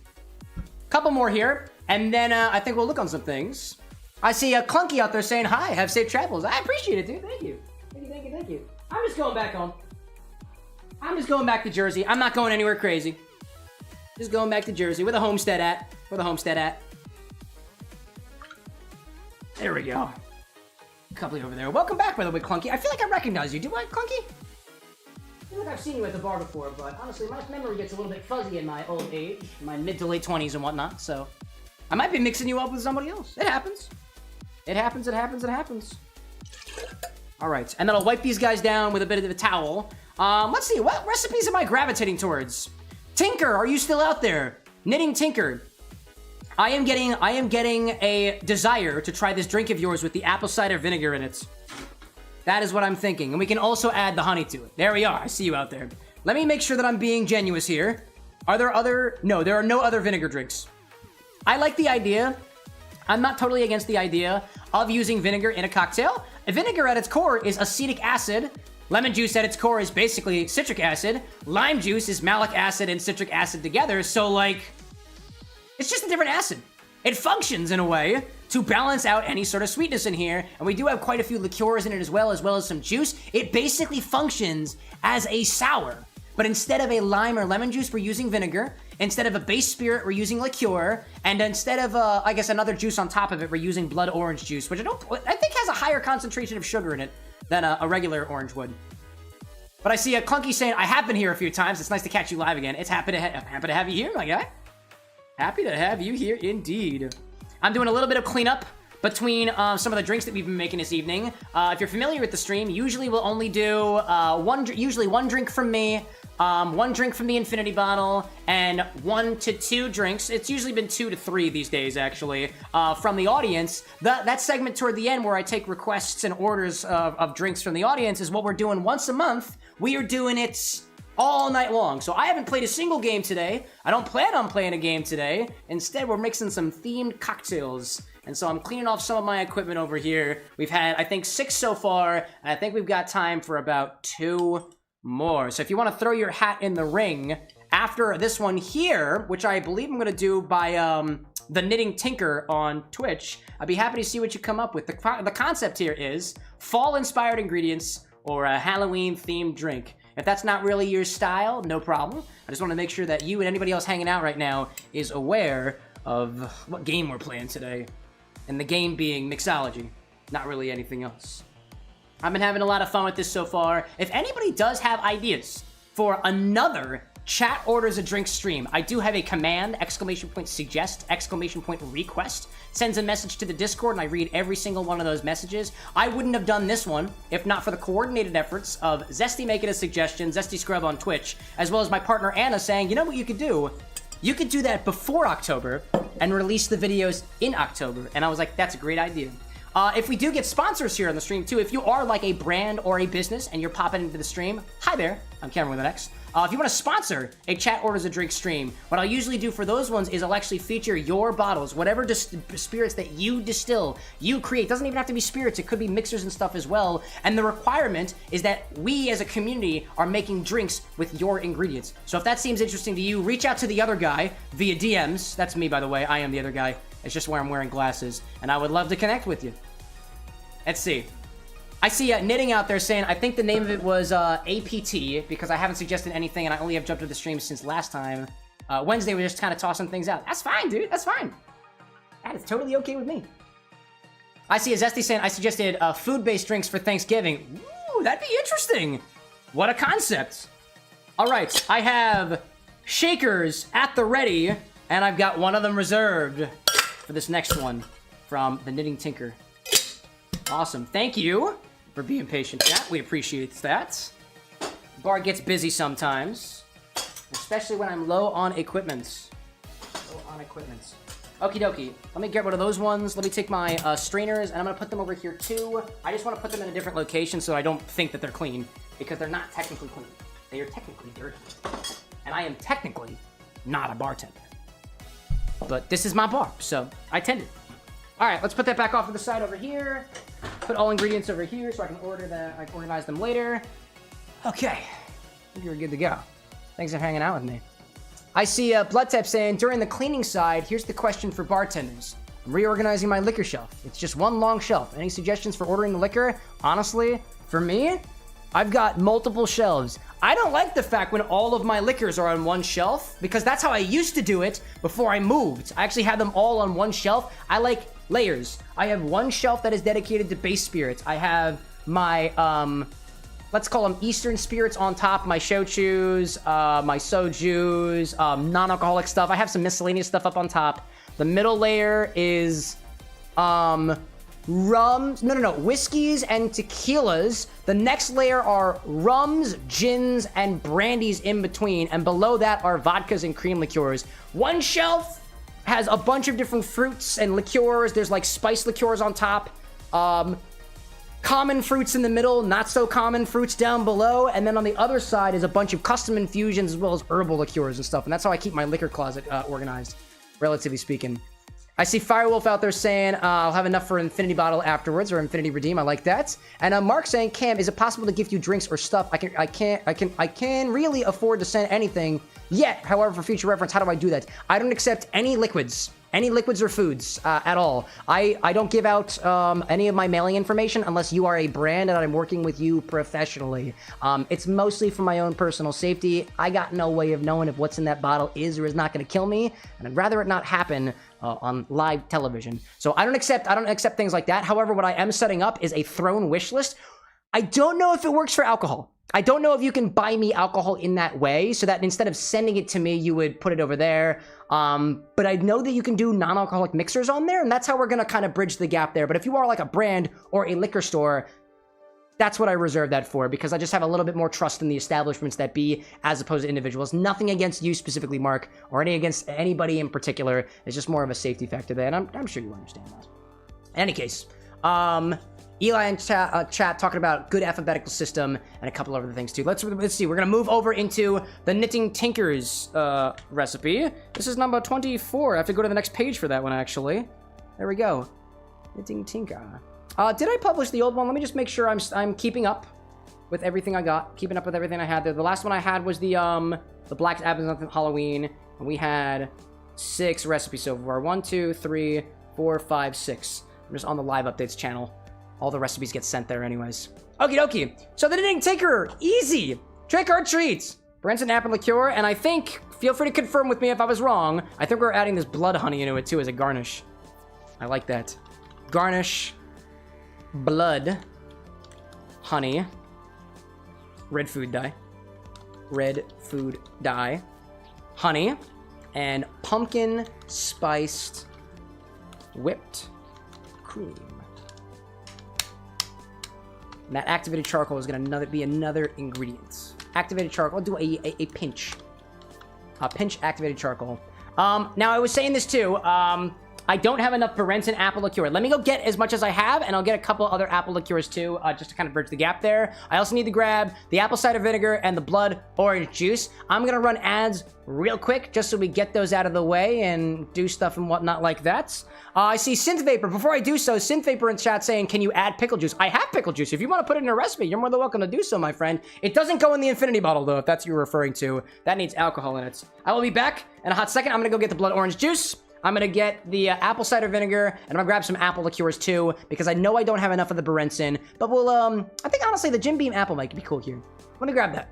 Couple more here, and then I think we'll look on some things. I see a Clunky out there saying, hi, have safe travels. I appreciate it, dude. Thank you. Thank you. I'm just going back home. I'm just going back to Jersey. I'm not going anywhere crazy. Just going back to Jersey. Where the homestead at? There we go. Couple over there. Welcome back, by the way, Clunky. I feel like I recognize you. Do I, Clunky? I feel like I've seen you at the bar before, but honestly, my memory gets a little bit fuzzy in my old age, my mid to late 20s and whatnot, so I might be mixing you up with somebody else. It happens. It happens. All right, and then I'll wipe these guys down with a bit of a towel. Let's see, what recipes am I gravitating towards? Tinker, are you still out there? Knitting Tinker. I am getting a desire to try this drink of yours with the apple cider vinegar in it. That is what I'm thinking. And we can also add the honey to it. There we are. I see you out there. Let me make sure that I'm being genuine here. Are there other... No, there are no other vinegar drinks. I like the idea. I'm not totally against the idea of using vinegar in a cocktail. Vinegar at its core is acetic acid. Lemon juice at its core is basically citric acid. Lime juice is malic acid and citric acid together. So, like, it's just a different acid. It functions in a way to balance out any sort of sweetness in here. And we do have quite a few liqueurs in it as well as some juice. It basically functions as a sour. But instead of a lime or lemon juice, we're using vinegar. Instead of a base spirit, we're using liqueur. And instead of, I guess, another juice on top of it, we're using blood orange juice, which I think has a higher concentration of sugar in it than a regular orange would. But I see a Clunky saying, I have been here a few times. It's nice to catch you live again. It's happy to have you here, my guy. Happy to have you here, indeed. I'm doing a little bit of cleanup between some of the drinks that we've been making this evening. If you're familiar with the stream, usually we'll only do one drink from me, one drink from the infinity bottle, and 1 to 2 drinks. It's usually been 2 to 3 these days, actually, from the audience. That segment toward the end where I take requests and orders of drinks from the audience is what we're doing once a month. We are doing it all night long. So I haven't played a single game today. I don't plan on playing a game today. Instead, we're mixing some themed cocktails. And so I'm cleaning off some of my equipment over here. We've had, I think, 6 so far. And I think we've got time for about 2 more. So if you want to throw your hat in the ring after this one here, which I believe I'm going to do by the Knitting Tinker on Twitch, I'd be happy to see what you come up with. The concept here is fall-inspired ingredients or a Halloween-themed drink. If that's not really your style, no problem. I just want to make sure that you and anybody else hanging out right now is aware of what game we're playing today. And the game being mixology, not really anything else. I've been having a lot of fun with this so far. If anybody does have ideas for another chat orders a drink stream, I do have a command, !suggest, !request. Sends a message to the Discord and I read every single one of those messages. I wouldn't have done this one if not for the coordinated efforts of Zesty making a suggestion, Zesty Scrub on Twitch, as well as my partner Anna saying, you know what you could do? You could do that before October and release the videos in October. And I was like, that's a great idea. If we do get sponsors here on the stream too, if you are like a brand or a business and you're popping into the stream, hi there, I'm CameroxnWithAnX. If you want to sponsor a chat orders a drink stream, what I'll usually do for those ones is I'll actually feature your bottles, whatever spirits that you distill, you create. Doesn't even have to be spirits, it could be mixers and stuff as well. And the requirement is that we as a community are making drinks with your ingredients. So if that seems interesting to you, reach out to the other guy via DMs. That's me, by the way. I am the other guy. It's just where I'm wearing glasses. And I would love to connect with you. Let's see. I see Knitting out there saying, I think the name of it was APT, because I haven't suggested anything and I only have jumped to the stream since last time. Wednesday, we're just kind of tossing things out. That's fine, dude. That's fine. That is totally okay with me. I see a Zesty saying I suggested food-based drinks for Thanksgiving. Ooh, that'd be interesting. What a concept. All right, I have shakers at the ready, and I've got one of them reserved for this next one from the Knitting Tinker. Awesome. Thank you for being patient, chat. We appreciate that. Bar gets busy sometimes, especially when I'm low on equipment. Okie dokie. Let me get rid of those ones. Let me take my strainers, and I'm gonna put them over here too. I just want to put them in a different location so I don't think that they're clean, because they're not technically clean. They are technically dirty. And I am technically not a bartender. But this is my bar, so I tend it. All right, let's put that back off to the side over here. Put all ingredients over here so I can organize them later. Okay, I think you're good to go. Thanks for hanging out with me. I see Blood Tap saying, during the cleaning side, here's the question for bartenders. I'm reorganizing my liquor shelf. It's just one long shelf. Any suggestions for ordering the liquor? Honestly, for me, I've got multiple shelves. I don't like the fact when all of my liquors are on one shelf, because that's how I used to do it before I moved. I actually had them all on one shelf. I like layers. I have one shelf that is dedicated to base spirits. I have my, let's call them Eastern spirits on top, my shochus, my sojus, non-alcoholic stuff. I have some miscellaneous stuff up on top. The middle layer is, whiskeys and tequilas. The next layer are rums, gins, and brandies in between, and below that are vodkas and cream liqueurs. One shelf has a bunch of different fruits and liqueurs. There's like spice liqueurs on top, common fruits in the middle, not so common fruits down below, and then on the other side is a bunch of custom infusions as well as herbal liqueurs and stuff, and that's how I keep my liquor closet organized, relatively speaking. I see Firewolf out there saying, I'll have enough for Infinity Bottle afterwards, or Infinity Redeem. I like that. And Mark saying, Cam, is it possible to gift you drinks or stuff? I can really afford to send anything yet. However, for future reference, how do I do that? I don't accept any liquids or foods at all. I don't give out any of my mailing information unless you are a brand and I'm working with you professionally. It's mostly for my own personal safety. I got no way of knowing if what's in that bottle is or is not going to kill me, and I'd rather it not happen on live television. So I don't accept things like that. However, what I am setting up is a throne wish list. I don't know if it works for alcohol. I don't know if you can buy me alcohol in that way, so that instead of sending it to me, you would put it over there. But I know that you can do non-alcoholic mixers on there, and that's how we're going to kind of bridge the gap there. But if you are like a brand or a liquor store, that's what I reserve that for, because I just have a little bit more trust in the establishments that be, as opposed to individuals. Nothing against you specifically, Mark, or against anybody in particular. It's just more of a safety factor there, and I'm sure you understand that. In any case, Eli in chat talking about good alphabetical system and a couple other things too. Let's see. We're gonna move over into the Knitting Tinker's recipe. This is number 24. I have to go to the next page for that one, actually. There we go. Knitting Tinker. Did I publish the old one? Let me just make sure I'm keeping up with everything I got. Keeping up with everything I had there. The last one I had was the Black Absinthe Halloween, and we had 6 recipes so far. 1, 2, 3, 4, 5, 6. I'm just on the live updates channel. All the recipes get sent there anyways. Okie dokie. So the Knitting Tinker, easy. Trick or treat. Branson apple liqueur, and I think, feel free to confirm with me if I was wrong, I think we're adding this blood honey into it too as a garnish. I like that. Garnish, blood, honey, red food dye, honey, and pumpkin spiced whipped cream. And that activated charcoal is going to be another ingredient. Activated charcoal. I'll do a pinch. A pinch activated charcoal. Now, I was saying this too. I don't have enough Barenton apple liqueur. Let me go get as much as I have, and I'll get a couple other apple liqueurs too, just to kind of bridge the gap there. I also need to grab the apple cider vinegar and the blood orange juice. I'm going to run ads real quick, just so we get those out of the way and do stuff and whatnot like that. I see Synth Vapor. Before I do so, Synth Vapor in chat saying, can you add pickle juice? I have pickle juice. If you want to put it in a recipe, you're more than welcome to do so, my friend. It doesn't go in the infinity bottle, though, if that's what you're referring to. That needs alcohol in it. I will be back in a hot second. I'm going to go get the blood orange juice. I'm going to get the apple cider vinegar, and I'm going to grab some apple liqueurs, too, because I know I don't have enough of the Barenton. But we'll, I think, honestly, the Jim Beam apple might be cool here. Let me grab that.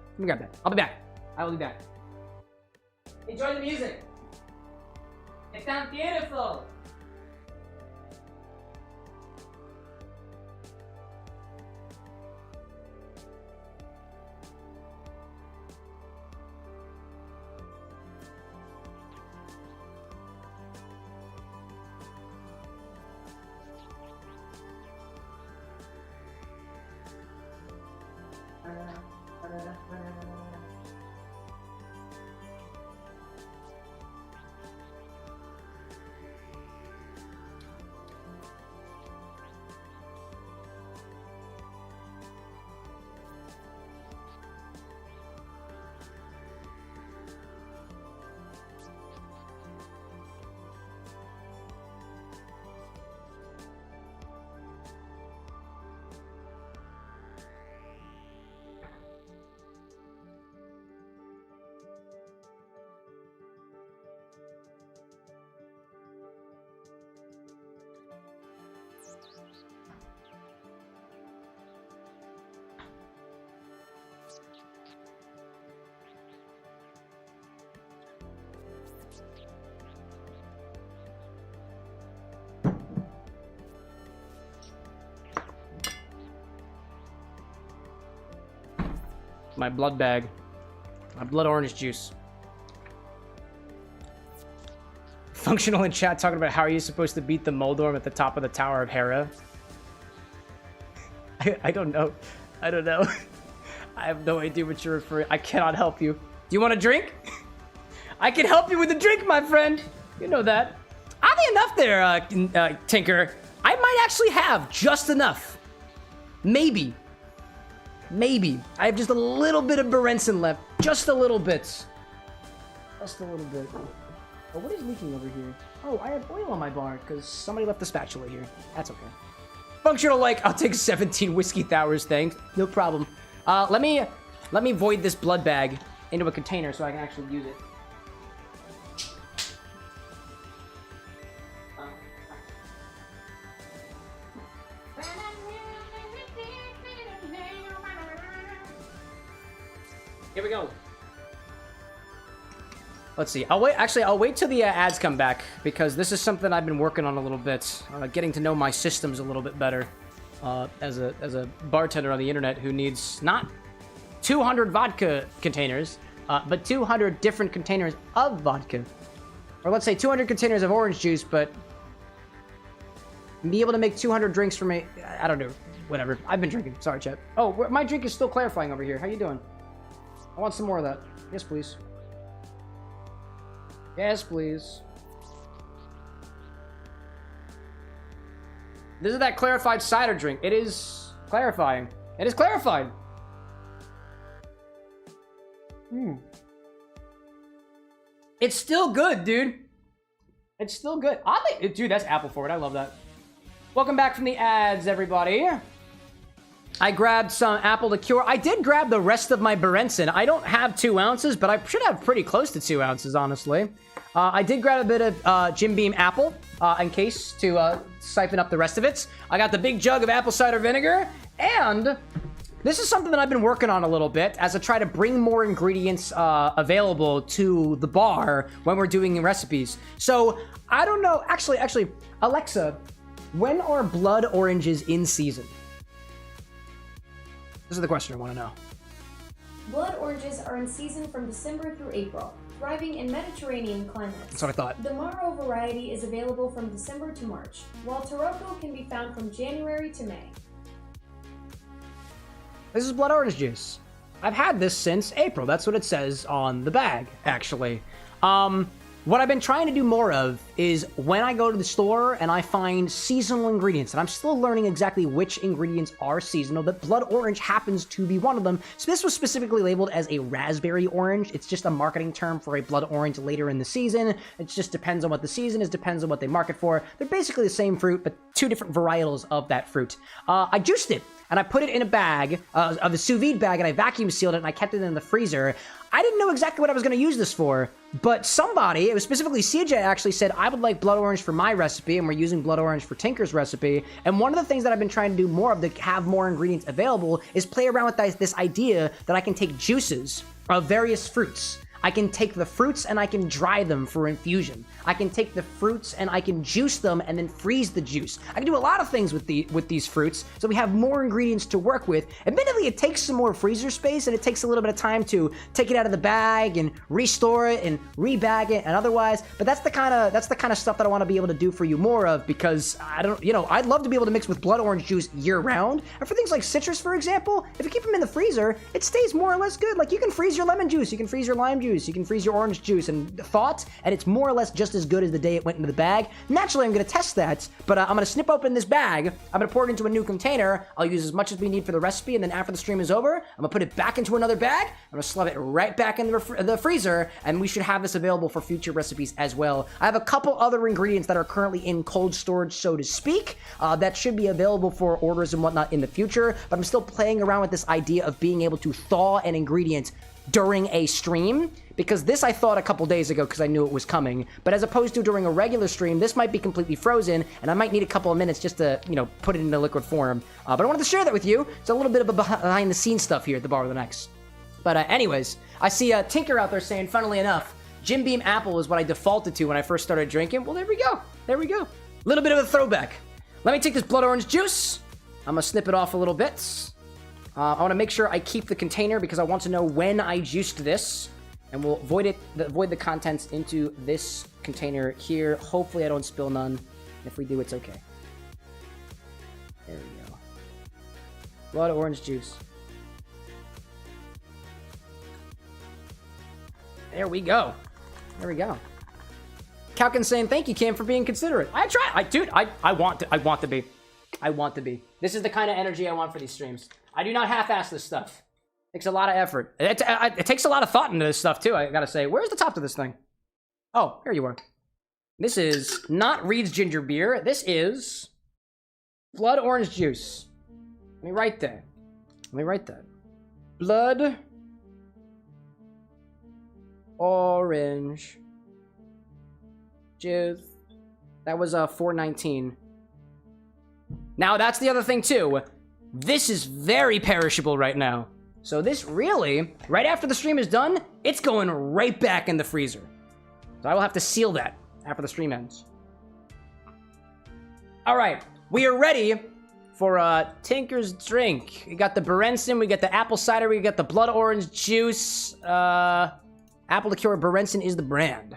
I'll be back. I will be back. Enjoy the music. It sounds beautiful. My blood bag. My blood orange juice. Functional in chat talking about how are you supposed to beat the Moldorm at the top of the Tower of Hera? I don't know. I don't know. I have no idea what you're referring. I cannot help you. Do you want a drink? I can help you with a drink, my friend. You know that. Oddly enough there, Tinker. I might actually have just enough. Maybe. Maybe. I have just a little bit of Berenson left. Just a little bit. Just a little bit. Oh, what is leaking over here? Oh, I have oil on my bar because somebody left the spatula here. That's okay. Functional like, I'll take 17 whiskey towers, thanks. No problem. Let me void this blood bag into a container so I can actually use it. Here we go. Let's see. I'll wait. Actually, I'll wait till the ads come back because this is something I've been working on a little bit, getting to know my systems a little bit better. As a bartender on the internet who needs not 200 vodka containers, but 200 different containers of vodka, or let's say 200 containers of orange juice, but be able to make 200 drinks for me. I don't know. Whatever. I've been drinking. Sorry, chat. Oh, my drink is still clarifying over here. How you doing? I want some more of that. Yes, please. Yes, please. This is that clarified cider drink. It is clarifying. It is clarified. It's still good, dude. It's still good. Oddly, dude, that's apple forward. I love that. Welcome back from the ads, everybody. I grabbed some apple liqueur. I did grab the rest of my Berenson. I don't have 2 ounces, but I should have pretty close to 2 ounces, honestly. I did grab a bit of Jim Beam apple in case to siphon up the rest of it. I got the big jug of apple cider vinegar, and this is something that I've been working on a little bit as I try to bring more ingredients available to the bar when we're doing recipes. So, I don't know. Actually, Alexa, when are blood oranges in season? This is the question I want to know. Blood oranges are in season from December through April, thriving in Mediterranean climates. That's what I thought. The Maro variety is available from December to March, while Taroko can be found from January to May. This is blood orange juice. I've had this since April. That's what it says on the bag, actually. What I've been trying to do more of is when I go to the store and I find seasonal ingredients, and I'm still learning exactly which ingredients are seasonal, but blood orange happens to be one of them. So this was specifically labeled as a raspberry orange. It's just a marketing term for a blood orange later in the season. It just depends on what the season is, depends on what they market for. They're basically the same fruit, but 2 different varietals of that fruit. I juiced it, and I put it in a bag, of a sous vide bag, and I vacuum sealed it, and I kept it in the freezer. I didn't know exactly what I was going to use this for, but somebody, it was specifically CJ, actually said, I would like blood orange for my recipe, and we're using blood orange for Tinker's recipe. And one of the things that I've been trying to do more of to have more ingredients available is play around with this idea that I can take juices of various fruits. I can take the fruits and I can dry them for infusion. I can take the fruits and I can juice them and then freeze the juice. I can do a lot of things with these fruits, so we have more ingredients to work with. Admittedly, it takes some more freezer space and it takes a little bit of time to take it out of the bag and restore it and rebag it and otherwise, but that's the kind of stuff that I want to be able to do for you more of, because I'd love to be able to mix with blood orange juice year round. And for things like citrus, for example, if you keep them in the freezer, it stays more or less good. Like, you can freeze your lemon juice, you can freeze your lime juice, you can freeze your orange juice and thought, and it's more or less just as good as the day it went into the bag. Naturally, I'm going to test that, but I'm going to snip open this bag, I'm going to pour it into a new container, I'll use as much as we need for the recipe, and then after the stream is over, I'm going to put it back into another bag, I'm going to slove it right back in the freezer, and we should have this available for future recipes as well. I have a couple other ingredients that are currently in cold storage, so to speak, that should be available for orders and whatnot in the future, but I'm still playing around with this idea of being able to thaw an ingredient during a stream, because this I thought a couple days ago because I knew it was coming, but as opposed to during a regular stream, this might be completely frozen, and I might need a couple of minutes just to, put it into liquid form. But I wanted to share that with you. It's a little bit of a behind-the-scenes stuff here at the Bar with an X. But anyways, I see Tinker out there saying, funnily enough, Jim Beam Apple is what I defaulted to when I first started drinking. Well, there we go. There we go. Little bit of a throwback. Let me take this blood orange juice. I'm gonna snip it off a little bit. I want to make sure I keep the container because I want to know when I juiced this, and we'll void the contents into this container here. Hopefully I don't spill none. If we do, it's okay. There we go. Blood orange juice. There we go. There we go. Calkin saying, thank you, Cam, for being considerate. I try. I want to be. I want to be. This is the kind of energy I want for these streams. I do not half-ass this stuff. It takes a lot of effort. It takes a lot of thought into this stuff, too, I gotta say. Where's the top to this thing? Oh, here you are. This is not Reed's ginger beer. This is blood orange juice. Let me write that. Blood orange juice. That was $4.19. Now, that's the other thing, too. This is very perishable right now. So this really, right after the stream is done, it's going right back in the freezer. So I will have to seal that after the stream ends. All right, we are ready for Tinker's drink. We got the Berenson, we got the apple cider, we got the blood orange juice. Apple liqueur, Berenson is the brand.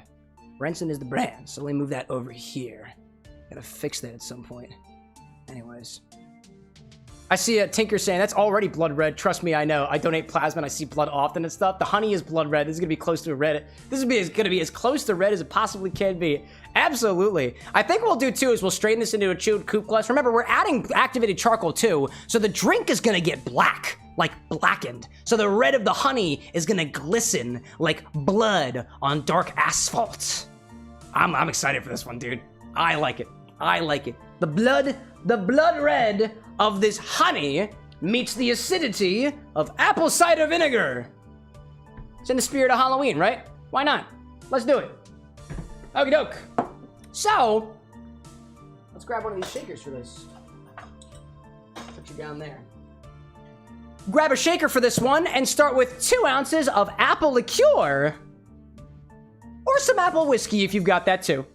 Berenson is the brand, so let me move that over here. Gotta fix that at some point. Anyways. I see Tinker saying, that's already blood red. Trust me, I know. I donate plasma and I see blood often and stuff. The honey is blood red. This is going to be close to red. This is going to be as close to red as it possibly can be. Absolutely. I think what we'll do, too, is we'll strain this into a chilled coupe glass. Remember, we're adding activated charcoal, too, so the drink is going to get black, like blackened. So the red of the honey is going to glisten like blood on dark asphalt. I'm excited for this one, dude. I like it. I like it. The blood red of this honey meets the acidity of apple cider vinegar. It's in the spirit of Halloween, right? Why not? Let's do it. Okie doke. So, let's grab one of these shakers for this. Put you down there. Grab a shaker for this one and start with 2 ounces of apple liqueur. Or some apple whiskey if you've got that too.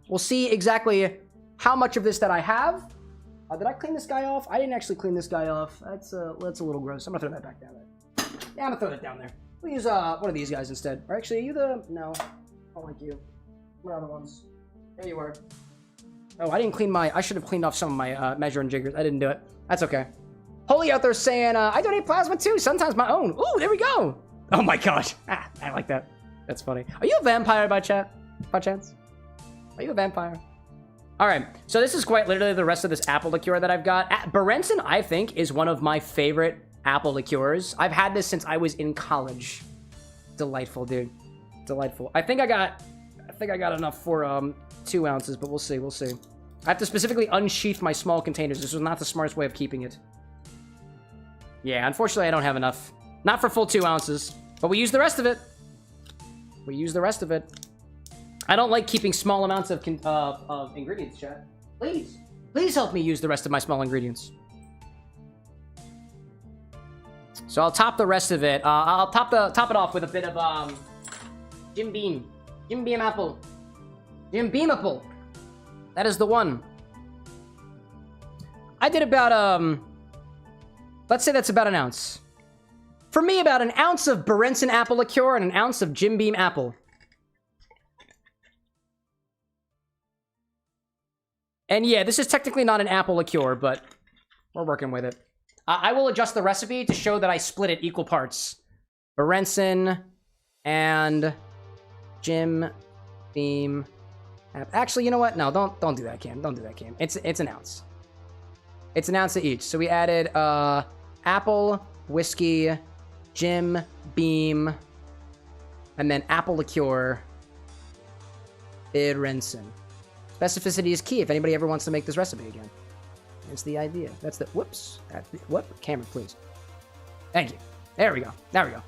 We'll see exactly how much of this that I have. Did I clean this guy off? I didn't actually clean this guy off. That's a little gross. I'm gonna throw that back down there. Yeah, I'm gonna throw that down there. We'll use one of these guys instead. Or actually, are you the... No, I don't like you. Where are the ones? There you are. Oh, I didn't clean my... I should have cleaned off some of my measuring jiggers. I didn't do it. That's okay. Holy out there saying, I donate plasma too, sometimes my own. Ooh, there we go. Oh my gosh. Ah, I like that. That's funny. Are you a vampire by chance? Are you a vampire? All right, so this is quite literally the rest of this apple liqueur that I've got. Berenson, I think, is one of my favorite apple liqueurs. I've had this since I was in college. Delightful, dude. Delightful. I think I got enough for 2 ounces, but we'll see. We'll see. I have to specifically unsheath my small containers. This was not the smartest way of keeping it. Yeah, unfortunately, I don't have enough. Not for full 2 ounces, but we use the rest of it. We use the rest of it. I don't like keeping small amounts of ingredients, chat. Please help me use the rest of my small ingredients. So I'll top the rest of it. I'll top it off with a bit of Jim Beam apple. Jim Beam apple. That is the one. I did about let's say that's about an ounce. For me, about an ounce of Berenson apple liqueur and an ounce of Jim Beam apple. And yeah, this is technically not an apple liqueur, but we're working with it. I will adjust the recipe to show that I split it equal parts. Berenson and Jim Beam. Actually, you know what? No, don't do that, Cam. Don't do that, Cam. It's an ounce. It's an ounce of each. So we added apple, whiskey, Jim Beam, and then apple liqueur, Berenson. Specificity is key if anybody ever wants to make this recipe again. It's the idea. That's the... Whoops. Whoop. Camera, please. Thank you. There we go. There we go.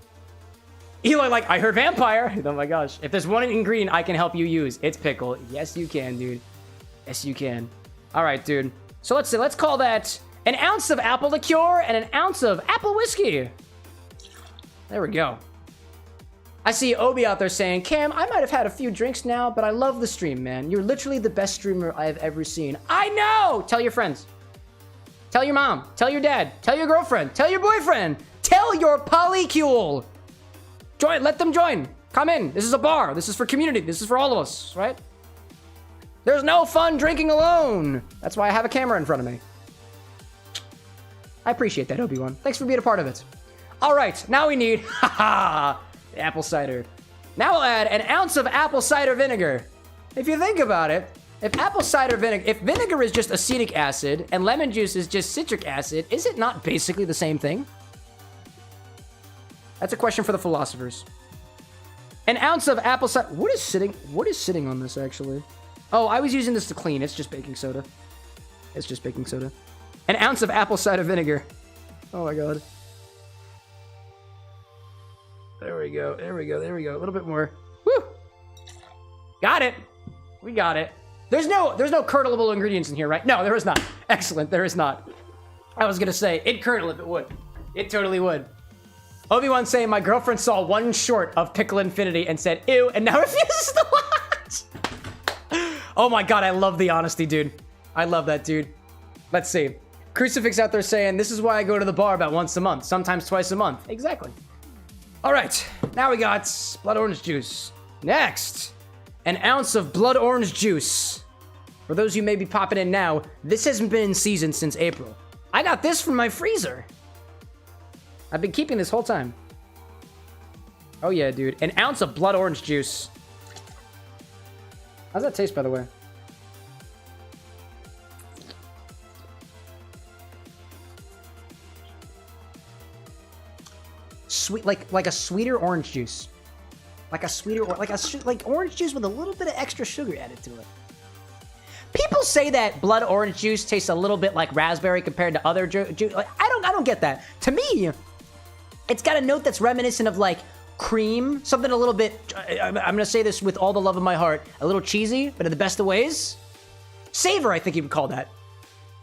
Eli, like, I heard vampire. Oh my gosh. If there's one ingredient I can help you use, it's pickle. Yes, you can, dude. Yes, you can. All right, dude. So let's call that an ounce of apple liqueur and an ounce of apple whiskey. There we go. I see Obi out there saying, Cam, I might have had a few drinks now, but I love the stream, man. You're literally the best streamer I have ever seen. I know! Tell your friends. Tell your mom. Tell your dad. Tell your girlfriend. Tell your boyfriend. Tell your polycule. Join. Let them join. Come in. This is a bar. This is for community. This is for all of us, right? There's no fun drinking alone. That's why I have a camera in front of me. I appreciate that, Obi-Wan. Thanks for being a part of it. All right. Now we need... apple cider. Now we'll add an ounce of apple cider vinegar. If you think about it, if vinegar is just acetic acid and lemon juice is just citric acid, is it not basically the same thing? That's a question for the philosophers. An ounce of apple cider. What is sitting on this actually? Oh, I was using this to clean. It's just baking soda. It's just baking soda. An ounce of apple cider vinegar. Oh my god. There we go. There we go. There we go. A little bit more. Woo! Got it. We got it. There's no curdleable ingredients in here, right? No, there is not. Excellent. There is not. I was gonna say it'd curdle if it would. It totally would. Obi-Wan saying my girlfriend saw one short of Pickle Infinity and said ew, and now refuses to watch. Oh my god, I love the honesty, dude. I love that, dude. Let's see. Crucifix out there saying this is why I go to the bar about once a month, sometimes twice a month. Exactly. All right, now we got blood orange juice. Next, an ounce of blood orange juice. For those of you may be popping in now, this hasn't been in season since April. I got this from my freezer. I've been keeping this whole time. Oh yeah, dude. An ounce of blood orange juice. How's that taste, by the way? Sweet, like a sweeter orange juice. Like orange juice with a little bit of extra sugar added to it. People say that blood orange juice tastes a little bit like raspberry compared to other juice. Like, I don't get that. To me, it's got a note that's reminiscent of like cream, something a little bit. I'm gonna say this with all the love of my heart, a little cheesy, but in the best of ways. Savor, I think you would call that.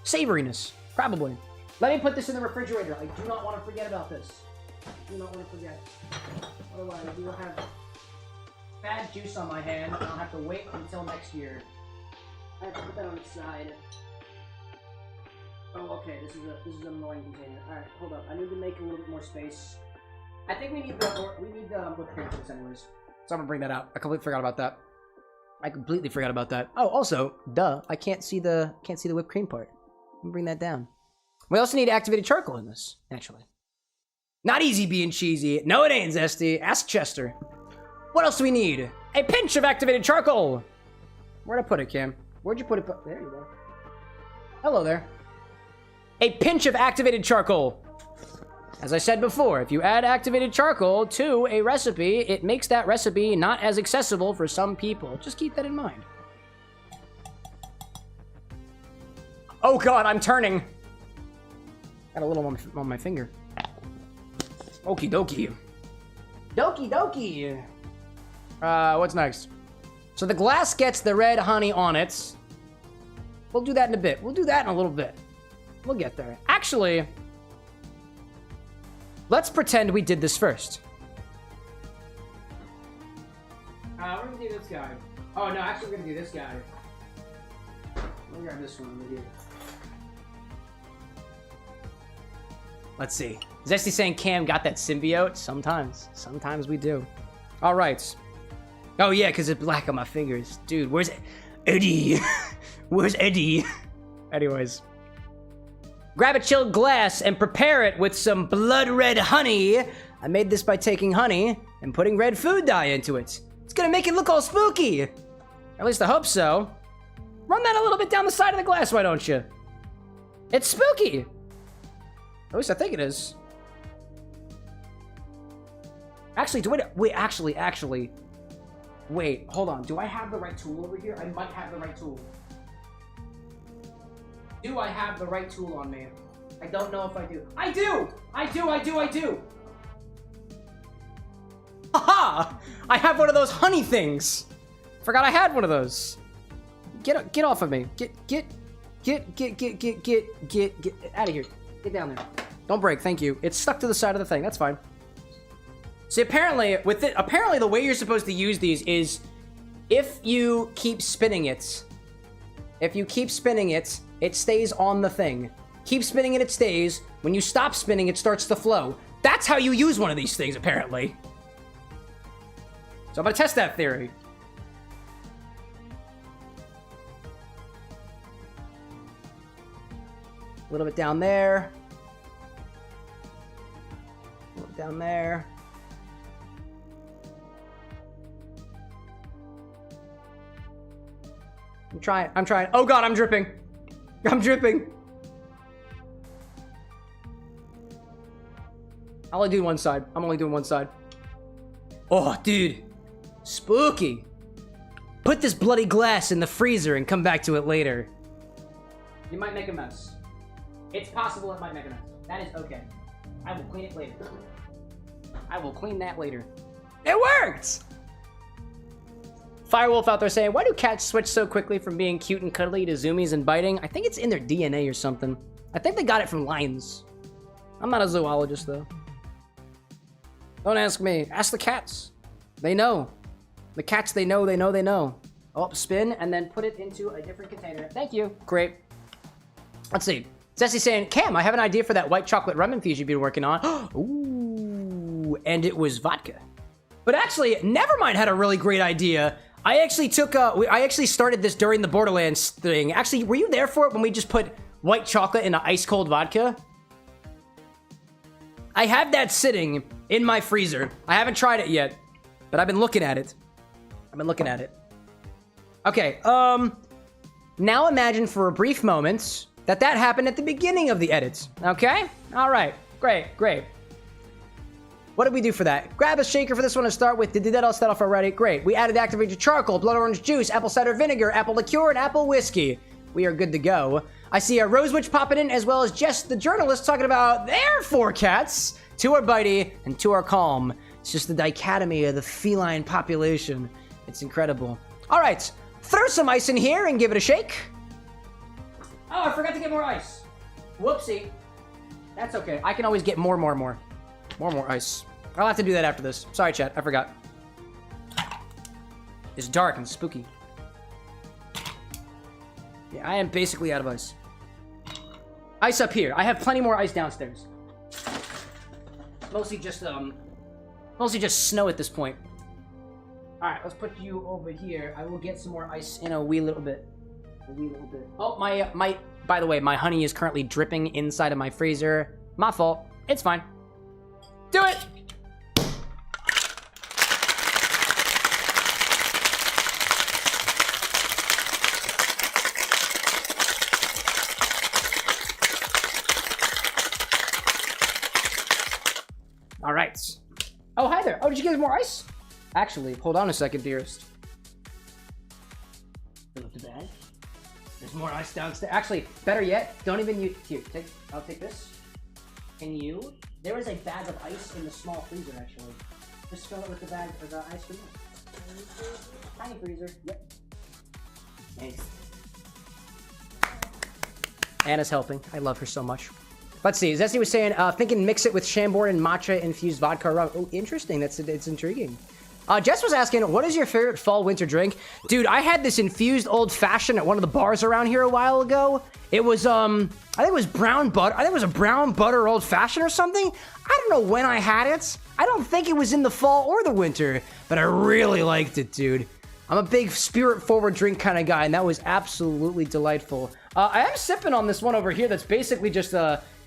Savoriness, probably. Let me put this in the refrigerator. I do not want to forget about this. Do not want to forget. Otherwise, we will have bad juice on my hand, and I'll have to wait until next year. I have to put that on its side. Oh, okay. This is an annoying container. All right, hold up. I need to make a little bit more space. I think we need the whipped cream for this, anyways. So I'm gonna bring that out. I completely forgot about that. Oh, also, duh. I can't see the whipped cream part. Let me bring that down. We also need activated charcoal in this, naturally. Not easy being cheesy. No, it ain't, Zesty. Ask Chester. What else do we need? A pinch of activated charcoal. Where'd I put it, Cam? Where'd you put it? There you go. Hello there. A pinch of activated charcoal. As I said before, if you add activated charcoal to a recipe, it makes that recipe not as accessible for some people. Just keep that in mind. Oh god, I'm turning. Got a little on my finger. Okie dokie. Dokie dokie. What's next? So the glass gets the red honey on it. We'll do that in a bit. We'll do that in a little bit. We'll get there. Actually, Let's pretend we did this first. We're gonna do this guy. Oh no, actually we're gonna do this guy. Let me grab this one over here. Let's see. Is actually saying Cam got that symbiote? Sometimes. Sometimes we do. Alright. Oh yeah, because it's black on my fingers. Dude, where's Eddie? Where's Eddie? Anyways. Grab a chilled glass and prepare it with some blood red honey. I made this by taking honey and putting red food dye into it. It's gonna make it look all spooky. Or at least I hope so. Run that a little bit down the side of the glass, why don't you? It's spooky. At least I think it is. Actually, wait, hold on. Do I have the right tool over here? I might have the right tool. Do I have the right tool on me? I don't know if I do. I do! I do! Haha! I have one of those honey things! Forgot I had one of those. Get off of me. Get out of here. Get down there. Don't break, thank you. It's stuck to the side of the thing, that's fine. See, apparently the way you're supposed to use these is if you keep spinning it, it stays on the thing. Keep spinning it, it stays. When you stop spinning, it starts to flow. That's how you use one of these things, apparently. So I'm gonna test that theory. A little bit down there. A little down there. I'm trying. Oh god, I'm dripping. I'm dripping. I'll only do one side. I'm only doing one side. Oh, dude. Spooky. Put this bloody glass in the freezer and come back to it later. You might make a mess. It's possible it might make a mess. That is okay. I will clean it later. I will clean that later. It worked! Firewolf out there saying, why do cats switch so quickly from being cute and cuddly to zoomies and biting? I think it's in their DNA or something. I think they got it from lions. I'm not a zoologist, though. Don't ask me. Ask the cats. They know. The cats, they know. Oh, spin, and then put it into a different container. Thank you. Great. Let's see. It's actually saying, Cam, I have an idea for that white chocolate rum infusion you've been working on. Ooh, and it was vodka. But actually, Nevermind had a really great idea. I actually started this during the Borderlands thing. Actually, were you there for it when we just put white chocolate in an ice cold vodka? I have that sitting in my freezer. I haven't tried it yet, but I've been looking at it. Okay, now imagine for a brief moment that happened at the beginning of the edits, okay? All right, great. What did we do for that? Grab a shaker for this one to start with. Did that all set off already? Great. We added activated charcoal, blood orange juice, apple cider vinegar, apple liqueur, and apple whiskey. We are good to go. I see a Rose Witch popping in, as well as Jess, the journalist, talking about their 4 cats. 2 are bitey, and 2 are calm. It's just the dichotomy of the feline population. It's incredible. All right, throw some ice in here and give it a shake. Oh, I forgot to get more ice. Whoopsie. That's okay. I can always get more ice. I'll have to do that after this. Sorry, chat. I forgot. It's dark and spooky. Yeah, I am basically out of ice. Ice up here. I have plenty more ice downstairs. Mostly just snow at this point. All right, let's put you over here. I will get some more ice in a wee little bit. Oh, by the way, my honey is currently dripping inside of my freezer. My fault. It's fine. Do it! All right. Oh, hi there. Oh, did you get more ice? Actually, hold on a second, dearest. Fill up the bag. There's more ice downstairs. Actually, better yet, don't even use... Here, I'll take this. Can you... There is a bag of ice in the small freezer, actually. Just fill it with the bag of the ice cream. Tiny freezer. Yep. Thanks. Anna's helping. I love her so much. Let's see. Zesty was saying, thinking mix it with Chambord and matcha infused vodka rum. Oh, interesting. It's intriguing. Jess was asking, what is your favorite fall winter drink? Dude, I had this infused old fashioned at one of the bars around here a while ago. It was, I think it was brown butter. I think it was a brown butter old fashioned or something. I don't know when I had it. I don't think it was in the fall or the winter, but I really liked it, dude. I'm a big spirit forward drink kind of guy, and that was absolutely delightful. I am sipping on this one over here that's basically just,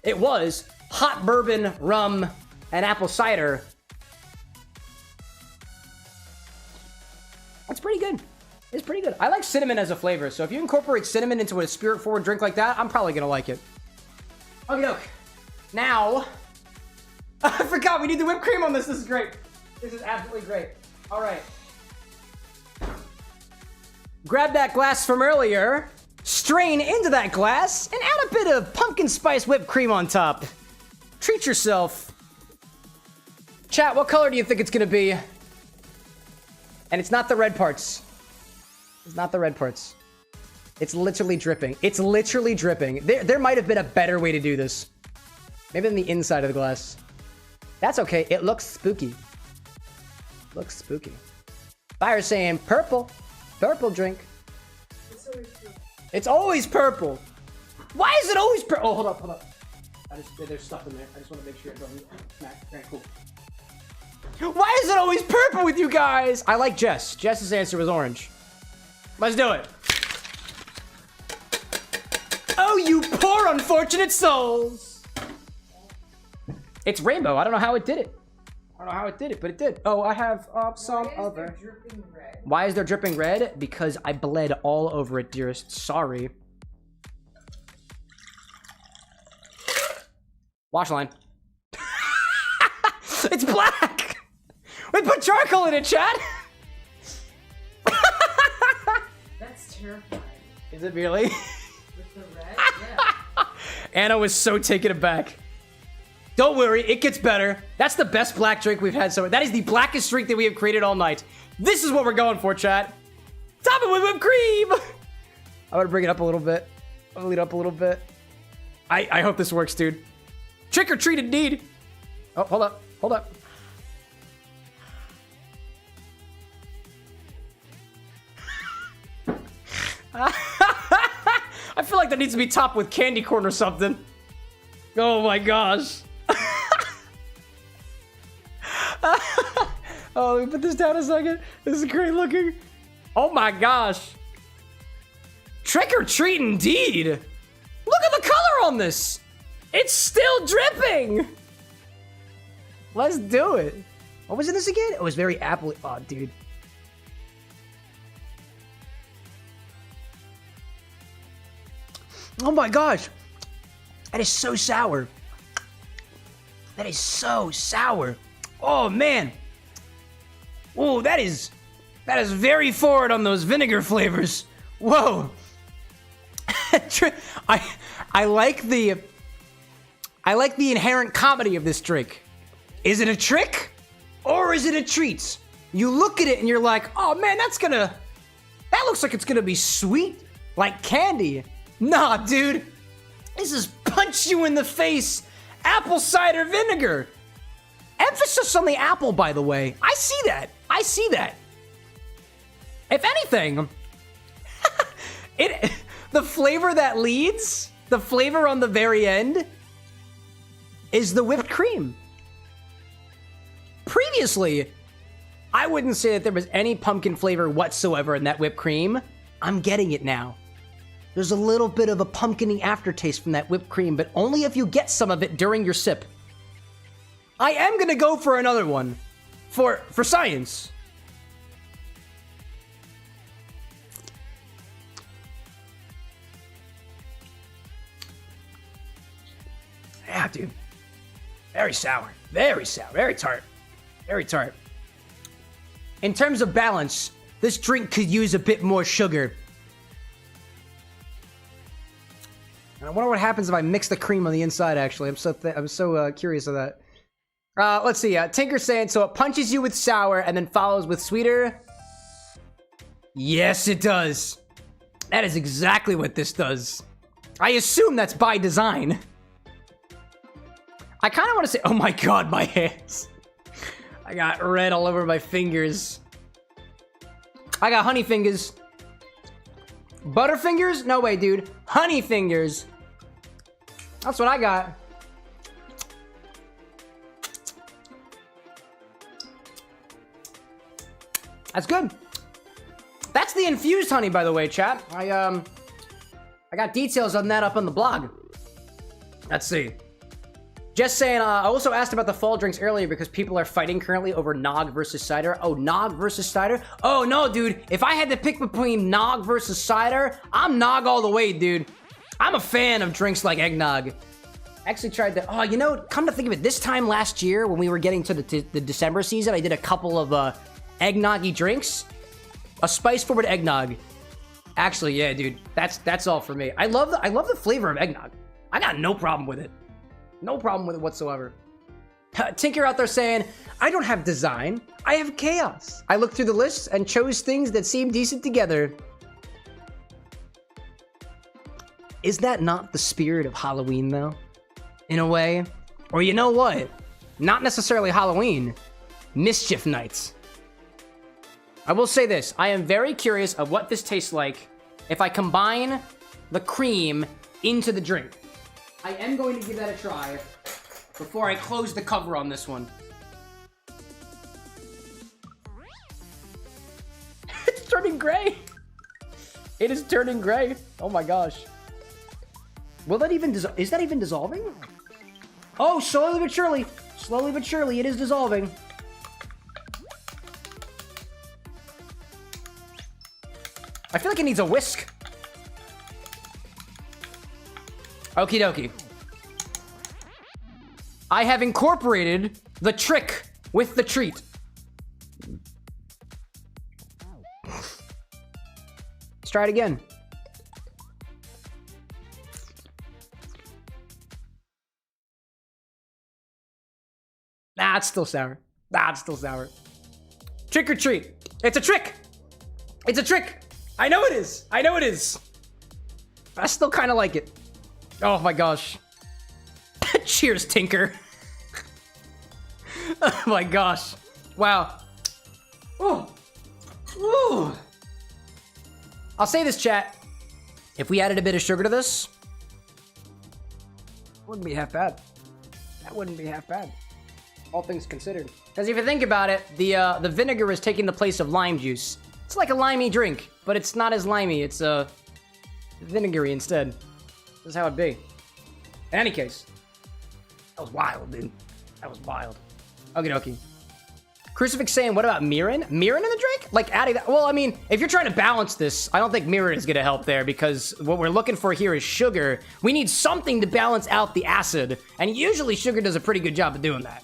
it was hot bourbon, rum, and apple cider. That's pretty good. It's pretty good. I like cinnamon as a flavor, so if you incorporate cinnamon into a spirit forward drink like that, I'm probably gonna like it. Okay, now, I forgot we need the whipped cream on this. This is great. This is absolutely great. All right. Grab that glass from earlier, strain into that glass, and add a bit of pumpkin spice whipped cream on top. Treat yourself. Chat, what color do you think it's gonna be? And it's not the red parts. It's not the red parts. It's literally dripping. It's literally dripping. There might have been a better way to do this. Maybe on the inside of the glass. That's okay. It looks spooky. Looks spooky. Fire's saying purple. Purple drink. It's always purple. Why is it always purple? Oh, hold up, hold up. There's stuff in there. I just want to make sure it doesn't smack. Very cool. Why is it always purple with you guys? I like Jess. Jess's answer was orange. Let's do it. Oh, you poor unfortunate souls. It's rainbow. I don't know how it did it. I don't know how it did it, but it did. Oh, I have some other. Why is there dripping red? Because I bled all over it, dearest. Sorry. Wash line. It's black. We put charcoal in it, chat. That's terrifying. Is it really? With the red? Yeah. Anna was so taken aback. Don't worry, it gets better. That's the best black drink we've had so far. That is the blackest drink that we have created all night. This is what we're going for, chat. Top it with whipped cream. I'm gonna bring it up a little bit. I'm gonna lead up a little bit. I hope this works, dude. Trick or treat indeed. Oh, hold up. Hold up. I feel like that needs to be topped with candy corn or something. Oh my gosh. Oh, let me put this down a second. This is great looking. Oh my gosh. Trick or treat indeed. Look at the color on this. It's still dripping. Let's do it. What was in this again? It was very apple. Oh, dude. Oh my gosh. That is so sour. That is so sour. Oh man. Oh, that is very forward on those vinegar flavors. Whoa. I like the inherent comedy of this drink. Is it a trick or is it a treat? You look at it and you're like, oh man, that looks like it's gonna be sweet, like candy. Nah, dude. This is punch you in the face apple cider vinegar. Emphasis on the apple, by the way. I see that. I see that. If anything, the flavor that leads, the flavor on the very end, is the whipped cream. Previously, I wouldn't say that there was any pumpkin flavor whatsoever in that whipped cream. I'm getting it now. There's a little bit of a pumpkin-y aftertaste from that whipped cream, but only if you get some of it during your sip. I am gonna go for another one. For science. Yeah, dude. Very sour. Very sour. Very tart. Very tart. In terms of balance, this drink could use a bit more sugar. I wonder what happens if I mix the cream on the inside, actually. I'm so curious of that. Let's see. Tinker's saying, so it punches you with sour and then follows with sweeter. Yes, it does. That is exactly what this does. I assume that's by design. I kind of want to say, oh my god, my hands. I got red all over my fingers. I got honey fingers. Butterfingers? No way, dude. Honey fingers. That's what I got. That's good. That's the infused honey, by the way, chat. I got details on that up on the blog. Let's see. Just saying, I also asked about the fall drinks earlier because people are fighting currently over Nog versus cider. Oh, Nog versus cider? Oh, no, dude. If I had to pick between Nog versus cider, I'm Nog all the way, dude. I'm a fan of drinks like eggnog. Actually tried to... Oh, you know, come to think of it, this time last year when we were getting to the December season, I did a couple of eggnoggy drinks. A spice-forward eggnog. Actually, yeah, dude. That's all for me. I love the flavor of eggnog. I got no problem with it. No problem with it whatsoever. Tinker out there saying, I don't have design, I have chaos. I looked through the lists and chose things that seem decent together. Is that not the spirit of Halloween, though? In a way? Or you know what? Not necessarily Halloween. Mischief nights. I will say this, I am very curious of what this tastes like if I combine the cream into the drink. I am going to give that a try before I close the cover on this one. It's turning gray. It is turning gray. Oh my gosh. Will that even is that even dissolving? Oh, slowly but surely. Slowly but surely, it is dissolving. I feel like it needs a whisk. Okie dokie. I have incorporated the trick with the treat. Let's try it again. Nah, it's still sour. Nah, it's still sour. Trick or treat. It's a trick. It's a trick. I know it is. I know it is. I still kind of like it. Oh my gosh. Cheers, Tinker. Oh my gosh. Wow. Ooh. Ooh. I'll say this, chat. If we added a bit of sugar to this, wouldn't be half bad. That wouldn't be half bad. All things considered. Because if you think about it, the vinegar is taking the place of lime juice. It's like a limey drink, but it's not as limey. It's vinegary instead. This is how it'd be. In any case, that was wild, dude. That was wild. Okie dokie. Crucifix saying, what about mirin? Mirin in the drink? Like adding that? Well, I mean, if you're trying to balance this, I don't think mirin is going to help there because what we're looking for here is sugar. We need something to balance out the acid, and usually sugar does a pretty good job of doing that.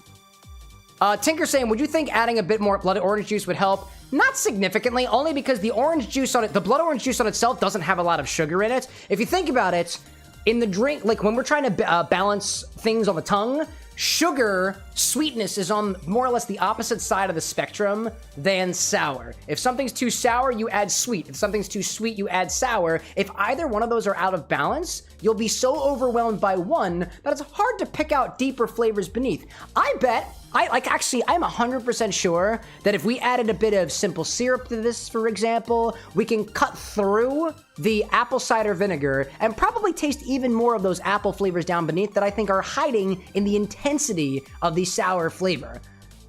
Tinker saying, would you think adding a bit more blood orange juice would help? Not significantly, only because the orange juice on it, the blood orange juice on itself doesn't have a lot of sugar in it. If you think about it, in the drink, like when we're trying to balance things on the tongue, sugar sweetness is on more or less the opposite side of the spectrum than sour. If something's too sour, you add sweet. If something's too sweet, you add sour. If either one of those are out of balance, you'll be so overwhelmed by one that it's hard to pick out deeper flavors beneath. I bet, I'm 100% sure that if we added a bit of simple syrup to this, for example, we can cut through the apple cider vinegar and probably taste even more of those apple flavors down beneath that I think are hiding in the intensity of the sour flavor.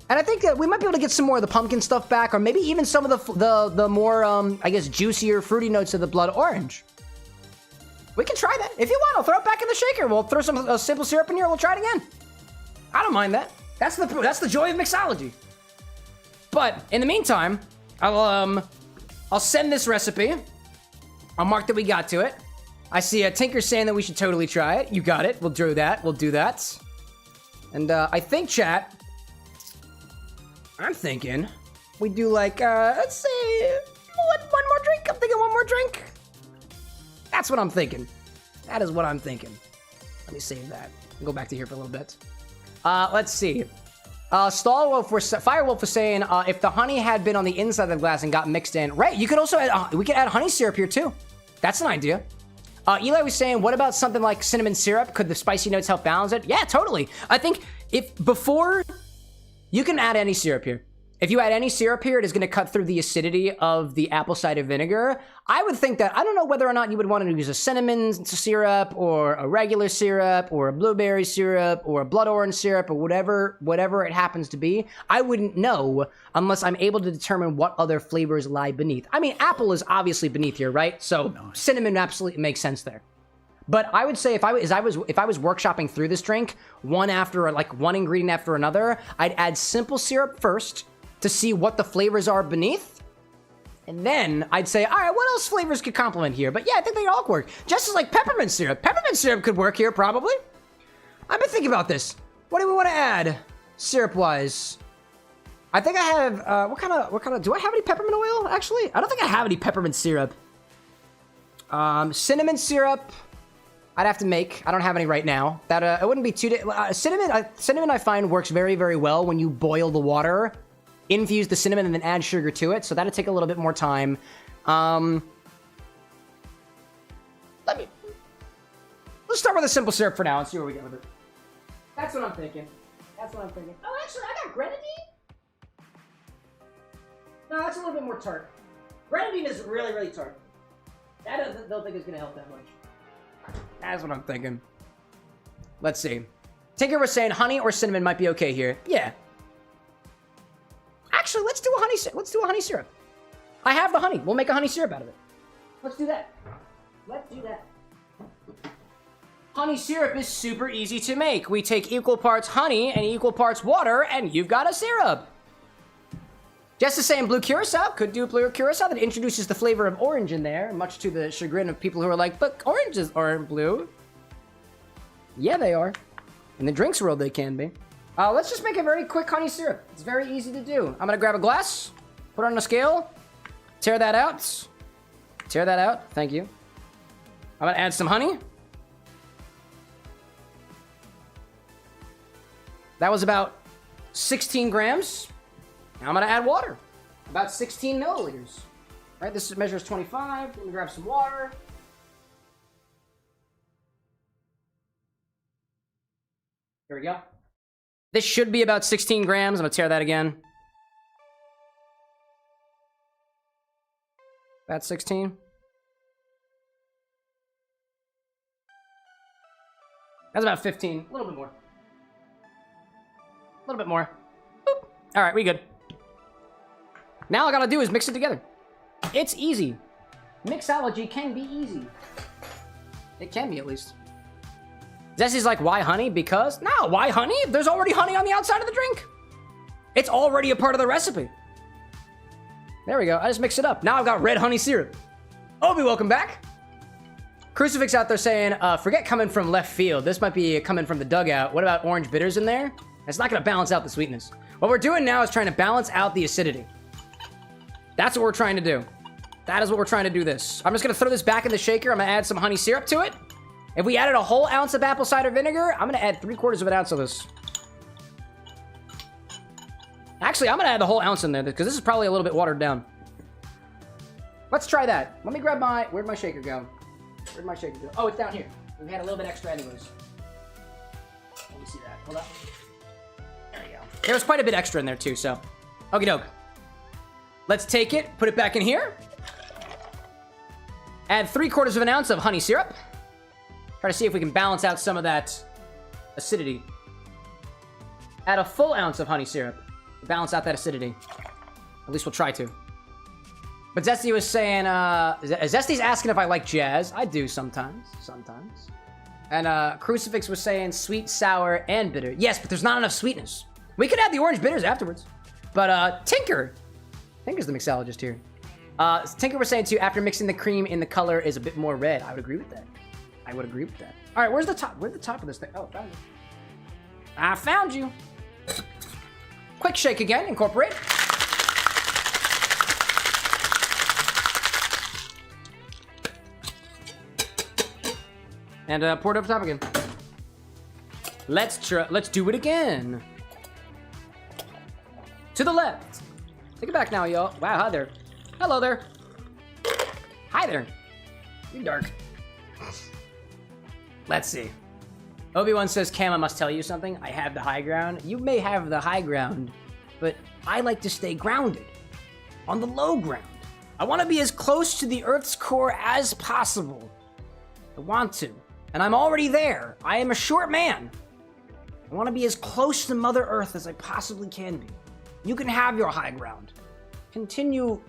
And I think that we might be able to get some more of the pumpkin stuff back, or maybe even some of the more, I guess, juicier, fruity notes of the blood orange. We can try that. If you want, I'll throw it back in the shaker. We'll throw some simple syrup in here, we'll try it again. I don't mind that. That's the joy of mixology. But in the meantime, I'll send this recipe. I'll mark that we got to it. I see a Tinker saying that we should totally try it. You got it. We'll do that. We'll do that. And I think, chat, I'm thinking we do like, let's say, one more drink. I'm thinking one more drink. That's what I'm thinking. That is what I'm thinking. Let me save that. Go back to here for a little bit. Let's see. Firewolf was saying, if the honey had been on the inside of the glass and got mixed in, right? You could also add, we could add honey syrup here too. That's an idea. Eli was saying, what about something like cinnamon syrup? Could the spicy notes help balance it? Yeah, totally. I think you can add any syrup here. If you add any syrup here, it is going to cut through the acidity of the apple cider vinegar. I would think that, I don't know whether or not you would want to use a cinnamon syrup or a regular syrup or a blueberry syrup or a blood orange syrup or whatever it happens to be. I wouldn't know unless I'm able to determine what other flavors lie beneath. I mean, apple is obviously beneath here, right? So cinnamon absolutely makes sense there. But I would say if I was workshopping through this drink, one ingredient after another, I'd add simple syrup first to see what the flavors are beneath. And then I'd say, all right, what else flavors could complement here? But yeah, I think they all work. Just as like peppermint syrup. Peppermint syrup could work here, probably. I've been thinking about this. What do we want to add syrup-wise? I think I have, what kind of, do I have any peppermint oil, actually? I don't think I have any peppermint syrup. Cinnamon syrup, I'd have to make. I don't have any right now. That, it wouldn't be too, cinnamon I find works very, very well when you boil the water, infuse the cinnamon, and then add sugar to it. So that'll take a little bit more time. Let's start with a simple syrup for now and see where we get with it. That's what I'm thinking. Oh, actually, I got grenadine? No, that's a little bit more tart. Grenadine is really, really tart. I don't think it's going to help that much. That's what I'm thinking. Let's see. Tinker was saying honey or cinnamon might be okay here. Yeah. Actually, let's do a honey syrup. I have the honey. We'll make a honey syrup out of it. Let's do that. Honey syrup is super easy to make. We take equal parts honey and equal parts water, and you've got a syrup. Just the same, blue curacao. Could do blue curacao that introduces the flavor of orange in there, much to the chagrin of people who are like, but oranges aren't blue. Yeah, they are. In the drinks world, they can be. Let's just make a very quick honey syrup. It's very easy to do. I'm gonna grab a glass, put it on a scale, tear that out. Thank you. I'm gonna add some honey. That was about 16 grams. Now I'm gonna add water, about 16 milliliters. Right, this measures 25. Let me grab some water. Here we go. This should be about 16 grams. I'm gonna tear that again. About 16. That's about 15. A little bit more. Boop. All right, we good. Now all I gotta do is mix it together. It's easy. Mixology can be easy. It can be, at least. Zessy's like, why honey? Because, no, why honey? There's already honey on the outside of the drink. It's already a part of the recipe. There we go. I just mixed it up. Now I've got red honey syrup. Obi, welcome back. Crucifix out there saying, forget coming from left field. This might be coming from the dugout. What about orange bitters in there? It's not going to balance out the sweetness. What we're doing now is trying to balance out the acidity. That's what we're trying to do. That is what we're trying to do this. I'm just going to throw this back in the shaker. I'm going to add some honey syrup to it. If we added a whole ounce of apple cider vinegar, I'm going to add 3/4 of an ounce of this. Actually, I'm going to add the whole ounce in there because this is probably a little bit watered down. Let's try that. Let me grab my... Where'd my shaker go? Oh, it's down here. We had a little bit extra anyways. Let me see that. Hold up. There you go. There was quite a bit extra in there too, so... Okie doke. Let's take it, put it back in here. Add 3/4 of an ounce of honey syrup. Try to see if we can balance out some of that acidity. Add a full ounce of honey syrup to balance out that acidity. At least we'll try to. But Zesty was saying, Zesty's asking if I like jazz. I do sometimes. And Crucifix was saying sweet, sour, and bitter. Yes, but there's not enough sweetness. We could add the orange bitters afterwards. But Tinker's the mixologist here. Tinker was saying too, after mixing the cream in, the color is a bit more red. I would agree with that. All right, where's the top? Where's the top of this thing? Oh, found you. I found you. Quick shake again. Incorporate. And pour it over top again. Let's do it again. To the left. Take it back now, y'all. Wow, hi there. Hello there. Hi there. You're dark. Let's see. Obi-Wan says, Cam, I must tell you something. I have the high ground. You may have the high ground, but I like to stay grounded. On the low ground. I want to be as close to the Earth's core as possible. I want to. And I'm already there. I am a short man. I want to be as close to Mother Earth as I possibly can be. You can have your high ground. Continue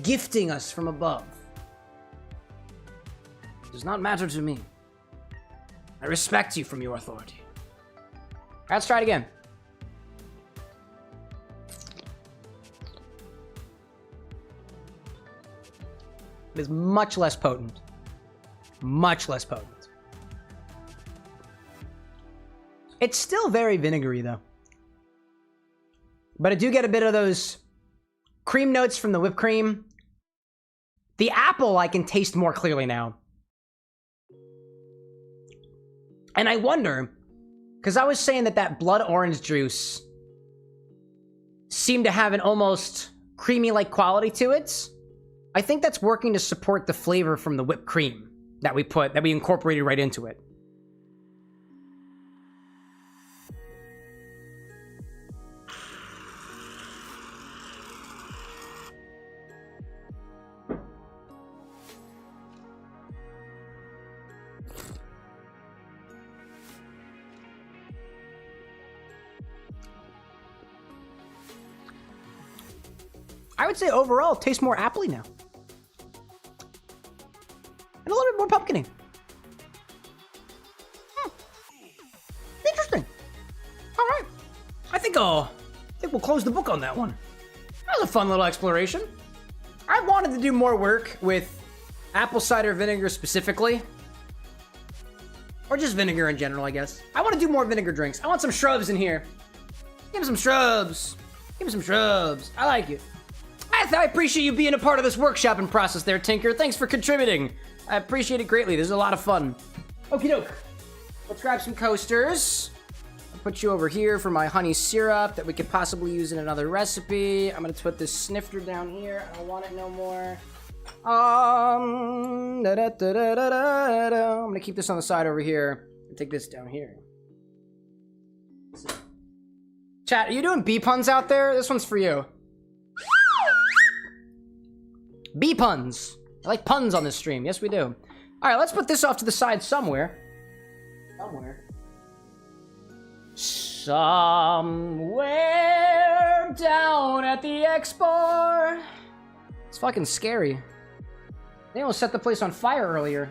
gifting us from above. It does not matter to me. I respect you from your authority. Let's try it again. It is much less potent. Much less potent. It's still very vinegary, though. But I do get a bit of those cream notes from the whipped cream. The apple I can taste more clearly now. And I wonder, because I was saying that blood orange juice seemed to have an almost creamy-like quality to it. I think that's working to support the flavor from the whipped cream that we incorporated right into it. I would say overall, it tastes more appley now. And a little bit more pumpkiny. Interesting. All right. I think we'll close the book on that one. That was a fun little exploration. I wanted to do more work with apple cider vinegar specifically. Or just vinegar in general, I guess. I want to do more vinegar drinks. I want some shrubs in here. Give me some shrubs. Give me some shrubs. I like it. I appreciate you being a part of this workshopping process there, Tinker. Thanks for contributing. I appreciate it greatly. This is a lot of fun. Okie doke. Let's grab some coasters. I'll put you over here for my honey syrup that we could possibly use in another recipe. I'm gonna put this snifter down here. I don't want it no more. I'm gonna keep this on the side over here and take this down here. Chat, are you doing bee puns out there? This one's for you. Bee puns. I like puns on this stream. Yes, we do. All right, let's put this off to the side somewhere. Somewhere down at the X bar. It's fucking scary. They almost set the place on fire earlier.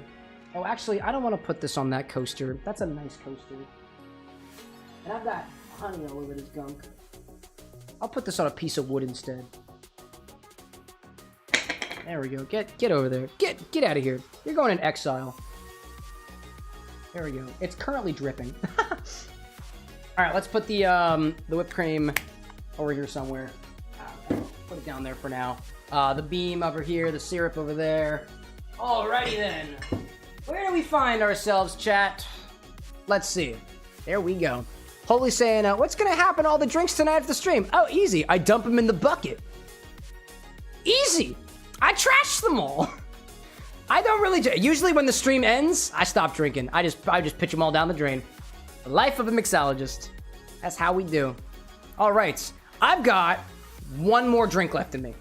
Oh, actually, I don't want to put this on that coaster. That's a nice coaster. And I've got honey all over this gunk. I'll put this on a piece of wood instead. There we go. Get over there. Get out of here. You're going in exile. There we go. It's currently dripping. All right, let's put the whipped cream over here somewhere. Put it down there for now. The beam over here, the syrup over there. Alrighty then. Where do we find ourselves, chat? Let's see. There we go. Holy saying, what's gonna happen to all the drinks tonight at the stream? Oh, easy. I dump them in the bucket. Easy. I trash them all. I don't really. Usually when the stream ends, I stop drinking. I just pitch them all down the drain. The life of a mixologist. That's how we do. All right. I've got one more drink left in me.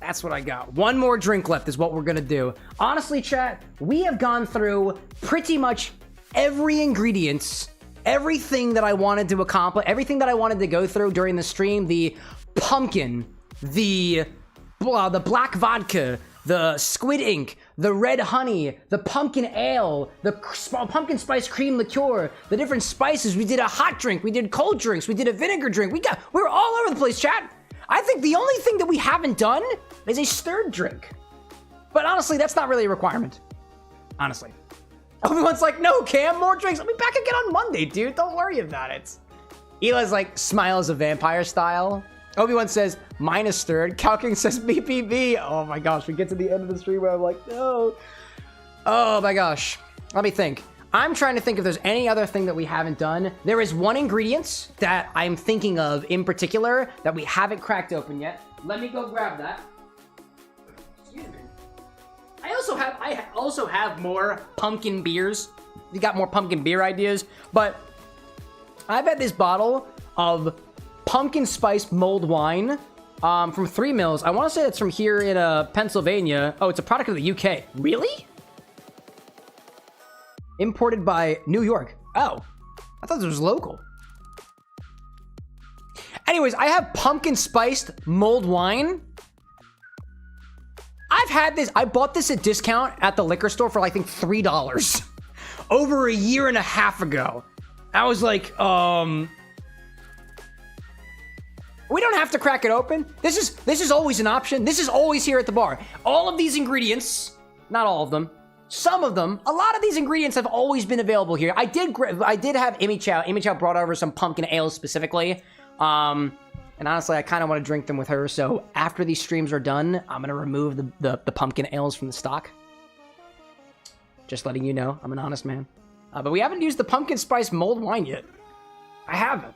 That's what I got. One more drink left is what we're gonna do. Honestly, chat, we have gone through pretty much every ingredient, everything that I wanted to accomplish, everything that I wanted to go through during the stream. The pumpkin, the black vodka, the squid ink, the red honey, the pumpkin ale, the pumpkin spice cream liqueur, the different spices. We did a hot drink, we did cold drinks, we did a vinegar drink. We're all over the place, chat. I think the only thing that we haven't done is a stirred drink. But honestly, that's not really a requirement. Honestly. Everyone's like, no, Cam, more drinks. I'll be back again on Monday, dude. Don't worry about it. Eli's like, smiles a vampire style. Obi-Wan says, mine is stirred. Calking says, BPB. Oh my gosh, we get to the end of the stream where I'm like, no. Oh my gosh. Let me think. I'm trying to think if there's any other thing that we haven't done. There is one ingredient that I'm thinking of in particular that we haven't cracked open yet. Let me go grab that. Excuse me. I also have more pumpkin beers. You got more pumpkin beer ideas, but I've had this bottle of pumpkin spice mulled wine from 3 Mills. I want to say it's from here in Pennsylvania. Oh, it's a product of the UK. Really? Imported by New York. Oh, I thought this was local. Anyways, I have pumpkin spiced mulled wine. I've had this. I bought this at discount at the liquor store for I think $3 over a year and a half ago. I was like, we don't have to crack it open. This is always an option. This is always here at the bar. All of these ingredients, not all of them, some of them, a lot of these ingredients have always been available here. I did have Amy Chow. Amy Chow brought over some pumpkin ales specifically. And honestly, I kind of want to drink them with her. So after these streams are done, I'm going to remove the pumpkin ales from the stock. Just letting you know, I'm an honest man. But we haven't used the pumpkin spice mulled wine yet. I haven't.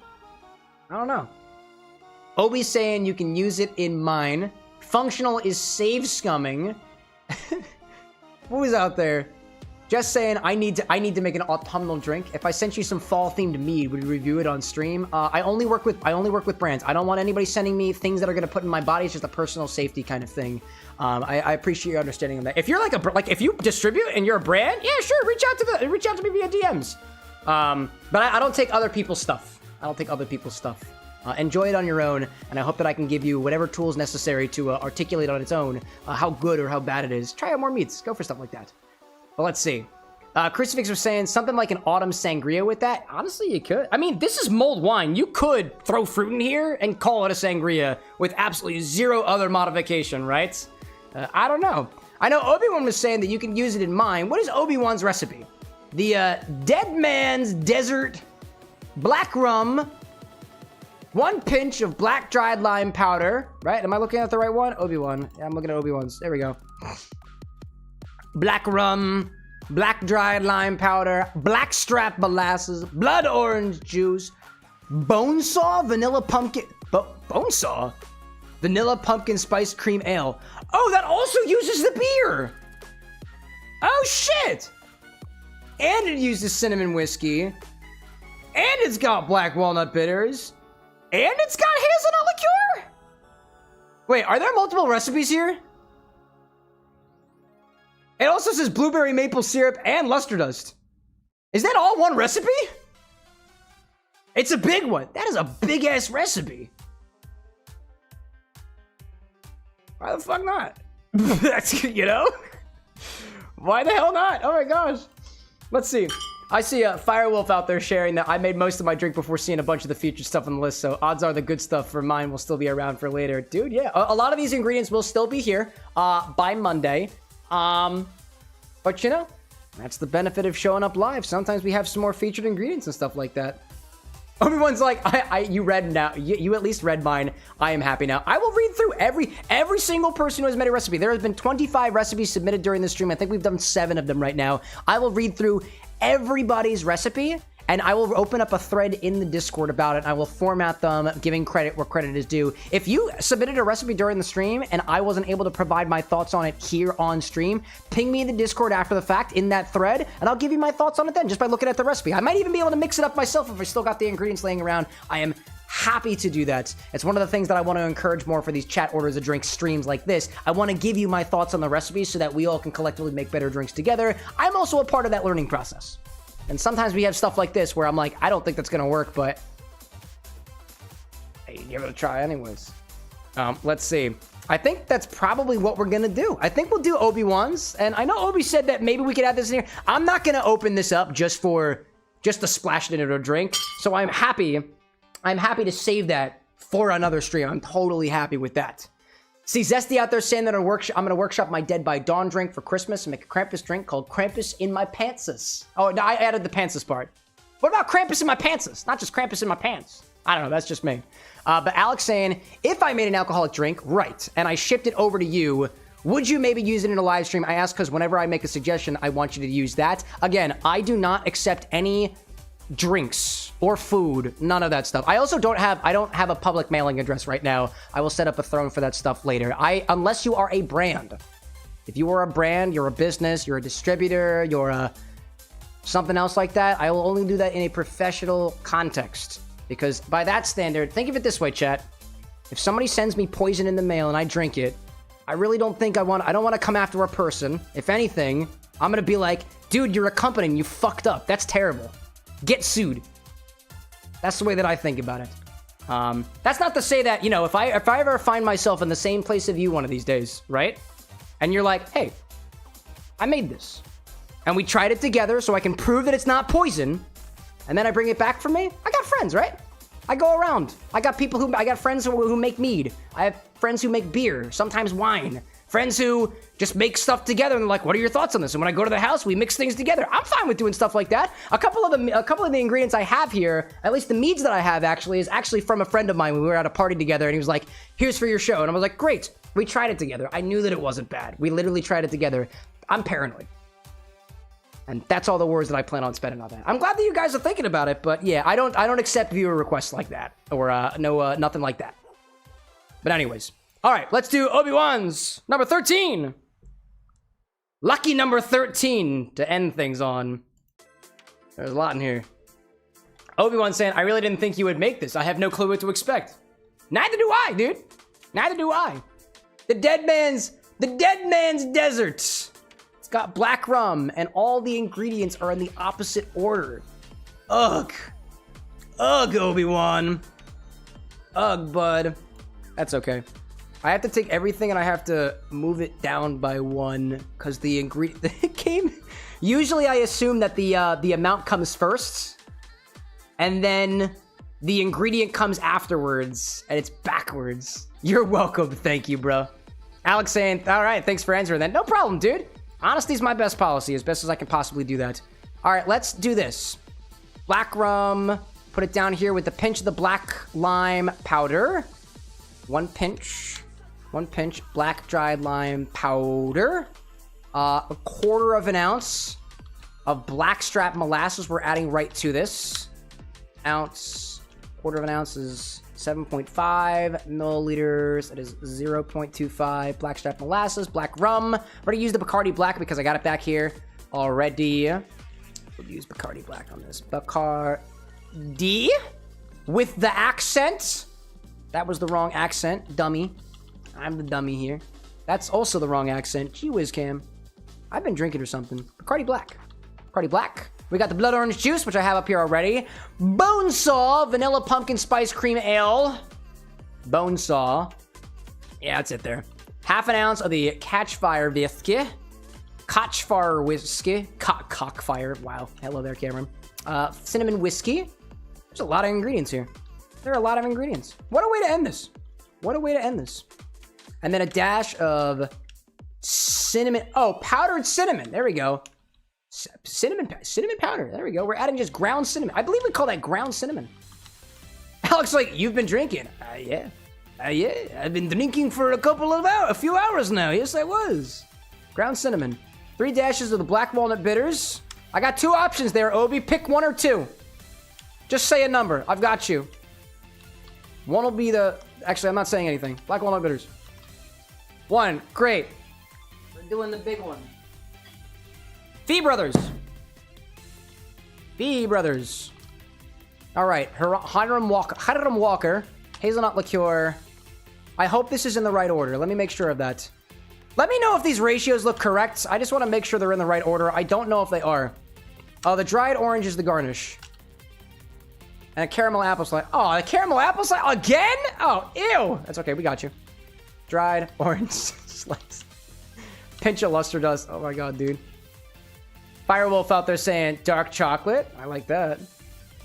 I don't know. Obi's saying you can use it in mine. Functional is save scumming. What was out there? Just saying, I need to make an autumnal drink. If I sent you some fall-themed mead, would you review it on stream? I only work with brands. I don't want anybody sending me things that are gonna put in my body. It's just a personal safety kind of thing. I appreciate your understanding of that. If you're if you distribute and you're a brand, yeah, sure, reach out to me via DMs. But I don't take other people's stuff. Enjoy it on your own, and I hope that I can give you whatever tools necessary to articulate on its own how good or how bad it is. Try out more meats. Go for stuff like that. Well, let's see. Crucifix was saying something like an autumn sangria with that. Honestly, you could. I mean, this is mulled wine. You could throw fruit in here and call it a sangria with absolutely zero other modification, right? I don't know. I know Obi-Wan was saying that you can use it in mine. What is Obi-Wan's recipe? The Dead Man's Desert Black Rum, 1 pinch of black dried lime powder, right? Am I looking at the right one? Obi-Wan. Yeah, I'm looking at Obi-Wan's. There we go. Black rum, black dried lime powder, blackstrap molasses, blood orange juice, bone saw, vanilla pumpkin, bone saw? Vanilla pumpkin spice cream ale. Oh, that also uses the beer. Oh, shit. And it uses cinnamon whiskey. And it's got black walnut bitters. And it's got hazelnut liqueur. Wait, are there multiple recipes here? It also says blueberry maple syrup and luster dust. Is that all one recipe? It's a big one. That is a big-ass recipe. Why the fuck not? That's, you know? Why the hell not? Oh my gosh. Let's see. I see a Firewolf out there sharing that I made most of my drink before seeing a bunch of the featured stuff on the list, so odds are the good stuff for mine will still be around for later. Dude, yeah. A lot of these ingredients will still be here by Monday. But you know, that's the benefit of showing up live. Sometimes we have some more featured ingredients and stuff like that. Everyone's like, you read now. You at least read mine. I am happy now. I will read through every single person who has made a recipe. There has been 25 recipes submitted during the stream. I think we've done 7 of them right now. I will read through everybody's recipe, and I will open up a thread in the Discord about it. I will format them, giving credit where credit is due. If you submitted a recipe during the stream and I wasn't able to provide my thoughts on it here on stream, ping me in the Discord after the fact in that thread, and I'll give you my thoughts on it then, just by looking at the recipe. I might even be able to mix it up myself if I still got the ingredients laying around. I am happy to do that. It's one of the things that I want to encourage more for these chat orders of drinks streams like this. I want to give you my thoughts on the recipes so that we all can collectively make better drinks together. I'm also a part of that learning process. And sometimes we have stuff like this where I'm like, I don't think that's going to work, but hey, give it a try anyways. Let's see. I think that's probably what we're going to do. I think we'll do Obi-Wan's. And I know Obi said that maybe we could add this in here. I'm not going to open this up just to splash it into a drink. So I'm happy to save that for another stream. I'm totally happy with that. See Zesty out there saying that I'm going to workshop my Dead by Dawn drink for Christmas and make a Krampus drink called Krampus in my pantses. Oh, no, I added the pantses part. What about Krampus in my pantses? Not just Krampus in my pants. I don't know, that's just me. But Alex saying, if I made an alcoholic drink, right, and I shipped it over to you, would you maybe use it in a live stream? I ask because whenever I make a suggestion, I want you to use that. Again, I do not accept any drinks or food, none of that stuff. I also don't have a public mailing address right now. I will set up a throne for that stuff later. Unless you are a brand. If you are a brand, you're a business, you're a distributor, you're a something else like that, I will only do that in a professional context. Because by that standard, think of it this way, chat. If somebody sends me poison in the mail and I drink it, I really don't think I don't want to come after a person. If anything, I'm going to be like, dude, you're a company and you fucked up. That's terrible. Get sued. That's the way that I think about it. That's not to say that, you know, if I ever find myself in the same place of you one of these days, right? And you're like, hey, I made this. And we tried it together so I can prove that it's not poison. And then I bring it back for me. I got friends, right? I go around. I got friends who make mead. I have friends who make beer, sometimes wine. Friends who just make stuff together and they're like, what are your thoughts on this? And when I go to the house, we mix things together. I'm fine with doing stuff like that. A couple of the ingredients I have here, at least the meads that I have actually, is actually from a friend of mine when we were at a party together and he was like, here's for your show. And I was like, great. We tried it together. I knew that it wasn't bad. We literally tried it together. I'm paranoid. And that's all the words that I plan on spending on that. I'm glad that you guys are thinking about it, but yeah, I don't accept viewer requests like that or nothing like that. But anyways, all right, let's do Obi-Wan's number 13. Lucky number 13 to end things on. There's a lot in here. Obi-Wan saying, I really didn't think you would make this. I have no clue what to expect. Neither do I, dude. Neither do I. The dead man's desert. It's got black rum, and all the ingredients are in the opposite order. Ugh. Ugh, Obi-Wan. Ugh, bud. That's okay. I have to take everything and I have to move it down by one, because the ingredient came... Usually I assume that the amount comes first, and then the ingredient comes afterwards, and it's backwards. You're welcome. Thank you, bro. Alex saying, all right, thanks for answering that. No problem, dude. Honesty's my best policy, as best as I can possibly do that. All right, let's do this. Black rum. Put it down here with a pinch of the black lime powder. One pinch black dried lime powder. A quarter of an ounce of blackstrap molasses we're adding right to this. Quarter of an ounce is 7.5 milliliters. That is 0.25 blackstrap molasses. Black rum. I'm going to use the Bacardí Black because I got it back here already. We'll use Bacardí Black on this. Bacardí with the accent. That was the wrong accent. Dummy. I'm the dummy here. That's also the wrong accent. Gee whiz, Cam. I've been drinking or something. Bacardí Black. Bacardí Black. We got the blood orange juice, which I have up here already. Bonesaw vanilla pumpkin spice cream ale. Bonesaw. Yeah, that's it there. Half an ounce of the Catchfire whiskey. Catchfire whiskey. Cockfire. Wow. Hello there, Cameron. Cinnamon whiskey. There's a lot of ingredients here. There are a lot of ingredients. What a way to end this. What a way to end this. And then a dash of cinnamon. Oh, powdered cinnamon. There we go. Cinnamon powder. There we go. We're adding just ground cinnamon. I believe we call that ground cinnamon. Alex, like, you've been drinking. Yeah. Yeah. I've been drinking for a few hours now. Yes, I was. Ground cinnamon. 3 dashes of the black walnut bitters. I got 2 options there, Obi. Pick 1 or 2. Just say a number. I've got you. One will be the... Actually, I'm not saying anything. Black walnut bitters. 1. Great. We're doing the big one. Fee Brothers. All right. Hiram Walker. Hazelnut liqueur. I hope this is in the right order. Let me make sure of that. Let me know if these ratios look correct. I just want to make sure they're in the right order. I don't know if they are. The dried orange is the garnish. And a caramel apple slice. Oh, a caramel apple slice? Again? Oh, ew. That's okay. We got you. Dried orange slice. Pinch of luster dust. Oh my god, dude. Firewolf out there saying dark chocolate. I like that.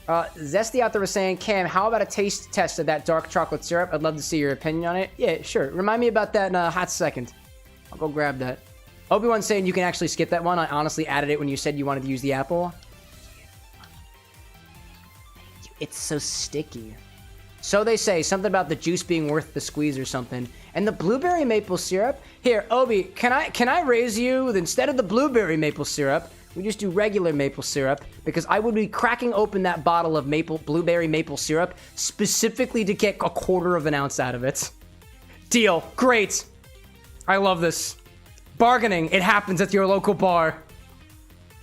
Zesty out there was saying, Cam, how about a taste test of that dark chocolate syrup? I'd love to see your opinion on it. Yeah, sure. Remind me about that in a hot second. I'll go grab that. Obi-Wan saying you can actually skip that one. I honestly added it when you said you wanted to use the apple. It's so sticky. So they say, something about the juice being worth the squeeze or something. And the blueberry maple syrup? Here, Obi, can I raise you with, instead of the blueberry maple syrup, we just do regular maple syrup, because I would be cracking open that bottle of blueberry maple syrup specifically to get a quarter of an ounce out of it. Deal. Great. I love this. Bargaining. It happens at your local bar.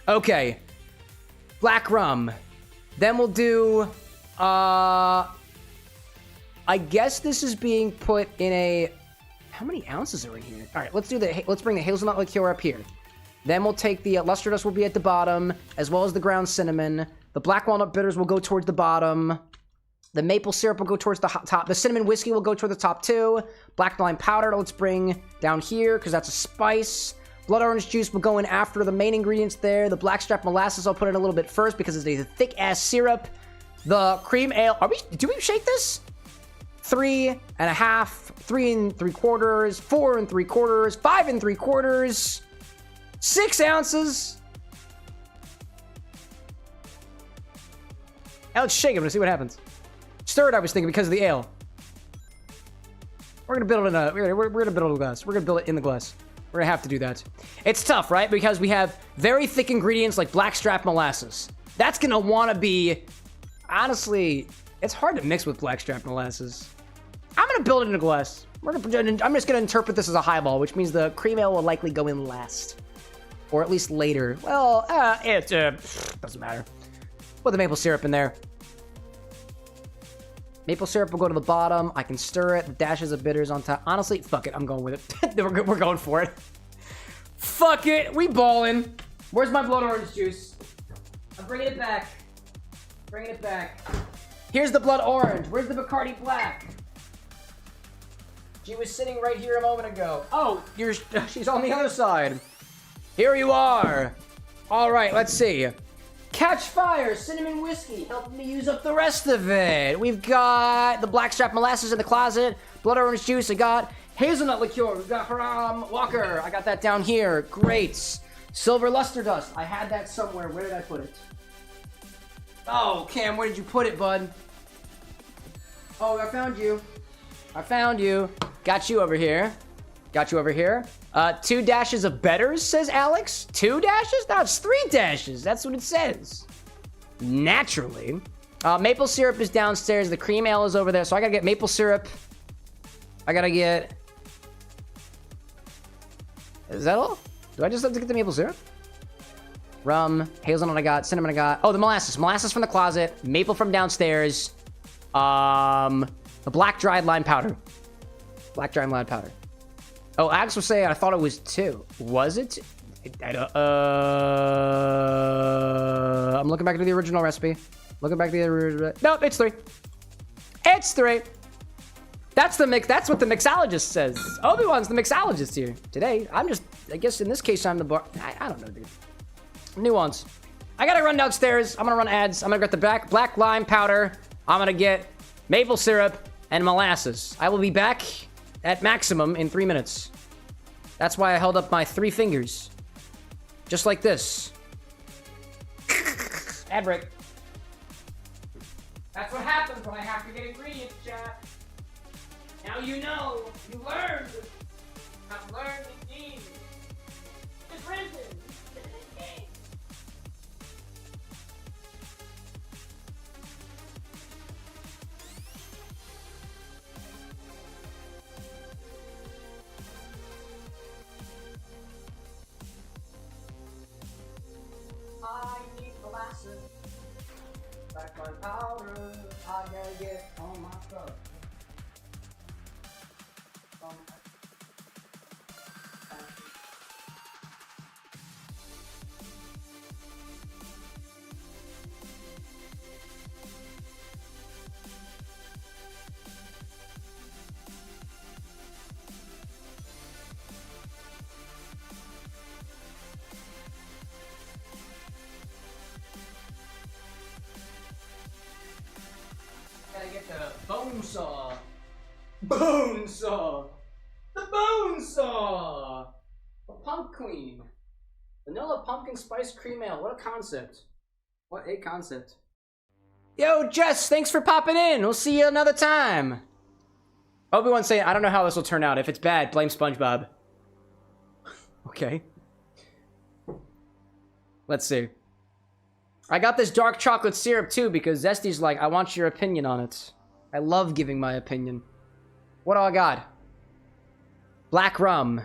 Okay. Black rum. Then we'll do... I guess this is being put in a... How many ounces are in here? All right, let's bring the hazelnut liqueur up here. Then we'll take the luster dust will be at the bottom, as well as the ground cinnamon. The black walnut bitters will go towards the bottom. The maple syrup will go towards the top. The cinnamon whiskey will go toward the top too. Black lime powder, let's bring down here, because that's a spice. Blood orange juice will go in after the main ingredients there. The blackstrap molasses I'll put in a little bit first, because it's a thick-ass syrup. The cream ale... Do we shake this? 3 1/2, 3 3/4, 4 3/4, 5 3/4, 6 ounces. Now let's shake it to see what happens. Stir it, I was thinking, because of the ale. We're gonna build it in a. We're gonna build it in a glass. We're gonna build it in the glass. We're gonna have to do that. It's tough, right? Because we have very thick ingredients like blackstrap molasses. That's gonna want to be. Honestly, it's hard to mix with blackstrap molasses. I'm gonna build it in a glass. I'm just gonna interpret this as a highball, which means the cream ale will likely go in last, or at least later. Well, it doesn't matter. Put the maple syrup in there. Maple syrup will go to the bottom. I can stir it. The dashes of bitters on top. Honestly, fuck it. I'm going with it. We're going for it. Fuck it. We ballin'. Where's my blood orange juice? I'm bringing it back. Bringing it back. Here's the blood orange. Where's the Bacardí black? She was sitting right here a moment ago. Oh, she's on the other side. Here you are. All right, let's see. Catch Fire, cinnamon whiskey, helping me use up the rest of it. We've got the blackstrap molasses in the closet, blood orange juice. I got hazelnut liqueur. We've got from Walker. I got that down here. Great. Silver luster dust. I had that somewhere. Where did I put it? Oh, Cam, where did you put it, bud? Oh, I found you. I found you. Got you over here. Got you over here. 2 dashes of Betters, says Alex. 2 dashes? No, it's 3 dashes. That's what it says. Naturally. Maple syrup is downstairs. The cream ale is over there. So I gotta get maple syrup. I gotta get... Is that all? Do I just have to get the maple syrup? Rum, hazelnut I got, cinnamon I got. Oh, the molasses. Molasses from the closet. Maple from downstairs. The black dried lime powder. Black dried lime powder. Oh, Alex was saying I thought it was 2. Was it? I'm looking back to the original recipe. Looking back to the original. Nope, it's 3. It's 3. That's the mix. That's what the mixologist says. Obi-Wan's the mixologist here today. I'm just. I guess in this case I'm the bar. I don't know, dude. Nuance. I gotta run downstairs. I'm gonna run ads. I'm gonna get the black lime powder. I'm gonna get maple syrup and molasses. I will be back at maximum in 3 minutes. That's why I held up my 3 fingers. Just like this. Ad break. That's what happens when I have to get ingredients, chat. Now you know. You learned. I've learned the game. It's risen. I need molasses. Black lime powder. I gotta get on my truck. Gotta get the bone saw. Bone saw. The bone saw. The pump queen. Vanilla pumpkin spice cream ale. What a concept. What a concept. Yo, Jess, thanks for popping in. We'll see you another time. Obi-Wan's saying, I don't know how this will turn out. If it's bad, blame SpongeBob. Okay. Let's see. I got this dark chocolate syrup too because Zesty's like, I want your opinion on it. I love giving my opinion. What do I got? Black rum,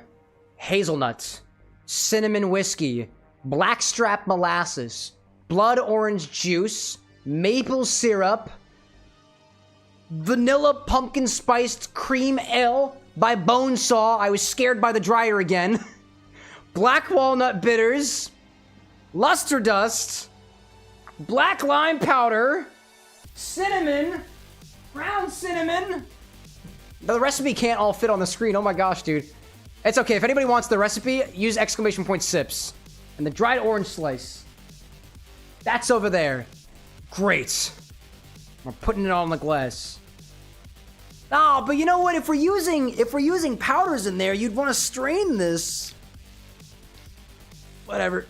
hazelnut, cinnamon whiskey, blackstrap molasses, blood orange juice, maple syrup, vanilla pumpkin spiced cream ale by Bonesaw. I was scared by the dryer again. Black walnut bitters, luster dust, black lime powder, cinnamon, ground cinnamon. The recipe can't all fit on the screen. Oh my gosh, dude. It's okay. If anybody wants the recipe, use exclamation point sips. And the dried orange slice. That's over there. Great. We're putting it all in the glass. Oh, but you know what? If we're using powders in there, you'd want to strain this. Whatever.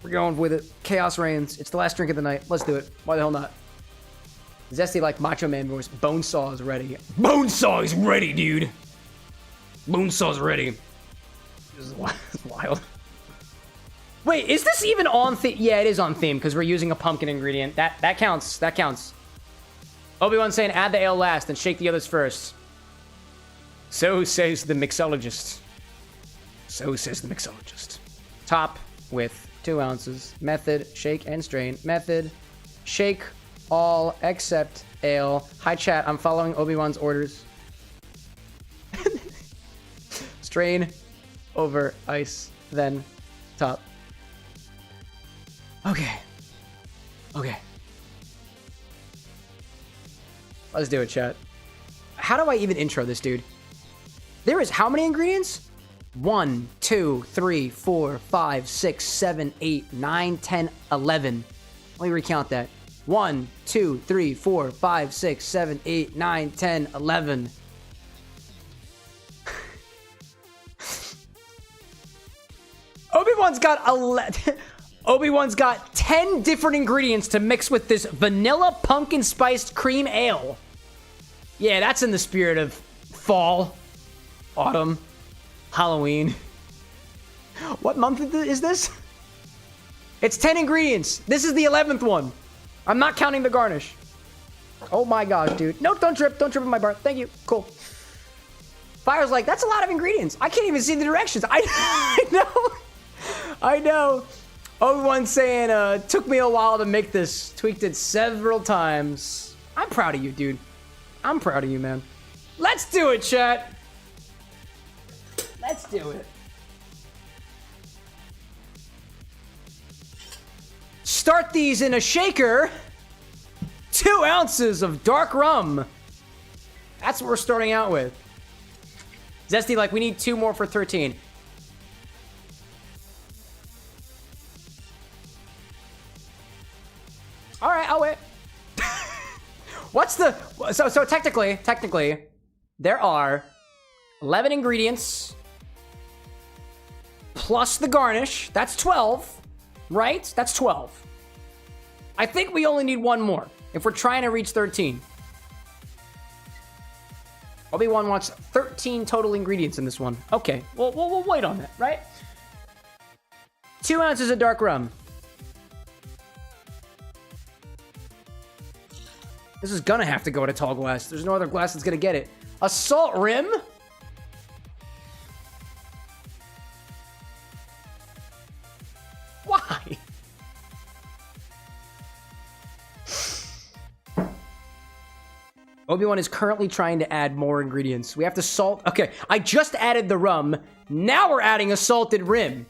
We're going with it. Chaos reigns. It's the last drink of the night. Let's do it. Why the hell not? Zesty like Macho Man voice. Bonesaw is ready. Bonesaw is ready, dude. Bonesaw's ready. This is wild. Wait, is this even on theme? Yeah, it is on theme because we're using a pumpkin ingredient. That counts. That counts. Obi-Wan saying add the ale last and shake the others first. So says the mixologist. So says the mixologist. Top with 2 ounces. Method, shake and strain. Method, shake all except ale. Hi chat, I'm following Obi-Wan's orders. Strain over ice, then top. Okay. Okay. Let's do it, chat. How do I even intro this, dude? There is how many ingredients? 1, 2, 3, 4, 5, 6, 7, 8, 9, 10, 11. Let me recount that. 1, 2, 3, 4, 5, 6, 7, 8, 9, 10, 11. Obi-Wan's got 10 different ingredients to mix with this vanilla pumpkin spiced cream ale. Yeah, that's in the spirit of fall, autumn, Halloween. What month is this? It's 10 ingredients. This is the 11th one. I'm not counting the garnish. Oh my gosh, dude. No, don't trip. Don't trip on my bar. Thank you. Cool. Fire's like, that's a lot of ingredients. I can't even see the directions. I know. I know. Obi-Wan saying, took me a while to make this. Tweaked it several times. I'm proud of you, dude. I'm proud of you, man. Let's do it, chat. Let's do it. Start these in a shaker. 2 ounces of dark rum. That's what we're starting out with. Zesty, like, we need 2 more for 13. All right, I'll wait. What's the... So technically, there are 11 ingredients plus the garnish. That's 12, right? That's 12. I think we only need 1 more if we're trying to reach 13. Obi-Wan wants 13 total ingredients in this one. Okay, well, we'll wait on that, right? 2 ounces of dark rum. This is gonna have to go in a tall glass. There's no other glass that's gonna get it. A salt rim? Why? Obi-Wan is currently trying to add more ingredients. We have to salt. Okay, I just added the rum. Now we're adding a salted rim.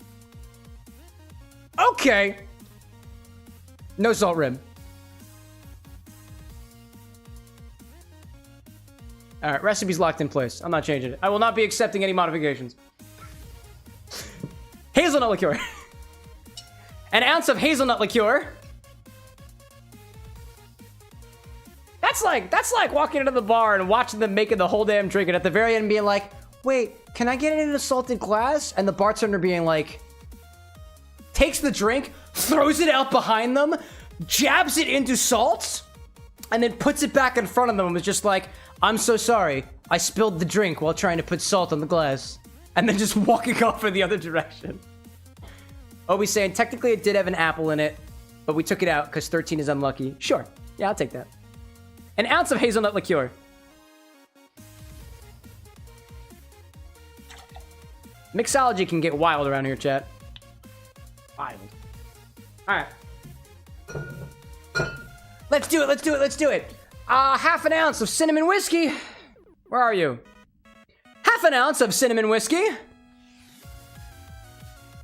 Okay. No salt rim. All right, recipe's locked in place. I'm not changing it. I will not be accepting any modifications. Hazelnut liqueur. An ounce of hazelnut liqueur. That's like walking into the bar and watching them making the whole damn drink, and at the very end being like, wait, can I get it in a salted glass? And the bartender being like, takes the drink, throws it out behind them, jabs it into salt, and then puts it back in front of them and was just like, I'm so sorry. I spilled the drink while trying to put salt on the glass. And then just walking off in the other direction. Obi's saying, technically it did have an apple in it, but we took it out because 13 is unlucky. Sure. Yeah, I'll take that. An ounce of hazelnut liqueur. Mixology can get wild around here, chat. Wild. All right. Let's do it. Let's do it. Let's do it. Half an ounce of cinnamon whiskey. Where are you? Half an ounce of cinnamon whiskey.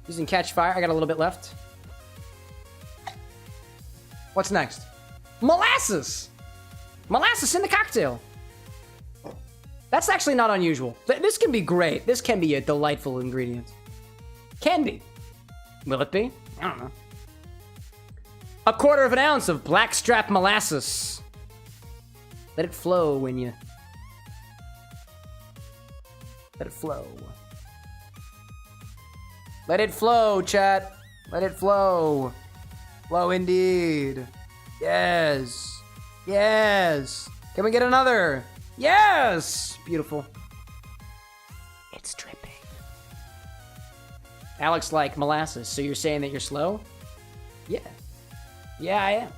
Using Catch Fire. I got a little bit left. What's next? Molasses. Molasses in the cocktail. That's actually not unusual. This can be great. This can be a delightful ingredient. Can be. Will it be? I don't know. 1/4 ounce of blackstrap molasses. Let it flow when you... Let it flow. Let it flow, chat. Let it flow. Flow indeed. Yes. Yes. Can we get another? Yes. Beautiful. It's dripping. Alex like molasses. So you're saying that you're slow? Yeah. Yeah, I am.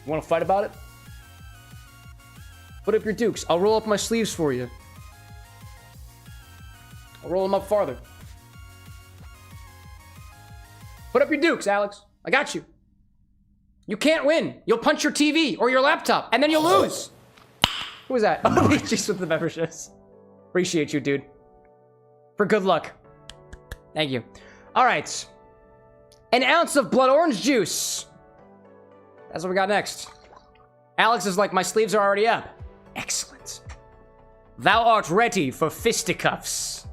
Want to fight about it? Put up your dukes. I'll roll up my sleeves for you. I'll roll them up farther. Put up your dukes, Alex. I got you. You can't win. You'll punch your TV or your laptop, and then you'll lose. Who was that? Oh, Leeches with the memberships. Appreciate you, dude. For good luck. Thank you. All right. 1 ounce of blood orange juice. That's what we got next. Alex is like, my sleeves are already up. Excellent. Thou art ready for fisticuffs.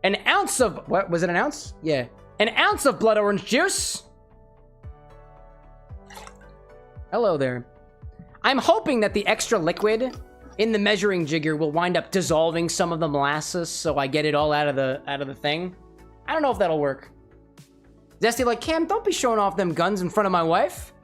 1 ounce of... What? Was it an ounce? Yeah. 1 ounce of blood orange juice. Hello there. I'm hoping that the extra liquid in the measuring jigger will wind up dissolving some of the molasses so I get it all out of the thing. I don't know if that'll work. Zesty like, Cam, don't be showing off them guns in front of my wife.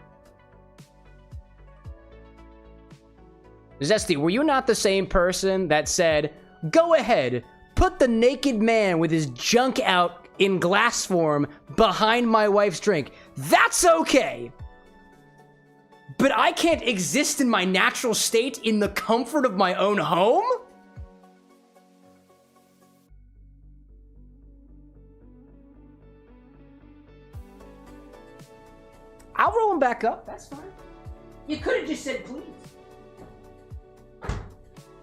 Zesty, were you not the same person that said, go ahead, put the naked man with his junk out in glass form behind my wife's drink? That's okay. But I can't exist in my natural state in the comfort of my own home? I'll roll him back up. That's fine. You could have just said please.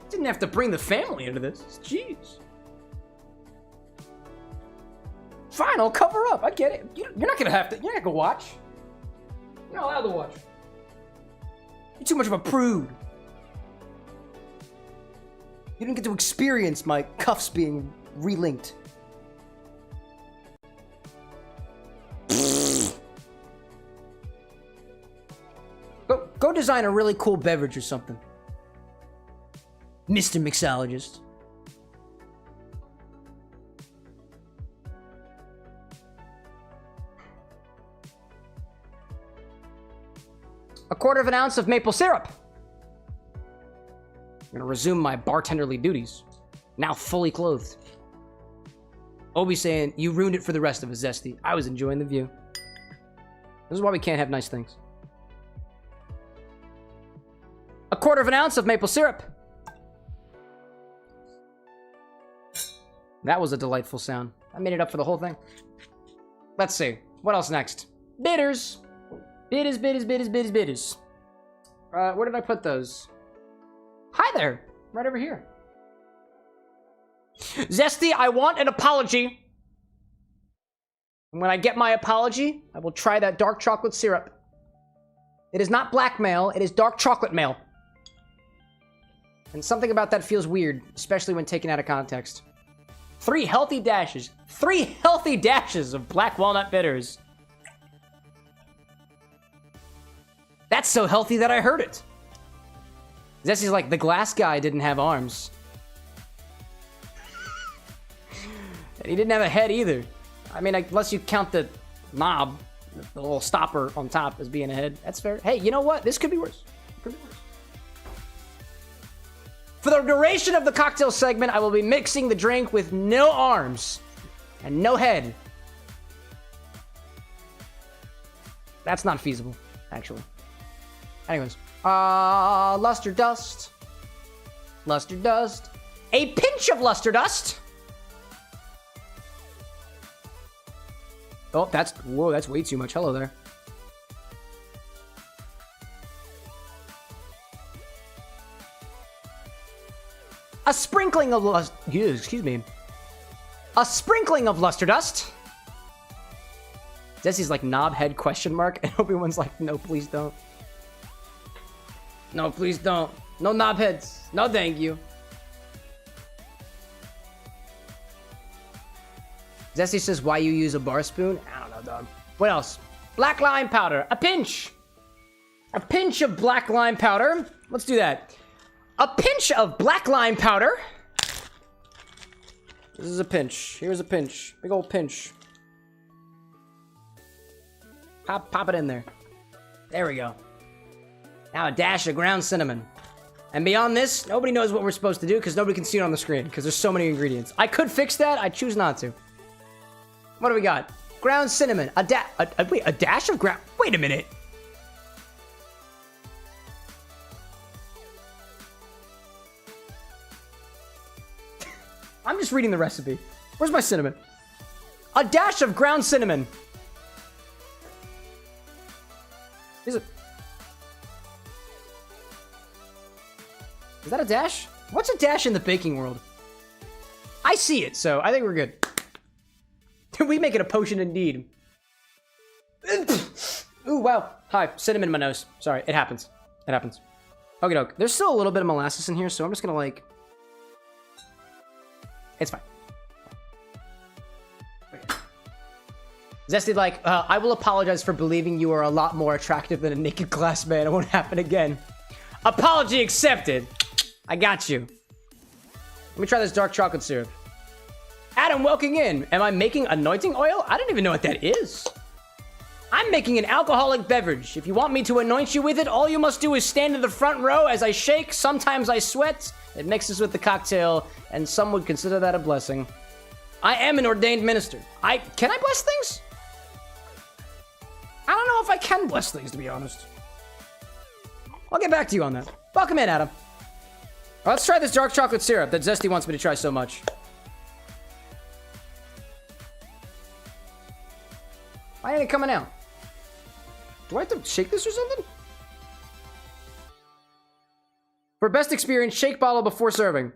Didn't have to bring the family into this. Jeez. Fine, I'll cover up. I get it. You're not gonna have to. You're not gonna watch. You're not allowed to watch. You're too much of a prude. You didn't get to experience my cuffs being relinked. Go design a really cool beverage or something. Mr. Mixologist. A 1/4 ounce of maple syrup. I'm gonna resume my bartenderly duties. Now fully clothed. Obi saying, you ruined it for the rest of us, Zesty. I was enjoying the view. This is why we can't have nice things. A 1/4 ounce of maple syrup. That was a delightful sound. I made it up for the whole thing. Let's see. What else next? Bitters. Bitters, bitters, bitters, bitters, bitters. Where did I put those? Hi there. Right over here. Zesty, I want an apology. And when I get my apology, I will try that dark chocolate syrup. It is not blackmail. It is dark chocolate mail. And something about that feels weird, especially when taken out of context. 3 healthy dashes. 3 healthy dashes of black walnut bitters. That's so healthy that I heard it. Zessy's like, the glass guy didn't have arms. And he didn't have a head either. I mean, unless you count the knob, the little stopper on top as being a head. That's fair. Hey, you know what? This could be worse. Could be worse. For the duration of the cocktail segment, I will be mixing the drink with no arms and no head. That's not feasible, actually. Anyways, luster dust. Luster dust. A pinch of luster dust. Oh, whoa, that's way too much. Hello there. A sprinkling of excuse me. A sprinkling of luster dust. Jesse's like knobhead question mark, and Obi-Wan's like, no, please don't. No, please don't. No knobheads. No, thank you. Zesty says, why you use a bar spoon? I don't know, dog. What else? Black lime powder. A pinch. A pinch of black lime powder. Let's do that. A pinch of black lime powder. This is a pinch. Here's a pinch. Big old pinch. Pop it in there. There we go. Now a dash of ground cinnamon. And beyond this, nobody knows what we're supposed to do because nobody can see it on the screen because there's so many ingredients. I could fix that. I choose not to. What do we got? Ground cinnamon. Wait, a dash of ground... Wait a minute. I'm just reading the recipe. Where's my cinnamon? A dash of ground cinnamon. Is that a dash? What's a dash in the baking world? I see it, so I think we're good. We make it a potion indeed. Ooh, wow. Hi, cinnamon in my nose. Sorry, it happens. It happens. Okie doke. There's still a little bit of molasses in here, so I'm just gonna like... It's fine. Okay. Zesty like, I will apologize for believing you are a lot more attractive than a naked glass man. It won't happen again. Apology accepted. I got you. Let me try this dark chocolate syrup. Adam, welcome in. Am I making anointing oil? I don't even know what that is. I'm making an alcoholic beverage. If you want me to anoint you with it, all you must do is stand in the front row as I shake. Sometimes I sweat. It mixes with the cocktail, and some would consider that a blessing. I am an ordained minister. Can I bless things? I don't know if I can bless things, to be honest. I'll get back to you on that. Welcome in, Adam. Let's try this dark chocolate syrup that Zesty wants me to try so much. Why ain't it coming out? Do I have to shake this or something? For best experience, shake bottle before serving.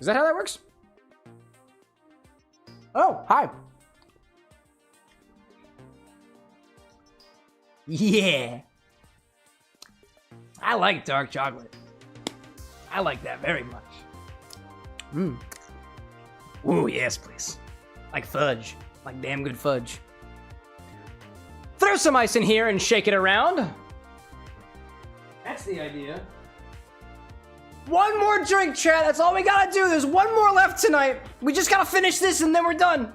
Is that how that works? Oh, hi. Yeah. I like dark chocolate. I like that very much. Mmm. Ooh, yes, please. Like fudge. Like damn good fudge. Throw some ice in here and shake it around. That's the idea. One more drink, chat. That's all we gotta do. There's one more left tonight. We just gotta finish this and then we're done.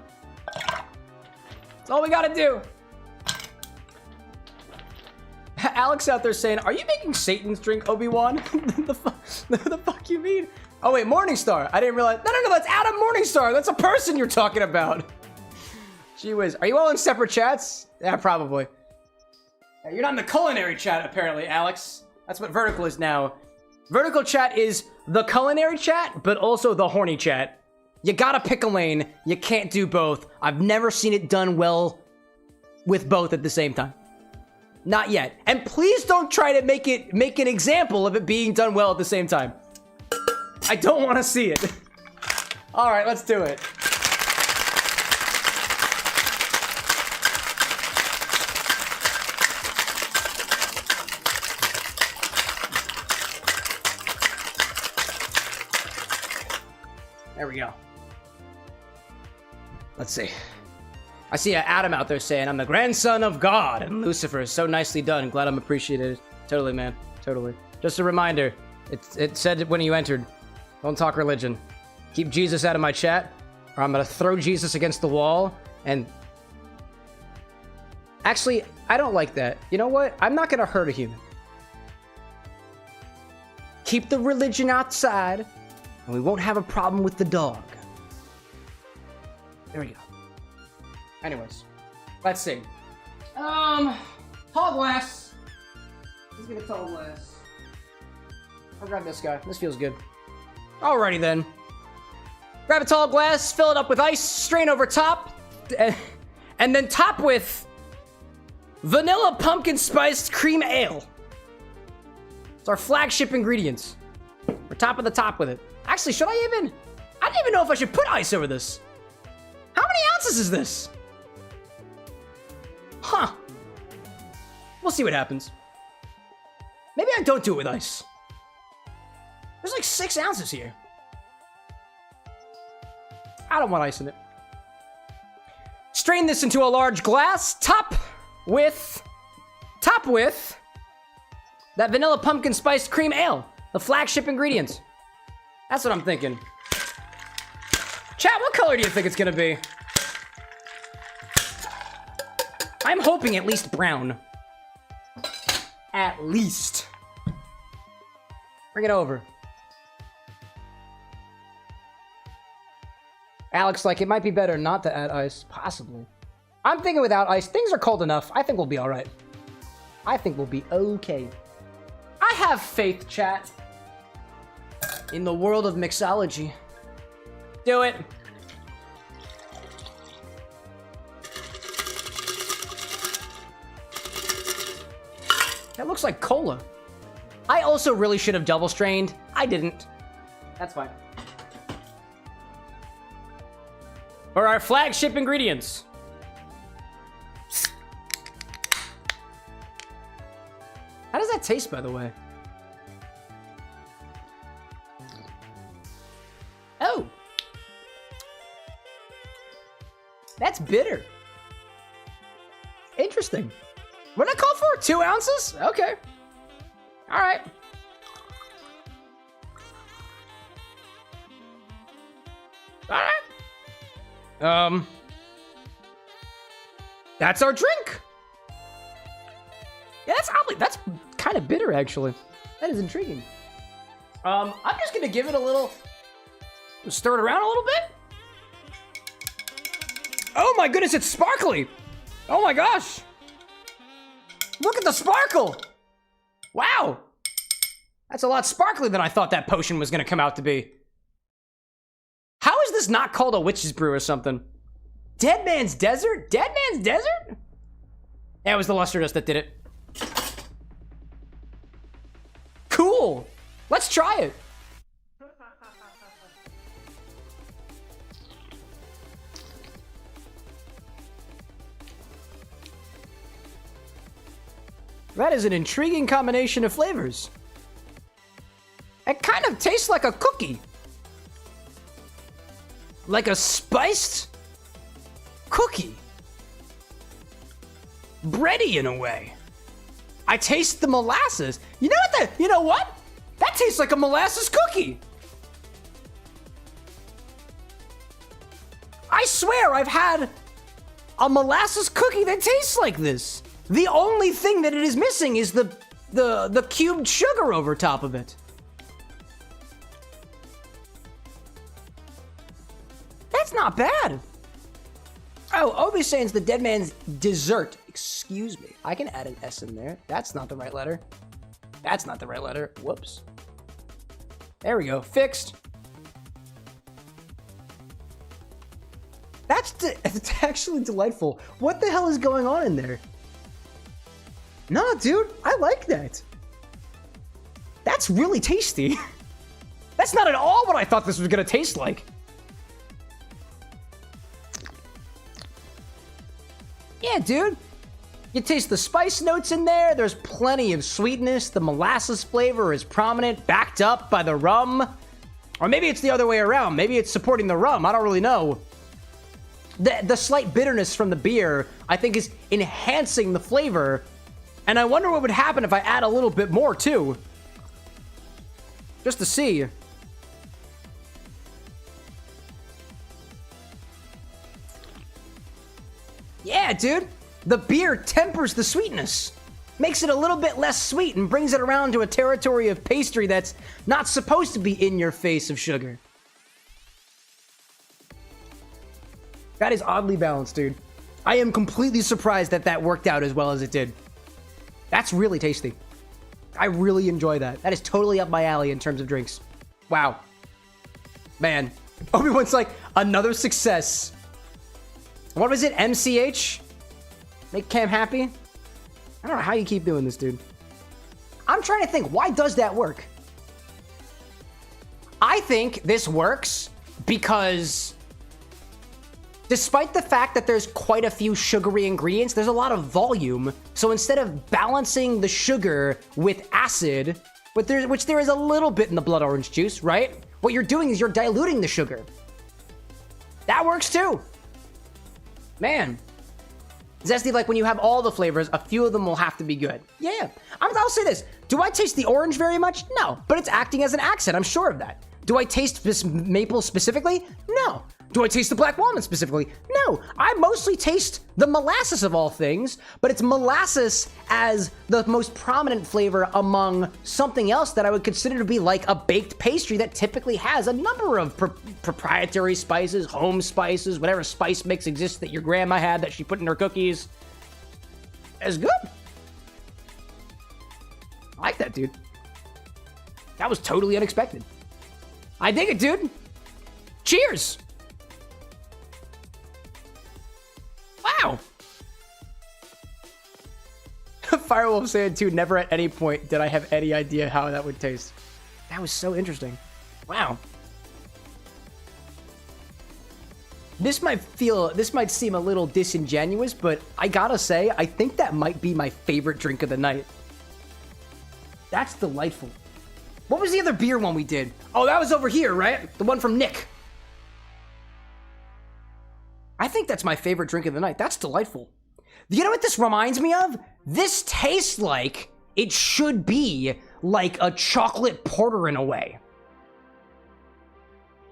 That's all we gotta do. Alex out there saying, are you making Satan's drink, Obi-Wan? the fuck you mean? Oh wait, Morningstar. I didn't realize. No, that's Adam Morningstar. That's a person you're talking about. Gee whiz. Are you all in separate chats? Yeah, probably. You're not in the culinary chat, apparently, Alex. That's what vertical is now. Vertical chat is the culinary chat, but also the horny chat. You gotta pick a lane. You can't do both. I've never seen it done well with both at the same time. Not yet. And please don't try to make an example of it being done well at the same time. I don't want to see it. All right, let's do it. There we go. Let's see. I see Adam out there saying, I'm the grandson of God and Lucifer. So nicely done. Glad I'm appreciated. Totally, man. Totally. Just a reminder. It said when you entered, don't talk religion. Keep Jesus out of my chat, or I'm going to throw Jesus against the wall. And actually, I don't like that. You know what? I'm not going to hurt a human. Keep the religion outside, and we won't have a problem with the dog. There we go. Anyways, Let's see. Tall glass. Let's get a tall glass. I'll grab this guy. This feels good. Alrighty then. Grab a tall glass, fill it up with ice, strain over top, and then top with vanilla pumpkin spiced cream ale. It's our flagship ingredients. We're top of the top with it. Actually, should I even? I don't even know if I should put ice over this. How many ounces is this? Huh. We'll see what happens. Maybe I don't do it with ice. There's like 6 ounces here. I don't want ice in it. Strain this into a large glass. Top with that vanilla pumpkin spiced cream ale. The flagship ingredient. That's what I'm thinking. Chat, what color do you think it's gonna be? I'm hoping at least brown. At least. Bring it over. Alex, like, it might be better not to add ice. Possibly. I'm thinking without ice, things are cold enough. I think we'll be alright. I think we'll be okay. I have faith, chat. In the world of mixology. Do it. That looks like cola. I also really should have double strained. I didn't. That's fine. For our flagship ingredients. How does that taste, by the way? Oh. That's bitter. Interesting. What did I call for? 2 ounces? Okay. All right. All right. That's our drink. Yeah, that's kind of bitter, actually. That is intriguing. I'm just gonna give it a little, stir it around a little bit. Oh my goodness, it's sparkly. Oh my gosh. Look at the sparkle. Wow. That's a lot sparkly than I thought that potion was gonna come out to be. How is this not called a witch's brew or something? Dead Man's Desert? Dead Man's Desert? Yeah, it was the luster dust that did it. Cool. Let's try it. That is an intriguing combination of flavors. It kind of tastes like a cookie. Like a spiced cookie. Bready in a way. I taste the molasses. You know what? That tastes like a molasses cookie. I swear I've had a molasses cookie that tastes like this. The only thing that it is missing is the cubed sugar over top of it. That's not bad. Oh, Obi's saying it's the Dead Man's Dessert. Excuse me. I can add an S in there. That's not the right letter. That's not the right letter. Whoops. There we go. Fixed. It's actually delightful. What the hell is going on in there? No, dude. I like that. That's really tasty. That's not at all what I thought this was gonna taste like. Yeah, dude. You taste the spice notes in there. There's plenty of sweetness. The molasses flavor is prominent, backed up by the rum. Or maybe it's the other way around. Maybe it's supporting the rum. I don't really know. The slight bitterness from the beer, I think, is enhancing the flavor. And I wonder what would happen if I add a little bit more, too. Just to see. Yeah, dude. The beer tempers the sweetness. Makes it a little bit less sweet and brings it around to a territory of pastry that's not supposed to be in your face of sugar. That is oddly balanced, dude. I am completely surprised that that worked out as well as it did. That's really tasty. I really enjoy that. That is totally up my alley in terms of drinks. Wow. Man. Obi-Wan's like, another success. What was it? MCH? Make Cam happy? I don't know how you keep doing this, dude. I'm trying to think, why does that work? I think this works because despite the fact that there's quite a few sugary ingredients, there's a lot of volume. So instead of balancing the sugar with acid, which there is a little bit in the blood orange juice, right? What you're doing is you're diluting the sugar. That works too. Man. Zesty, like when you have all the flavors, a few of them will have to be good. Yeah. I'll say this. Do I taste the orange very much? No. But it's acting as an accent. I'm sure of that. Do I taste this maple specifically? No. Do I taste the black walnut specifically? No. I mostly taste the molasses of all things, but it's molasses as the most prominent flavor among something else that I would consider to be like a baked pastry that typically has a number of proprietary spices, home spices, whatever spice mix exists that your grandma had that she put in her cookies. It's good. I like that, dude. That was totally unexpected. I dig it, dude. Cheers. Wow. Firewolf saying too, never at any point did I have any idea how that would taste. That was so interesting. Wow. This might seem a little disingenuous, but I gotta say, I think that might be my favorite drink of the night. That's delightful. What was the other beer one we did? Oh, that was over here, right? The one from Nick. I think that's my favorite drink of the night. That's delightful. You know what this reminds me of? This tastes like it should be like a chocolate porter in a way.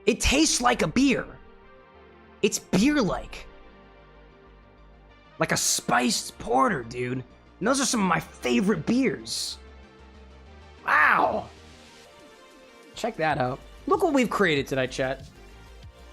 It tastes like a beer. It's beer-like. Like a spiced porter, dude. And those are some of my favorite beers. Wow. Check that out. Look what we've created tonight, chat.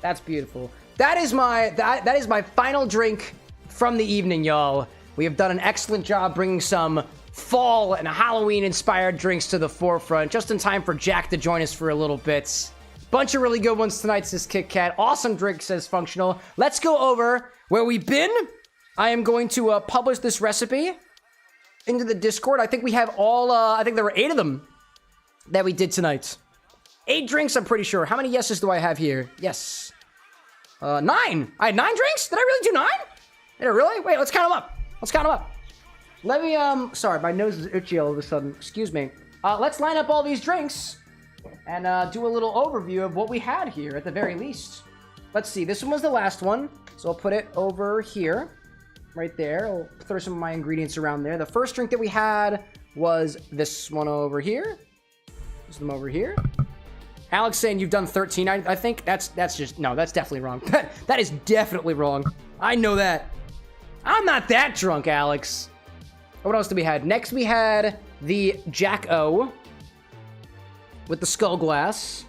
That's beautiful. That is my final drink from the evening, y'all. We have done an excellent job bringing some fall and Halloween-inspired drinks to the forefront, just in time for Jack to join us for a little bit. Bunch of really good ones tonight, says Kit Kat. Awesome drink, says Functional. Let's go over where we've been. I am going to publish this recipe into the Discord. I think we have all, I think there were 8 of them that we did tonight. 8 drinks, I'm pretty sure. How many yeses do I have here? Yes. 9. I had 9 drinks? Did I really do 9? Did I really? Wait, let's count them up. Let's count them up. Let me, sorry, my nose is itchy all of a sudden. Excuse me. Let's line up all these drinks and do a little overview of what we had here at the very least. Let's see. This one was the last one, so I'll put it over here. Right there. I'll throw some of my ingredients around there. The first drink that we had was this one over here. This one over here. Alex saying you've done 13. I think that's just, no, that's definitely wrong. That is definitely wrong. I know that. I'm not that drunk, Alex. What else did we have? Next we had the Jack O with the skull glass.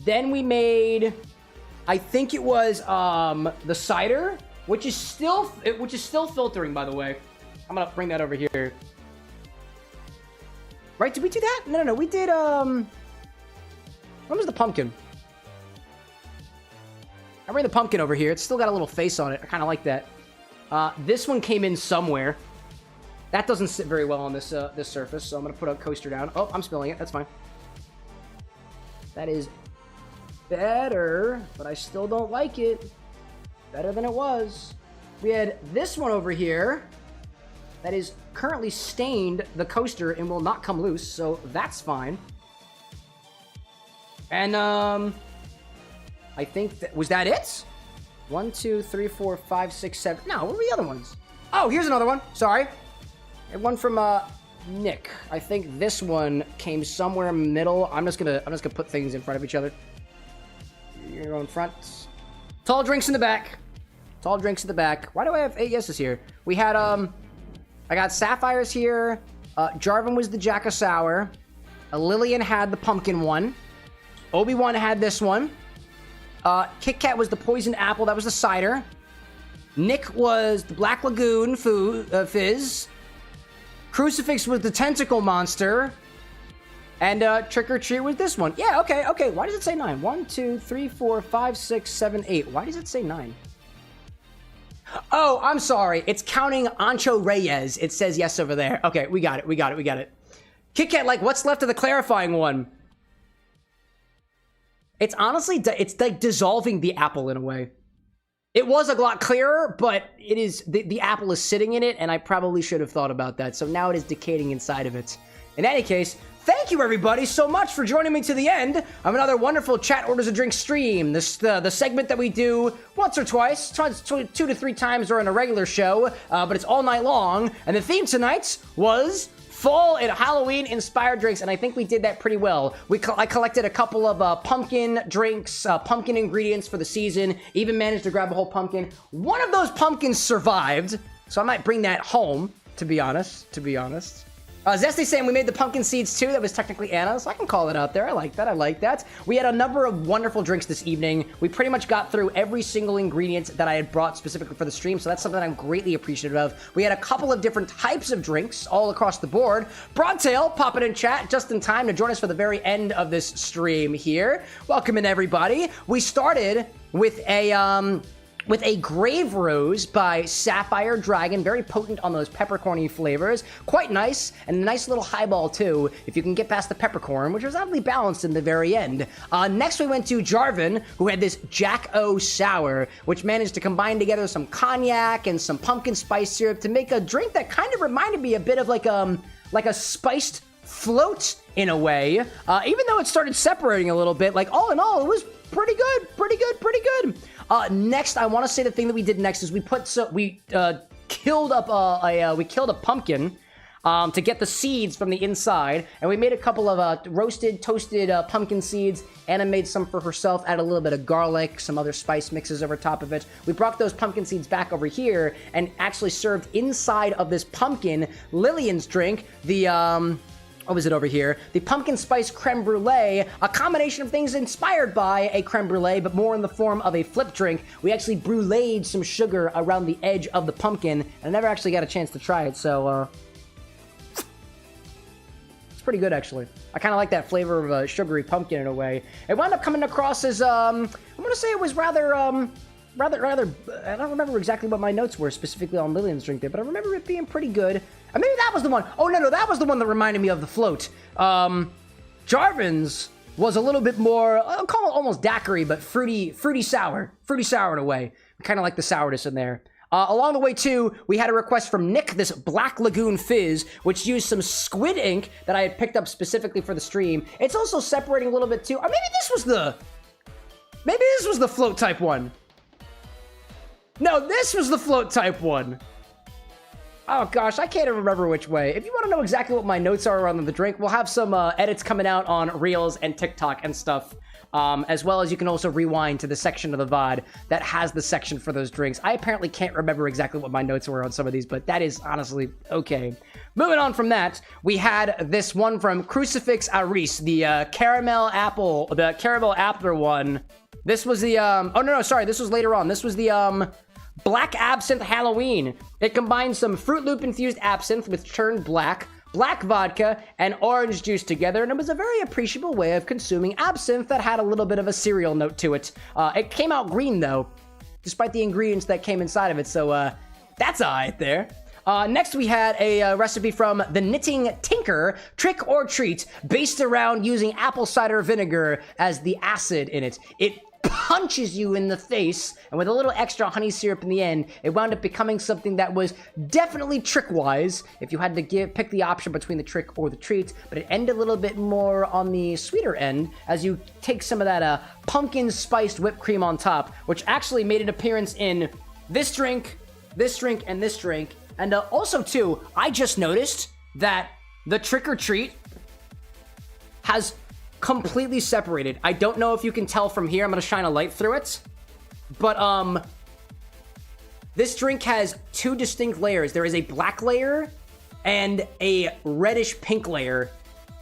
Then we made, I think it was the cider, which is still filtering, by the way. I'm gonna bring that over here. Right? Did we do that? No. We did when was the pumpkin? I bring the pumpkin over here. It's still got a little face on it. I kind of like that. This one came in somewhere. That doesn't sit very well on this this surface, so I'm gonna put a coaster down. Oh, I'm spilling it. That's fine. That is better, but I still don't like it. Better than it was. We had this one over here that is currently stained the coaster and will not come loose, so that's fine. And I think that was that it? 1, 2, 3, 4, 5, 6, 7. No, what were the other ones? Oh, here's another one. Sorry. And one from Nick. I think this one came somewhere in the middle. I'm just gonna put things in front of each other. You're going in front. Tall drinks in the back. Tall drinks in the back. Why do I have 8 yeses here? We had I got Sapphires here. Jarvan was the Jack of Sour. Lillian had the pumpkin one. Obi-Wan had this one. Kit Kat was the poisoned apple. That was the cider. Nick was the Black Lagoon Fizz. Crucifix was the Tentacle Monster. And Trick or Treat was this one. Yeah, okay. Why does it say 9? 1, 2, 3, 4, 5, 6, 7, 8. Why does it say 9? Oh, I'm sorry. It's counting Ancho Reyes. It says yes over there. Okay, we got it. Kit Kat, like, what's left of the clarifying one? It's honestly, it's like dissolving the apple in a way. It was a lot clearer, but it is, the apple is sitting in it, and I probably should have thought about that. So now it is decaying inside of it. In any case, thank you everybody so much for joining me to the end of another wonderful Chat Orders a Drink stream. This the segment that we do once or twice, 2 to 3 times during a regular show, but it's all night long. And the theme tonight was fall and Halloween inspired drinks, and I think we did that pretty well. I collected a couple of pumpkin drinks, pumpkin ingredients for the season, even managed to grab a whole pumpkin. One of those pumpkins survived, so I might bring that home, to be honest. Zesty saying we made the pumpkin seeds too. That was technically Anna's. So I can call it out there. I like that. We had a number of wonderful drinks this evening. We pretty much got through every single ingredient that I had brought specifically for the stream. So that's something I'm greatly appreciative of. We had a couple of different types of drinks all across the board. Broadtail popping in chat just in time to join us for the very end of this stream here. Welcome in everybody. We started with a Grave Rose by Sapphire Dragon, very potent on those peppercorny flavors. Quite nice, and a nice little highball too, if you can get past the peppercorn, which was oddly balanced in the very end. Next we went to Jarvan, who had this Jack O Sour, which managed to combine together some cognac and some pumpkin spice syrup to make a drink that kind of reminded me a bit of like a spiced float in a way. Even though it started separating a little bit, like all in all, it was pretty good. Next, I want to say the thing that we did next is we killed a pumpkin to get the seeds from the inside, and we made a couple of roasted, toasted pumpkin seeds. Anna made some for herself, added a little bit of garlic, some other spice mixes over top of it. We brought those pumpkin seeds back over here and actually served inside of this pumpkin Lillian's drink, what was it over here? The pumpkin spice creme brulee, a combination of things inspired by a creme brulee, but more in the form of a flip drink. We actually bruleed some sugar around the edge of the pumpkin, and I never actually got a chance to try it, so it's pretty good actually. I kind of like that flavor of a sugary pumpkin in a way. It wound up coming across as, I'm gonna say it was rather, I don't remember exactly what my notes were specifically on Lillian's drink there, but I remember it being pretty good. And maybe that was the one. Oh, no, that was the one that reminded me of the float. Jarvan's was a little bit more, I'll call it almost daiquiri, but fruity sour in a way. We kind of like the sourness in there. Along the way, too, we had a request from Nick, this Black Lagoon Fizz, which used some squid ink that I had picked up specifically for the stream. It's also separating a little bit, too. Or maybe this was the float type one. No, this was the float type one. Oh gosh, I can't even remember which way. If you want to know exactly what my notes are around the drink, we'll have some edits coming out on Reels and TikTok and stuff. As well as you can also rewind to the section of the VOD that has the section for those drinks. I apparently can't remember exactly what my notes were on some of these, but that is honestly okay. Moving on from that, we had this one from Crucifix Aris, the caramel apple one. This was the, this was later on. This was the, Black Absinthe Halloween. It combines some Fruit Loop infused absinthe with turned black vodka, and orange juice together, and it was a very appreciable way of consuming absinthe that had a little bit of a cereal note to it. It came out green though, despite the ingredients that came inside of it, so that's alright there. Next we had a recipe from the Knitting Tinker, Trick or Treat, based around using apple cider vinegar as the acid in it. It punches you in the face, and with a little extra honey syrup in the end, it wound up becoming something that was definitely trick-wise, if you had to pick the option between the trick or the treat, but it ended a little bit more on the sweeter end, as you take some of that pumpkin-spiced whipped cream on top, which actually made an appearance in this drink, and this drink, and also, too, I just noticed that the Trick or Treat has completely separated. I don't know if you can tell from here. I'm gonna shine a light through it, but this drink has two distinct layers. There is a black layer and a reddish pink layer.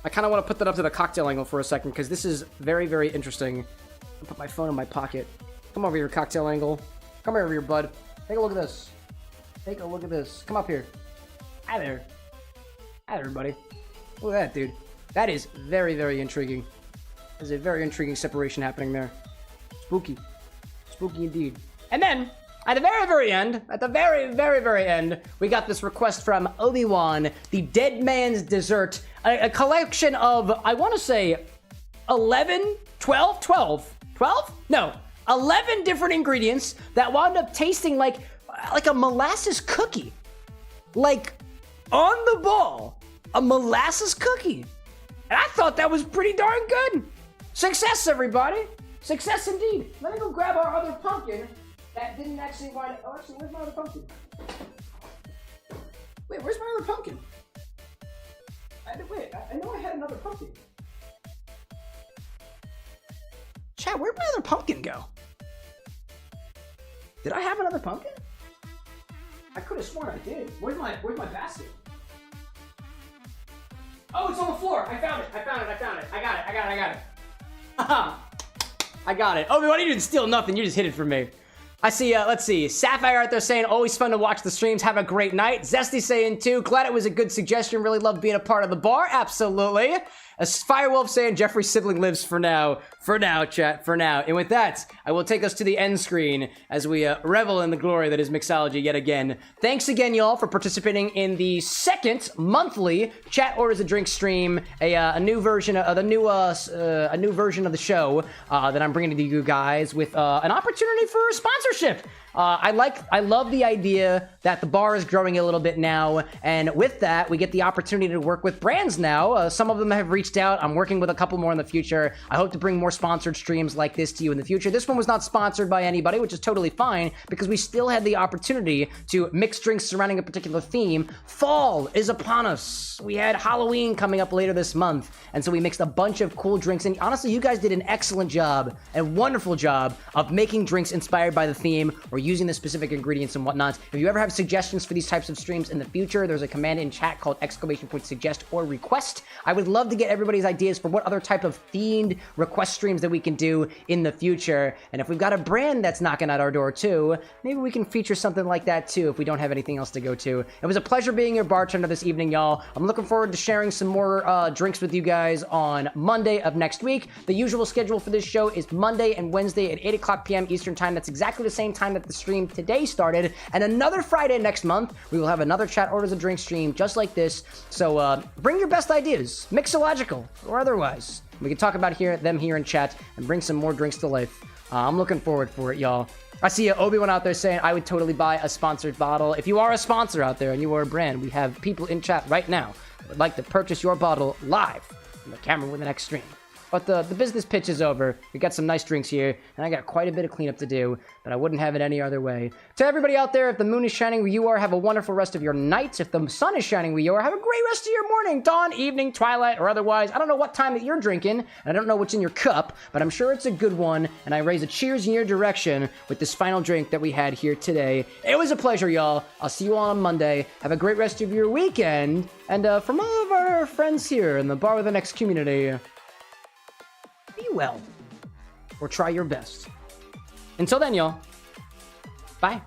I kind of want to put that up to the cocktail angle for a second because this is very, very interesting. I'll put my phone in my pocket. Come over here, cocktail angle. Come over here, bud. Take a look at this. Take a look at this. Come up here. Hi there. Hi, everybody. Look at that, dude. That is very, very intriguing. There's a very intriguing separation happening there. Spooky. Spooky indeed. And then, at the very, very end, we got this request from Obi-Wan, the Dead Man's Dessert, a collection of, I want to say, 11? 12? No, 11 different ingredients that wound up tasting like a molasses cookie. Like, on the ball, a molasses cookie. And I thought that was pretty darn good. Success, everybody. Success indeed. Let me go grab our other pumpkin that didn't actually wind up. Oh, actually, where's my other pumpkin? Wait, where's my other pumpkin? I know I had another pumpkin. Chat, where'd my other pumpkin go? Did I have another pumpkin? I could have sworn I did. Where's my basket? Oh, it's on the floor. I found it. I got it. I got it. Oh, why you didn't steal nothing? You just hid it from me. I see, let's see. Sapphire out there saying, always fun to watch the streams. Have a great night. Zesty saying, too. Glad it was a good suggestion. Really love being a part of the bar. Absolutely. As Firewolf saying, Jeffrey's sibling lives for now. For now, chat. For now. And with that, I will take us to the end screen as we revel in the glory that is mixology yet again. Thanks again, y'all, for participating in the second monthly Chat Orders a Drink stream. A new version of a new version of the show that I'm bringing to you guys with an opportunity for sponsorship. I love the idea that the bar is growing a little bit now, and with that, we get the opportunity to work with brands now. Some of them have reached out. I'm working with a couple more in the future. I hope to bring more sponsored streams like this to you in the future. This one was not sponsored by anybody, which is totally fine, because we still had the opportunity to mix drinks surrounding a particular theme. Fall is upon us. We had Halloween coming up later this month, and so we mixed a bunch of cool drinks, and honestly, you guys did an excellent job, a wonderful job of making drinks inspired by the theme or using the specific ingredients and whatnot. If you ever have suggestions for these types of streams in the future, there's a command in chat called !suggest or request. I would love to get everybody's ideas for what other type of themed request streams that we can do in the future. And if we've got a brand that's knocking at our door too, maybe we can feature something like that too if we don't have anything else to go to. It was a pleasure being your bartender this evening, y'all. I'm looking forward to sharing some more drinks with you guys on Monday of next week. The usual schedule for this show is Monday and Wednesday at 8 o'clock p.m. Eastern time. That's exactly the same time that the stream today started, and another Friday next month we will have another Chat Orders a Drink stream just like this. So bring your best ideas, mixological or otherwise. We can talk about them here in chat and bring some more drinks to life. I'm looking forward for it, y'all. I see Obi-Wan out there saying I would totally buy a sponsored bottle. If you are a sponsor out there and you are a brand, we have people in chat right now that would like to purchase your bottle live on the Camera with an X stream. But the business pitch is over. We got some nice drinks here, and I got quite a bit of cleanup to do, but I wouldn't have it any other way. To everybody out there, if the moon is shining where you are, have a wonderful rest of your night. If the sun is shining where you are, have a great rest of your morning, dawn, evening, twilight, or otherwise. I don't know what time that you're drinking, and I don't know what's in your cup, but I'm sure it's a good one, and I raise a cheers in your direction with this final drink that we had here today. It was a pleasure, y'all. I'll see you all on Monday. Have a great rest of your weekend, and from all of our friends here in the Bar with an X community, be well, or try your best. Until then, y'all, bye.